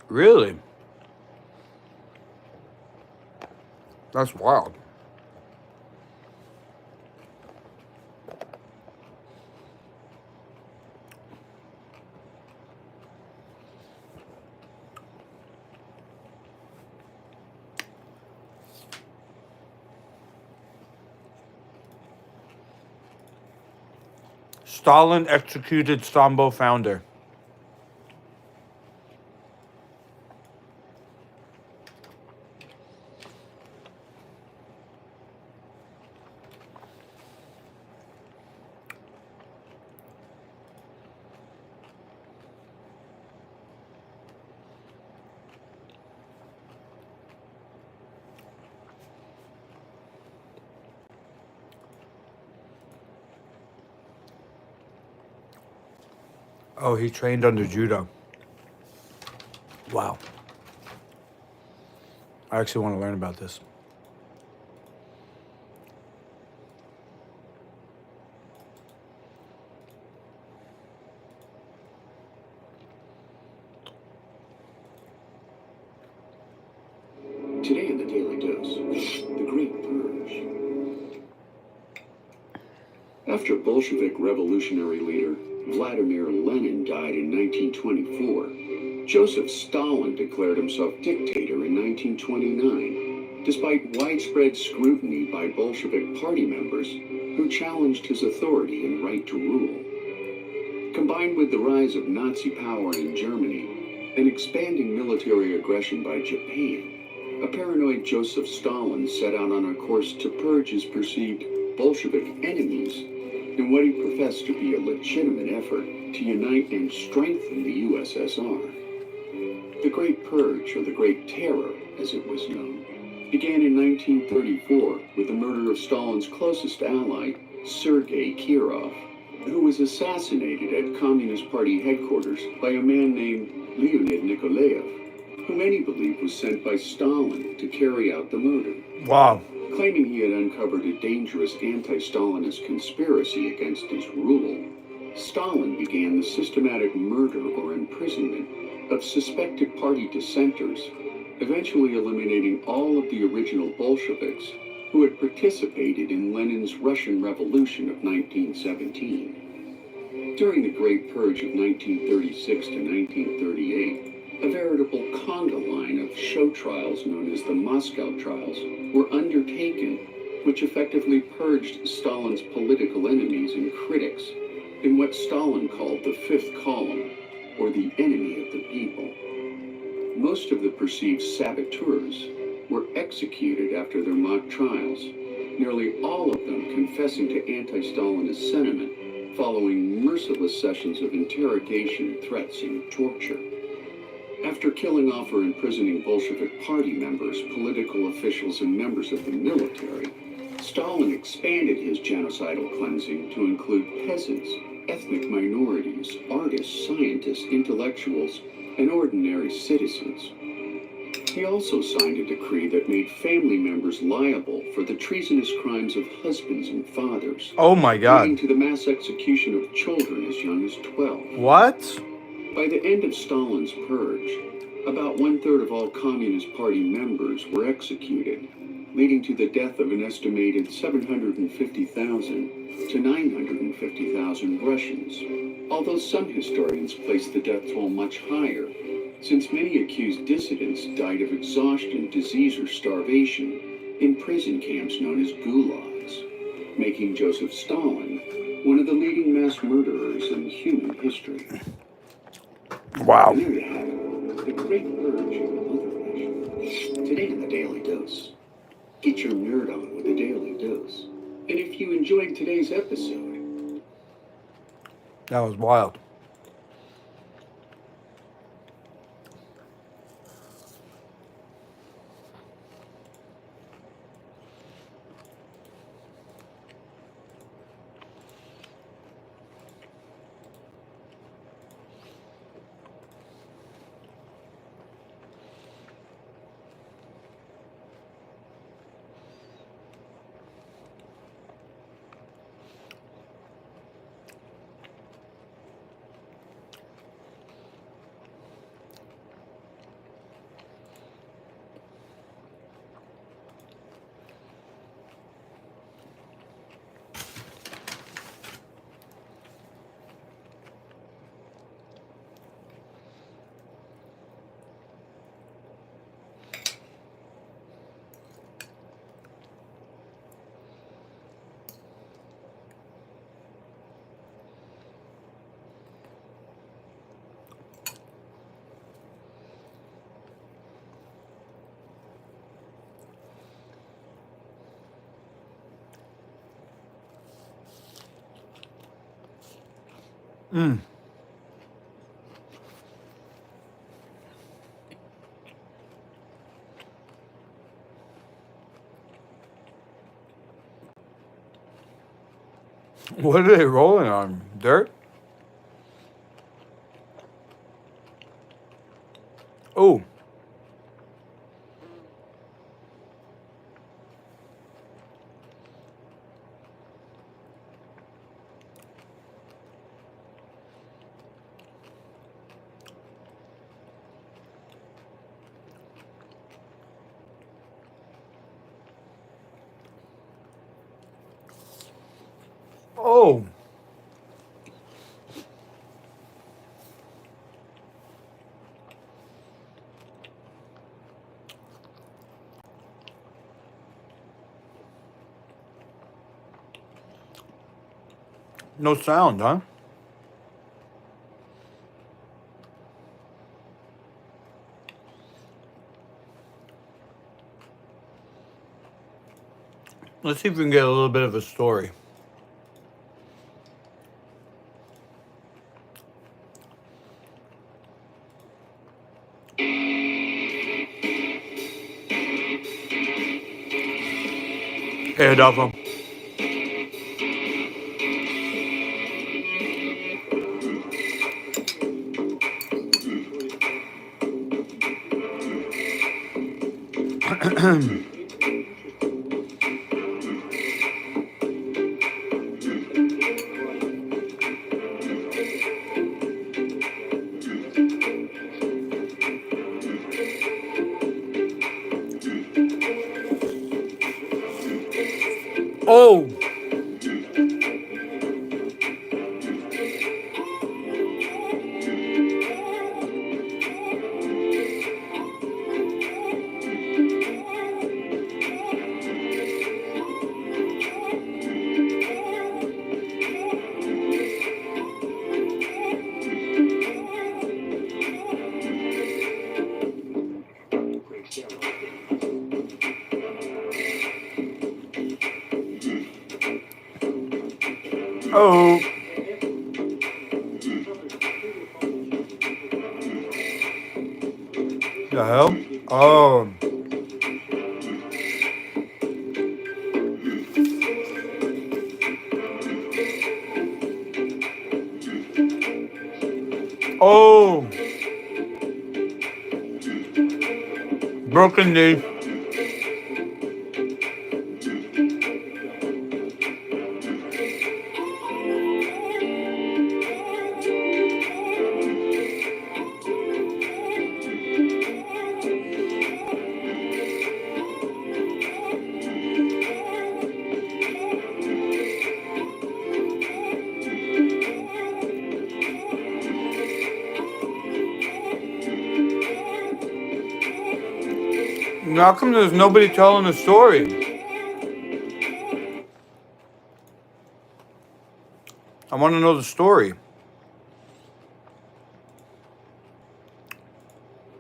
Really? That's wild. Stalin executed Sambo founder. Oh, he trained under judo. Wow. I actually want to learn about this. Today in the Daily Dose, the Great Purge. After Bolshevik revolutionary leader Vladimir Lenin died in 1924, Joseph Stalin declared himself dictator in 1929, despite widespread scrutiny by Bolshevik party members who challenged his authority and right to rule. Combined with the rise of Nazi power in Germany and expanding military aggression by Japan, a paranoid Joseph Stalin set out on a course to purge his perceived Bolshevik enemies in what he professed to be a legitimate effort to unite and strengthen the USSR. The Great Purge, or the Great Terror, as it was known, began in 1934 with the murder of Stalin's closest ally, Sergei Kirov, who was assassinated at Communist Party headquarters by a man named Leonid Nikolaev, who many believe was sent by Stalin to carry out the murder. Wow. Claiming he had uncovered a dangerous anti-Stalinist conspiracy against his rule, Stalin began the systematic murder or imprisonment of suspected party dissenters eventually eliminating all of the original Bolsheviks who had participated in Lenin's Russian Revolution of 1917. During the Great Purge of 1936 to 1938, a veritable conga line of show trials known as the Moscow trials were undertaken, which effectively purged Stalin's political enemies and critics in what Stalin called the fifth column, or the enemy of the people. Most of the perceived saboteurs were executed after their mock trials, nearly all of them confessing to anti-Stalinist sentiment following merciless sessions of interrogation, threats, and torture. After killing off or imprisoning Bolshevik party members, political officials, and members of the military, Stalin expanded his genocidal cleansing to include peasants, ethnic minorities, artists, scientists, intellectuals, and ordinary citizens. He also signed a decree that made family members liable for the treasonous crimes of husbands and fathers. Oh my God. Leading to the mass execution of children as young as 12. What? By the end of Stalin's purge, about 1/3 of all Communist Party members were executed, leading to the death of an estimated 750,000 to 950,000 Russians, although some historians place the death toll much higher, since many accused dissidents died of exhaustion, disease, or starvation in prison camps known as gulags, making Joseph Stalin one of the leading mass murderers in human history. Wow. And there you have it, the Great Purge of Mother Russia. Today in the Daily Dose. Get your nerd on with the Daily Dose. And if you enjoyed today's episode, That was wild. Mm. What are they rolling on? Dirt? Oh. Oh. No sound, huh? Let's see if we can get a little bit of a story. Hey, Adolfo. Oh! Oh. The hell? Oh. Oh. Broken knee. How come there's nobody telling the story? I want to know the story.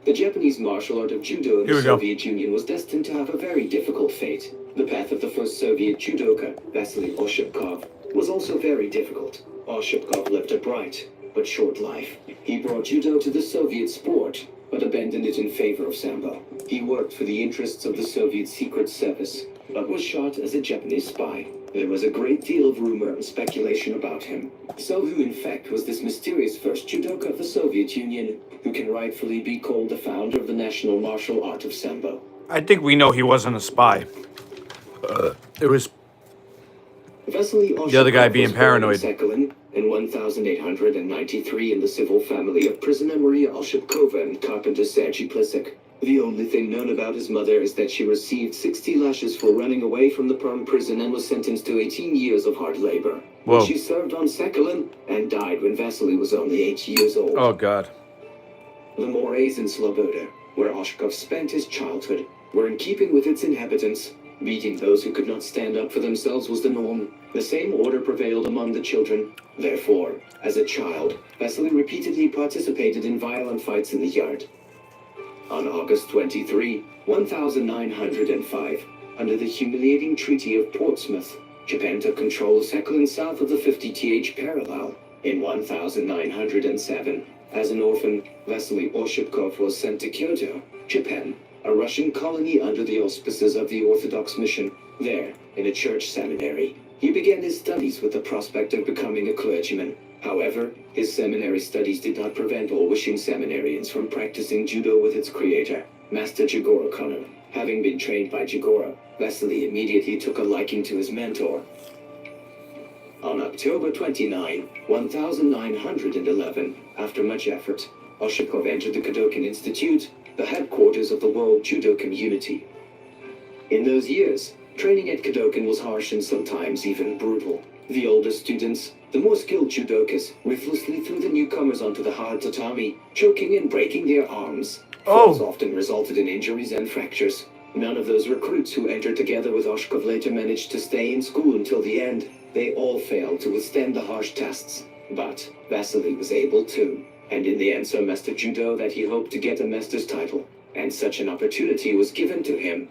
The Japanese martial art of judo in the Soviet Union was destined to have a very difficult fate. The path of the first Soviet judoka, Vasily Oshipkov, was also very difficult. Oshipkov lived a bright but short life. He brought judo to the Soviet sport, but abandoned it in favor of Sambo. He worked for the interests of the Soviet Secret Service, but was shot as a Japanese spy. There was a great deal of rumor and speculation about him. So who in fact was this mysterious first judoka of the Soviet Union, who can rightfully be called the founder of the national martial art of Sambo? I think we know he wasn't a spy. It was the other guy being paranoid. In 1893 in the civil family of prisoner Maria Oshipkova and carpenter Sergei Plisek. The only thing known about his mother is that she received 60 lashes for running away from the Perm prison and was sentenced to 18 years of hard labor. Whoa. She served on Sakhalin and died when Vasily was only 8 years old. Oh, God. The mores in Sloboda, where Oshkov spent his childhood, were in keeping with its inhabitants. Beating those who could not stand up for themselves was the norm. The same order prevailed among the children. Therefore, as a child, Vasily repeatedly participated in violent fights in the yard. On August 23, 1905, under the humiliating Treaty of Portsmouth, Japan took control of Sakhalin south of the 50th parallel. In 1907, as an orphan, Vasily Oshipkov was sent to Kyoto, Japan, a Russian colony under the auspices of the Orthodox mission. There, in a church seminary, he began his studies with the prospect of becoming a clergyman. However, his seminary studies did not prevent all wishing seminarians from practicing judo with its creator, Master Jigoro Kano. Having been trained by Jigoro, Vasily immediately took a liking to his mentor. On October 29, 1911, after much effort, Oshipkov entered the Kodokan Institute, the headquarters of the World Judo Community. In those years, training at Kodokan was harsh and sometimes even brutal. The older students, the more skilled judokas, ruthlessly threw the newcomers onto the hard tatami, choking and breaking their arms. Falls often resulted in injuries and fractures. None of those recruits who entered together with Oshkov later managed to stay in school until the end. They all failed to withstand the harsh tests. But Vasily was able to, and in the end so mastered judo that he hoped to get a master's title, and such an opportunity was given to him.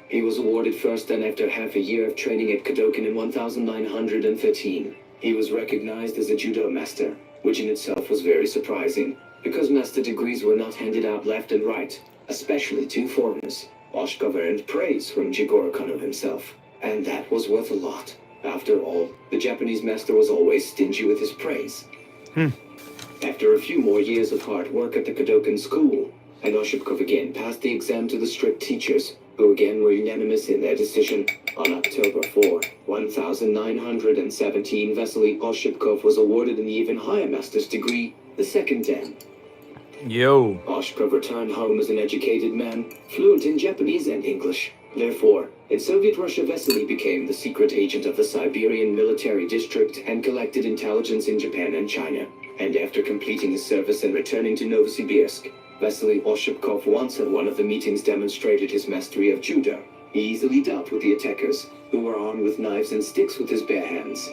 He was awarded first, and after half a year of training at Kodokan in 1913, he was recognized as a judo master, which in itself was very surprising, because master degrees were not handed out left and right, especially to foreigners. Oshkov earned praise from Jigoro Kano himself, and that was worth a lot. After all, the Japanese master was always stingy with his praise. After a few more years of hard work at the Kodokan school, and Oshipkov again passed the exam to the strict teachers, who again were unanimous in their decision. On October 4, 1917, Vasily Oshipkov was awarded an even higher master's degree, the second dan. Yo. Oshkov returned home as an educated man, fluent in Japanese and English. Therefore, in Soviet Russia, Vasily became the secret agent of the Siberian military district and collected intelligence in Japan and China. And after completing his service and returning to Novosibirsk, Vasily Oshipkov once at one of the meetings demonstrated his mastery of judo. He easily dealt with the attackers, who were armed with knives and sticks with his bare hands.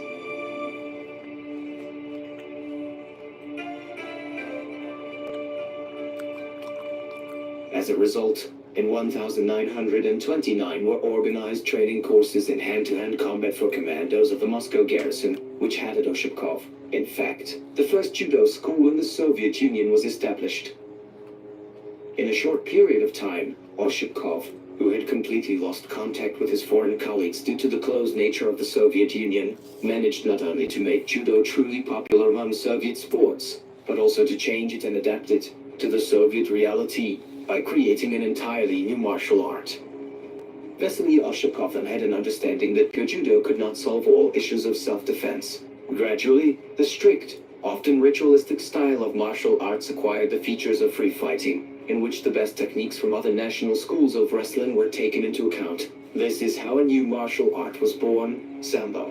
As a result, in 1929 were organized training courses in hand-to-hand combat for commandos of the Moscow garrison, which had at Oshipkov. In fact, the first judo school in the Soviet Union was established. In a short period of time, Oshipkov, who had completely lost contact with his foreign colleagues due to the closed nature of the Soviet Union, managed not only to make judo truly popular among Soviet sports, but also to change it and adapt it to the Soviet reality by creating an entirely new martial art. Vasily Oshipkov then had an understanding that pure judo could not solve all issues of self-defense. Gradually, the strict, often ritualistic style of martial arts acquired the features of free fighting, in which the best techniques from other national schools of wrestling were taken into account. This is how a new martial art was born, Sambo.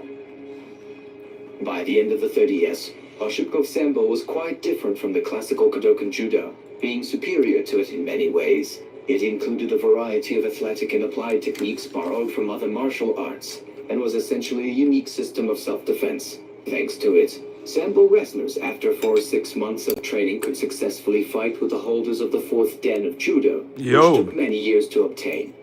By the end of the 30s, Oshipkov's Sambo was quite different from the classical Kodokan judo, being superior to it in many ways. It included a variety of athletic and applied techniques borrowed from other martial arts, and was essentially a unique system of self-defense. Thanks to it, Sambo wrestlers, after 4 or 6 months of training, could successfully fight with the holders of the 4th Dan of Judo, which took many years to obtain.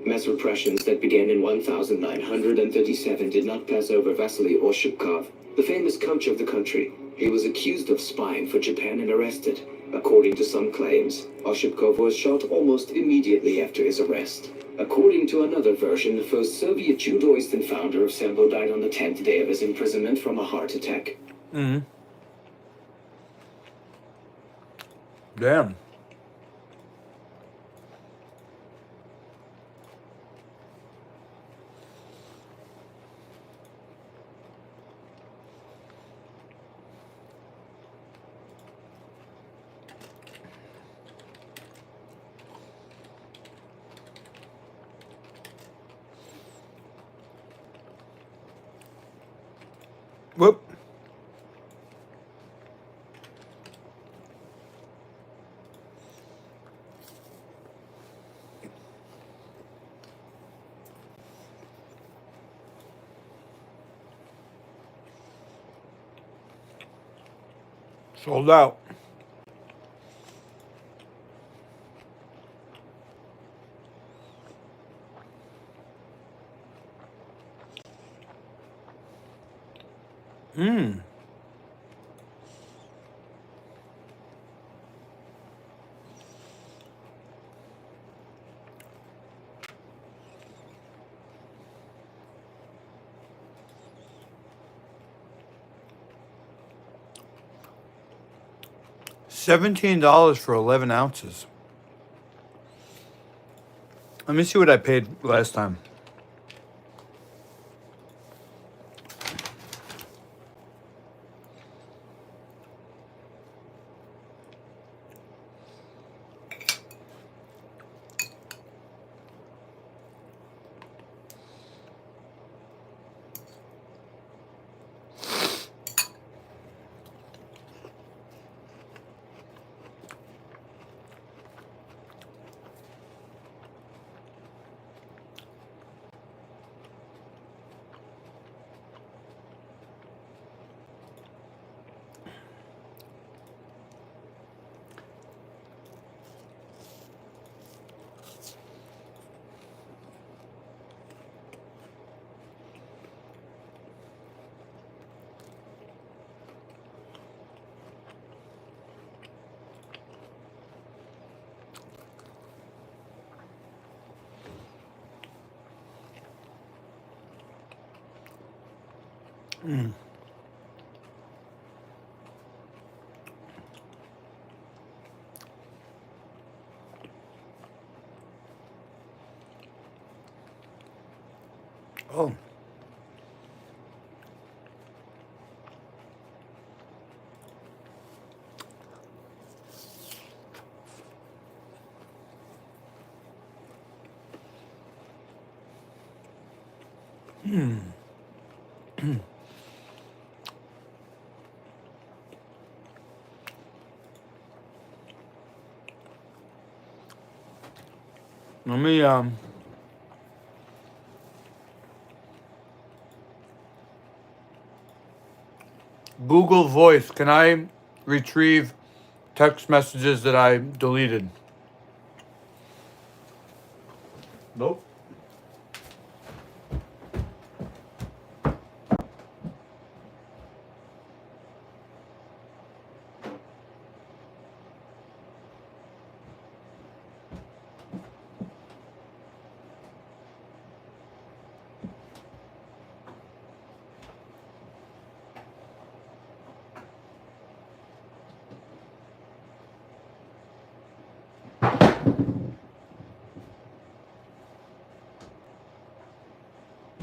Mass repressions that began in 1937 did not pass over Vasily Oshipkov, the famous coach of the country. He was accused of spying for Japan and arrested. According to some claims, Oshipkov was shot almost immediately after his arrest. According to another version, the first Soviet judoist and founder of Sambo died on the 10th day of his imprisonment from a heart attack. Damn. Whoop. Sold out. $17 for 11 ounces. Let me see what I paid last time. Oh. Let me Google Voice. Can I retrieve text messages that I deleted? Nope.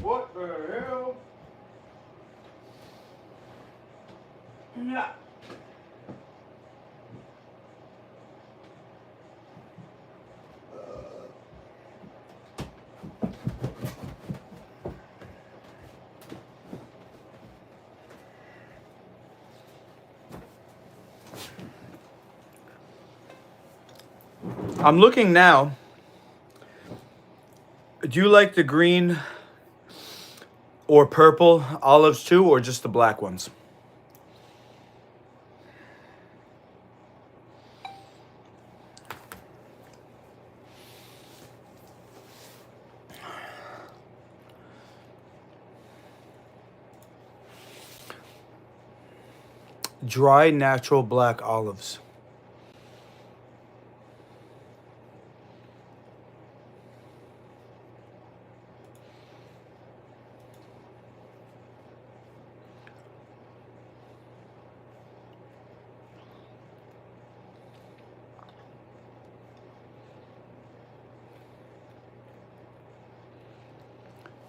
What the hell? Yeah. I'm looking now. Do you like the green or purple olives too, or just the black ones? Dry natural black olives.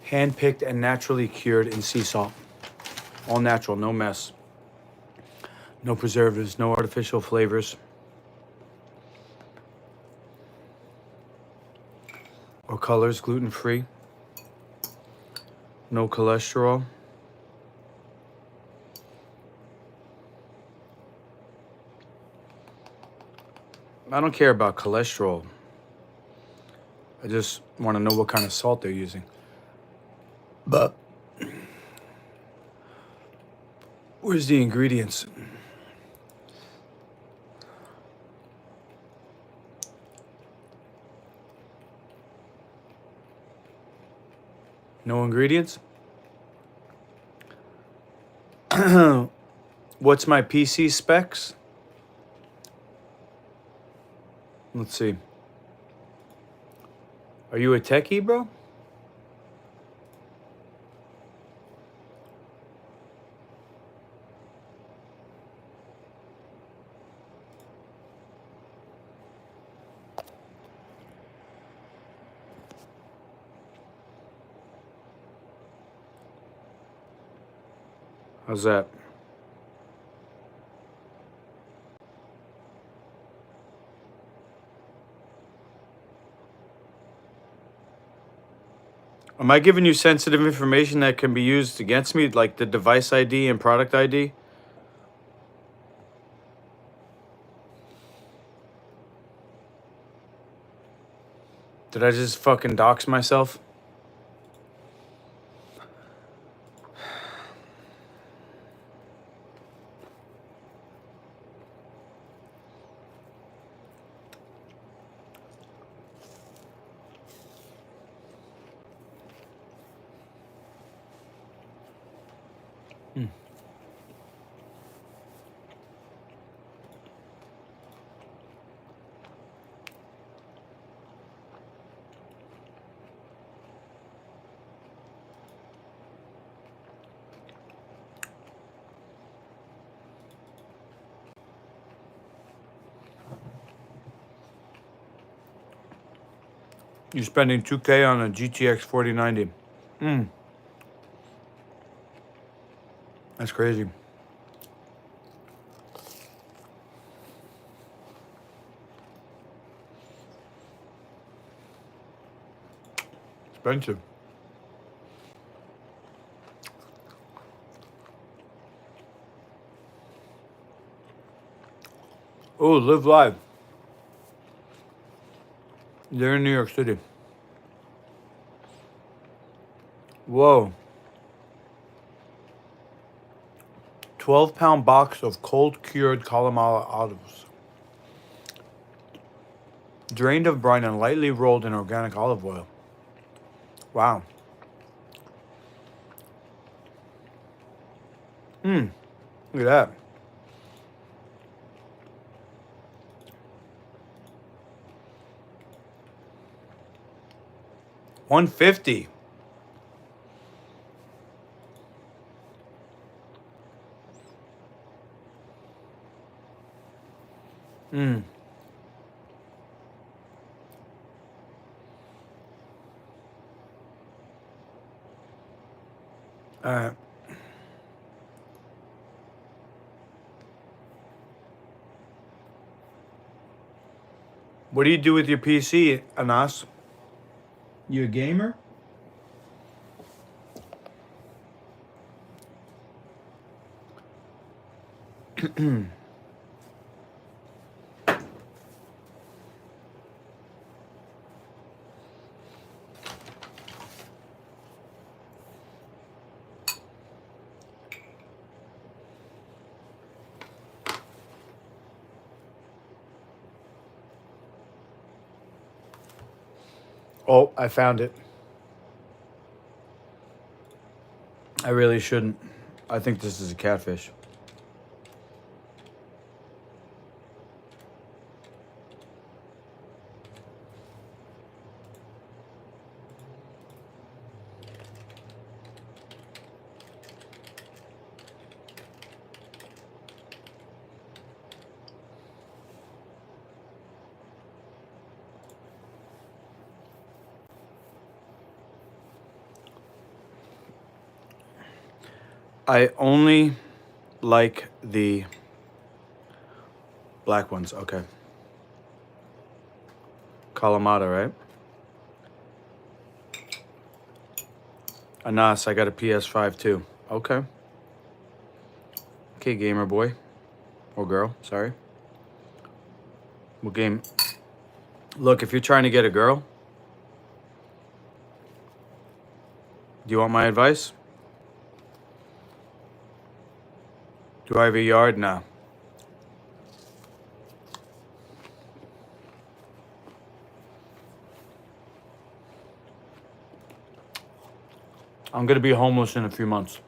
Hand-picked and naturally cured in sea salt. All natural, no mess. No preservatives, no artificial flavors or colors, gluten-free. No cholesterol. I don't care about cholesterol. I just want to know what kind of salt they're using. But where's the ingredients? No ingredients? What's my PC specs? Let's see. Are you a techie, bro? How's that? Am I giving you sensitive information that can be used against me, like the device ID and product ID? Did I just fucking dox myself? You're spending $2K on a GTX 4090. That's crazy. Expensive. Oh, Live Live. They're in New York City. Whoa. 12-pound box of cold cured Kalamata olives. Drained of brine and lightly rolled in organic olive oil. Wow. Look at that. $150. All right. What do you do with your PC, Anas? You a gamer? Oh, I found it. I really shouldn't. I think this is a catfish. I only like the black ones. Okay. Kalamata, right? Anas, I got a PS5 too. Okay. Okay, gamer boy. Or girl, sorry. What game? Look, if you're trying to get a girl, do you want my advice? Do I have a yard? No. I'm going to be homeless in a few months.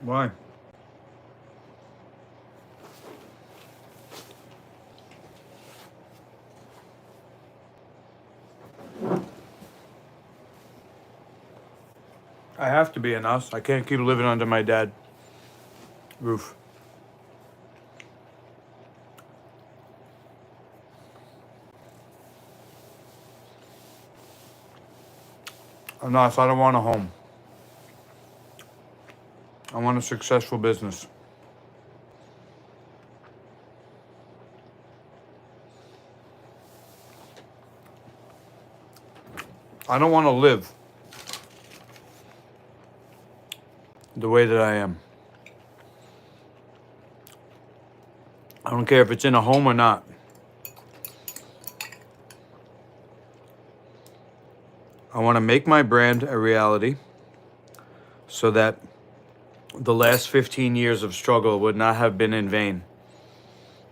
Why? I have to be an us. I can't keep living under my dad's roof. Enough. I don't want a home. I want a successful business. I don't want to live the way that I am. I don't care if it's in a home or not. I want to make my brand a reality so that the last 15 years of struggle would not have been in vain.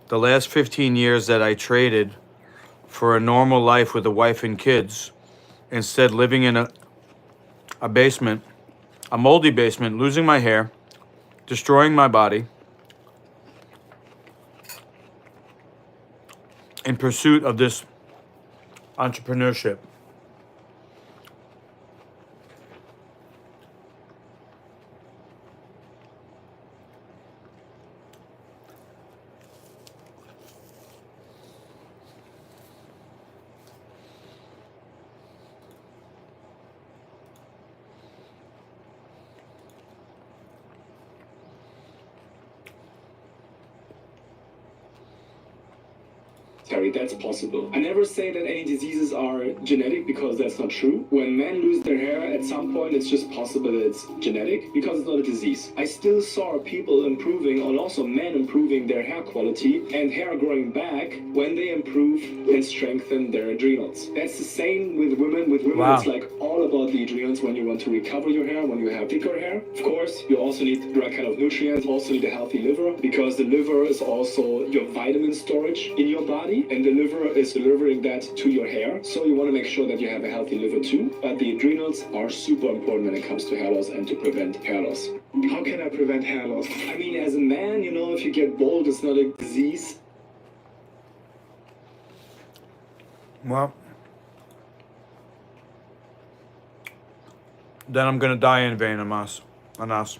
The last 15 years that I traded for a normal life with a wife and kids, instead living in a basement, a moldy basement, losing my hair, destroying my body, in pursuit of this entrepreneurship. hereditary, that's possible. I never say that any diseases are genetic because that's not true. When men lose their hair at some point, it's just possible that it's genetic because it's not a disease. I still saw people improving, and also men improving their hair quality and hair growing back when they improve and strengthen their adrenals. That's the same with women. With women, Wow. it's like all about the adrenals when you want to recover your hair, when you have thicker hair. Of course, you also need the right kind of nutrients, also need a healthy liver, because the liver is also your vitamin storage in your body, and the liver is delivering that to your hair. So you want to make sure that you have a healthy liver too. But the adrenals are super important when it comes to hair loss and to prevent hair loss. How can I prevent hair loss? I mean, as a man, you know, if you get bald, it's not a disease. Well, then I'm gonna die in vain, Anas.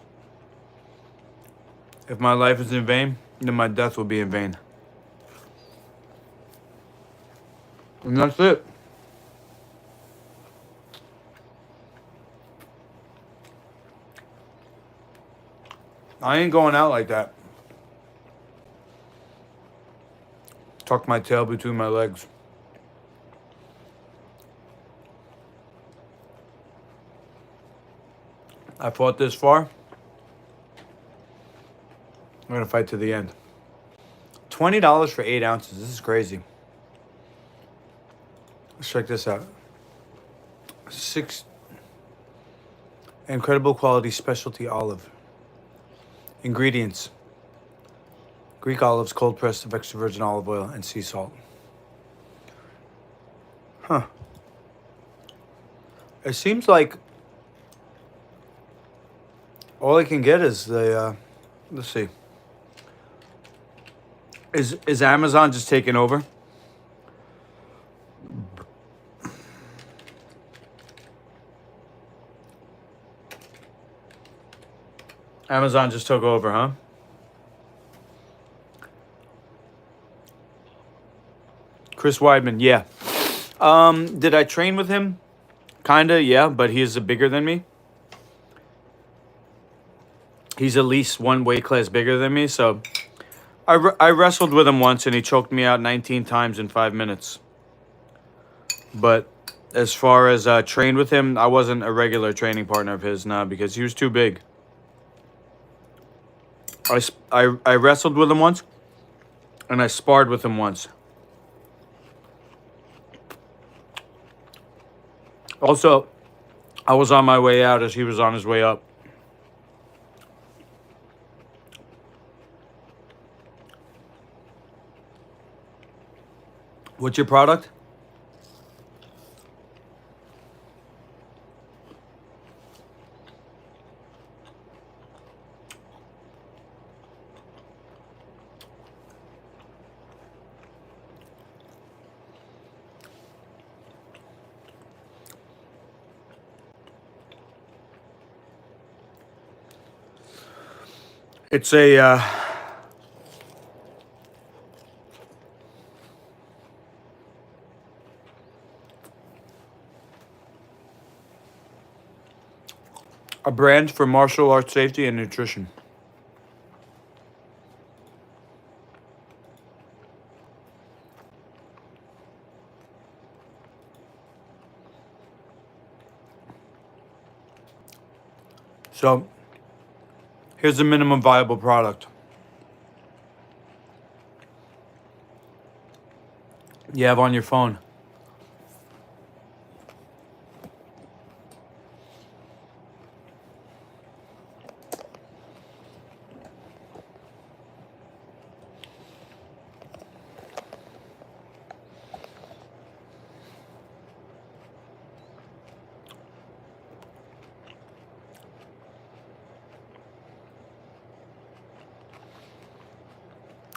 If my life is in vain, then my death will be in vain. And that's it. I ain't going out like that. Tuck my tail between my legs. I fought this far. I'm gonna fight to the end. $20 for 8 ounces. This is crazy. Let's check this out. 6 incredible quality specialty olive. Ingredients: Greek olives, cold pressed of extra virgin olive oil, and sea salt. Huh. It seems like all I can get is the, let's see. Is Amazon just taking over? Amazon just took over, huh? Chris Weidman, yeah. Did I train with him? Kinda, yeah, but he's bigger than me. He's at least one weight class bigger than me, so I wrestled with him once and he choked me out 19 times in 5 minutes. But as far as trained with him, I wasn't a regular training partner of his, nah, because he was too big. I wrestled with him once, and I sparred with him once. Also, I was on my way out as he was on his way up. What's your product? It's a brand for martial arts safety and nutrition. So, here's the minimum viable product. You have on your phone.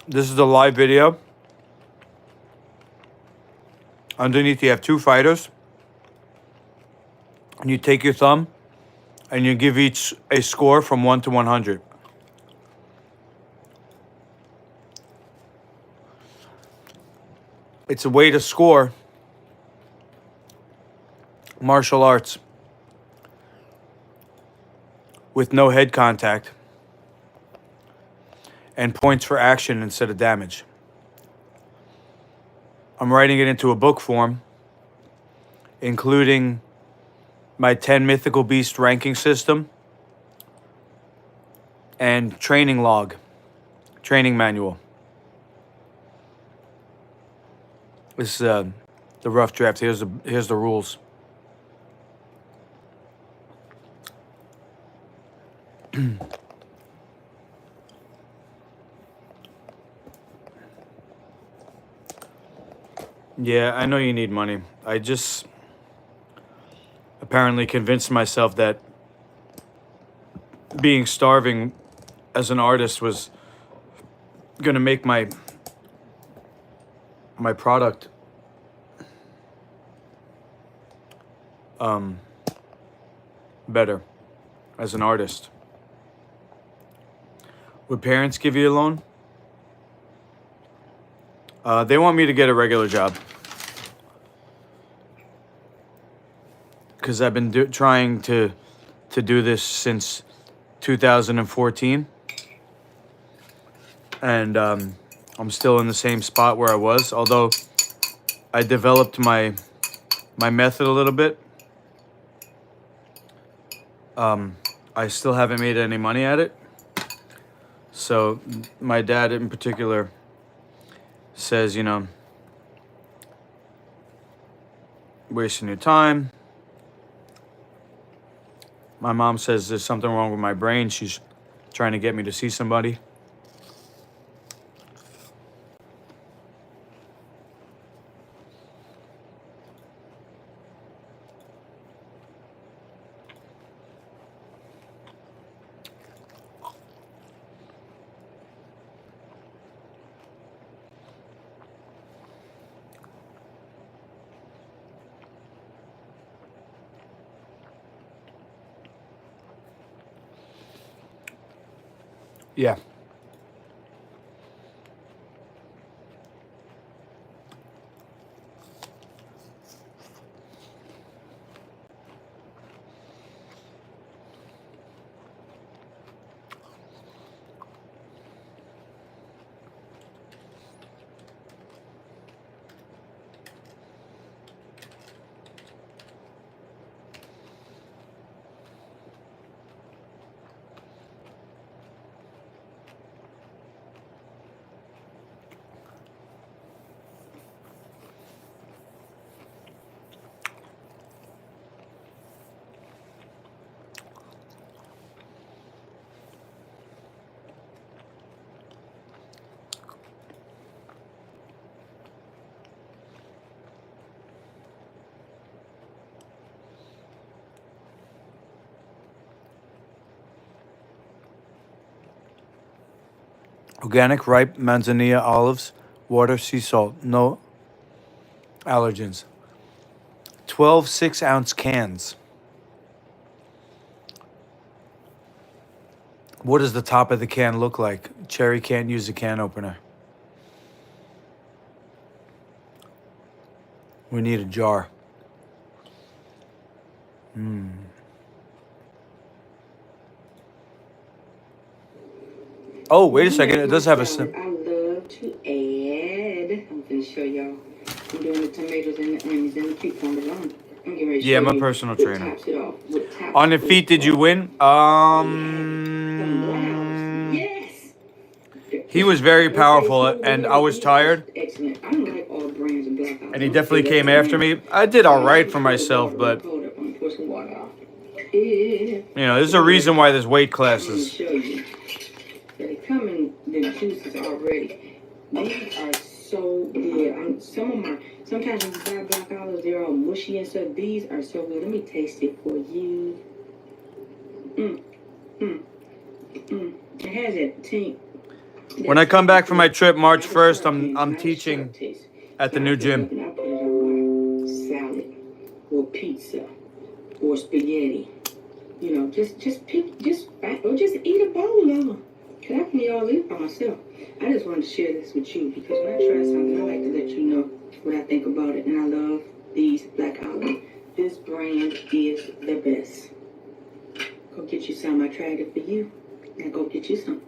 This is a live video. Underneath you have 2 fighters. And you take your thumb and you give each a score from 1 to 100. It's a way to score martial arts with no head contact and points for action instead of damage. I'm writing it into a book form, including my 10 mythical beast ranking system and training log, training manual. This is the rough draft. Here's the rules. Yeah, I know you need money. I just apparently convinced myself that being starving as an artist was gonna make my product better as an artist. Would parents give you a loan? They want me to get a regular job because I've been trying to do this since 2014, and I'm still in the same spot where I was. Although I developed my method a little bit, I still haven't made any money at it. So my dad in particular says, you know, wasting your time. My mom says there's something wrong with my brain. She's trying to get me to see somebody. Yeah. Organic ripe manzanilla olives, water, sea salt, no allergens. 12 6-ounce cans. What does the top of the can look like? Cherry can't use a can opener. We need a jar. Oh, wait a second. It does have a sim. I love to add. I'm going to show y'all. I'm doing the tomatoes and the onions and the cucumbers on. I'm getting ready to Yeah, show I'm a you personal what trainer. tops it off, what tops On the it feet, did you win? Yes. He was very powerful, and I was tired. Excellent. I don't like all brands of black olives. And he definitely came after me. I did all right for myself, but Hold up, I'm going to pour some water off. you know, there's a reason why there's weight I'm going to classes. show you. They come in the juices already. These are so good. Sometimes when you buy black olives, they're all mushy and stuff. These are so good. Let me taste it for you. It has that tink. When I come back from my trip March 1st, I'm teaching at the new gym. I put it on my salad or pizza or spaghetti. You know, just eat a bowl of them. Cause I can eat all this by myself. I just wanted to share this with you because when I try something, I like to let you know what I think about it. And I love these black olives. This brand is the best. Go get you some. I tried it for you. Now go get you some.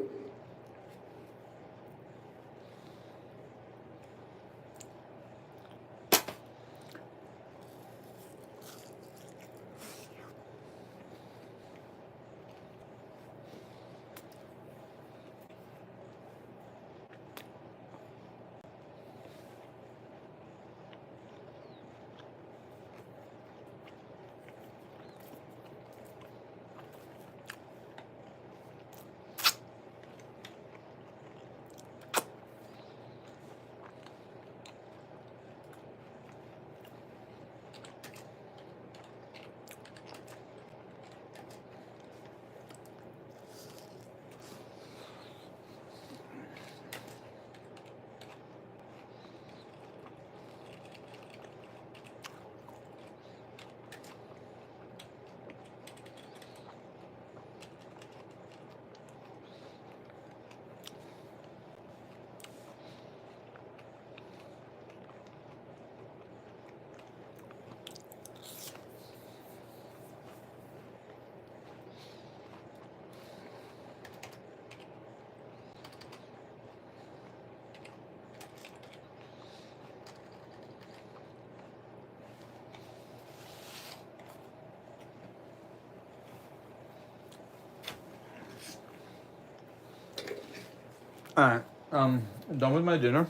Alright, I'm done with my dinner.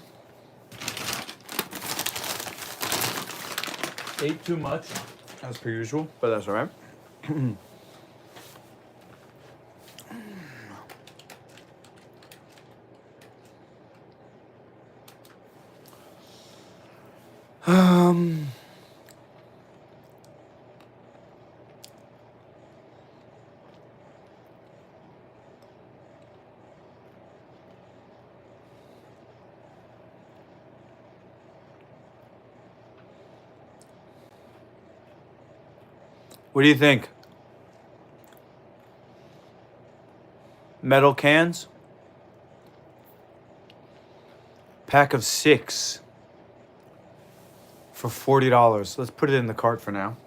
Ate too much, as per usual, but that's alright. What do you think? Metal cans? Pack of 6 for $40. Let's put it in the cart for now.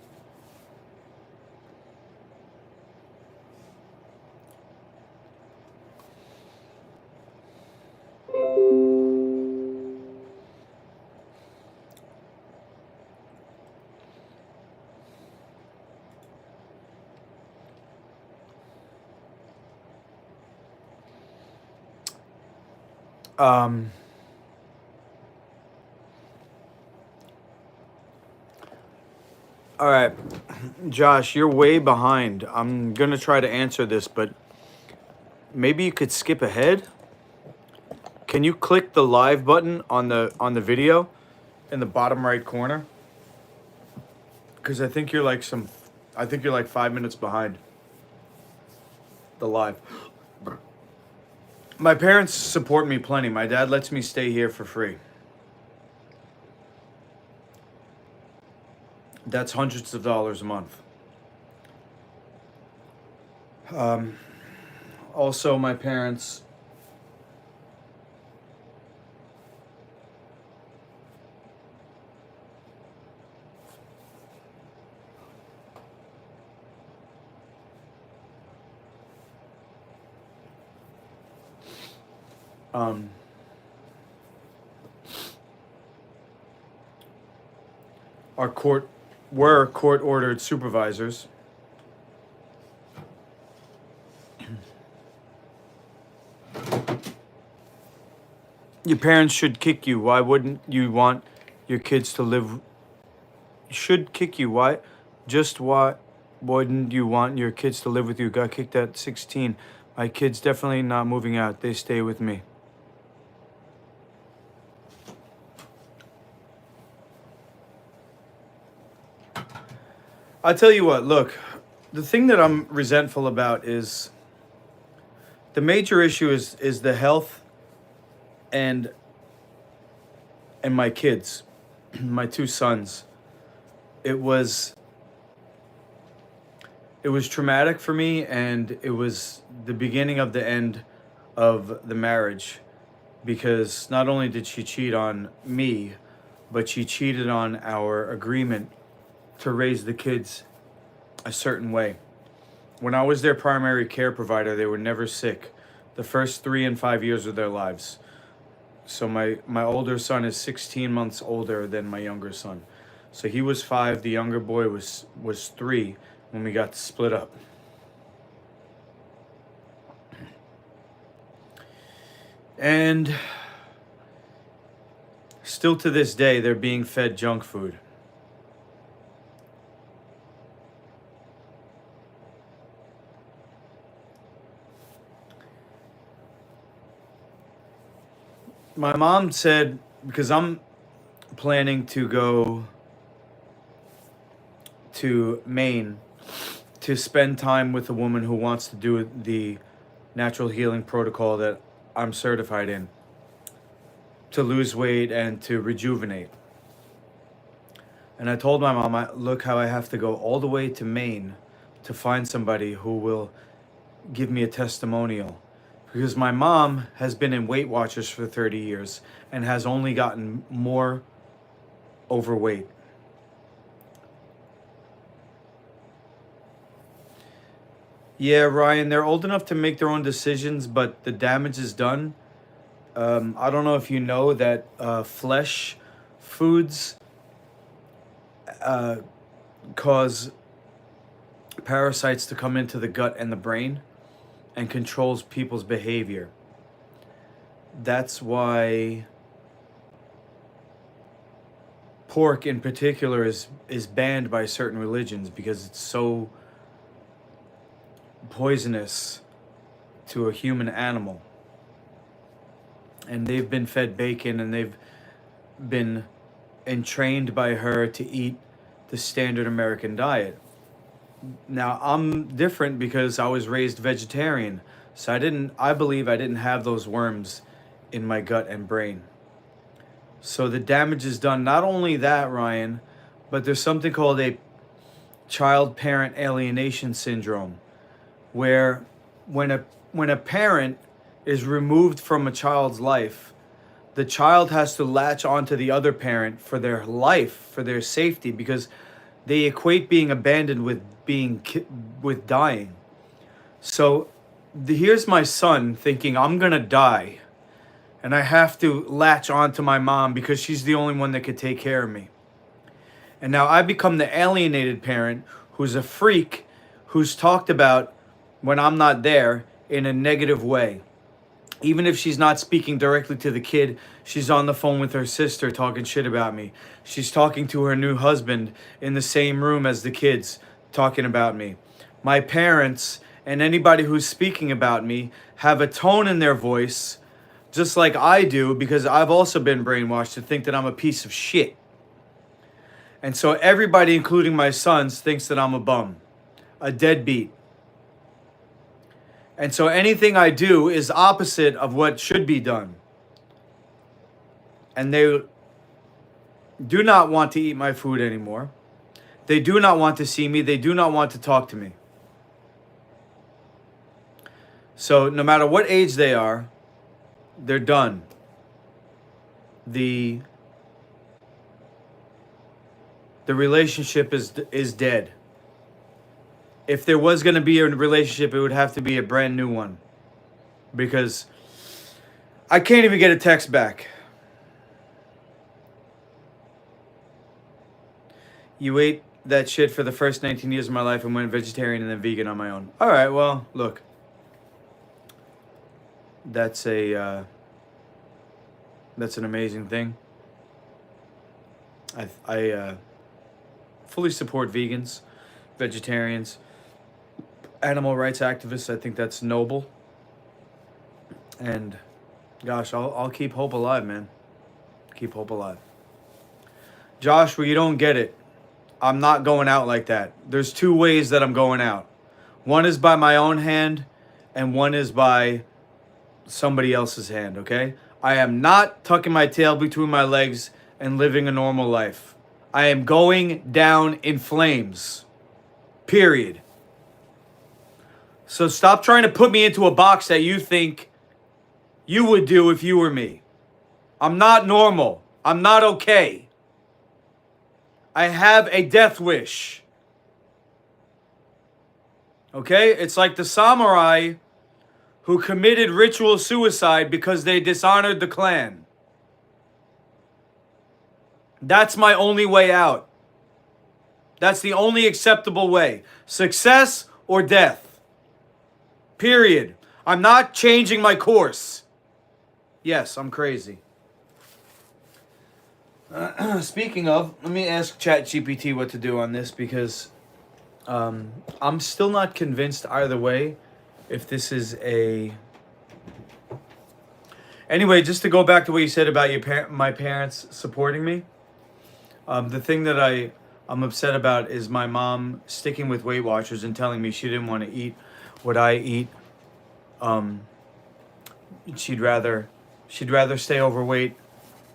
All right, Josh, you're way behind. I'm gonna try to answer this, but maybe you could skip ahead. Can you click the live button on the video in the bottom right corner? Because I think you're like 5 minutes behind the live. My parents support me plenty. My dad lets me stay here for free. That's hundreds of dollars a month. Also, my parents were court-ordered supervisors. Your parents should kick you. Why wouldn't you want your kids to live? Should kick you. Why? Just why wouldn't you want your kids to live with you? Got kicked at 16. My kids definitely not moving out. They stay with me. I tell you what, look, the thing that I'm resentful about is the major issue is the health and my kids, my 2 sons. It was traumatic for me, and it was the beginning of the end of the marriage, because not only did she cheat on me, but she cheated on our agreement to raise the kids a certain way. When I was their primary care provider, they were never sick the first 3 and 5 years of their lives. So my older son is 16 months older than my younger son. So he was 5, the younger boy was 3 when we got to split up. And still to this day, they're being fed junk food. My mom said, because I'm planning to go to Maine to spend time with a woman who wants to do the natural healing protocol that I'm certified in, to lose weight and to rejuvenate. And I told my mom, look how I have to go all the way to Maine to find somebody who will give me a testimonial. Because my mom has been in Weight Watchers for 30 years and has only gotten more overweight. Yeah, Ryan, they're old enough to make their own decisions, but the damage is done. I don't know if you know that flesh foods cause parasites to come into the gut and the brain and controls people's behavior. that's why pork in particular is banned by certain religions, because it's so poisonous to a human animal. And they've been fed bacon, and they've been entrained by her to eat the standard American diet. Now, I'm different because I was raised vegetarian. So I believe I didn't have those worms in my gut and brain. So the damage is done. Not only that, Ryan, but there's something called a child-parent alienation syndrome, where when a parent is removed from a child's life, the child has to latch onto the other parent for their life, for their safety, because they equate being abandoned with dying. So here's my son thinking, I'm gonna die, and I have to latch onto my mom because she's the only one that could take care of me. And now I become the alienated parent who's a freak, who's talked about when I'm not there in a negative way. Even if she's not speaking directly to the kid, she's on the phone with her sister talking shit about me. She's talking to her new husband in the same room as the kids, talking about me. My parents and anybody who's speaking about me have a tone in their voice, just like I do, because I've also been brainwashed to think that I'm a piece of shit. And so everybody, including my sons, thinks that I'm a bum, a deadbeat. And so anything I do is opposite of what should be done. And they do not want to eat my food anymore. They do not want to see me. They do not want to talk to me. So no matter what age they are, they're done. The relationship is dead. If there was going to be a relationship, it would have to be a brand new one. Because I can't even get a text back. You ate that shit for the first 19 years of my life and went vegetarian and then vegan on my own. All right, well, look. That's an amazing thing. I fully support vegans, vegetarians, animal rights activists. I think that's noble. And gosh, I'll keep hope alive, man. Keep hope alive. Joshua, you don't get it. I'm not going out like that. There's two ways that I'm going out. One is by my own hand, and one is by somebody else's hand, okay? I am not tucking my tail between my legs and living a normal life. I am going down in flames. Period. So stop trying to put me into a box that you think you would do if you were me. I'm not normal. I'm not okay. I have a death wish. Okay? It's like the samurai who committed ritual suicide because they dishonored the clan. That's my only way out. That's the only acceptable way. Success or death. Period. I'm not changing my course. Yes, I'm crazy. Speaking of, let me ask ChatGPT what to do on this, because I'm still not convinced either way if this is a... Anyway, just to go back to what you said about my parents supporting me, the thing that I'm upset about is my mom sticking with Weight Watchers and telling me she didn't want to eat what I eat. She'd rather stay overweight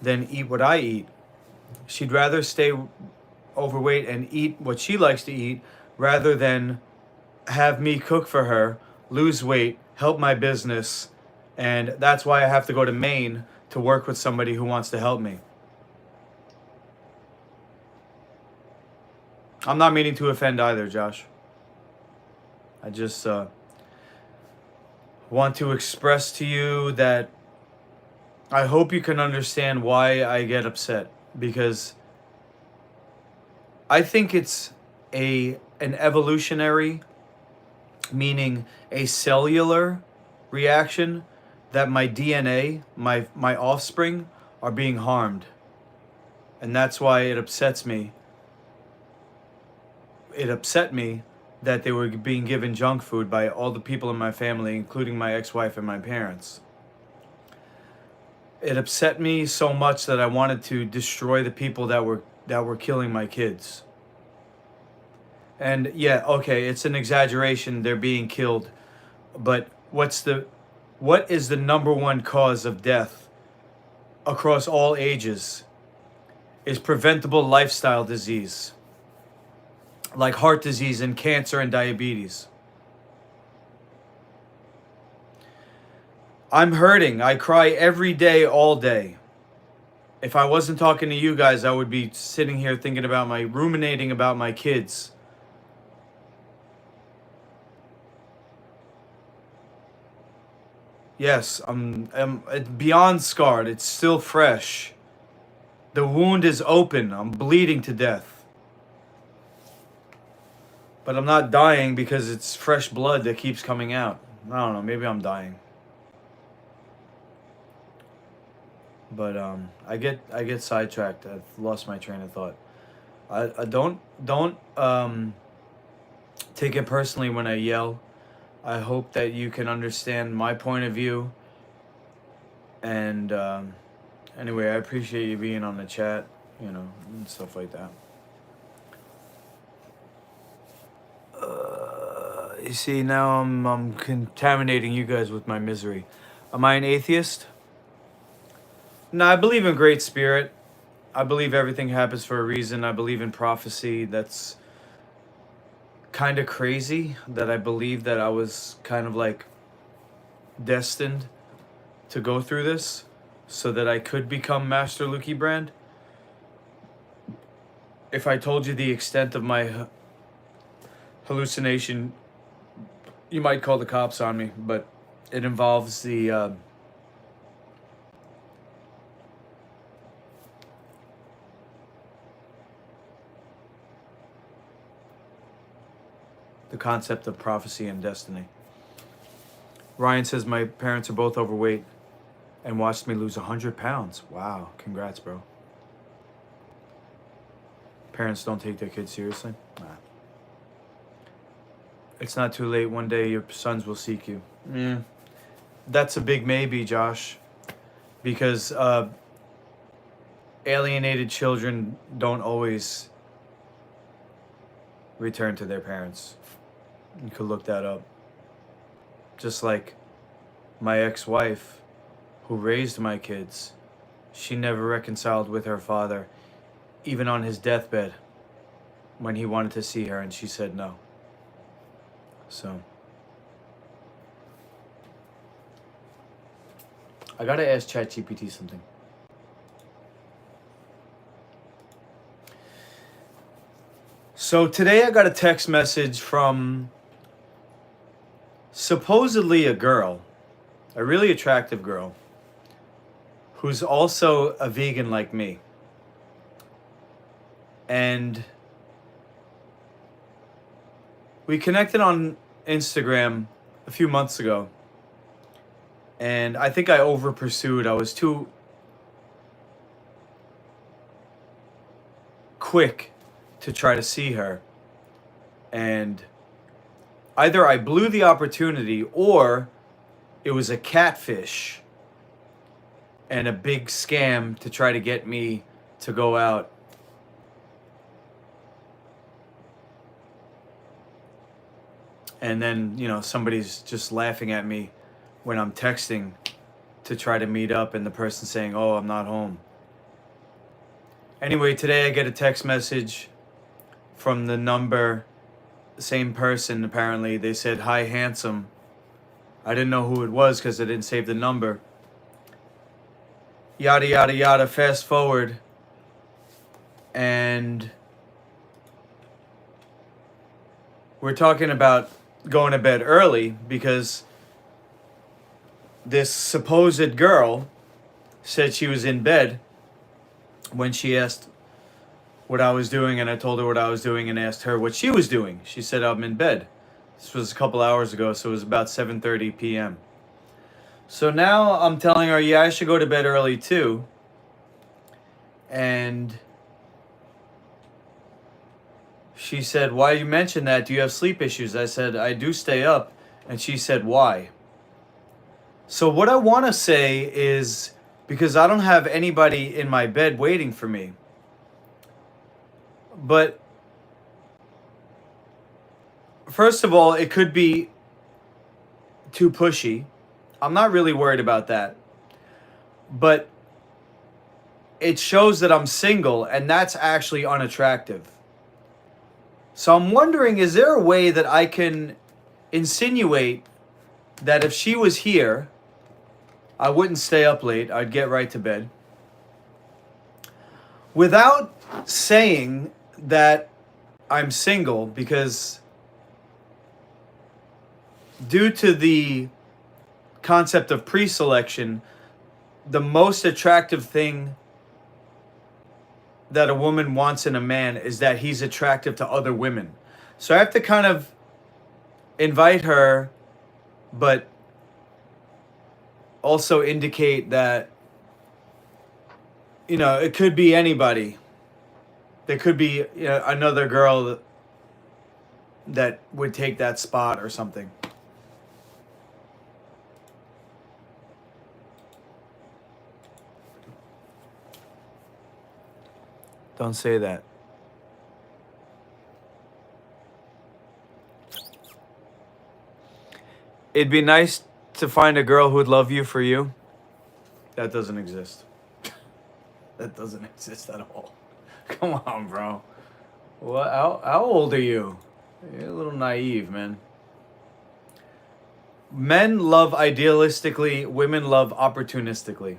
than eat what I eat. She'd rather stay overweight and eat what she likes to eat rather than have me cook for her, lose weight, help my business, and that's why I have to go to Maine to work with somebody who wants to help me. I'm not meaning to offend either, Josh. I just want to express to you that I hope you can understand why I get upset, because I think it's an evolutionary, meaning a cellular reaction that my DNA, my offspring, are being harmed. And that's why it upsets me. It upset me that they were being given junk food by all the people in my family, including my ex-wife and my parents. It upset me so much that I wanted to destroy the people that were killing my kids. And yeah, okay, it's an exaggeration, they're being killed, but what is the number one cause of death across all ages? Is preventable lifestyle disease, like heart disease and cancer and diabetes. I'm hurting. I cry every day, all day. If I wasn't talking to you guys, I would be sitting here thinking about ruminating about my kids. Yes, I'm beyond scarred. It's still fresh. The wound is open. I'm bleeding to death. But I'm not dying because it's fresh blood that keeps coming out. I don't know, maybe I'm dying. But I get sidetracked. I've lost my train of thought. I don't take it personally when I yell. I hope that you can understand my point of view. And anyway, I appreciate you being on the chat, you know, and stuff like that. You see, now I'm contaminating you guys with my misery. Am I an atheist? No, I believe in Great Spirit. I believe everything happens for a reason. I believe in prophecy. That's kind of crazy that I believe that I was kind of like destined to go through this so that I could become Master Luki Brand. If I told you the extent of my hallucination, you might call the cops on me, but it involves the concept of prophecy and destiny. Ryan says my parents are both overweight and watched me lose 100 pounds. Wow, congrats, bro. Parents don't take their kids seriously? Nah. It's not too late. One day your sons will seek you. That's a big maybe, Josh. Because alienated children don't always return to their parents. You could look that up. Just like my ex-wife who raised my kids, she never reconciled with her father, even on his deathbed, when he wanted to see her and she said no. So I gotta ask ChatGPT something. So today I got a text message from supposedly a girl, a really attractive girl, who's also a vegan like me. And we connected on Instagram a few months ago. And I think I over pursued. I was too quick to try to see her. And either I blew the opportunity or it was a catfish and a big scam to try to get me to go out. And then, you know, somebody's just laughing at me when I'm texting to try to meet up and the person saying, oh, I'm not home. Anyway, today I get a text message from the number, same person apparently. They said, hi, handsome. I didn't know who it was because I didn't save the number. Yada, yada, yada. Fast forward. And we're talking about going to bed early because this supposed girl said she was in bed when she asked what I was doing, and I told her what I was doing and asked her what she was doing. She said, I'm in bed. This was a couple hours ago, so it was about 7:30 p.m. So now I'm telling her, yeah, I should go to bed early too. And she said, why you mention that? Do you have sleep issues? I said, I do stay up. And she said, why? So what I want to say is, because I don't have anybody in my bed waiting for me. But first of all, it could be too pushy. I'm not really worried about that. But it shows that I'm single, and that's actually unattractive. So I'm wondering, is there a way that I can insinuate that if she was here, I wouldn't stay up late, I'd get right to bed, without saying that I'm single, because due to the concept of pre-selection, the most attractive thing that a woman wants in a man is that he's attractive to other women. So I have to kind of invite her, but also indicate that, you know, it could be anybody. There could be, you know, another girl that would take that spot or something. Don't say that. It'd be nice to find a girl who'd love you for you. That doesn't exist. That doesn't exist at all. Come on, bro. What? How old are you? You're a little naive, man. Men love idealistically, women love opportunistically.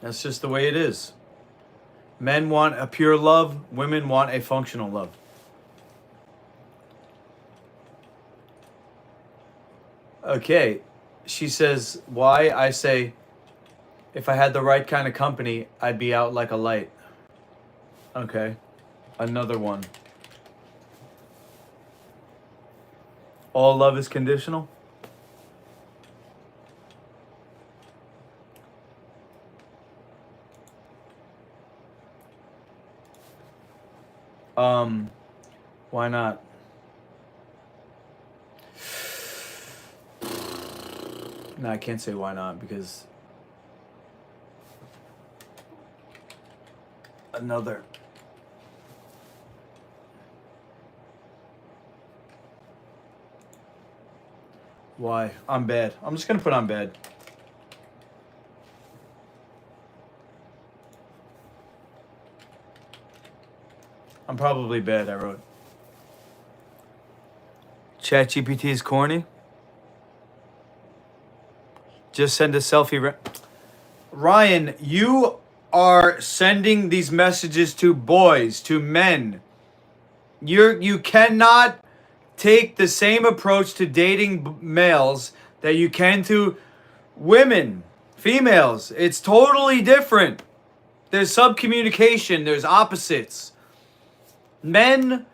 That's just the way it is. Men want a pure love, women want a functional love. Okay, she says, why? I say, if I had the right kind of company, I'd be out like a light. Okay, another one. All love is conditional? Why not? No, I can't say why not, because another. Why? I'm bad. I'm just gonna put on bad. I'm probably bad, I wrote. ChatGPT is corny. Just send a selfie. Ryan, you are sending these messages to boys, to men. You cannot take the same approach to dating males that you can to women, females. It's totally different. There's subcommunication, there's opposites. Men,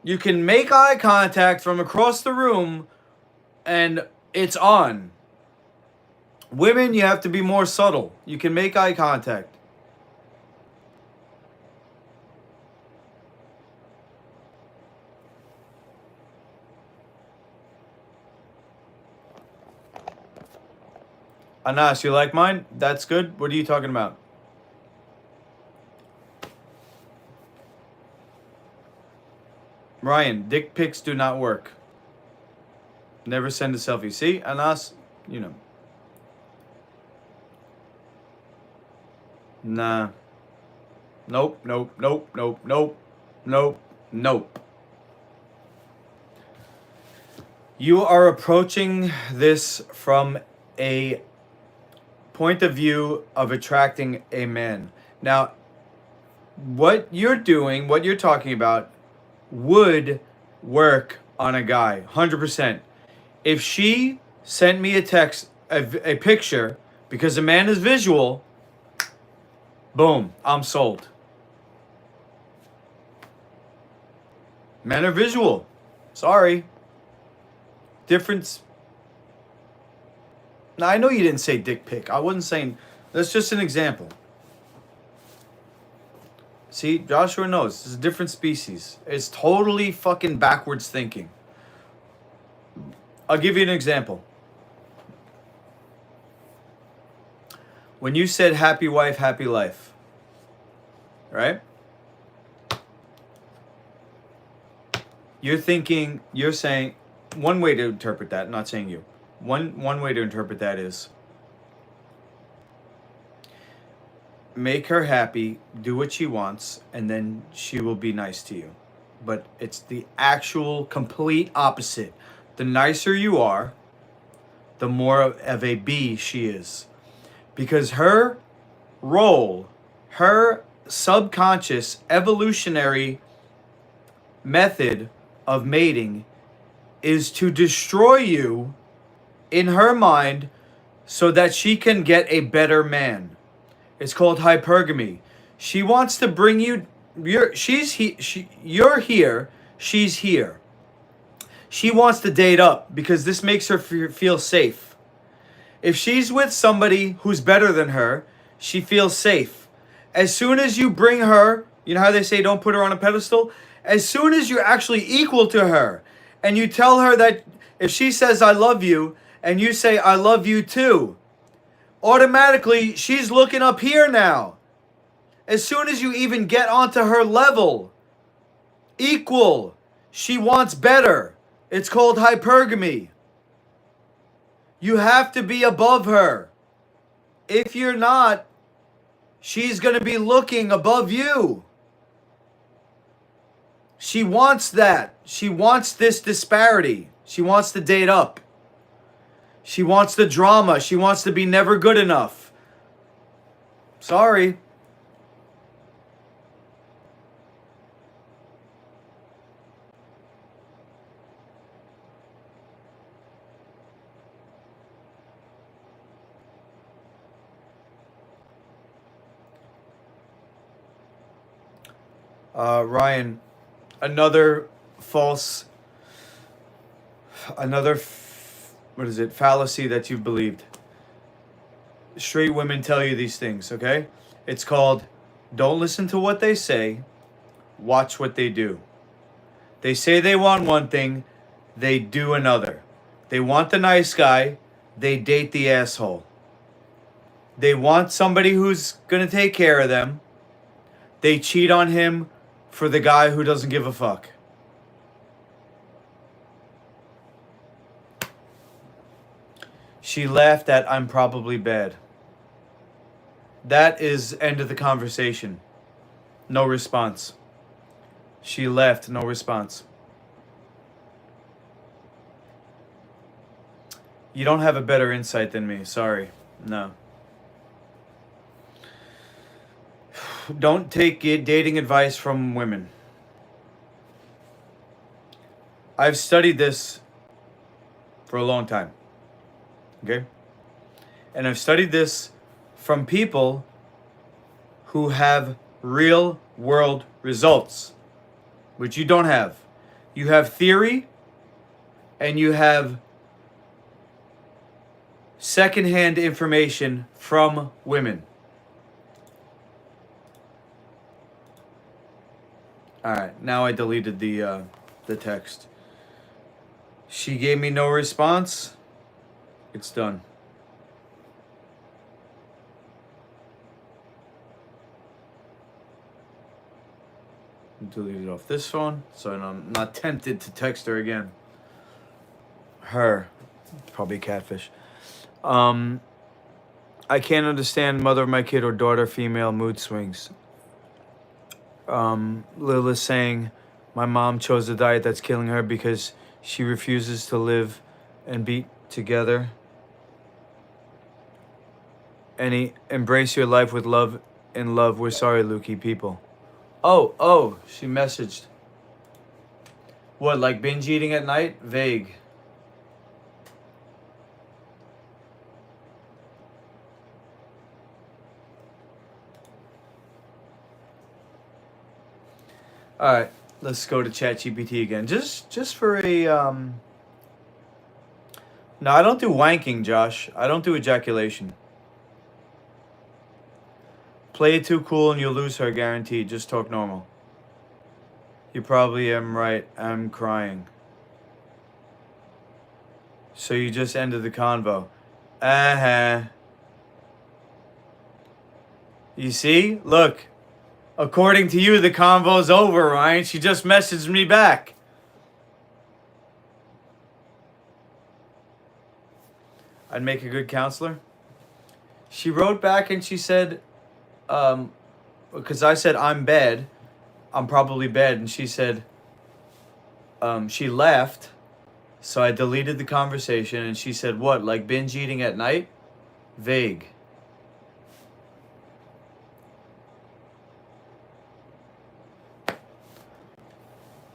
you can make eye contact from across the room and it's on. Women, you have to be more subtle. You can make eye contact. Anas, you like mine? That's good. What are you talking about? Ryan, dick pics do not work. Never send a selfie. See, Anas, you know. Nah. Nope, nope, nope, nope, nope, nope, nope. You are approaching this from a point of view of attracting a man. Now, what you're doing, what you're talking about, would work on a guy, 100%. If she sent me a text, a picture, because a man is visual, boom, I'm sold. Men are visual. Sorry. Difference. Now, I know you didn't say dick pic. I wasn't saying... That's just an example. See, Joshua knows. This is a different species. It's totally fucking backwards thinking. I'll give you an example. When you said happy wife, happy life, right? You're saying, one way to interpret that, not saying you. One way to interpret that is make her happy, do what she wants, and then she will be nice to you. But it's the actual complete opposite. The nicer you are, the more of a bee she is. Because her role, her subconscious evolutionary method of mating is to destroy you in her mind so that she can get a better man. It's called hypergamy. She wants to bring you, you're here, she's here. She wants to date up because this makes her feel safe. If she's with somebody who's better than her, she feels safe. As soon as you bring her, you know how they say don't put her on a pedestal? As soon as you're actually equal to her, and you tell her that if she says I love you, and you say I love you too, automatically she's looking up here now. As soon as you even get onto her level, equal, she wants better. It's called hypergamy. You have to be above her. If you're not, she's going to be looking above you. She wants that. She wants this disparity. She wants to date up. She wants the drama. She wants to be never good enough. Sorry. Ryan, another fallacy that you've believed. Straight women tell you these things, okay? It's called, don't listen to what they say, watch what they do. They say they want one thing, they do another. They want the nice guy, they date the asshole. They want somebody who's gonna take care of them, they cheat on him for the guy who doesn't give a fuck. She laughed at I'm probably bad. That is end of the conversation. No response. She left, no response. You don't have a better insight than me, sorry. No. Don't take dating advice from women. I've studied this for a long time. Okay? And I've studied this from people who have real world results, which you don't have. You have theory and you have secondhand information from women. Alright, now I deleted the text. She gave me no response. It's done. Delete it off this phone so I'm not tempted to text her again. Her. Probably catfish. I can't understand mother of my kid or daughter female mood swings. Lil is saying my mom chose a diet that's killing her because she refuses to live and be together. Embrace your life with love and love. We're sorry, Lukey people. Oh, she messaged. What, like binge eating at night? Vague. All right, let's go to ChatGPT again. Just for a No, I don't do wanking, Josh. I don't do ejaculation. Play it too cool and you'll lose her, guaranteed. Just talk normal. You probably am right. I'm crying. So you just ended the convo. Uh-huh. You see? Look. According to you, the convo's over, Ryan. She just messaged me back. I'd make a good counselor. She wrote back and she said, because I said, I'm bad. I'm probably bad. And she said, she left. So I deleted the conversation and she said, what, like binge eating at night? Vague.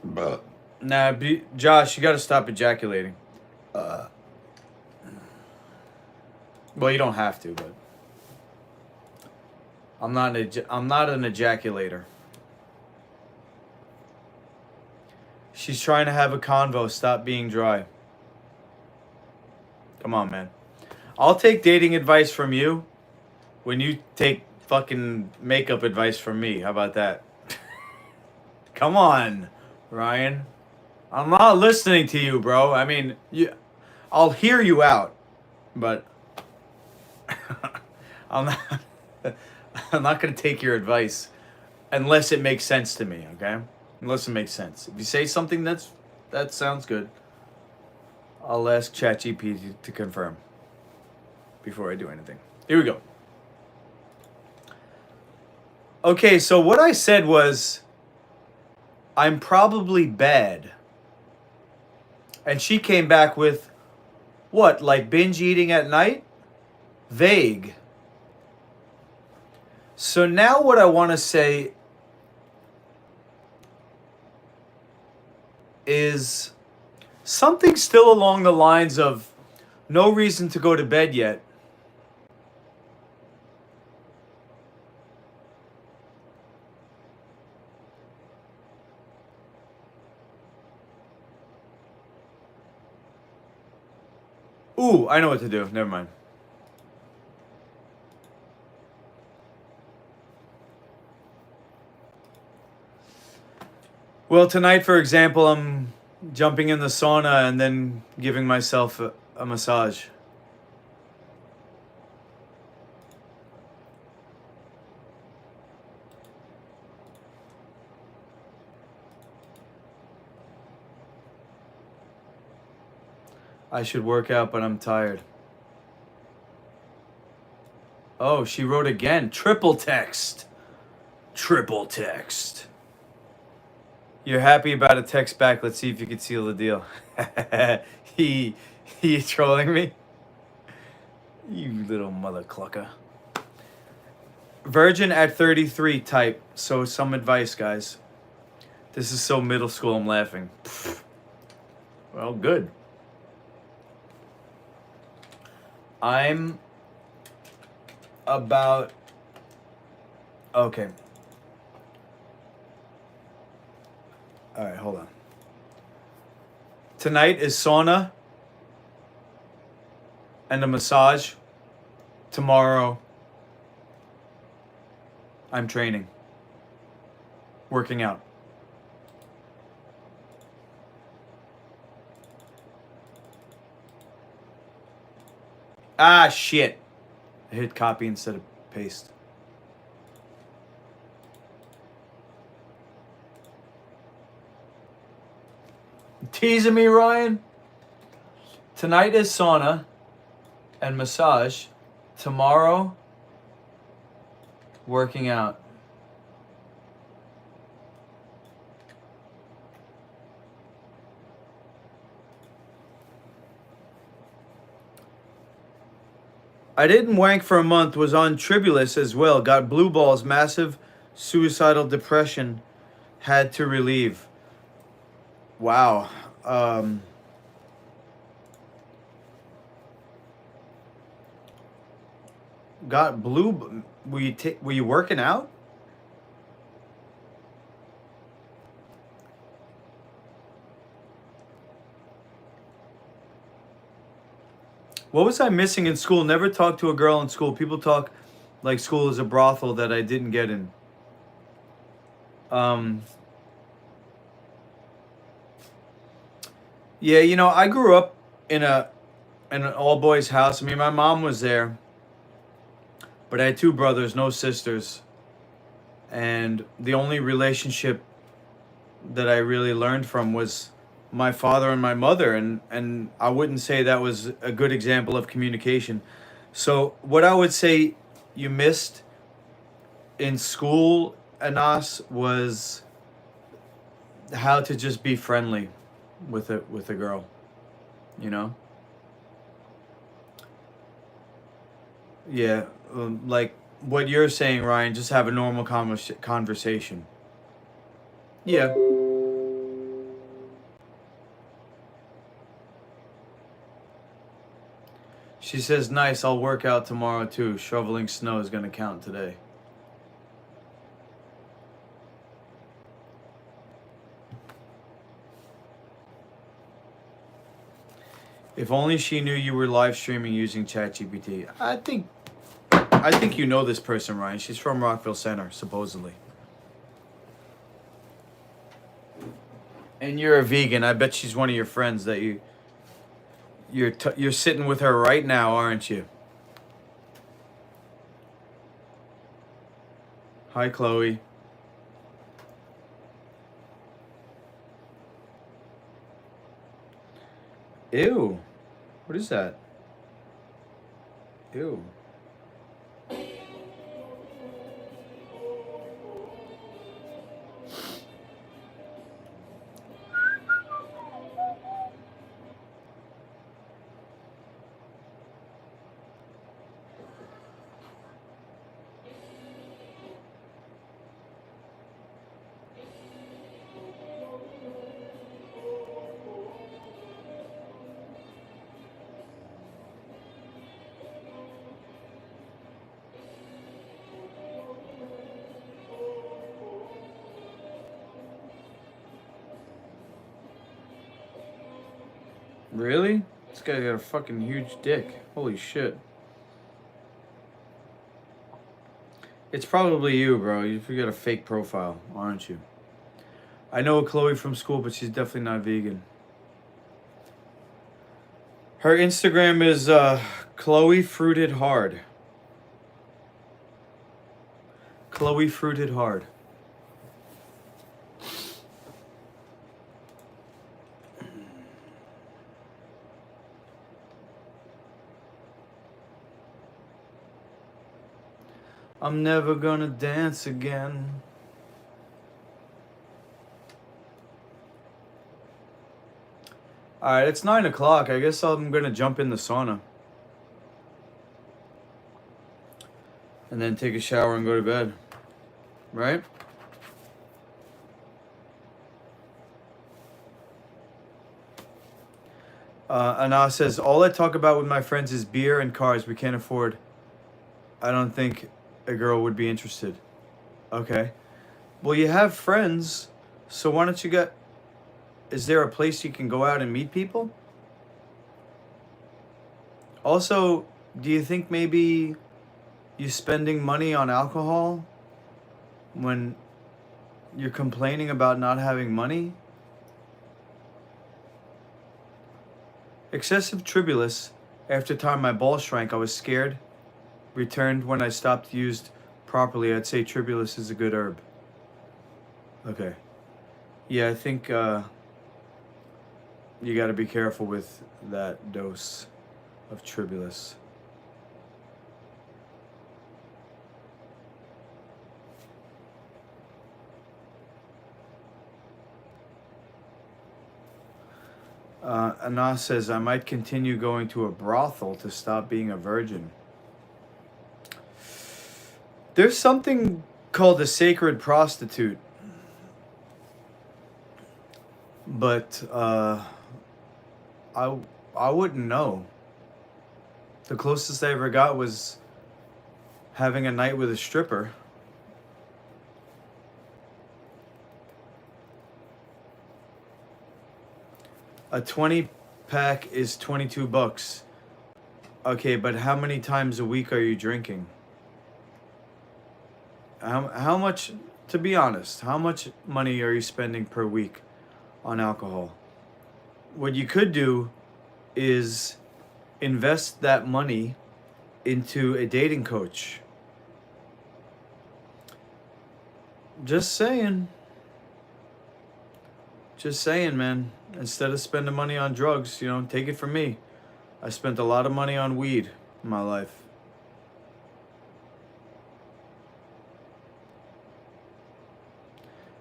But nah, Josh, you got to stop ejaculating. Well, you don't have to, but I'm not an ejaculator. She's trying to have a convo. Stop being dry. Come on, man. I'll take dating advice from you when you take fucking makeup advice from me. How about that? Come on, Ryan. I'm not listening to you, bro. I mean, I'll hear you out, but I'm not going to take your advice unless it makes sense to me, okay? Unless it makes sense. If you say something that sounds good, I'll ask ChatGPT to confirm before I do anything. Here we go. Okay, so what I said was, I'm probably bad. And she came back with, what, like binge eating at night? Vague. So now what I want to say is something still along the lines of no reason to go to bed yet. Ooh, I know what to do. Never mind. Well, tonight, for example, I'm jumping in the sauna and then giving myself a massage. I should work out, but I'm tired. Oh, she wrote again. Triple text. Triple text. You're happy about a text back. Let's see if you can seal the deal. he trolling me? You little mother clucker. Virgin at 33 type. So some advice, guys. This is so middle school, I'm laughing. Well, good. I'm about... Okay. All right, hold on. Tonight is sauna and a massage. Tomorrow, I'm training. Working out. Ah, shit. I hit copy instead of paste. Teasing me, Ryan? Tonight is sauna and massage. Tomorrow, working out. I didn't wank for a month, was on Tribulus as well. Got blue balls, massive suicidal depression. Had to relieve. Wow. Got blue. Were you working out? What was I missing in school? Never talked to a girl in school. People talk like school is a brothel that I didn't get in. Yeah, you know, I grew up in an all boys house. I mean, my mom was there, but I had 2 brothers, no sisters, and the only relationship that I really learned from was my father and my mother, and I wouldn't say that was a good example of communication. So what I would say you missed in school, Anas, was how to just be friendly with a girl, you know? Yeah, like what you're saying, Ryan, just have a normal conversation. Yeah. She says, nice, I'll work out tomorrow too. Shoveling snow is going to count today. If only she knew you were live streaming using ChatGPT. I think you know this person, Ryan. She's from Rockville Center, supposedly. And you're a vegan. I bet she's one of your friends that you're sitting with her right now, aren't you? Hi, Chloe. Ew. What is that? Ew. Really? This guy got a fucking huge dick. Holy shit. It's probably you, bro. You got a fake profile, aren't you? I know Chloe from school, but she's definitely not vegan. Her Instagram is Chloe Fruited Hard. Chloe Fruited Hard. I'm never gonna dance again. Alright, it's 9 o'clock. I guess I'm gonna jump in the sauna. And then take a shower and go to bed. Right? Anas says, all I talk about with my friends is beer and cars we can't afford. I don't think a girl would be interested. Okay. Well, you have friends, so why don't you get... Is there a place you can go out and meet people? Also, do you think maybe you spending money on alcohol when you're complaining about not having money? Excessive Tribulus. After time my balls shrank, I was scared. Returned when I stopped used properly. I'd say Tribulus is a good herb. Okay. Yeah, I think you got to be careful with that dose of Tribulus. Anas says, I might continue going to a brothel to stop being a virgin. There's something called a sacred prostitute. But I wouldn't know. The closest I ever got was having a night with a stripper. A 20 pack is $22. Okay, but how many times a week are you drinking? How much, to be honest, how much money are you spending per week on alcohol? What you could do is invest that money into a dating coach. Just saying. Just saying, man. Instead of spending money on drugs, you know, take it from me. I spent a lot of money on weed in my life.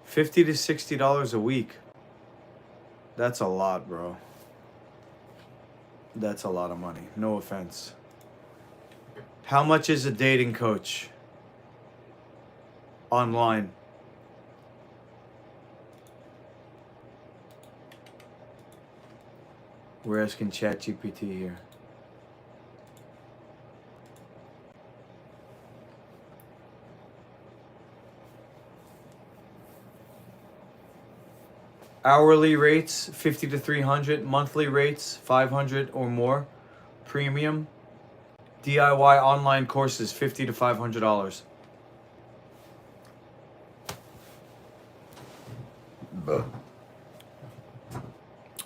$50 to $60 a week. That's a lot, bro. That's a lot of money. No offense. How much is a dating coach online? We're asking ChatGPT here. Hourly rates 50 to 300, monthly rates 500 or more, premium. DIY online courses $50 to $500.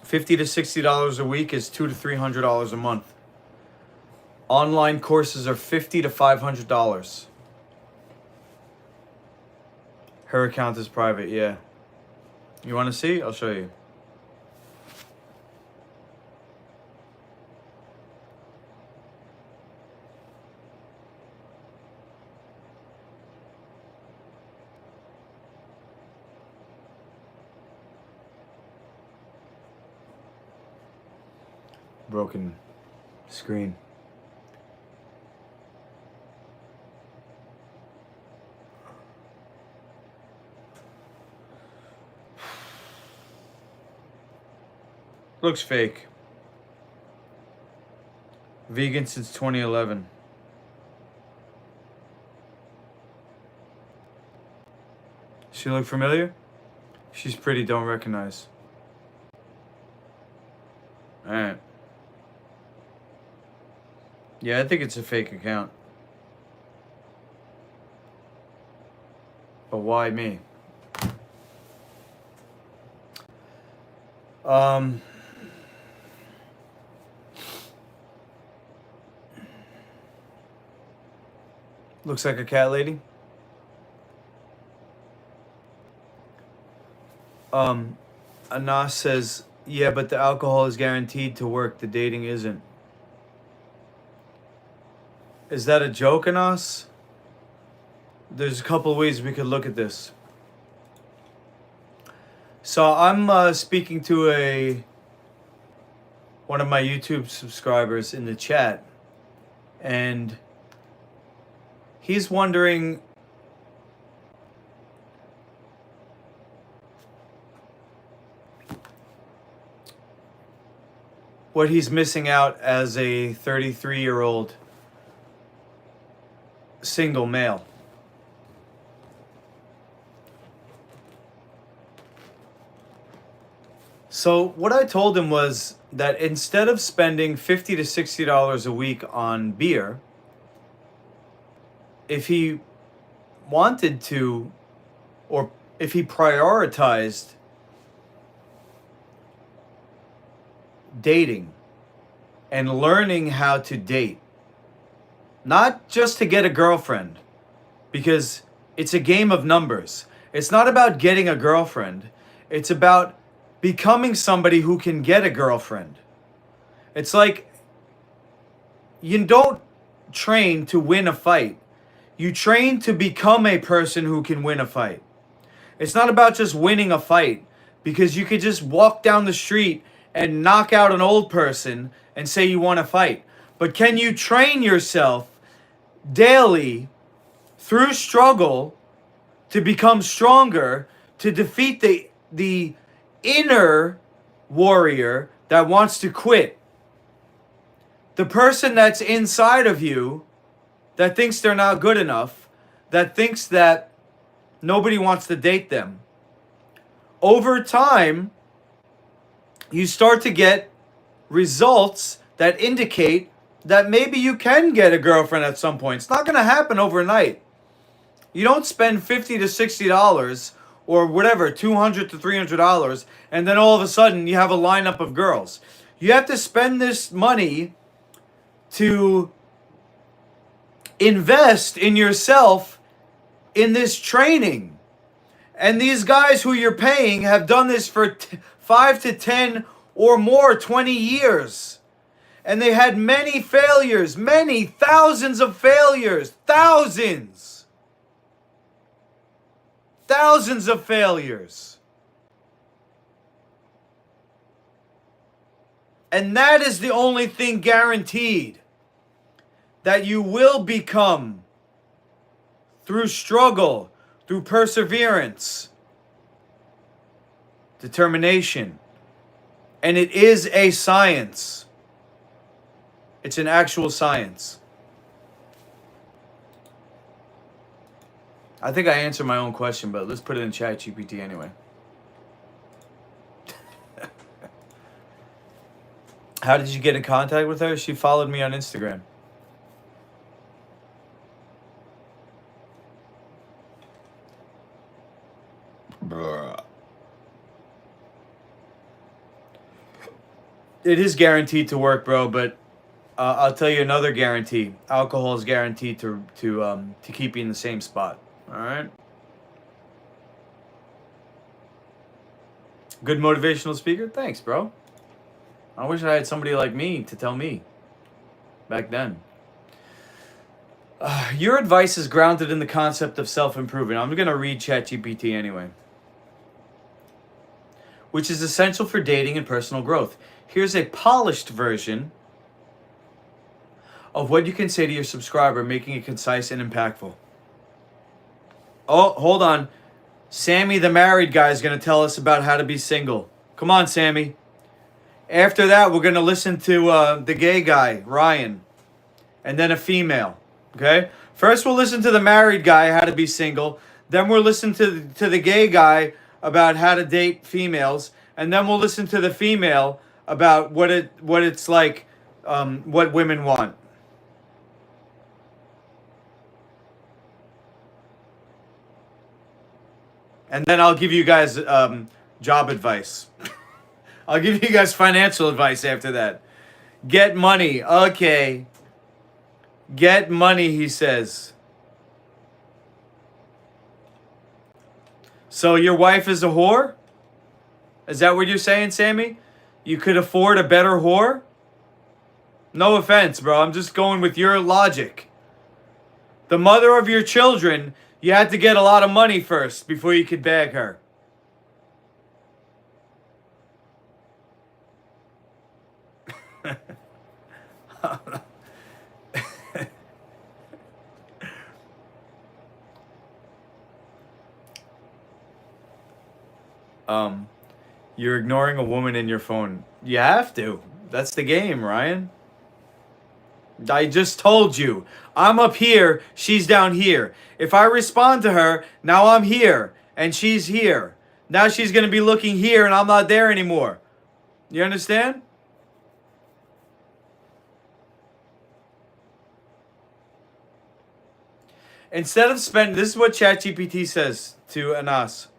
$50 to $60 a week is $200 to $300 a month. Online courses are $50 to $500. Her account is private, yeah. You want to see? I'll show you. Broken screen. Looks fake. Vegan since 2011. She look familiar? She's pretty, don't recognize. Alright. Yeah, I think it's a fake account. But why me? Looks like a cat lady. Anas says, yeah, but the alcohol is guaranteed to work. The dating isn't. Is that a joke, Anas? There's a couple of ways we could look at this. So I'm speaking to one of my YouTube subscribers in the chat, and he's wondering what he's missing out as a 33-year-old single male. So what I told him was that instead of spending $50 to $60 a week on beer, if he wanted to, or if he prioritized dating and learning how to date, not just to get a girlfriend, because it's a game of numbers. It's not about getting a girlfriend. It's about becoming somebody who can get a girlfriend. It's like you don't train to win a fight. You train to become a person who can win a fight. It's not about just winning a fight, because you could just walk down the street and knock out an old person and say you want to fight. But can you train yourself daily through struggle to become stronger, to defeat the inner warrior that wants to quit? The person that's inside of you that thinks they're not good enough, that thinks that nobody wants to date them. Over time, you start to get results that indicate that maybe you can get a girlfriend at some point. It's not going to happen overnight. You don't spend $50 to $60 or whatever, $200 to $300, and then all of a sudden you have a lineup of girls. You have to spend this money to invest in yourself in this training. And these guys who you're paying have done this for 5 to 10 or more, 20 years. And they had many failures, many thousands of failures, thousands of failures. And that is the only thing guaranteed that you will become through struggle, through perseverance, determination. And it is a science. It's an actual science. I think I answered my own question, but let's put it in ChatGPT anyway. How did you get in contact with her? She followed me on Instagram. Bruh. It is guaranteed to work, bro, but I'll tell you another guarantee. Alcohol is guaranteed to keep you in the same spot. All right? Good motivational speaker? Thanks, bro. I wish I had somebody like me to tell me back then. Your advice is grounded in the concept of self-improvement. I'm going to read ChatGPT anyway. Which is essential for dating and personal growth. Here's a polished version of what you can say to your subscriber, making it concise and impactful. Oh, hold on. Sammy, the married guy, is going to tell us about how to be single. Come on, Sammy. After that, we're going to listen to the gay guy, Ryan, and then a female. Okay? First, we'll listen to the married guy, how to be single. Then we'll listen to the gay guy about how to date females. And then we'll listen to the female about what it's like, what women want. And then I'll give you guys job advice. I'll give you guys financial advice after that. Get money. Okay. Get money, he says. So your wife is a whore? Is that what you're saying, Sammy? You could afford a better whore? No offense, bro. I'm just going with your logic. The mother of your children, you had to get a lot of money first before you could bag her. You're ignoring a woman in your phone. You have to. That's the game, Ryan. I just told you. I'm up here, she's down here. If I respond to her, now I'm here, and she's here. Now she's going to be looking here, and I'm not there anymore. You understand? Instead of spending... This is what ChatGPT says to Anas.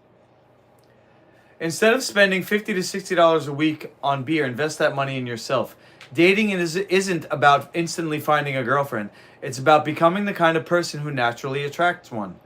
Instead of spending $50 to $60 a week on beer, invest that money in yourself. Dating isn't about instantly finding a girlfriend. It's about becoming the kind of person who naturally attracts one.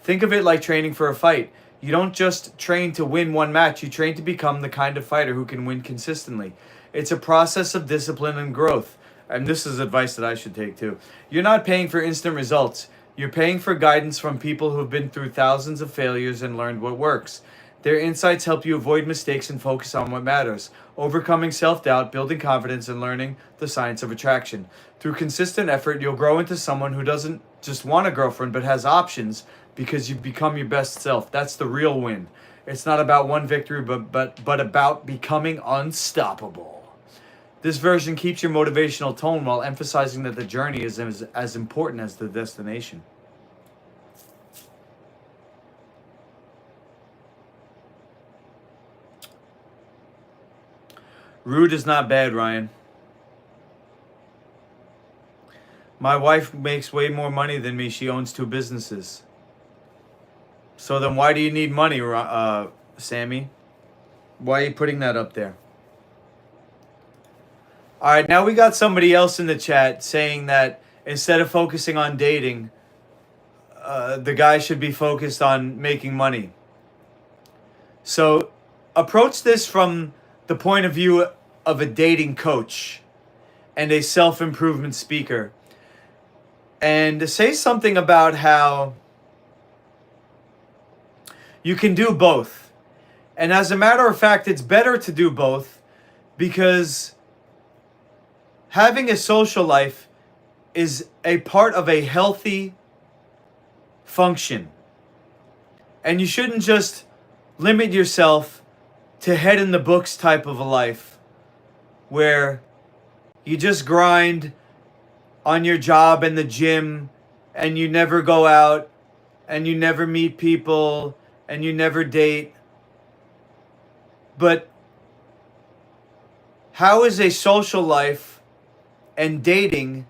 Think of it like training for a fight. You don't just train to win one match. You train to become the kind of fighter who can win consistently. It's a process of discipline and growth. And this is advice that I should take too. You're not paying for instant results. You're paying for guidance from people who have been through thousands of failures and learned what works. Their insights help you avoid mistakes and focus on what matters, overcoming self-doubt, building confidence, and learning the science of attraction. Through consistent effort, you'll grow into someone who doesn't just want a girlfriend, but has options because you become your best self. That's the real win. It's not about one victory, but about becoming unstoppable. This version keeps your motivational tone while emphasizing that the journey is as important as the destination. Rude is not bad, Ryan. My wife makes way more money than me. She owns 2 businesses. So then why do you need money, Sammy? Why are you putting that up there? All right, now we got somebody else in the chat saying that instead of focusing on dating, the guy should be focused on making money. So approach this from the point of view of a dating coach and a self-improvement speaker. And say something about how you can do both. And as a matter of fact, it's better to do both because having a social life is a part of a healthy function. And you shouldn't just limit yourself to head in the books type of a life where you just grind on your job and the gym and you never go out and you never meet people and you never date. But how is a social life and dating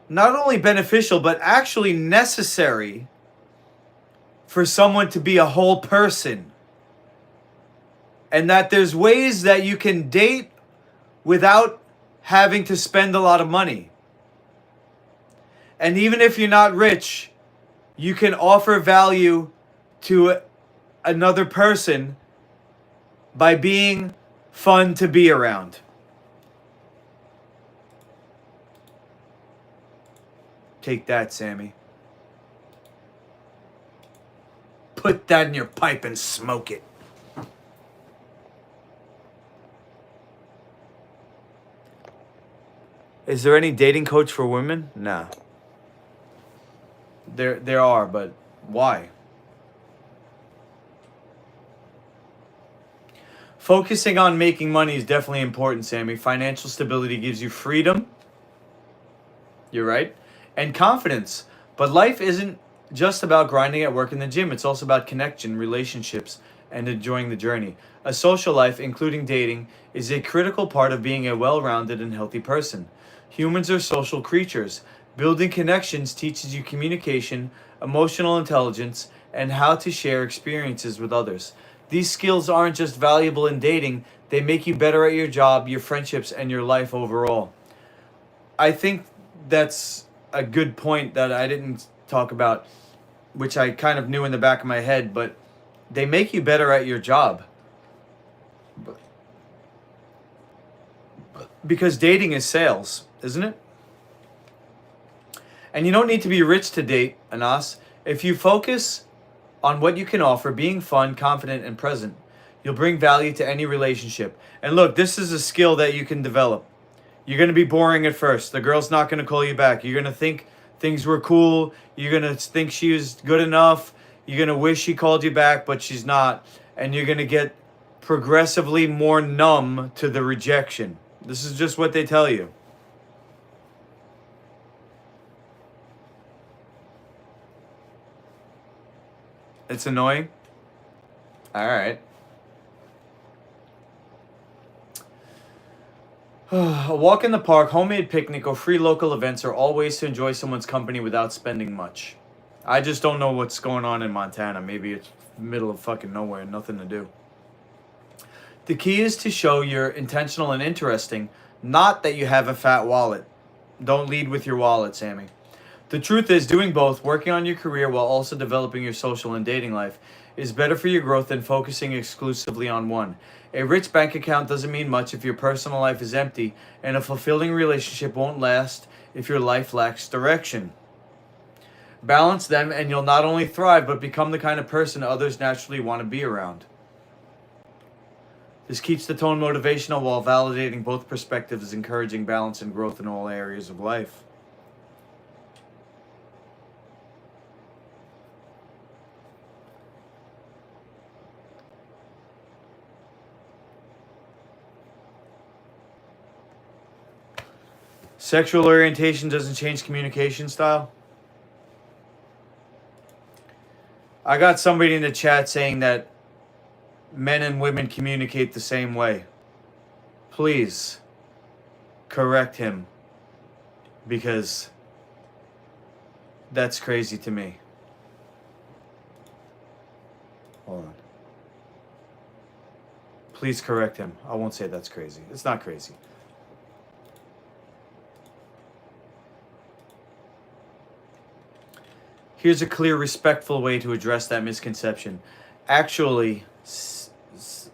not only beneficial but actually necessary for someone to be a whole person? And that there's ways that you can date without having to spend a lot of money. And even if you're not rich, you can offer value to another person by being fun to be around. Take that, Sammy. Put that in your pipe and smoke it. Is there any dating coach for women? Nah. There are, but why? Focusing on making money is definitely important, Sammy. Financial stability gives you freedom. You're right. And confidence. But life isn't just about grinding at work in the gym. It's also about connection, relationships, and enjoying the journey. A social life, including dating, is a critical part of being a well-rounded and healthy person. Humans are social creatures. Building connections teaches you communication, emotional intelligence, and how to share experiences with others. These skills aren't just valuable in dating, they make you better at your job, your friendships, and your life overall. I think that's a good point that I didn't talk about, which I kind of knew in the back of my head, but they make you better at your job. Because dating is sales, isn't it? And you don't need to be rich to date, Anas. If you focus on what you can offer, being fun, confident, and present, you'll bring value to any relationship. And look, this is a skill that you can develop. You're going to be boring at first. The girl's not going to call you back. You're going to think things were cool. You're going to think she was good enough. You're going to wish she called you back, but she's not. And you're going to get progressively more numb to the rejection. This is just what they tell you. It's annoying? All right. A walk in the park, homemade picnic, or free local events are all ways to enjoy someone's company without spending much. I just don't know what's going on in Montana. Maybe it's middle of fucking nowhere, nothing to do. The key is to show you're intentional and interesting, not that you have a fat wallet. Don't lead with your wallet, Sammy. The truth is, doing both, working on your career while also developing your social and dating life, is better for your growth than focusing exclusively on one. A rich bank account doesn't mean much if your personal life is empty, and a fulfilling relationship won't last if your life lacks direction. Balance them and you'll not only thrive, but become the kind of person others naturally want to be around. This keeps the tone motivational while validating both perspectives, encouraging balance and growth in all areas of life. Sexual orientation doesn't change communication style. I got somebody in the chat saying that men and women communicate the same way. Please correct him. because that's crazy to me. Hold on. Please correct him. I won't say that's crazy. It's not crazy. Here's a clear, respectful way to address that misconception. Actually,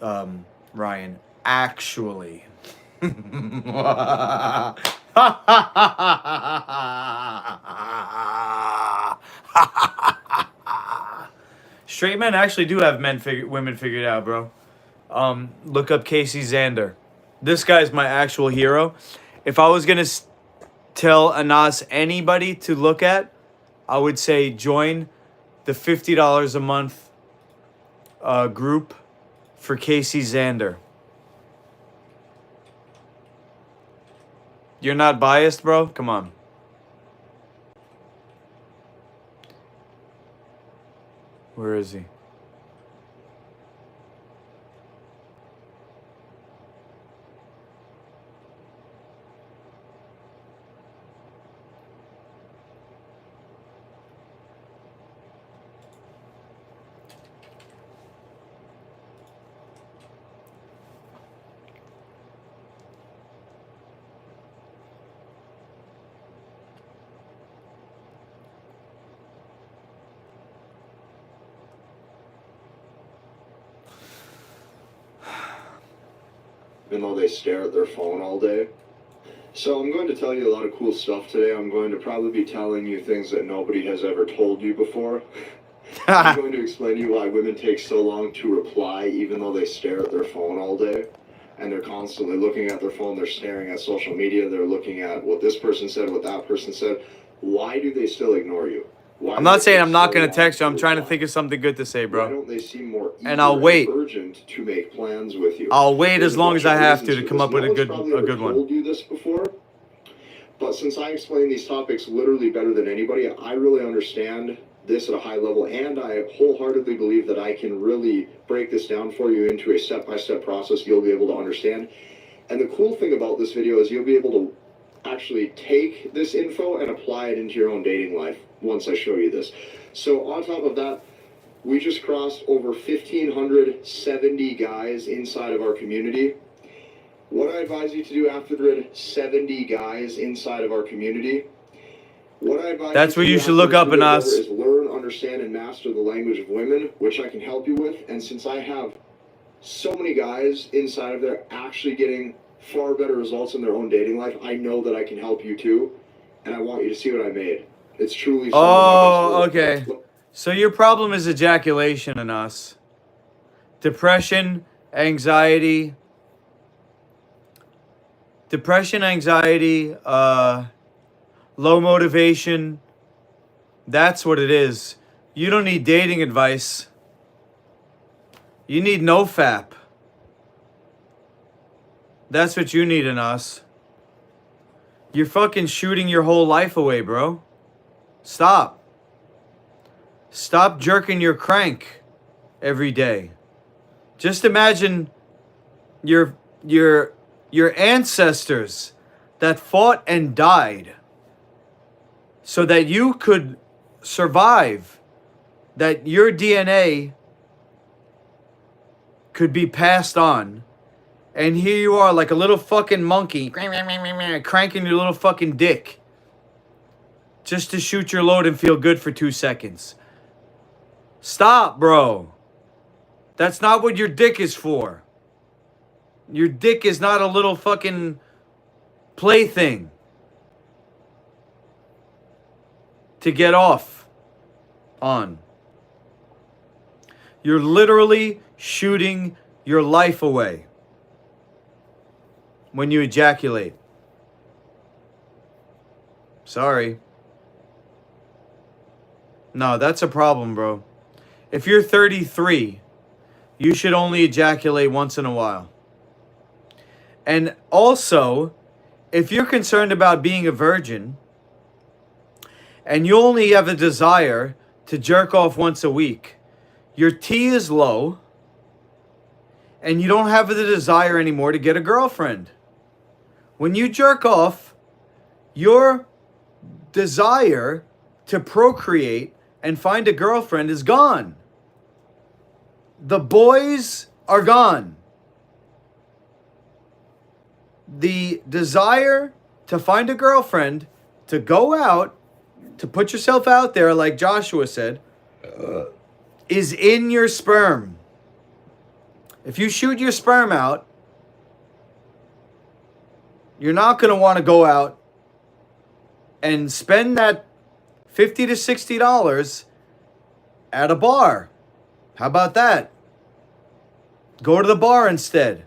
Ryan, actually. Straight men actually do have women figured out, bro. Look up Casey Xander. This guy's my actual hero. If I was gonna tell Anas anybody to look at, I would say join the $50 a month group for Casey Xander. You're not biased, bro? Come on. Where is he? Even though they stare at their phone all day. So I'm going to tell you a lot of cool stuff today. I'm going to probably be telling you things that nobody has ever told you before. I'm going to explain to you why women take so long to reply even though they stare at their phone all day. And they're constantly looking at their phone, they're staring at social media, they're looking at what this person said, what that person said. Why do they still ignore you? I'm not saying I'm not going to text you. I'm trying to think of something good to say, bro. Why don't they seem more and I'll wait. Urgent to make plans with you? I'll wait as long as I have to come up with a good one. Told you this before, but since I explain these topics literally better than anybody, I really understand this at a high level, and I wholeheartedly believe that I can really break this down for you into a step-by-step process you'll be able to understand. And the cool thing about this video is you'll be able to actually take this info and apply it into your own dating life once I show you this. So on top of that, we just crossed over 1,570 guys inside of our community. What I advise you to do after the 70 guys inside of our community, what I advise that's where you should look up in us. Is learn, understand, and master the language of women, which I can help you with. And since I have so many guys inside of there actually getting far better results in their own dating life, I know that I can help you too, and I want you to see what I made. It's truly. Oh, okay. So your problem is ejaculation in us. Depression, anxiety, low motivation. That's what it is. You don't need dating advice. You need no FAP. That's what you need in us. You're fucking shooting your whole life away, bro. Stop. Stop jerking your crank every day. Just imagine your ancestors that fought and died so that you could survive, that your DNA could be passed on. And here you are like a little fucking monkey cranking your little fucking dick just to shoot your load and feel good for 2 seconds. Stop, bro. That's not what your dick is for. Your dick is not a little fucking plaything to get off on. You're literally shooting your life away when you ejaculate. Sorry. No, that's a problem, bro. If you're 33, you should only ejaculate once in a while. And also, if you're concerned about being a virgin and you only have a desire to jerk off once a week, your T is low and you don't have the desire anymore to get a girlfriend. When you jerk off, your desire to procreate and find a girlfriend is gone. The boys are gone. The desire to find a girlfriend, to go out, to put yourself out there, like Joshua said, is in your sperm. If you shoot your sperm out, you're not going to want to go out and spend that $50 to $60 at a bar. How about that? Go to the bar instead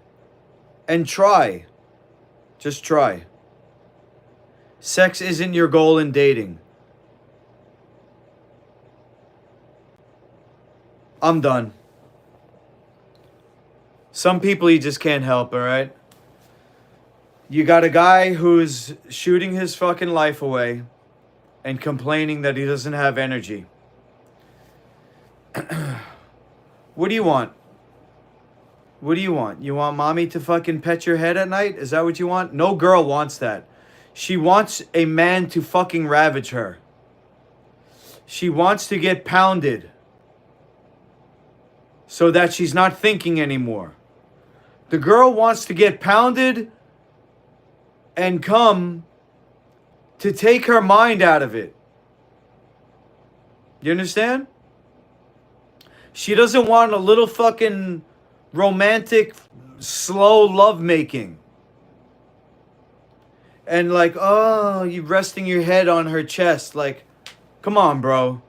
and try. Just try. Sex isn't your goal in dating. I'm done. Some people you just can't help, all right? You got a guy who's shooting his fucking life away and complaining that he doesn't have energy. What do you want? What do you want? You want mommy to fucking pet your head at night? Is that what you want? No girl wants that. She wants a man to fucking ravage her. She wants to get pounded so that she's not thinking anymore. The girl wants to get pounded and come to take her mind out of it. You understand? She doesn't want a little fucking romantic, slow lovemaking. And like, oh, you resting your head on her chest. Like, come on, bro.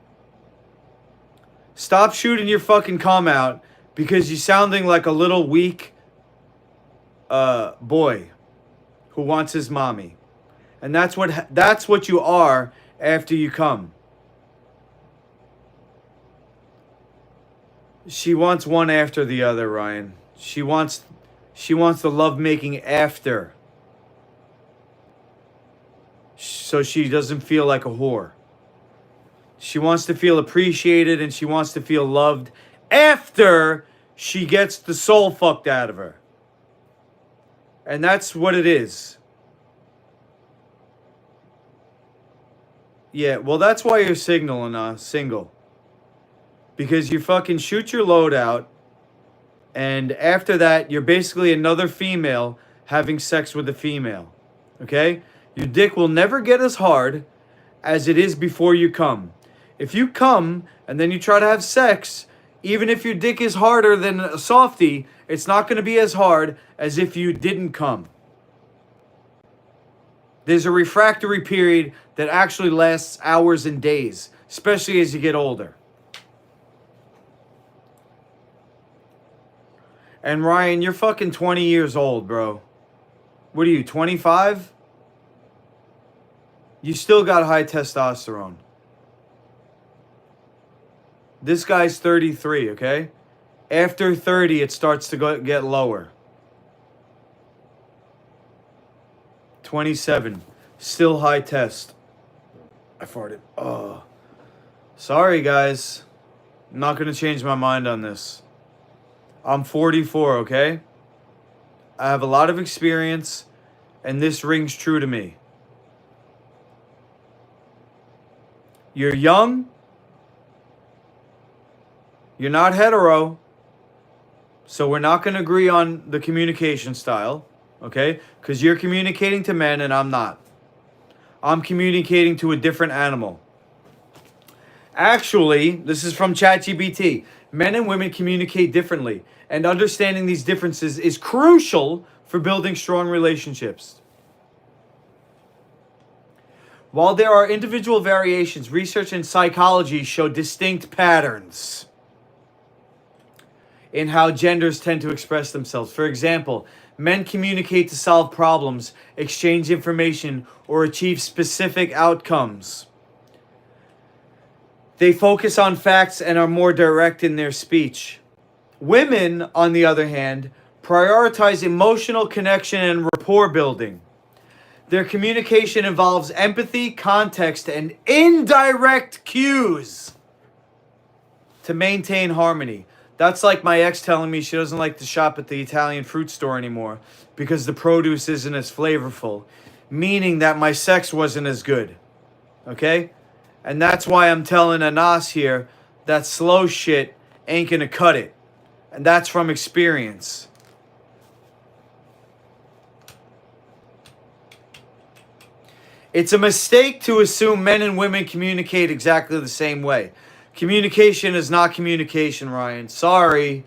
Stop shooting your fucking cum out because you're sounding like a little weak boy who wants his mommy. And that's what you are after you come. She wants one after the other, Ryan. She wants the lovemaking after. So she doesn't feel like a whore. She wants to feel appreciated and she wants to feel loved after she gets the soul fucked out of her. And that's what it is. Yeah, well, that's why you're single. Because you fucking shoot your load out, and after that, you're basically another female having sex with a female. Okay? Your dick will never get as hard as it is before you come. If you come and then you try to have sex, even if your dick is harder than a softie, it's not going to be as hard as if you didn't come. There's a refractory period that actually lasts hours and days, especially as you get older. And Ryan, you're fucking 20 years old, bro. What are you, 25? You still got high testosterone. This guy's 33, okay? After 30, it starts to get lower. 27. Still high test. I farted. Oh. Sorry, guys. I'm not going to change my mind on this. I'm 44, okay? I have a lot of experience, and this rings true to me. You're young. You're not hetero. So we're not going to agree on the communication style, okay? Because you're communicating to men and I'm not. I'm communicating to a different animal. Actually, this is from ChatGPT. Men and women communicate differently, and understanding these differences is crucial for building strong relationships. While there are individual variations, research in psychology show distinct patterns in how genders tend to express themselves. For example, men communicate to solve problems, exchange information, or achieve specific outcomes. They focus on facts and are more direct in their speech. Women, on the other hand, prioritize emotional connection and rapport building. Their communication involves empathy, context, and indirect cues to maintain harmony. That's like my ex telling me she doesn't like to shop at the Italian fruit store anymore because the produce isn't as flavorful, meaning that my sex wasn't as good. Okay? And that's why I'm telling Anas here that slow shit ain't gonna cut it. And that's from experience. It's a mistake to assume men and women communicate exactly the same way. Communication is not communication, Ryan. Sorry.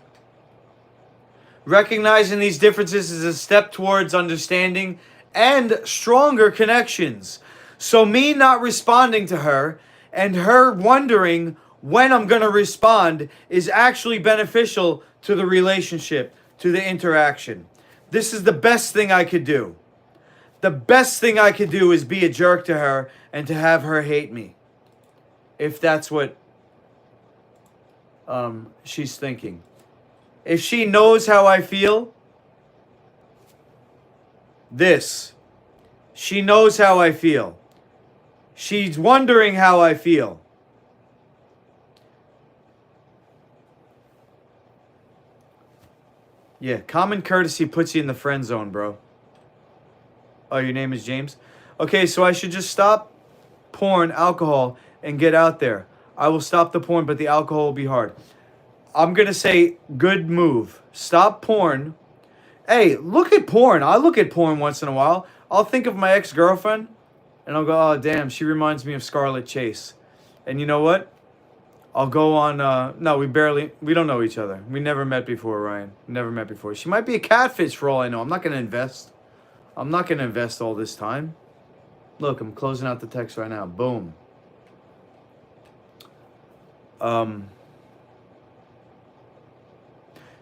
Recognizing these differences is a step towards understanding and stronger connections. So me not responding to her and her wondering when I'm going to respond is actually beneficial to the relationship, to the interaction. This is the best thing I could do. The best thing I could do is be a jerk to her and to have her hate me. If that's what she's thinking. If she knows how I feel, she knows how I feel. She's wondering how I feel. Yeah, common courtesy puts you in the friend zone, bro. Oh, your name is James? Okay, so I should just stop porn, alcohol, and get out there. I will stop the porn, but the alcohol will be hard. I'm going to say good move. Stop porn. Hey, look at porn. I look at porn once in a while. I'll think of my ex-girlfriend, and I'll go, oh, damn, she reminds me of Scarlet Chase. And you know what? I'll go on, no, we don't know each other. We never met before, Ryan. Never met before. She might be a catfish for all I know. I'm not going to invest. I'm not going to invest all this time. Look, I'm closing out the text right now. Boom.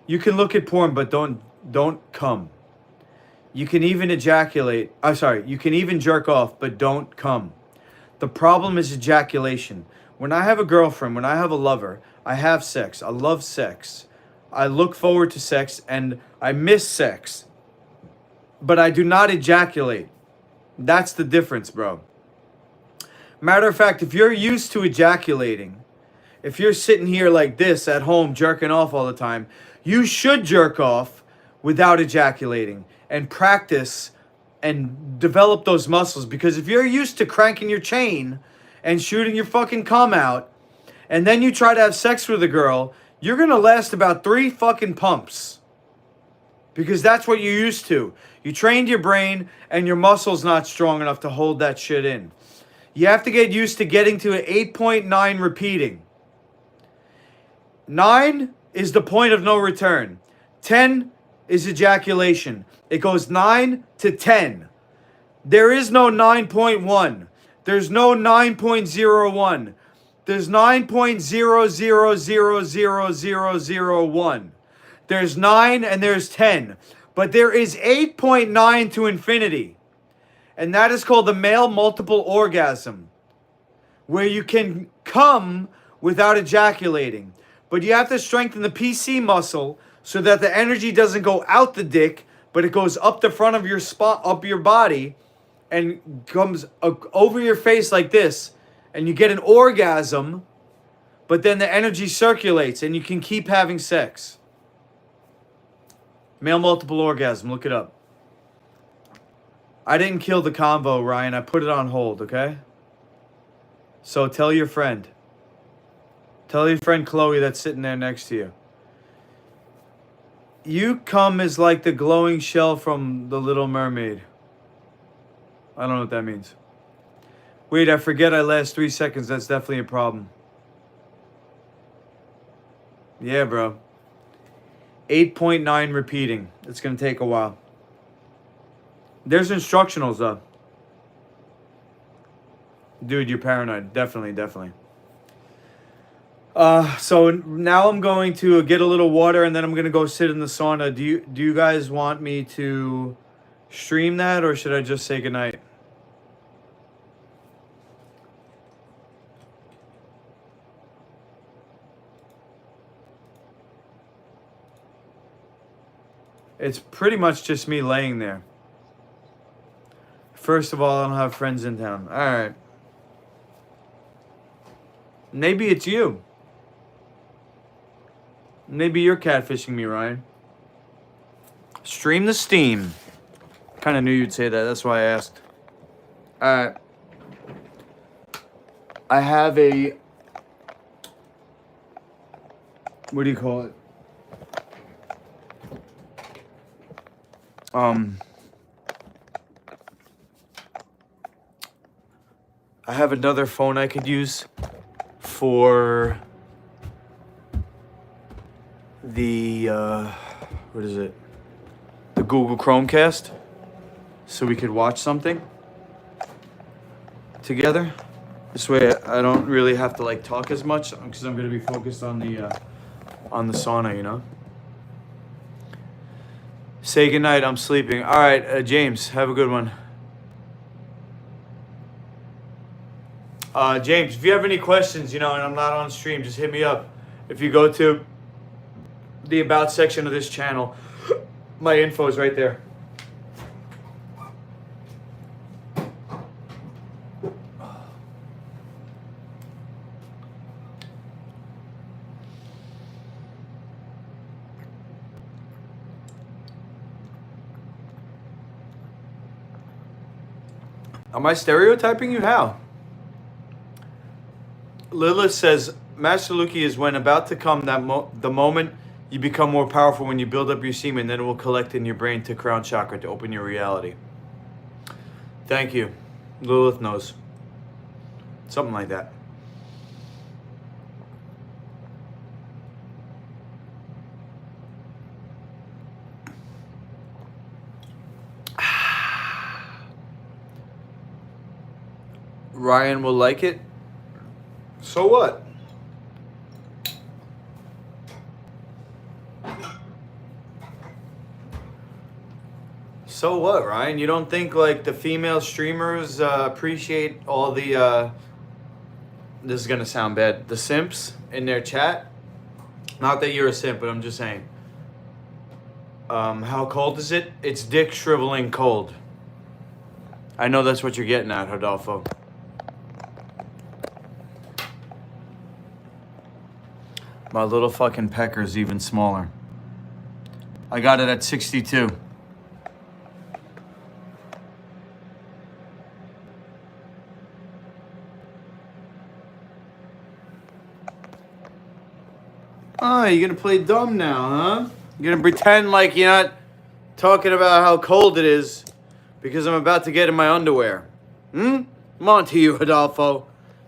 You can look at porn, but don't come. You can even ejaculate. You can even jerk off, but don't come. The problem is ejaculation. When I have a girlfriend, when I have a lover, I have sex. I love sex. I look forward to sex, and I miss sex. But I do not ejaculate. That's the difference, bro. Matter of fact, if you're used to ejaculating, if you're sitting here like this at home jerking off all the time, you should jerk off without ejaculating and practice and develop those muscles. Because if you're used to cranking your chain and shooting your fucking cum out, and then you try to have sex with a girl, you're going to last about 3 fucking pumps. Because that's what you're used to. You trained your brain and your muscle's not strong enough to hold that shit in. You have to get used to getting to an 8.9 repeating. 9 is the point of no return. 10 is ejaculation. It goes 9 to 10. There is no 9.1. There's no 9.01. There's 9.0000001. There's 9 and there's 10. But there is 8.9 to infinity. And that is called the male multiple orgasm, where you can come without ejaculating. But you have to strengthen the PC muscle so that the energy doesn't go out the dick, but it goes up the front of your spot, up your body, and comes over your face like this. And you get an orgasm, but then the energy circulates and you can keep having sex. Male multiple orgasm, look it up. I didn't kill the combo, Ryan. I put it on hold, okay? So tell your friend. Tell your friend Chloe that's sitting there next to you. You come as like the glowing shell from The Little Mermaid. I don't know what that means. Wait, I forget I last 3 seconds. That's definitely a problem. Yeah, bro. 8.9 repeating. It's going to take a while. There's instructionals, though. Dude, you're paranoid. Definitely. So now I'm going to get a little water, and then I'm going to go sit in the sauna. Do you guys want me to stream that, or should I just say goodnight? It's pretty much just me laying there. First of all, I don't have friends in town. All right. Maybe it's you. Maybe you're catfishing me, Ryan. Stream the steam. Kind of knew you'd say that. That's why I asked. All right. I have a, what do you call it? I have another phone I could use for the, what is it? The Google Chromecast. So we could watch something together. This way I don't really have to like talk as much because I'm going to be focused on the sauna, you know? Say goodnight, I'm sleeping. All right, James, have a good one. James, if you have any questions, you know, and I'm not on stream, just hit me up. If you go to the About section of this channel, my info is right there. Am I stereotyping you? How? Lilith says, Master Luki is when about to come that the moment you become more powerful when you build up your semen, then it will collect in your brain to crown chakra to open your reality. Thank you. Lilith knows. Something like that. Ryan will like it. So what? So what, Ryan? You don't think like the female streamers appreciate all the this is gonna sound bad, the simps in their chat? Not that you're a simp, but I'm just saying. How cold is it? It's dick shriveling cold. I know that's what you're getting at, Rodolfo. My little fucking pecker's even smaller. I got it at 62. Oh, you're gonna play dumb now, huh? You're gonna pretend like you're not talking about how cold it is because I'm about to get in my underwear. I'm on to you, Rodolfo.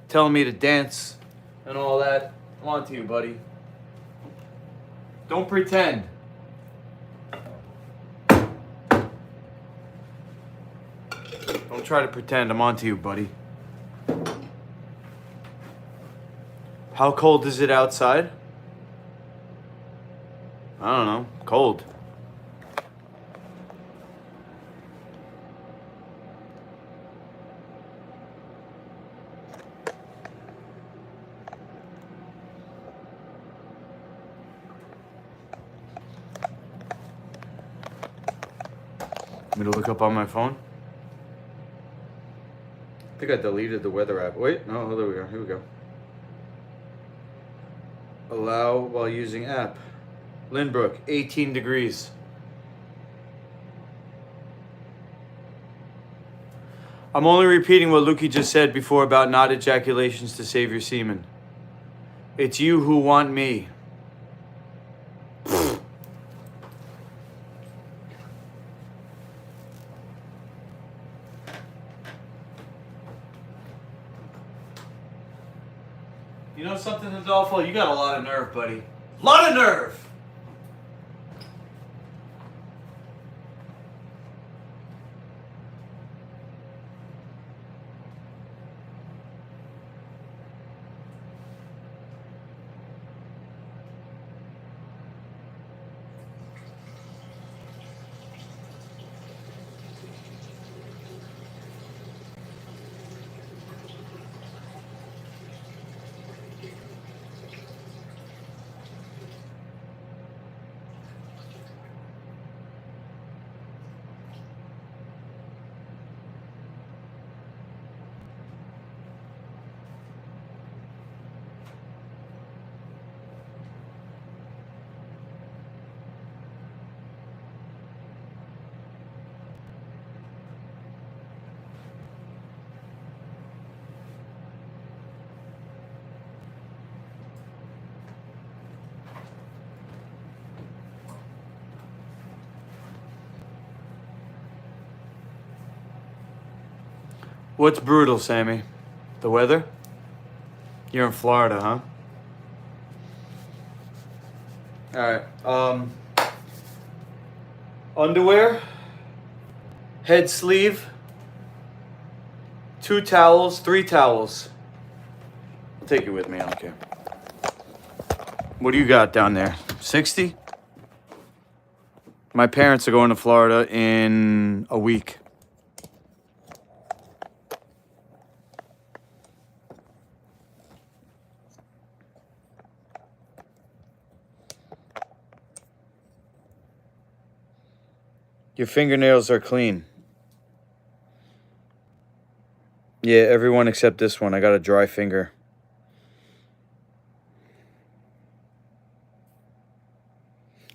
Telling me to dance and all that. I'm on to you, buddy. Don't pretend. Don't try to pretend. I'm on to you, buddy. How cold is it outside? I don't know. Cold. Want me to look up on my phone? I think I deleted the weather app. Wait, no, there we go. Here we go. Allow while using app. Lynbrook, 18 degrees. I'm only repeating what Luki just said before about not ejaculations to save your semen. It's you who want me. You know something, Adolfo? You got a lot of nerve, buddy. Lot of nerve! What's brutal, Sammy? The weather? You're in Florida, huh? Alright, underwear, head sleeve, 2 towels, 3 towels. I'll take it with me, I don't care. What do you got down there? 60? My parents are going to Florida in a week. Your fingernails are clean. Yeah, everyone except this one. I got a dry finger.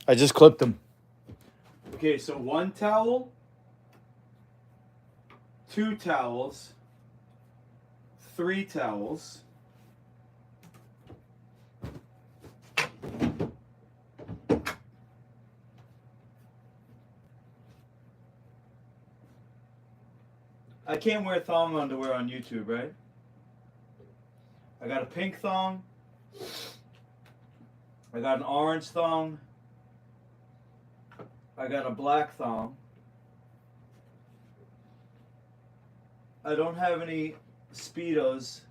I just clipped them. Okay, so 1 towel, 2 towels, 3 towels. I can't wear thong underwear on YouTube, right? I got a pink thong. I got an orange thong. I got a black thong. I don't have any Speedos.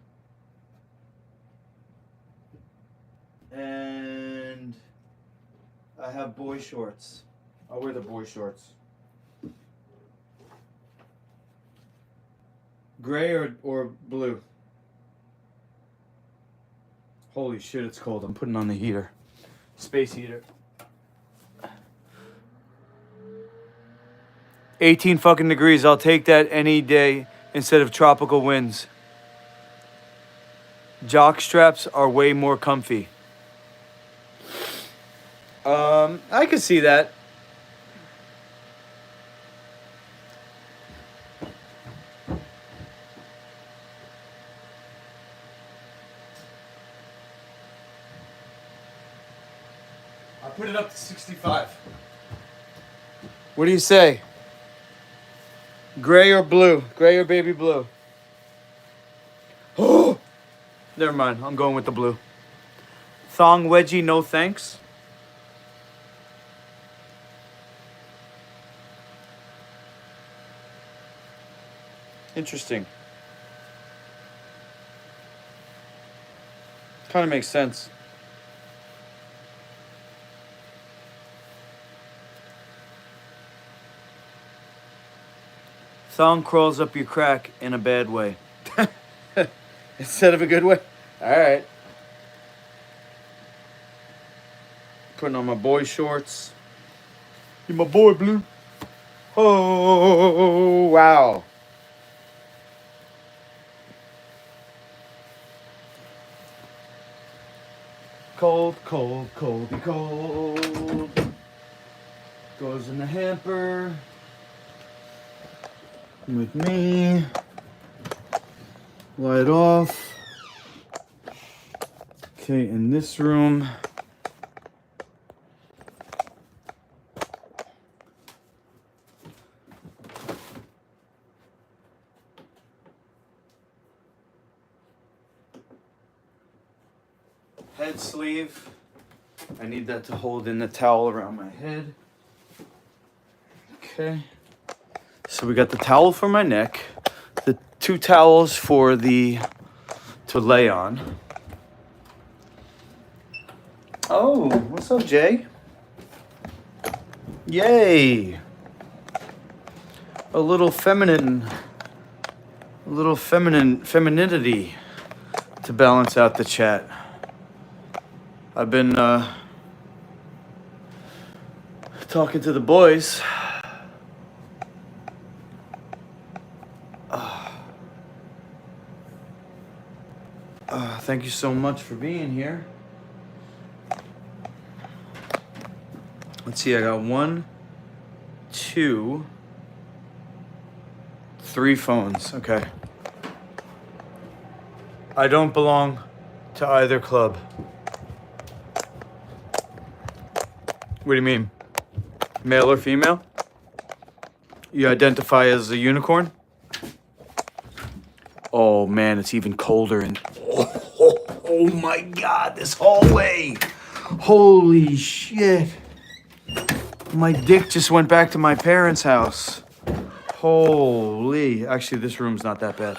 And I have boy shorts. I'll wear the boy shorts. Gray or blue? Holy shit, it's cold. I'm putting on the heater. Space heater. 18 fucking degrees. I'll take that any day instead of tropical winds. Jock straps are way more comfy. I can see that. I'll put it up to 65. What do you say? Gray or blue? Gray or baby blue? Oh! Never mind. I'm going with the blue. Thong wedgie, no thanks. Interesting. Kind of makes sense. Thong crawls up your crack in a bad way. Instead of a good way? Alright. Putting on my boy shorts. You my boy, Blue. Oh, wow. Cold, cold, coldy, cold. Goes in the hamper. With me. Light off. Okay, in this room. Head sleeve. I need that to hold in the towel around my head. Okay. So we got the towel for my neck, the 2 towels for to lay on. Oh, what's up, Jay? Yay! A little femininity to balance out the chat. I've been talking to the boys. Thank you so much for being here. Let's see, I got 1, 2, 3 phones. Okay. I don't belong to either club. What do you mean? Male or female? You identify as a unicorn? Oh man, it's even colder and oh my god, this hallway. Holy shit. My dick just went back to my parents' house. Holy. Actually, this room's not that bad.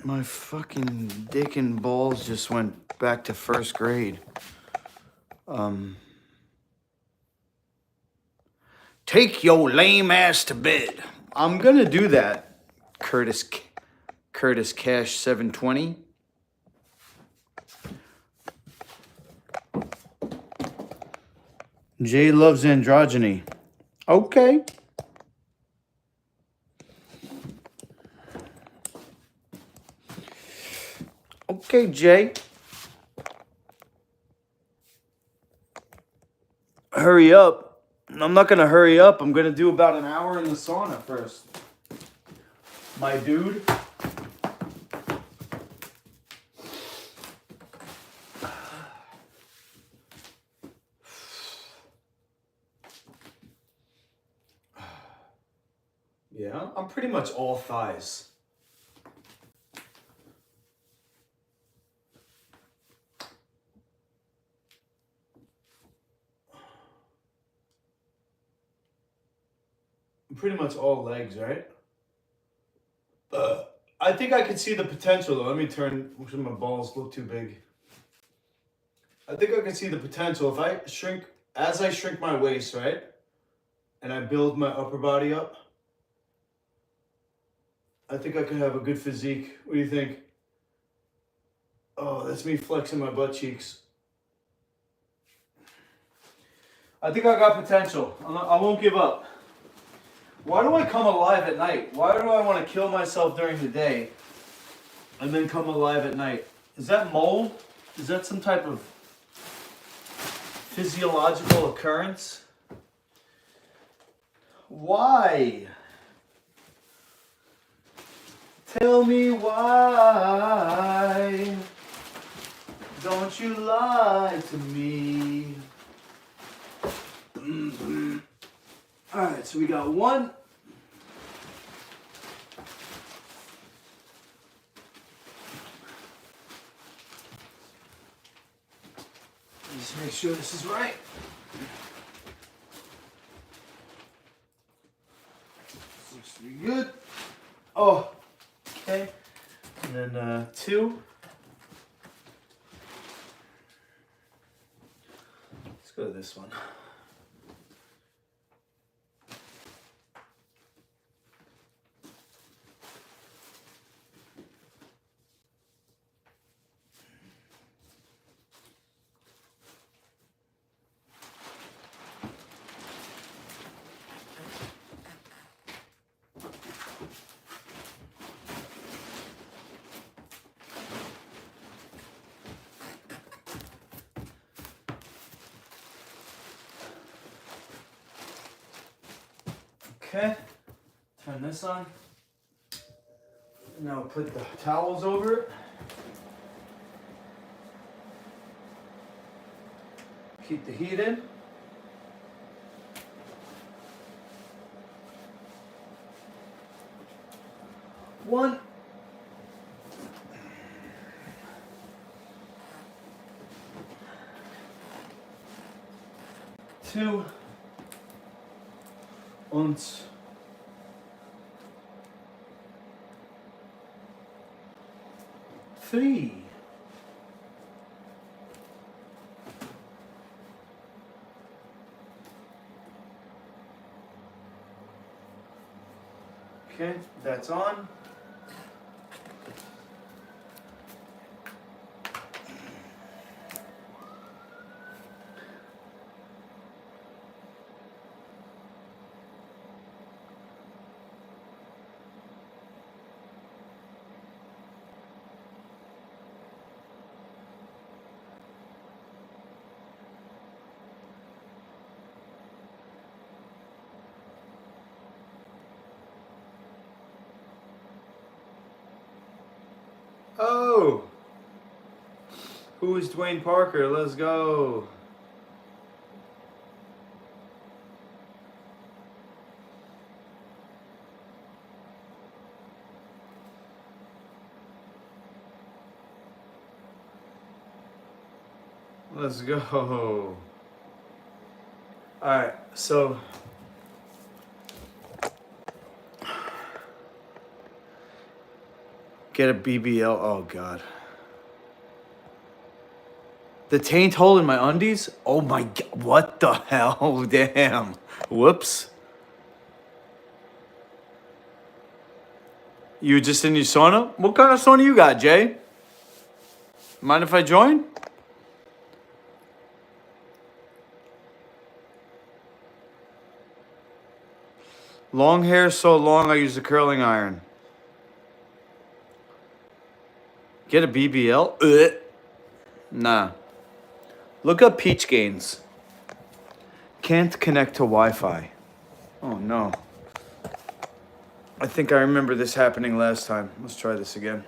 My fucking dick and balls just went back to first grade. Take your lame ass to bed. I'm gonna do that. Curtis Cash 720. Jay loves androgyny. Okay. Okay, Jay. Hurry up. I'm not gonna hurry up. I'm gonna do about an hour in the sauna first. My dude. Yeah, I'm pretty much all thighs. I'm pretty much all legs, right? I think I could see the potential though. Let me turn, my balls look too big. I think I can see the potential. If I shrink, as I shrink my waist, right? And I build my upper body up, I think I could have a good physique. What do you think? Oh, that's me flexing my butt cheeks. I think I got potential. I won't give up. Why do I come alive at night? Why do I want to kill myself during the day and then come alive at night? Is that mold? Is that some type of physiological occurrence? Why? Tell me why. Don't you lie to me. All right, so we got one. Just make sure this is right. This looks pretty good. Oh, okay. And then 2. Let's go to this one. Okay, turn this on. Now put the towels over it. Keep the heat in. One. 2. Und 3. Okay, that's on. Oh, who is Dwayne Parker? Let's go. Let's go. Alright, so get a BBL. Oh god. The taint hole in my undies? Oh my god. What the hell? Damn. Whoops. You just in your sauna? What kind of sauna you got, Jay? Mind if I join? Long hair so long I use a curling iron. Get a BBL? Ugh. Nah. Look up Peach Gains. Can't connect to Wi-Fi. Oh no. I think I remember this happening last time. Let's try this again.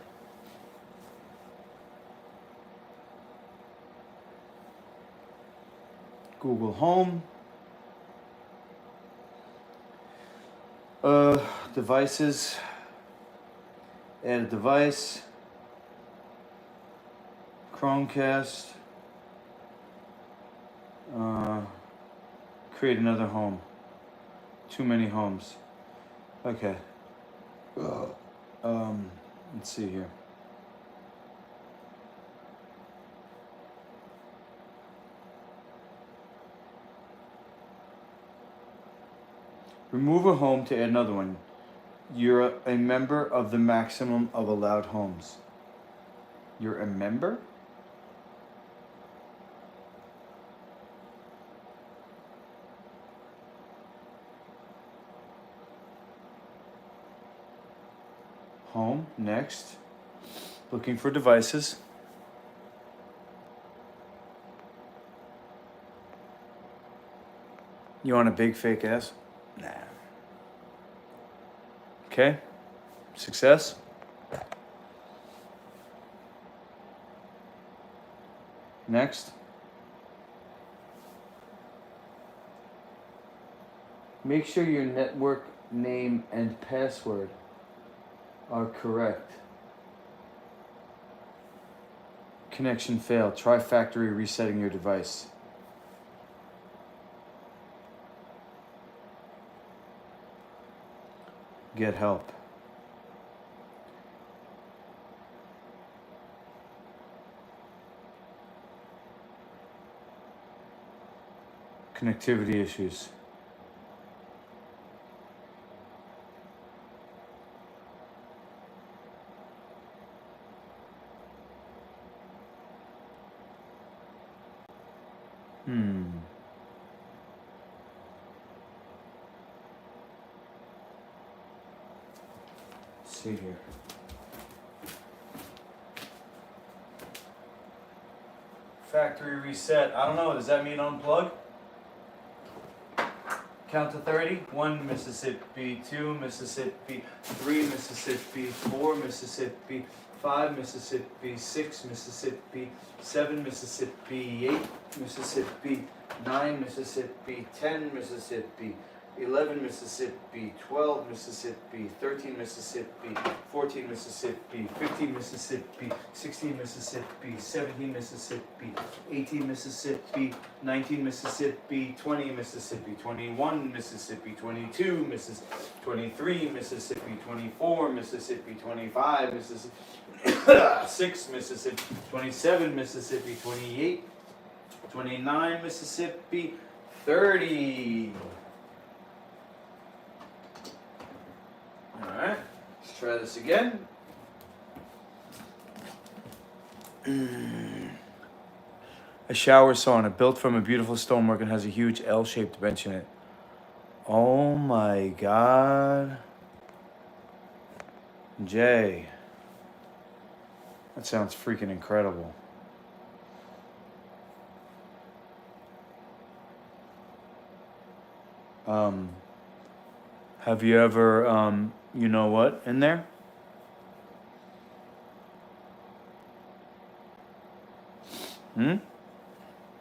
Google Home. Devices. Add a device. Chromecast. Create another home. Too many homes. Okay. Let's see here. Remove a home to add another one. You're a member of the maximum of allowed homes. You're a member? Home, next. Looking for devices. You want a big fake ass? Nah. Okay. Success. Next. Make sure your network name and password are correct. Connection failed. Try factory resetting your device. Get help. Connectivity issues. Let's see here. Factory reset. I don't know. Does that mean unplug? Count to 30. 1 Mississippi, 2 Mississippi, 3 Mississippi, 4 Mississippi, 5 Mississippi, 6 Mississippi, 7 Mississippi, 8 Mississippi, 9 Mississippi, 10 Mississippi, 11 Mississippi, 12 Mississippi, 13 Mississippi, 14 Mississippi, 15 Mississippi, 16 Mississippi, 17 Mississippi, 18 Mississippi, 19 Mississippi, 20 Mississippi, 21 Mississippi, 22 Mississippi, 23 Mississippi, 24 Mississippi, 25 Mississippi, 6 Mississippi, 27 Mississippi, 28, 29 Mississippi, 30. Alright, let's try this again. A shower sauna built from a beautiful stonework and has a huge L-shaped bench in it. Oh my god. Jay. That sounds freaking incredible. Have you ever, you know what, in there?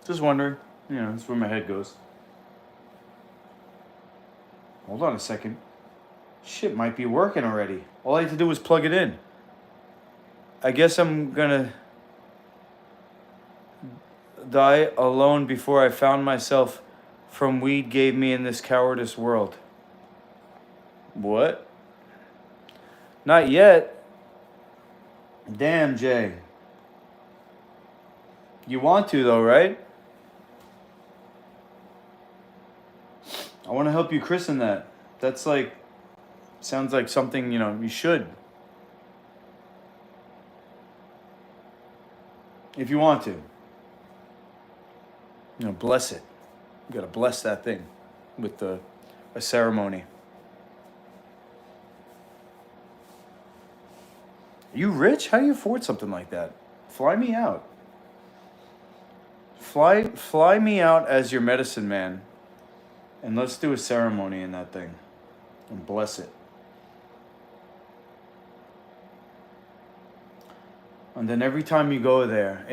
Just wondering. You know, that's where my head goes. Hold on a second. Shit might be working already. All I have to do is plug it in. I guess I'm gonna die alone before I found myself from weed gave me in this cowardice world. What? Not yet. Damn, Jay. You want to though, right? I want to help you christen that. That's like, sounds like something, you should. If you want to. Bless it. You gotta bless that thing with a ceremony. Are you rich? How do you afford something like that? Fly me out. Fly me out as your medicine man. And let's do a ceremony in that thing. And bless it. And then every time you go there,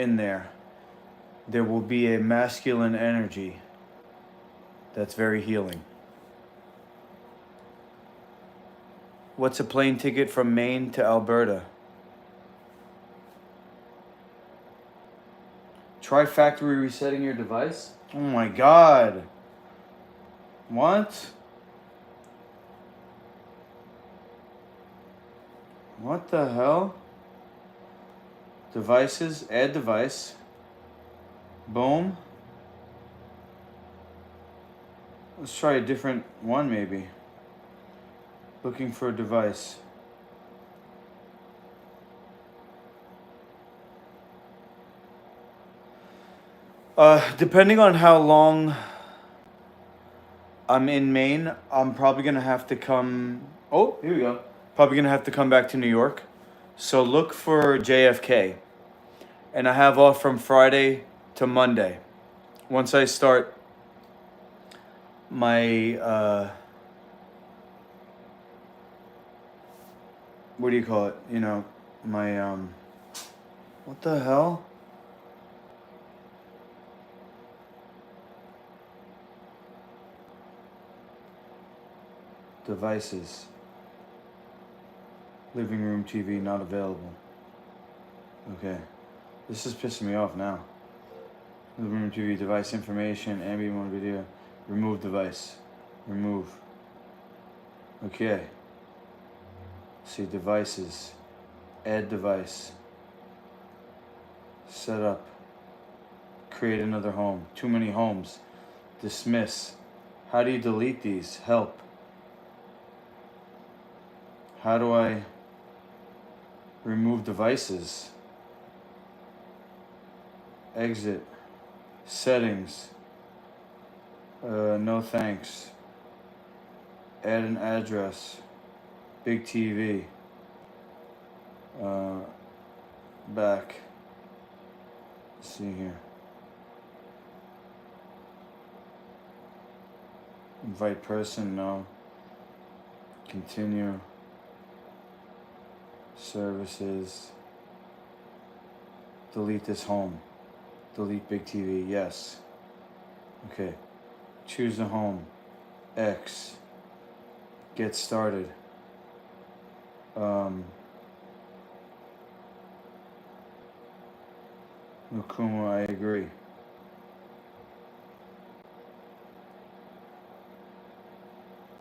there will be a masculine energy that's very healing. What's a plane ticket from Maine to Alberta? Try factory resetting your device? Oh my God. What? What the hell? Devices, add device. Boom. Let's try a different one maybe. Looking for a device. Depending on how long I'm in Maine, I'm probably gonna have to come. Oh, here we go. Probably gonna have to come back to New York. So look for JFK. And I have off from Friday to Monday. Once I start my, what do you call it? My, what the hell? Devices. Living room TV not available. Okay. This is pissing me off now. Living room TV device information, ambient mode video. Remove device. Remove. Okay. See devices. Add device. Set up. Create another home. Too many homes. Dismiss. How do you delete these? Help. How do I remove devices? Exit. Settings. No thanks. Add an address. Big TV. Back. Let's see here. Invite person, no. Continue. Services. Delete this home. Delete big TV, yes. Okay. Choose a home. X. Get started. Lukuma, I agree.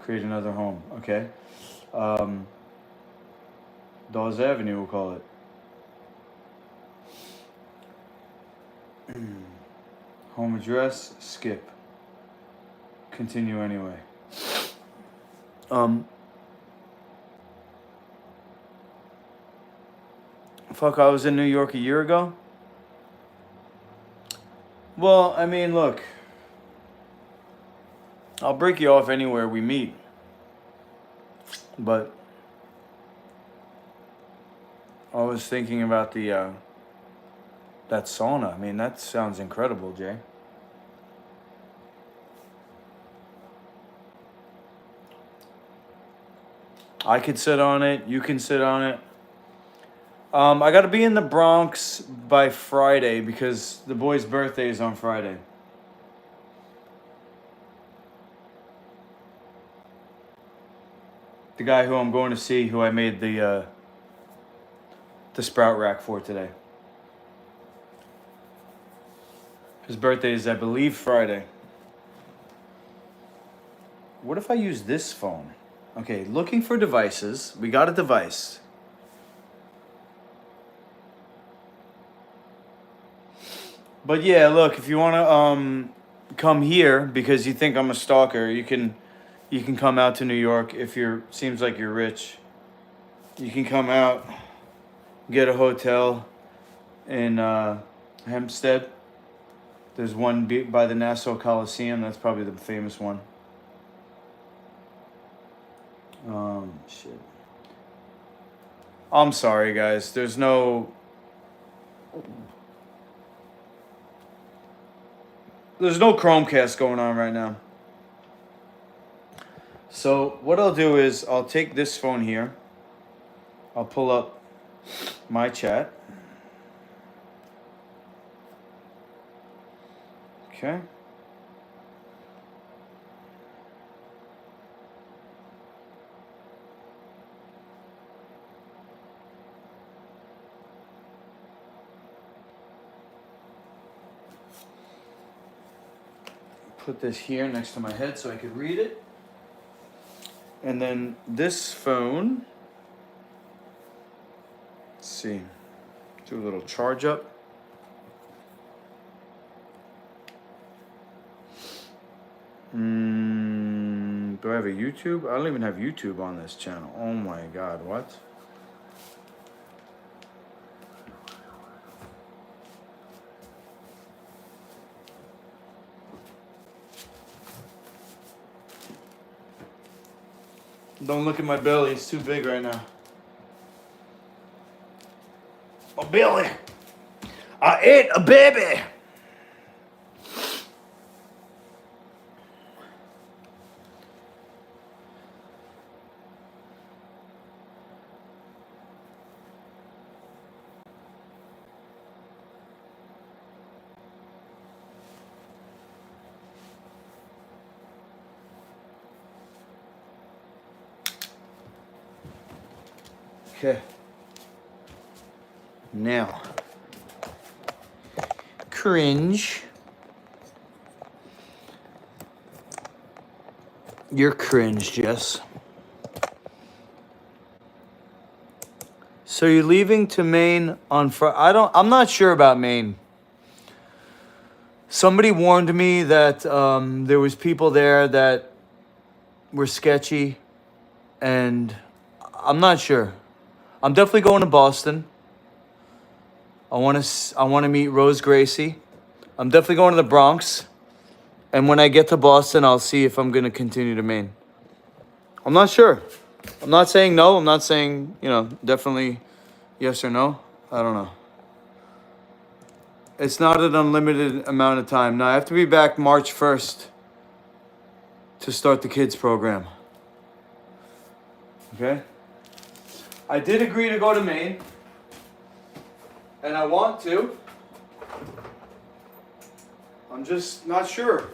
Create another home, okay. Dawes Avenue, we'll call it. Home address, skip. Continue anyway. Fuck, I was in New York a year ago. Well, I mean, look. I'll break you off anywhere we meet. But I was thinking about the that sauna. I mean, that sounds incredible, Jay. I could sit on it. You can sit on it. I got to be in the Bronx by Friday because the boy's birthday is on Friday. The guy who I'm going to see, who I made the sprout rack for today. His birthday is, I believe, Friday. What if I use this phone? Okay, looking for devices. We got a device. But yeah, look, if you want to come here because you think I'm a stalker, you can come out to New York if seems like you're rich. You can come out, get a hotel in Hempstead. There's one by the Nassau Coliseum. That's probably the famous one. Shit. I'm sorry, guys. There's no Chromecast going on right now. So what I'll do is I'll take this phone here. I'll pull up my chat. Okay. Put this here next to my head so I could read it. And then this phone, let's see, do a little charge up. Do I have a YouTube? I don't even have YouTube on this channel. Oh my God, what? Don't look at my belly, it's too big right now. My belly! I ate a baby! Okay. Now, cringe. You're cringe, Jess. So you're leaving to Maine on Friday? I'm not sure about Maine. Somebody warned me that there was people there that were sketchy, and I'm not sure. I'm definitely going to Boston. I want to meet Rose Gracie. I'm definitely going to the Bronx. And when I get to Boston, I'll see if I'm going to continue to Maine. I'm not sure. I'm not saying no. I'm not saying, definitely yes or no. I don't know. It's not an unlimited amount of time. Now, I have to be back March 1st to start the kids program. Okay? I did agree to go to Maine, and I want to. I'm just not sure.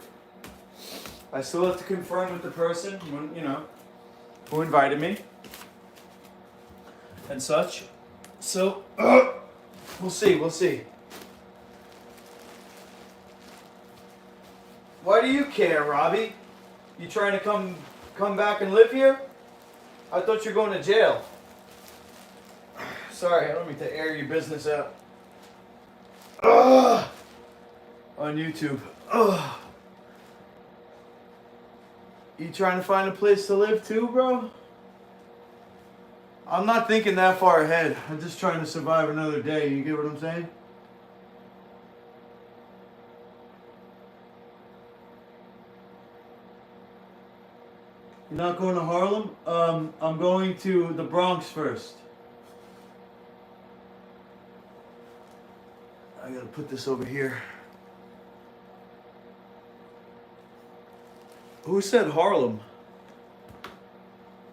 I still have to confirm with the person, who invited me and such. So, we'll see. Why do you care, Robbie? You trying to come back and live here? I thought you were going to jail. Sorry, I don't mean to air your business out. On YouTube. You trying to find a place to live too, bro? I'm not thinking that far ahead. I'm just trying to survive another day. You get what I'm saying? You're not going to Harlem? I'm going to the Bronx first. I gotta put this over here. Who said Harlem?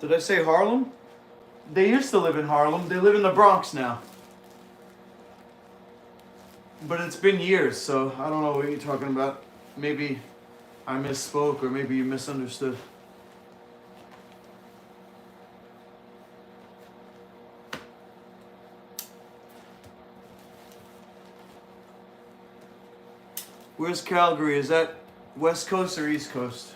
Did I say Harlem? They used to live in Harlem. They live in the Bronx now. But it's been years, so I don't know what you're talking about. Maybe I misspoke, or maybe you misunderstood. Where's Calgary? Is that West Coast or East Coast?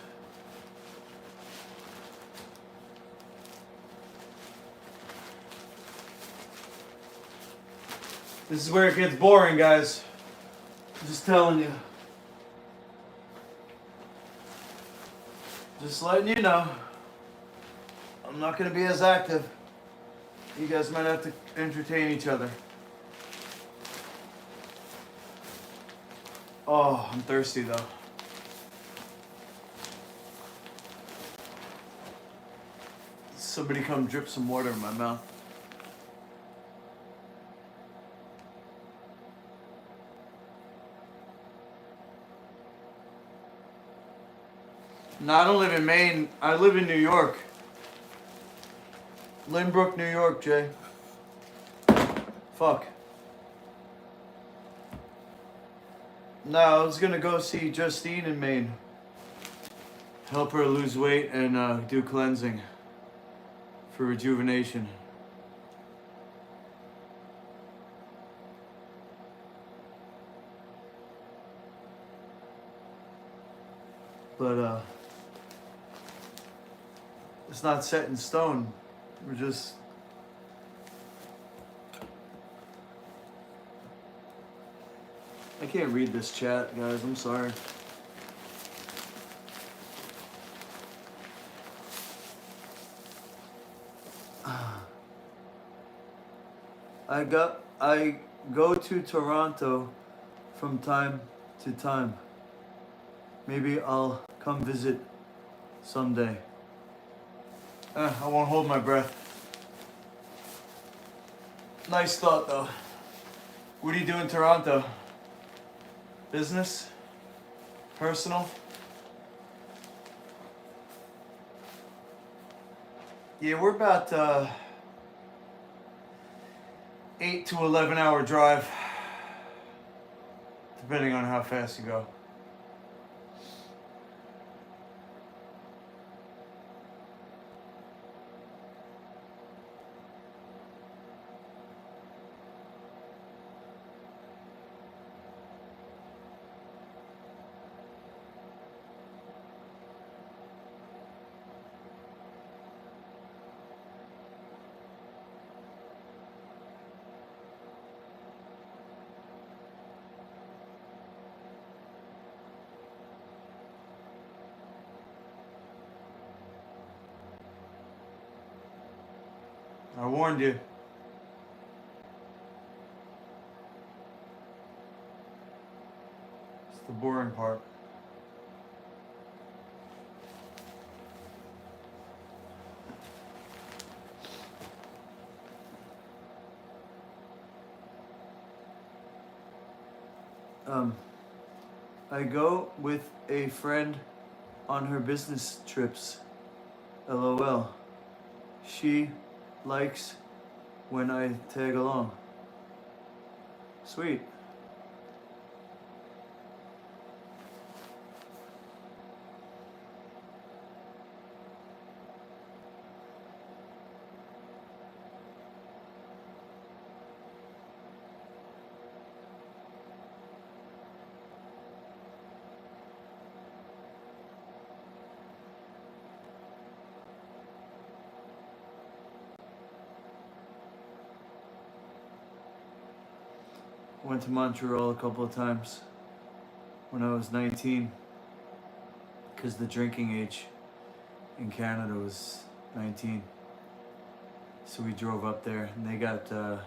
This is where it gets boring, guys. I'm just telling you. Just letting you know. I'm not going to be as active. You guys might have to entertain each other. Oh, I'm thirsty though. Somebody come drip some water in my mouth. No, I don't live in Maine. I live in New York. Lynbrook, New York, Jay. Fuck. No, I was gonna go see Justine in Maine. Help her lose weight and do cleansing for rejuvenation. But it's not set in stone. We're just I can't read this chat, guys. I'm sorry. I go to Toronto from time to time. Maybe I'll come visit someday. I won't hold my breath. Nice thought, though. What do you do in Toronto? Business? Personal? Yeah, we're about 8 to 11 hour drive, depending on how fast you go. I warned you. It's the boring part. I go with a friend on her business trips. LOL. She likes when I tag along. Sweet. Went to Montreal a couple of times when I was 19, because the drinking age in Canada was 19. So we drove up there, and they got a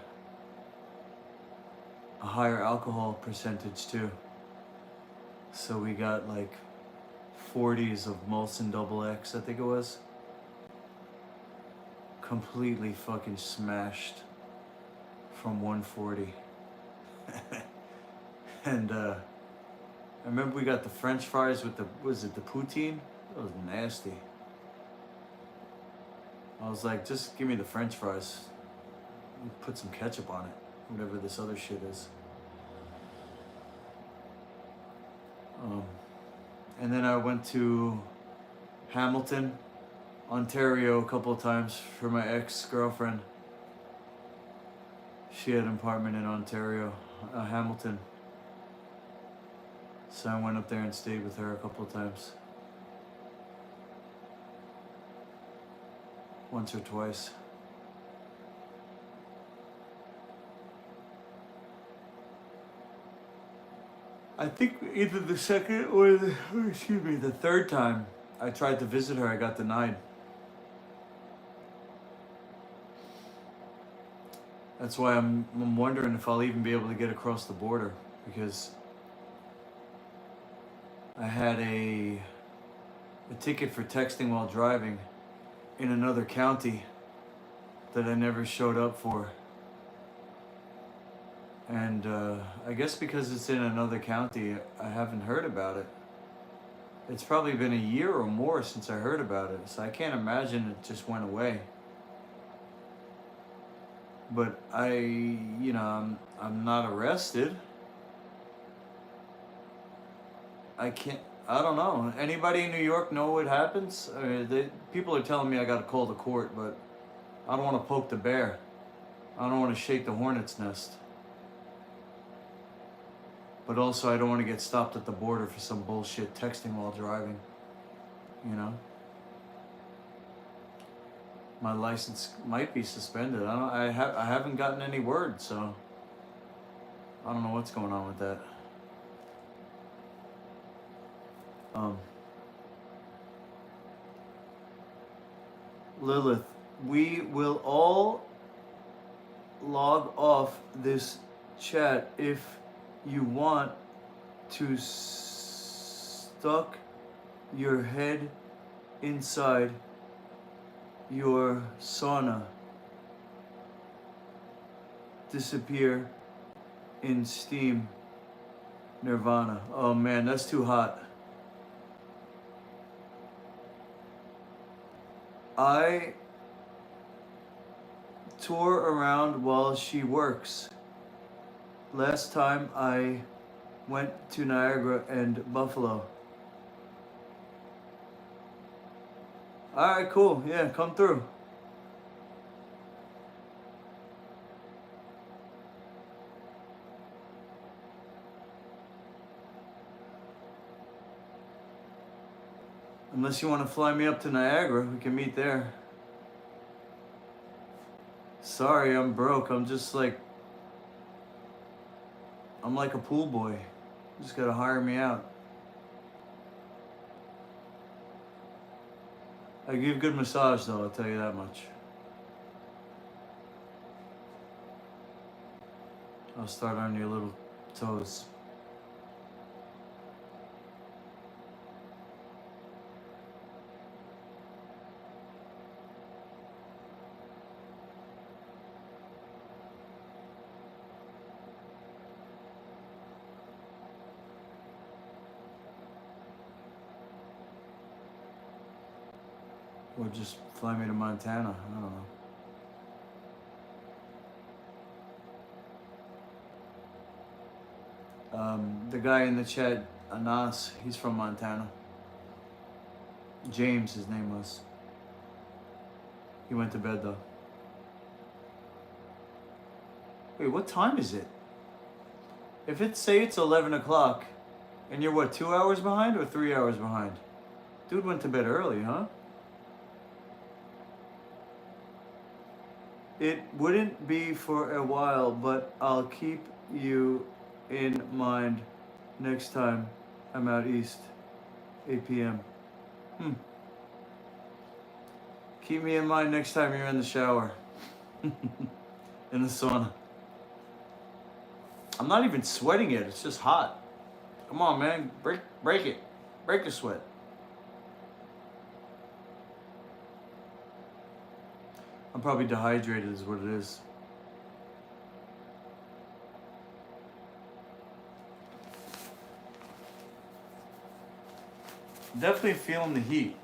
higher alcohol percentage too. So we got like 40s of Molson Double X, I think it was. Completely fucking smashed from 140. And I remember we got the French fries with the, was it the poutine? That was nasty. I was like, just give me the French fries. Put some ketchup on it, whatever this other shit is. And then I went to Hamilton, Ontario a couple of times for my ex-girlfriend. She had an apartment in Ontario, Hamilton. So I went up there and stayed with her a couple of times. Once or twice. I think either the second or the third time I tried to visit her, I got denied. That's why I'm wondering if I'll even be able to get across the border, because I had a ticket for texting while driving in another county that I never showed up for. And I guess because it's in another county, I haven't heard about it. It's probably been a year or more since I heard about it, so I can't imagine it just went away. But I'm not arrested. I don't know. Anybody in New York know what happens? I mean, people are telling me I gotta call the court, but I don't want to poke the bear. I don't want to shake the hornet's nest. But also, I don't want to get stopped at the border for some bullshit texting while driving. You know? My license might be suspended. I haven't gotten any word, so I don't know what's going on with that. Lilith, we will all log off this chat if you want to stuck your head inside your sauna, disappear in steam, nirvana. Oh man, that's too hot. I tour around while she works. Last time I went to Niagara and Buffalo. Alright, cool. Yeah, come through. Unless you want to fly me up to Niagara, we can meet there. Sorry, I'm broke. I'm like a pool boy. You just gotta hire me out. I give good massage though, I'll tell you that much. I'll start on your little toes. Or just fly me to Montana, I don't know. The guy in the chat, Anas, he's from Montana. James, his name was. He went to bed though. Wait, what time is it? If say it's 11 o'clock, and you're what, 2 hours behind or 3 hours behind? Dude went to bed early, huh? It wouldn't be for a while, but I'll keep you in mind next time I'm out east, 8 p.m. Keep me in mind next time you're in the shower, in the sauna. I'm not even sweating yet, it's just hot. Come on, man, break it, break the sweat. I'm probably dehydrated is what it is. Definitely feeling the heat.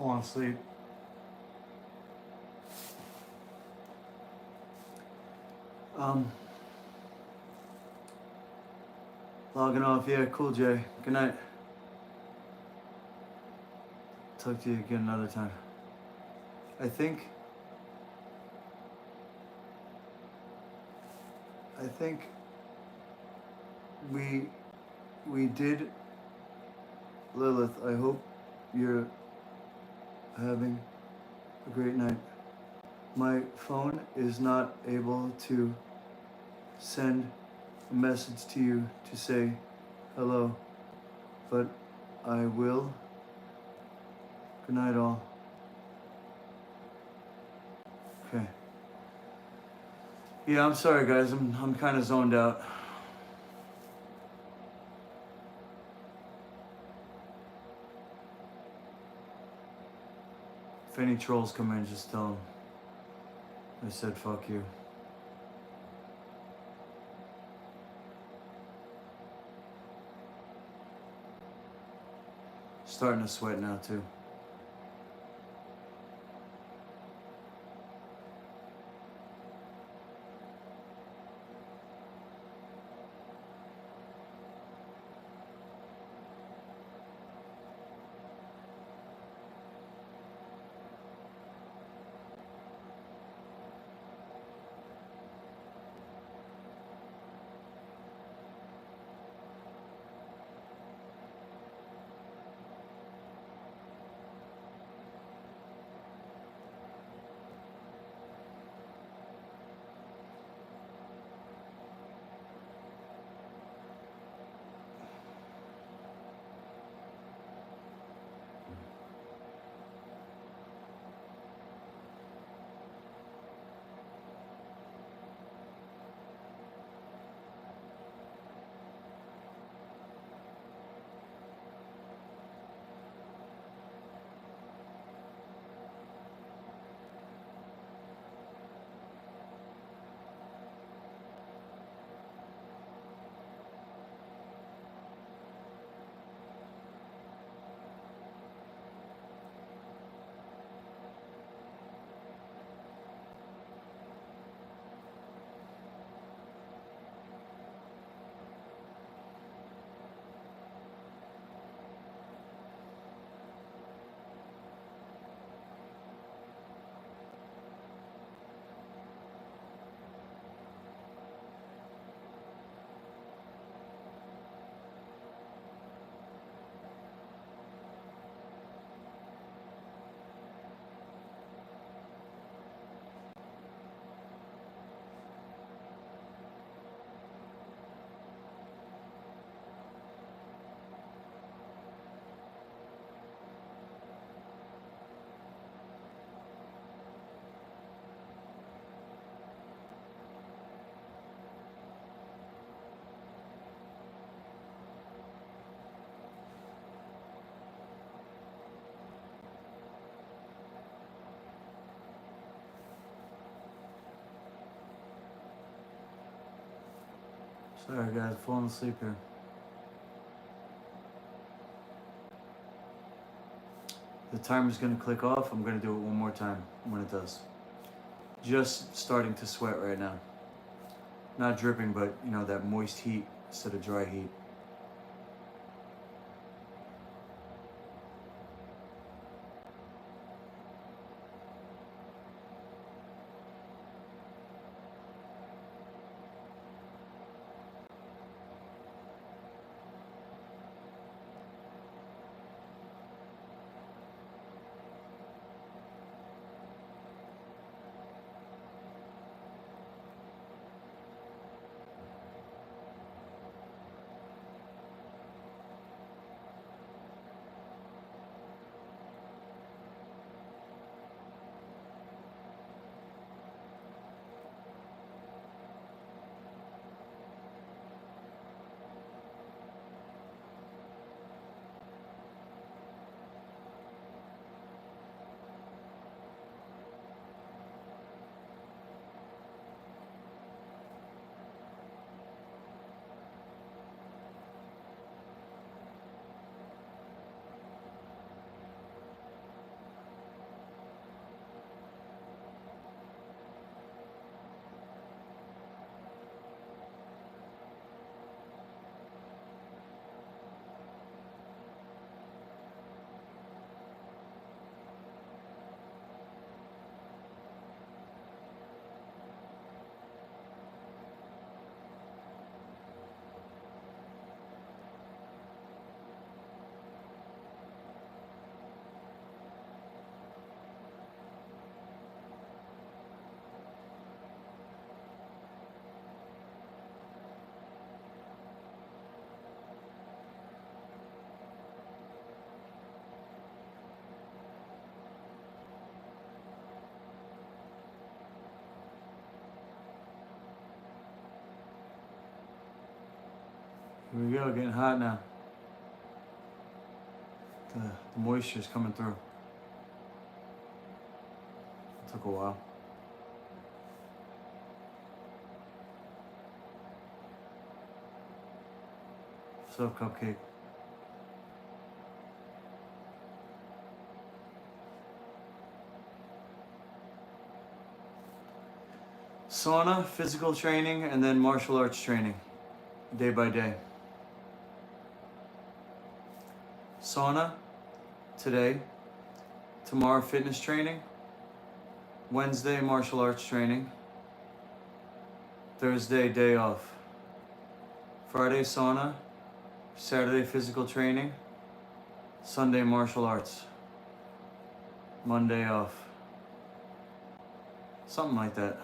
falling asleep. Logging off. Yeah, cool, Jay. Good night. Talk to you again another time. I think we did. Lilith, I hope you're having a great night. My phone is not able to send a message to you to say hello, but I will. Good night, all. Okay. Yeah, I'm sorry, guys. I'm kind of zoned out. If any trolls come in, just tell them I said fuck you. Starting to sweat now, too. Sorry guys, falling asleep here. The timer's gonna click off. I'm gonna do it one more time when it does. Just starting to sweat right now. Not dripping, but you know, that moist heat instead of dry heat. Here we go, getting hot now. The moisture's coming through. It took a while. What's up, Cupcake? Sauna, physical training, and then martial arts training, day by day. Sauna, today. Tomorrow, fitness training. Wednesday, martial arts training. Thursday, day off. Friday, sauna. Saturday, physical training. Sunday, martial arts. Monday, off. Something like that.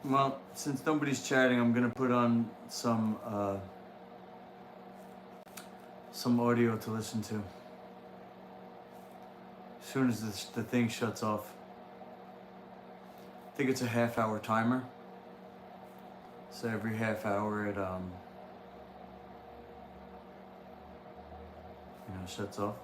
Well, since nobody's chatting, I'm gonna put on some audio to listen to. As soon as the thing shuts off. I think it's a half-hour timer. So every half hour it shuts off.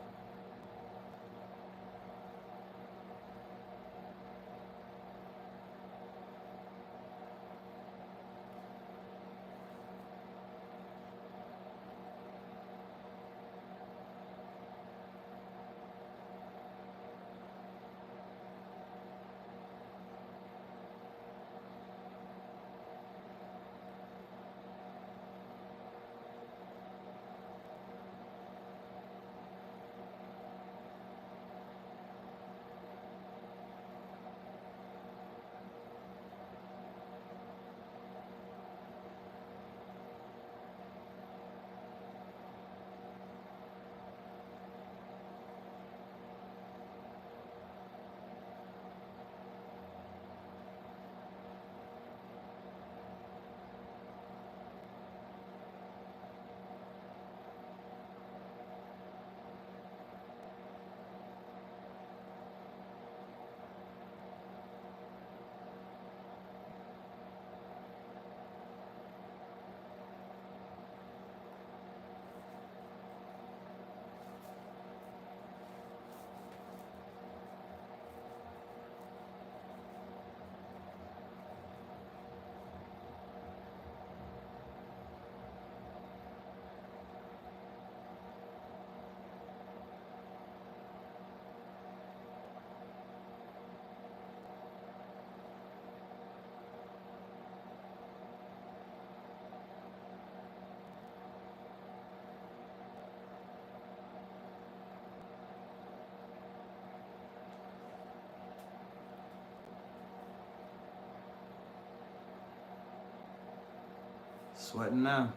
Sweating now.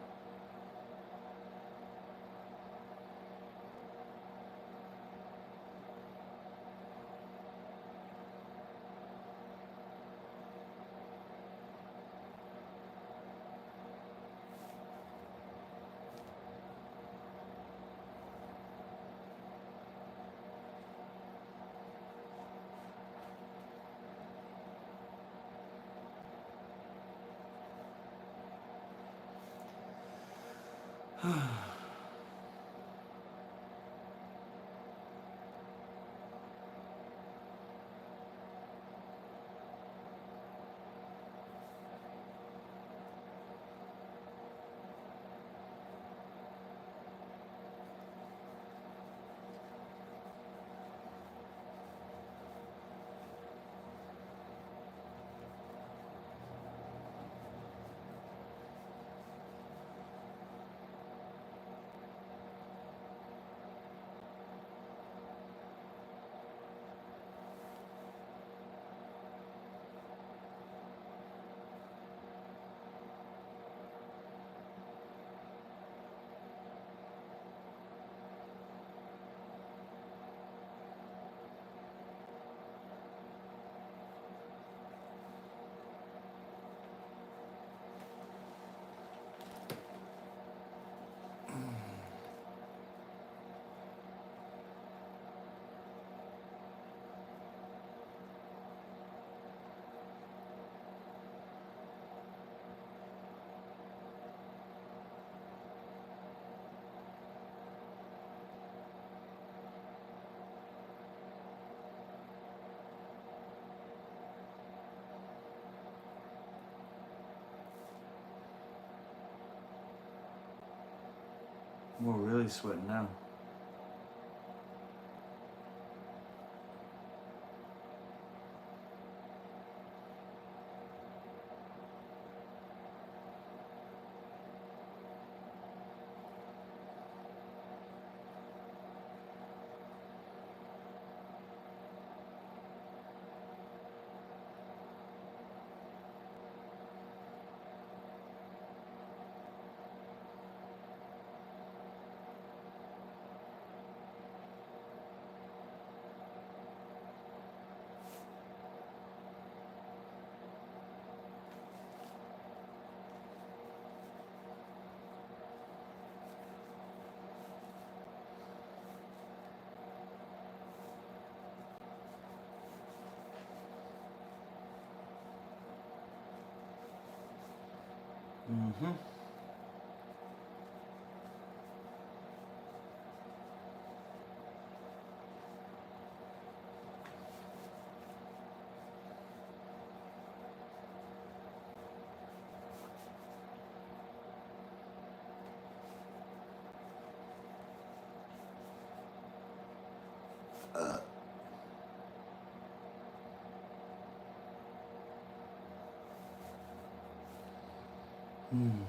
We're really sweating now. Mm-hmm. Hmm.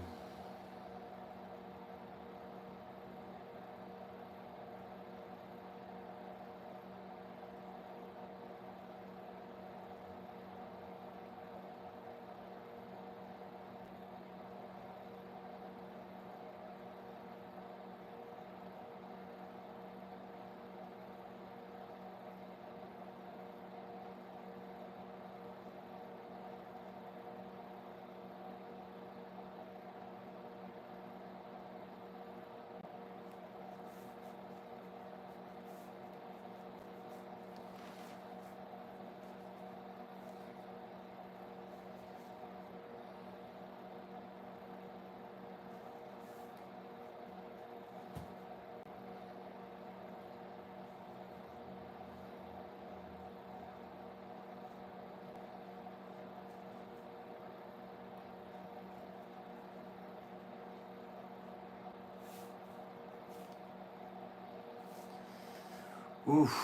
Oof.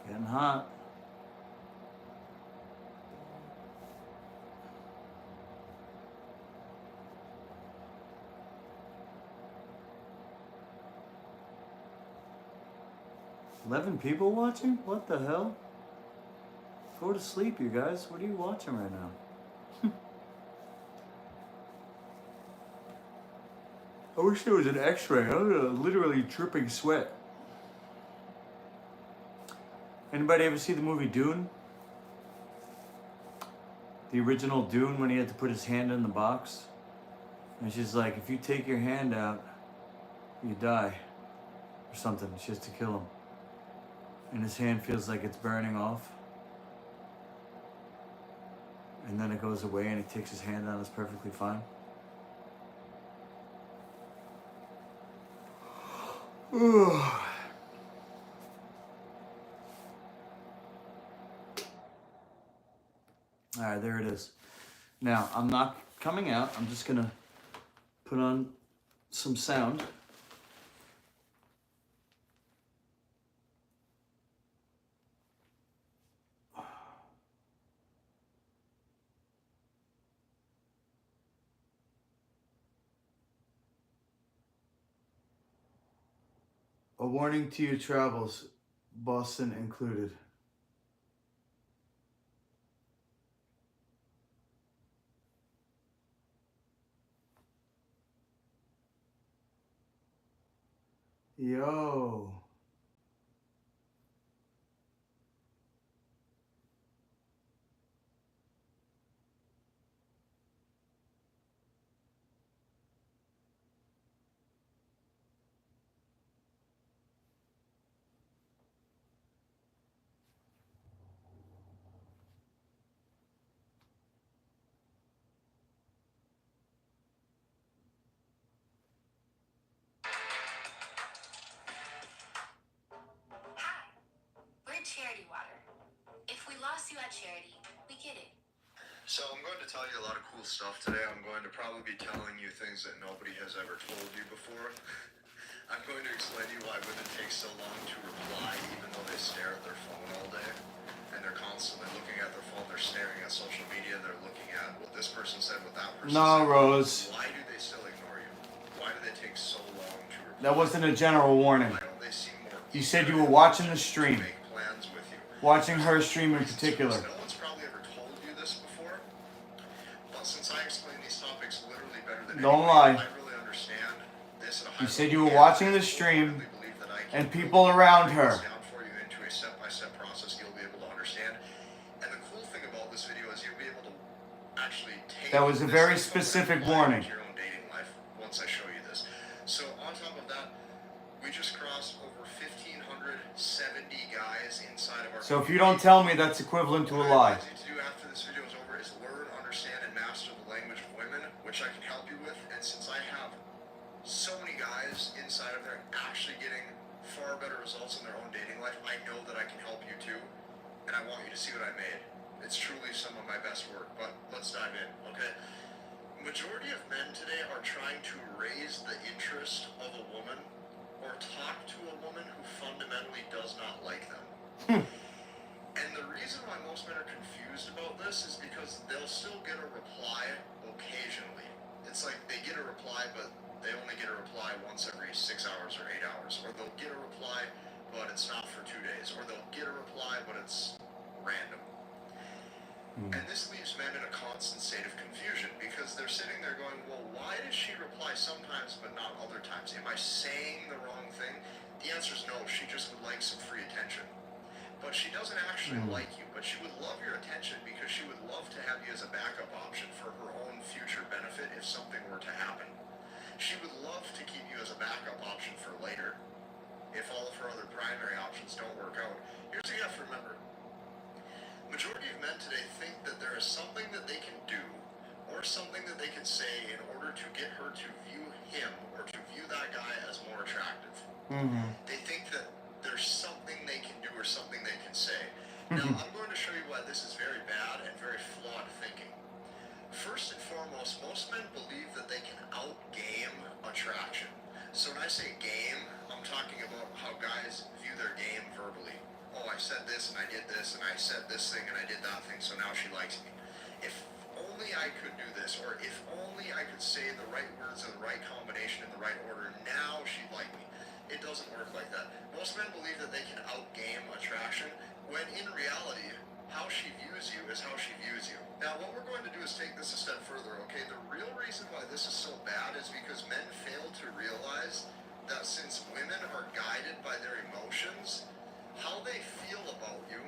Getting hot. $11 people watching? What the hell? Go to sleep, you guys. What are you watching right now? I wish there was an x-ray. I'm literally dripping sweat. Anybody ever see the movie Dune? The original Dune, when he had to put his hand in the box? And she's like, if you take your hand out, you die. Or something. She has to kill him. And his hand feels like it's burning off. And then it goes away and he takes his hand out, it's perfectly fine. Alright, there it is. Now, I'm not coming out. I'm just going to put on some sound. A warning to your travels, Boston included. Yo. Charity water. If we lost you at charity, we get it. So I'm going to tell you a lot of cool stuff today. I'm going to probably be telling you things that nobody has ever told you before. I'm going to explain to you why women take so long to reply even though they stare at their phone all day. And they're constantly looking at their phone, they're staring at social media, they're looking at what this person said, what that person No, said. Rose. Why do they still ignore you? Why do they take so long to reply? That wasn't a general warning. Why don't they seem more You said you were watching the stream. make plans with you? Watching her stream in particular. No one's probably ever told you this before, but since I explain these topics literally better than Don't anybody, lie. I really understand this at a high You said level, you were and watching the I stream believe that I can and people around break her. this down for you into a step-by-step process you'll be able to understand. And the cool thing about this video is you'll be able to actually take That was a this very info and specific apply it warning. to your own dating life once I show you this. So on top of that, we just crossed over 1,500 sets So if you don't tell me, that's equivalent to a lie. What I need to do after this video is over is learn, understand, and master the language of women, which I can help you with. And since I have so many guys inside of there actually getting far better results in their own dating life, I know that I can help you too. And I want you to see what I made. It's truly some of my best work, but let's dive in, okay? Majority of men today are trying to raise the interest of a woman or talk to a woman who fundamentally does not like them. And the reason why most men are confused about this is because they'll still get a reply occasionally. It's like they get a reply, but they only get a reply once every 6 hours or 8 hours. Or they'll get a reply, but it's not for 2 days. Or they'll get a reply, but it's random. And this leaves men in a constant state of confusion because they're sitting there going, well, why does she reply sometimes but not other times? Am I saying the wrong thing? The answer is no, she just would like some free attention. But she doesn't actually like you, but she would love your attention because she would love to have you as a backup option for her own future benefit if something were to happen. She would love to keep you as a backup option for later if all of her other primary options don't work out. Here's what you have to remember. Majority of men today think that there is something that they can do or something that they can say in order to get her to view him or to view that guy as more attractive. They think that there's something they can do or something they can say. Now, I'm going to show you why this is very bad and very flawed thinking. First and foremost, most men believe that they can outgame attraction. So when I say game, I'm talking about how guys view their game verbally. Oh, I said this and I did this and I said this thing and I did that thing, so now she likes me. If only I could do this, or if only I could say the right words in the right combination in the right order, now she'd like me. It doesn't work like that. Most men believe that they can outgame attraction, when in reality, how she views you is how she views you. Now, what we're going to do is take this a step further, okay? The real reason why this is so bad is because men fail to realize that since women are guided by their emotions, how they feel about you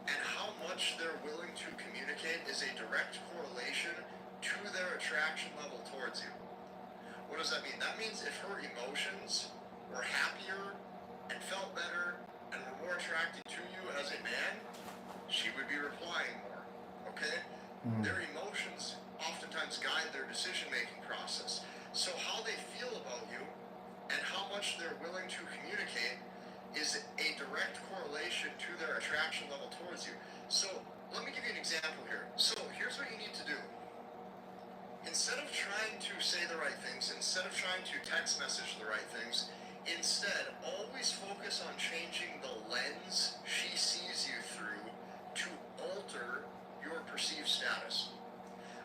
and how much they're willing to communicate is a direct correlation to their attraction level towards you. What does that mean? That means if her emotions were happier and felt better and were more attracted to you as a man, she would be replying more, okay? Their emotions oftentimes guide their decision-making process. So how they feel about you and how much they're willing to communicate is a direct correlation to their attraction level towards you. So let me give you an example here. So here's what you need to do. Instead of trying to say the right things, instead of trying to text message the right things, instead always focus on changing the lens she sees you through to alter your perceived status.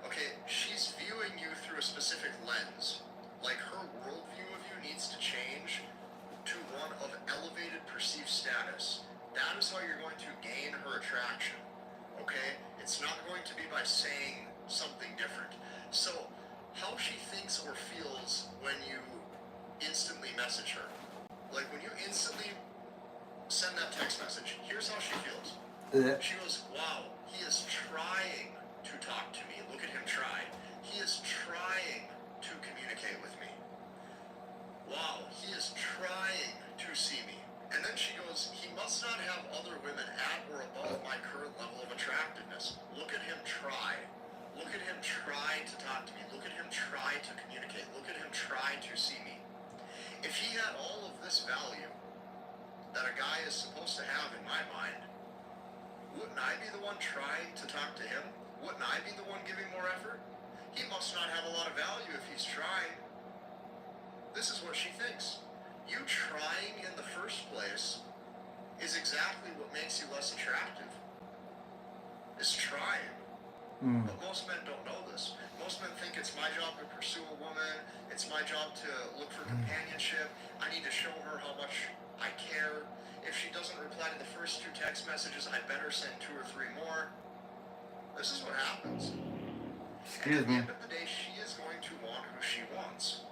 Okay, she's viewing you through a specific lens. Like her worldview of you needs to change to one of elevated perceived status. That is how you're going to gain her attraction, okay? It's not going to be by saying something different. So, how she thinks or feels when you instantly message her. Like when you instantly send that text message, here's how she feels. She goes, wow, he is trying to talk to me. Look at him try. He is trying to communicate with me. Wow, he is trying to see me. And then she goes, he must not have other women at or above my current level of attractiveness. Look at him try. Look at him try to talk to me. Look at him try to communicate. Look at him try to see me. If he had all of this value that a guy is supposed to have in my mind, wouldn't I be the one trying to talk to him? Wouldn't I be the one giving more effort? He must not have a lot of value if he's trying. This is what she thinks. You trying in the first place is exactly what makes you less attractive. Is trying. But most men don't know this. Most men think it's my job to pursue a woman. It's my job to look for companionship. I need to show her how much I care. If she doesn't reply to the first 2 text messages, I better send 2 or 3 more. This is what happens. And at the end of the day, she is going to want who she wants.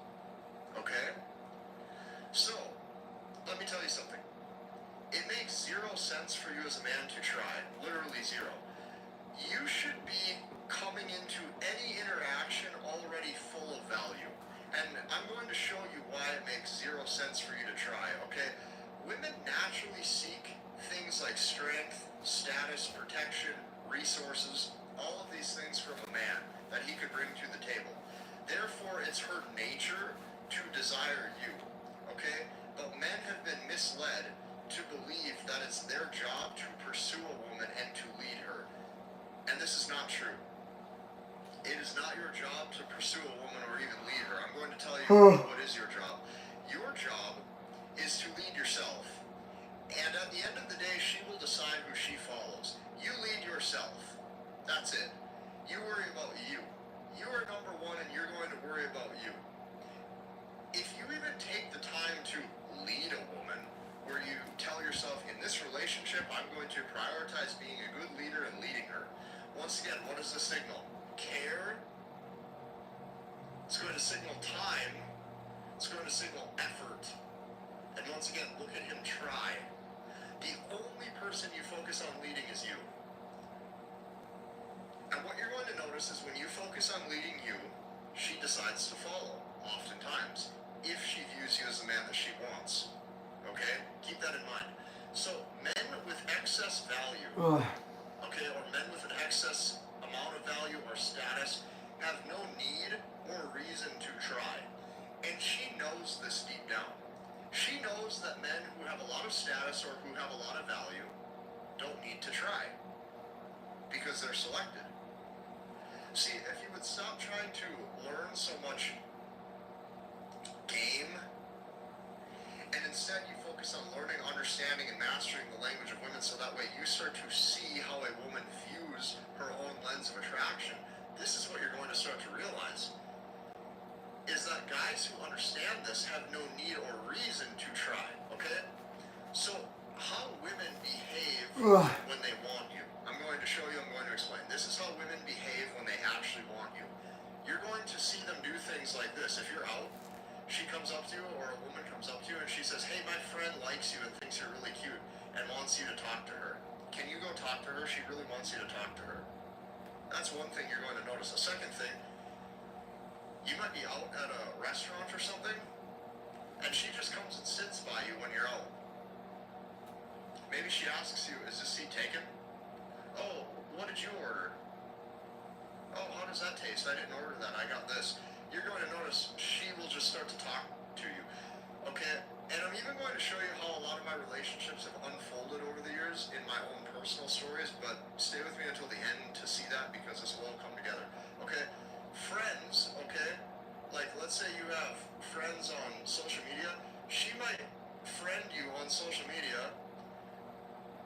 Okay? So, let me tell you something. It makes 0 sense for you as a man to try. Literally 0. You should be coming into any interaction already full of value. And I'm going to show you why it makes 0 sense for you to try, okay? Women naturally seek things things like strength, status, protection, resources, all of these things from a man that he could bring to the table. Therefore, it's her nature to desire you, okay? But men have been misled to believe that it's their job to pursue a woman and to lead her. And this is not true. It is not your job to pursue a woman or even lead her. I'm going to tell you what is your job. Your job is to lead yourself. And at the end of the day, she will decide who she follows. You lead yourself. That's it. You worry about you. You are number one and you're going to worry about you. If you even take the time to lead a woman, where you tell yourself, in this relationship, I'm going to prioritize being a good leader and leading her. Once again, what is the signal? Care. It's going to signal time. It's going to signal effort. And once again, look at him try. The only person you focus on leading is you. And what you're going to notice is when you focus on leading you, she decides to follow, oftentimes, if she views you as the man that she wants. Okay? Keep that in mind. So, men with excess value, okay, or men with an excess amount of value or status have no need or reason to try. And she knows this deep down. She knows that men who have a lot of status or who have a lot of value don't need to try because they're selected. See, if you would stop trying to learn so much game, and instead you focus on learning, understanding, and mastering the language of women, so that way you start to see how a woman views her own lens of attraction, this is what you're going to start to realize, is that guys who understand this have no need or reason to try, okay? So, how women behave when they want you. I'm going to show you, I'm going to explain. This is how women behave when they actually want you. You're going to see them do things like this. If you're out, she comes up to you, or a woman comes up to you, and she says, hey, my friend likes you and thinks you're really cute and wants you to talk to her. Can you go talk to her? She really wants you to talk to her. That's one thing you're going to notice. The second thing, you might be out at a restaurant or something, and she just comes and sits by you when you're out. Maybe she asks you, is this seat taken? Oh, what did you order? Oh, how does that taste? I didn't order that. I got this. You're going to notice she will just start to talk to you. Okay? And I'm even going to show you how a lot of my relationships have unfolded over the years in my own personal stories, but stay with me until the end to see that, because this will all come together. Okay? Friends, okay? Like, let's say you have friends on social media. She might friend you on social media,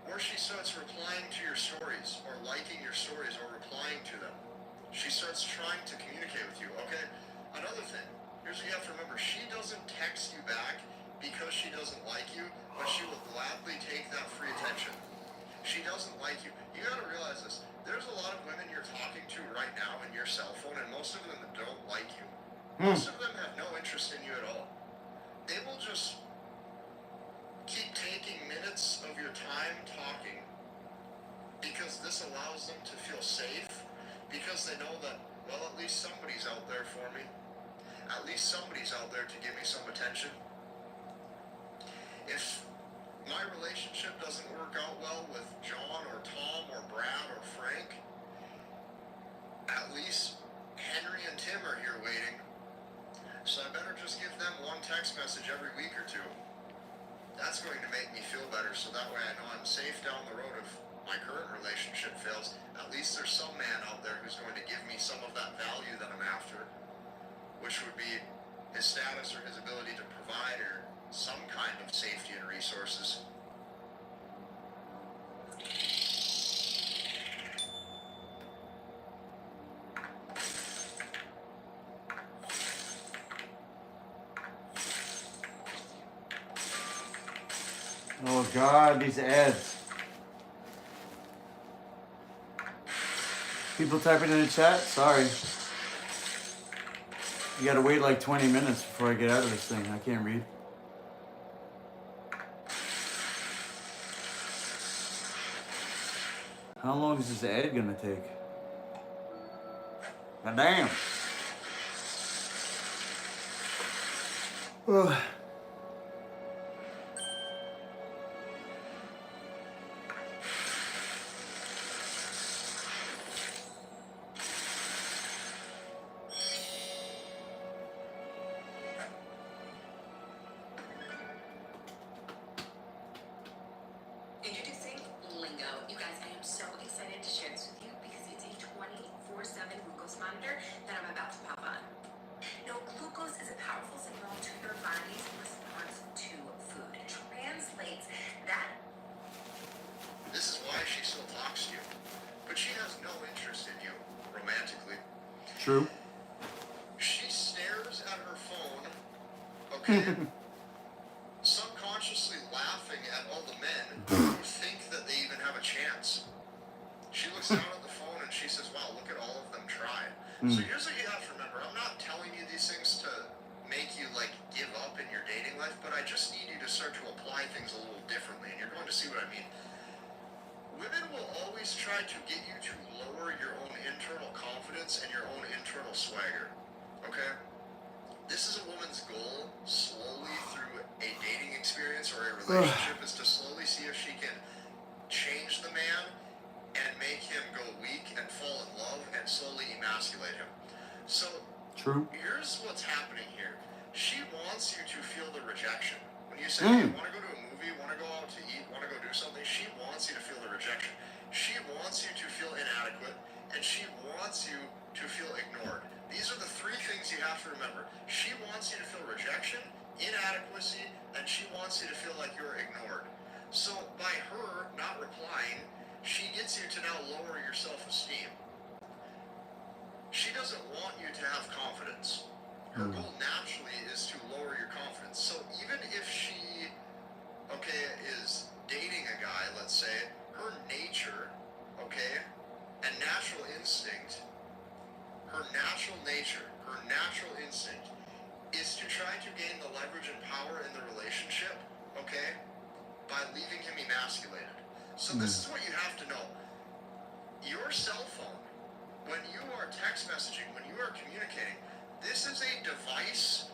or she starts replying to your stories, or liking your stories, or replying to them. She starts trying to communicate with you, okay? Another thing, here's what you have to remember. She doesn't text you back because she doesn't like you, but she will gladly take that free attention. She doesn't like you. You gotta realize this. There's a lot of women you're talking to right now in your cell phone, and most of them don't like you. Most of them have no interest in you at all. They will just keep taking minutes of your time talking because this allows them to feel safe, because they know that, well, at least somebody's out there for me. At least somebody's out there to give me some attention. If my relationship doesn't work out well with John or Tom or Brad or Frank, at least Henry and Tim are here waiting. So I better just give them one text message every week or two. That's going to make me feel better, so that way I know I'm safe down the road if my current relationship fails. At least there's some man out there who's going to give me some of that value that I'm after, which would be his status or his ability to provide or some kind of safety and resources. Oh God, these ads. People typing in the chat? Sorry. You gotta wait like 20 minutes before I get out of this thing. I can't read. How long is this ad gonna take? God damn. Ugh. glucose monitor that I'm about to pop on. Now, glucose is a powerful signal to your body's response to food. It translates that. This is why she still talks to you. But she has no interest in you, romantically. True. She stares at her phone, okay, subconsciously laughing at all the men who think that they even have a chance. She looks down at the phone and she says, wow, look at all of them try. So here's what you have to remember. I'm not telling you these things to make you, like, give up in your dating life, but I just need you to start to apply things a little differently, and you're going to see what I mean. Women will always try to get you to lower your own internal confidence and your own internal swagger. Okay? This is a woman's goal, slowly through a dating experience or a relationship, is to slowly see if she can change the man and make him go weak and fall in love and slowly emasculate him. So, True. Here's what's happening here. She wants you to feel the rejection. When you say, hey, want to go to a movie, want to go out to eat, want to go do something, she wants you to feel the rejection. She wants you to feel inadequate, and she wants you to feel ignored. These are the three things you have to remember. She wants you to feel rejection, inadequacy, and she wants you to feel like you're ignored. So by her not replying, she gets you to now lower your self-esteem. She doesn't want you to have confidence. Her goal naturally is to lower your confidence. So even if she, okay, is dating a guy, let's say, her nature, okay, and natural instinct, her natural nature, her natural instinct is to try to gain the leverage and power in the relationship, okay, by leaving him emasculated. So this is what you have to know. Your cell phone, when you are text messaging, when you are communicating, this is a device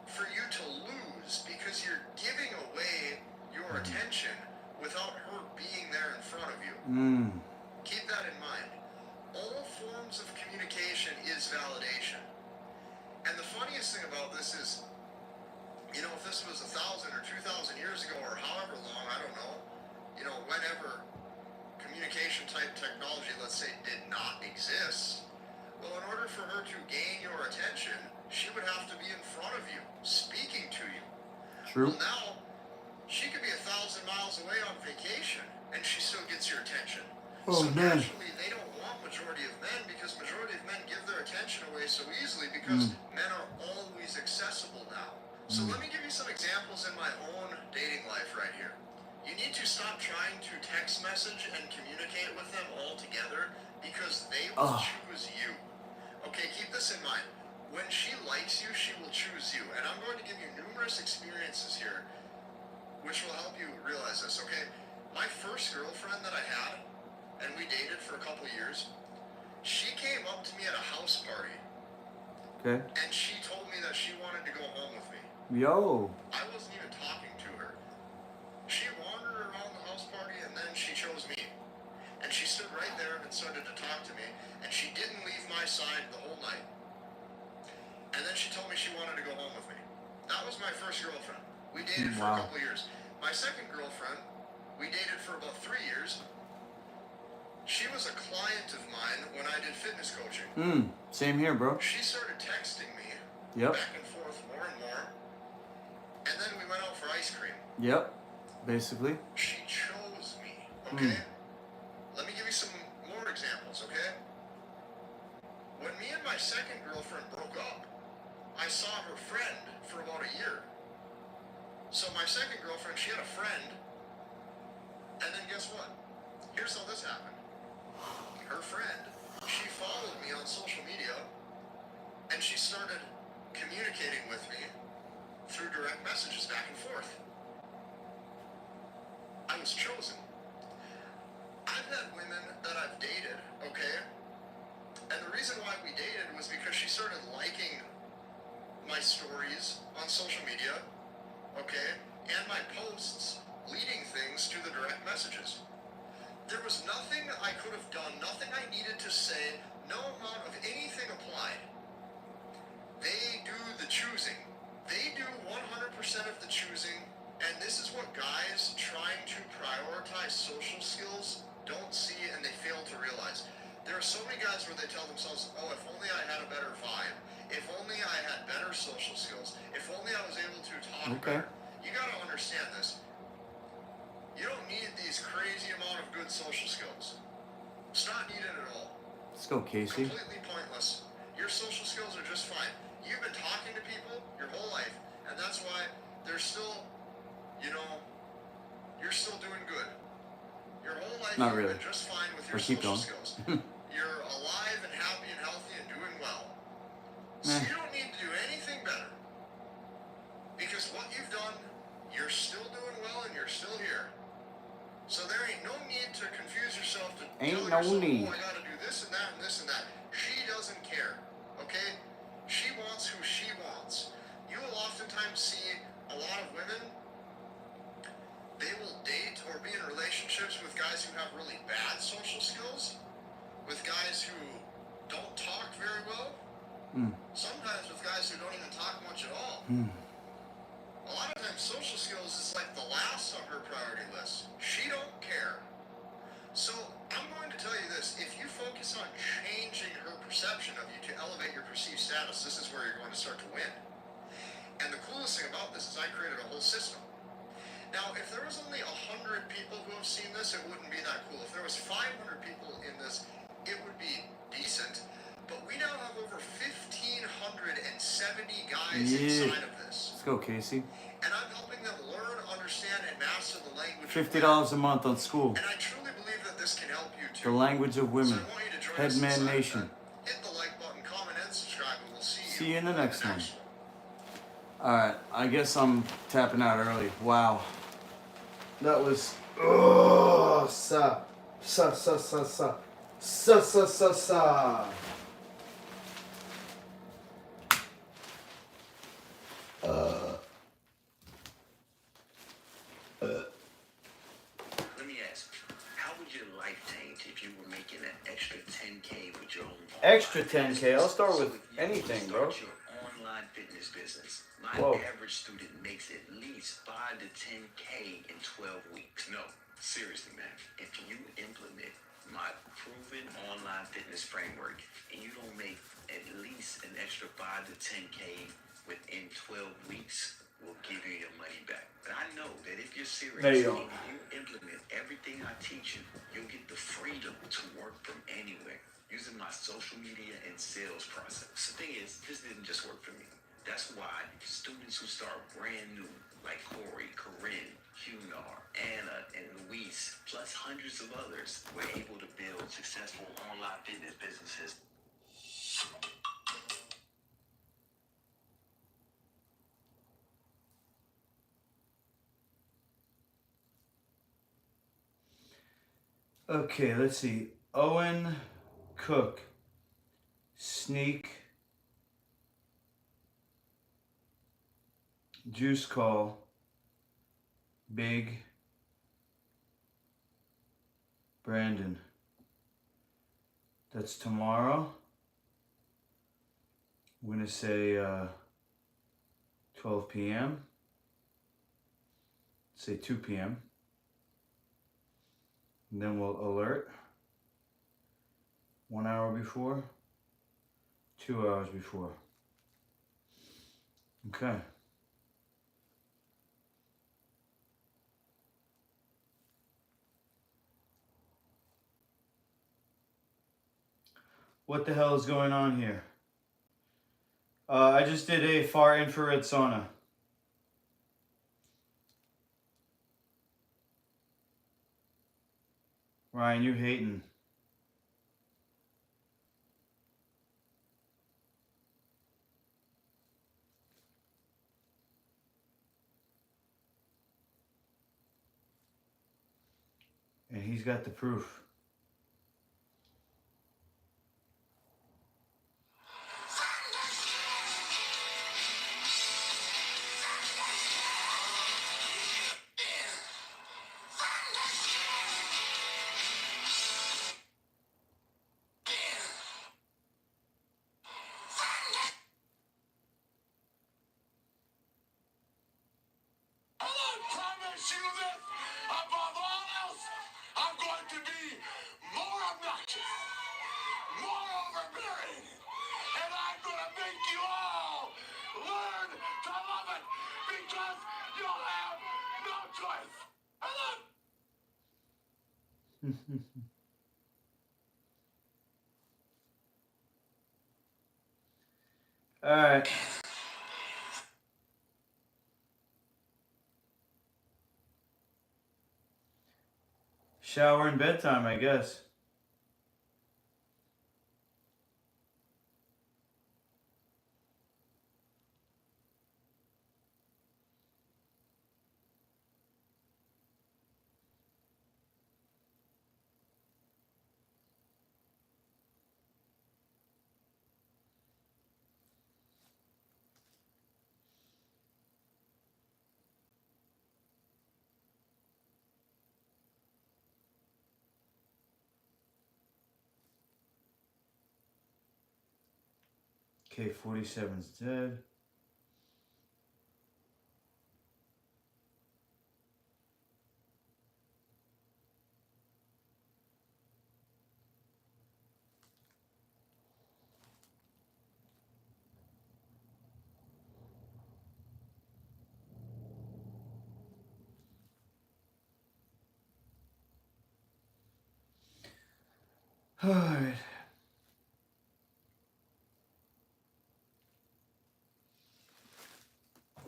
for you to lose because you're giving away your attention without her being there in front of you. Keep that in mind. All forms of communication is validation. And the funniest thing about this is, you know, if this was 1,000 or 2,000 years ago or however long, I don't know, you know, whenever communication type technology, let's say, did not exist, well, in order for her to gain your attention, she would have to be in front of you, speaking to you. True. Well, now, she could be 1,000 miles away on vacation, and she still gets your attention. Oh, so man. naturally, they don't want majority of men because majority of men give their attention away so easily because men are always accessible now. So let me give you some examples in my own dating life right here. You need to stop trying to text message and communicate with them all together because they will choose you. Okay, keep this in mind. When she likes you, she will choose you. And I'm going to give you numerous experiences here which will help you realize this, okay? My first girlfriend that I had, and we dated for a couple years, she came up to me at a house party. Okay. And she told me that she wanted to go home with me. Yo. I wasn't even talking to her. She wandered around the house party and then she chose me. And she stood right there and started to talk to me. And she didn't leave my side the whole night. And then she told me she wanted to go home with me. That was my first girlfriend. We dated for a couple years. My second girlfriend, we dated for about 3 years. She was a client of mine when I did fitness coaching. Same here, bro. She started texting me back and forth more and more. And then we went out for ice cream. Yep. Basically. She chose me, okay? Let me give you some more examples, okay? When me and my second girlfriend broke up, I saw her friend for about a year. So my second girlfriend, she had a friend, and then guess what? Here's how this happened. Her friend, she followed me on social media, and she started communicating with me through direct messages back and forth. I was chosen. I've had women that I've dated, okay? And the reason why we dated was because she started liking my stories on social media, okay? And my posts leading things to the direct messages. There was nothing I could have done, nothing I needed to say, no amount of anything applied. They do the choosing. They do 100% of the choosing, and this is what guys trying to prioritize social skills don't see and they fail to realize. There are so many guys where they tell themselves, oh, if only I had a better vibe, if only I had better social skills, if only I was able to talk better. You gotta understand this. You don't need these crazy amount of good social skills. It's not needed at all. Let's go, Casey. Completely pointless. Your social skills are just fine. You've been talking to people your whole life, and that's why they're still, you know, you're still doing good. Your whole life Not you've really. been just fine with your Keep social going. skills. You're alive and happy and healthy and doing well. So you don't need to do anything better. Because what you've done, you're still doing well and you're still here. So there ain't no need to confuse yourself to tell yourself, oh, I gotta do this and that and this and that. She doesn't care, okay? She wants who she wants. You will oftentimes see a lot of women, they will date or be in relationships with guys who have really bad social skills, with guys who don't talk very well, sometimes with guys who don't even talk much at all. A lot of times social skills is like the last on her priority list. She don't care. So I'm going to tell you this, if you focus on changing her perception of you to elevate your perceived status, this is where you're going to start to win. And the coolest thing about this is I created a whole system. Now, if there was only 100 people who have seen this, it wouldn't be that cool. If there was 500 people in this, it would be decent. But we now have over 1,570 guys inside of this. Let's go, Casey. And I'm helping them learn, understand, and master the language $50 a month on school. And I truly believe that this can help you too. The language of women. So I want you to join us Headman inside Nation. of that. Hit the like button, comment, and subscribe, and we'll See you in the next one. Alright, I guess I'm tapping out early. Wow. That was... Oh, sa. Sa. Let me ask, how would your life change if you were making an extra 10K with your own Extra 10K. I'll start with anything, bro. Start your online fitness business? My Whoa. average student makes at least 5 to 10K in 12 weeks. No, seriously, man. If you implement my proven online fitness framework and you don't make at least an extra 5 to 10K within 12 weeks, we'll give you your money back. But I know that if you're serious There you go. and you implement everything I teach you, you'll get the freedom to work from anywhere using my social media and sales process. The thing is, this didn't just work for me. That's why students who start brand new, like Corey, Corinne, Hunar, Anna, and Luis, plus hundreds of others, were able to build successful online fitness businesses. Okay, let's see. Owen Cook. Sneak. Juice Call. Big. Brandon. That's tomorrow. I'm going to say 12 p.m. Say 2 p.m. And then we'll alert 1 hour before, 2 hours before. Okay. What the hell is going on here? I just did a far infrared sauna. Ryan, you hating. And he's got the proof. Above all else, I'm going to be more obnoxious. barbarian. And I'm gonna make you all learn to love it because you'll have no choice. I love All right. Shower and bedtime, I guess. Okay, 47's dead. All right.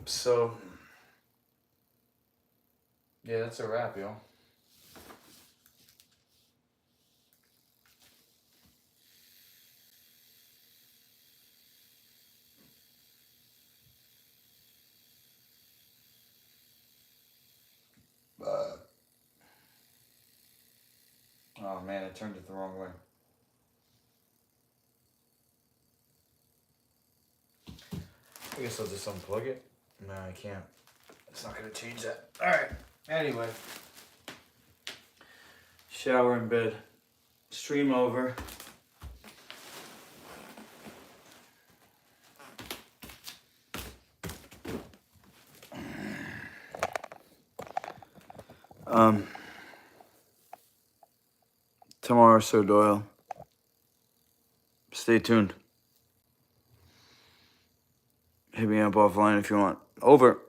So, yeah, that's a wrap, yo. Oh man, I turned it the wrong way. I guess I'll just unplug it. No, I can't. It's not gonna change that. All right. Anyway, shower in bed. Stream over. Tomorrow, Sir Doyle. Stay tuned. Hit me up offline if you want. Over.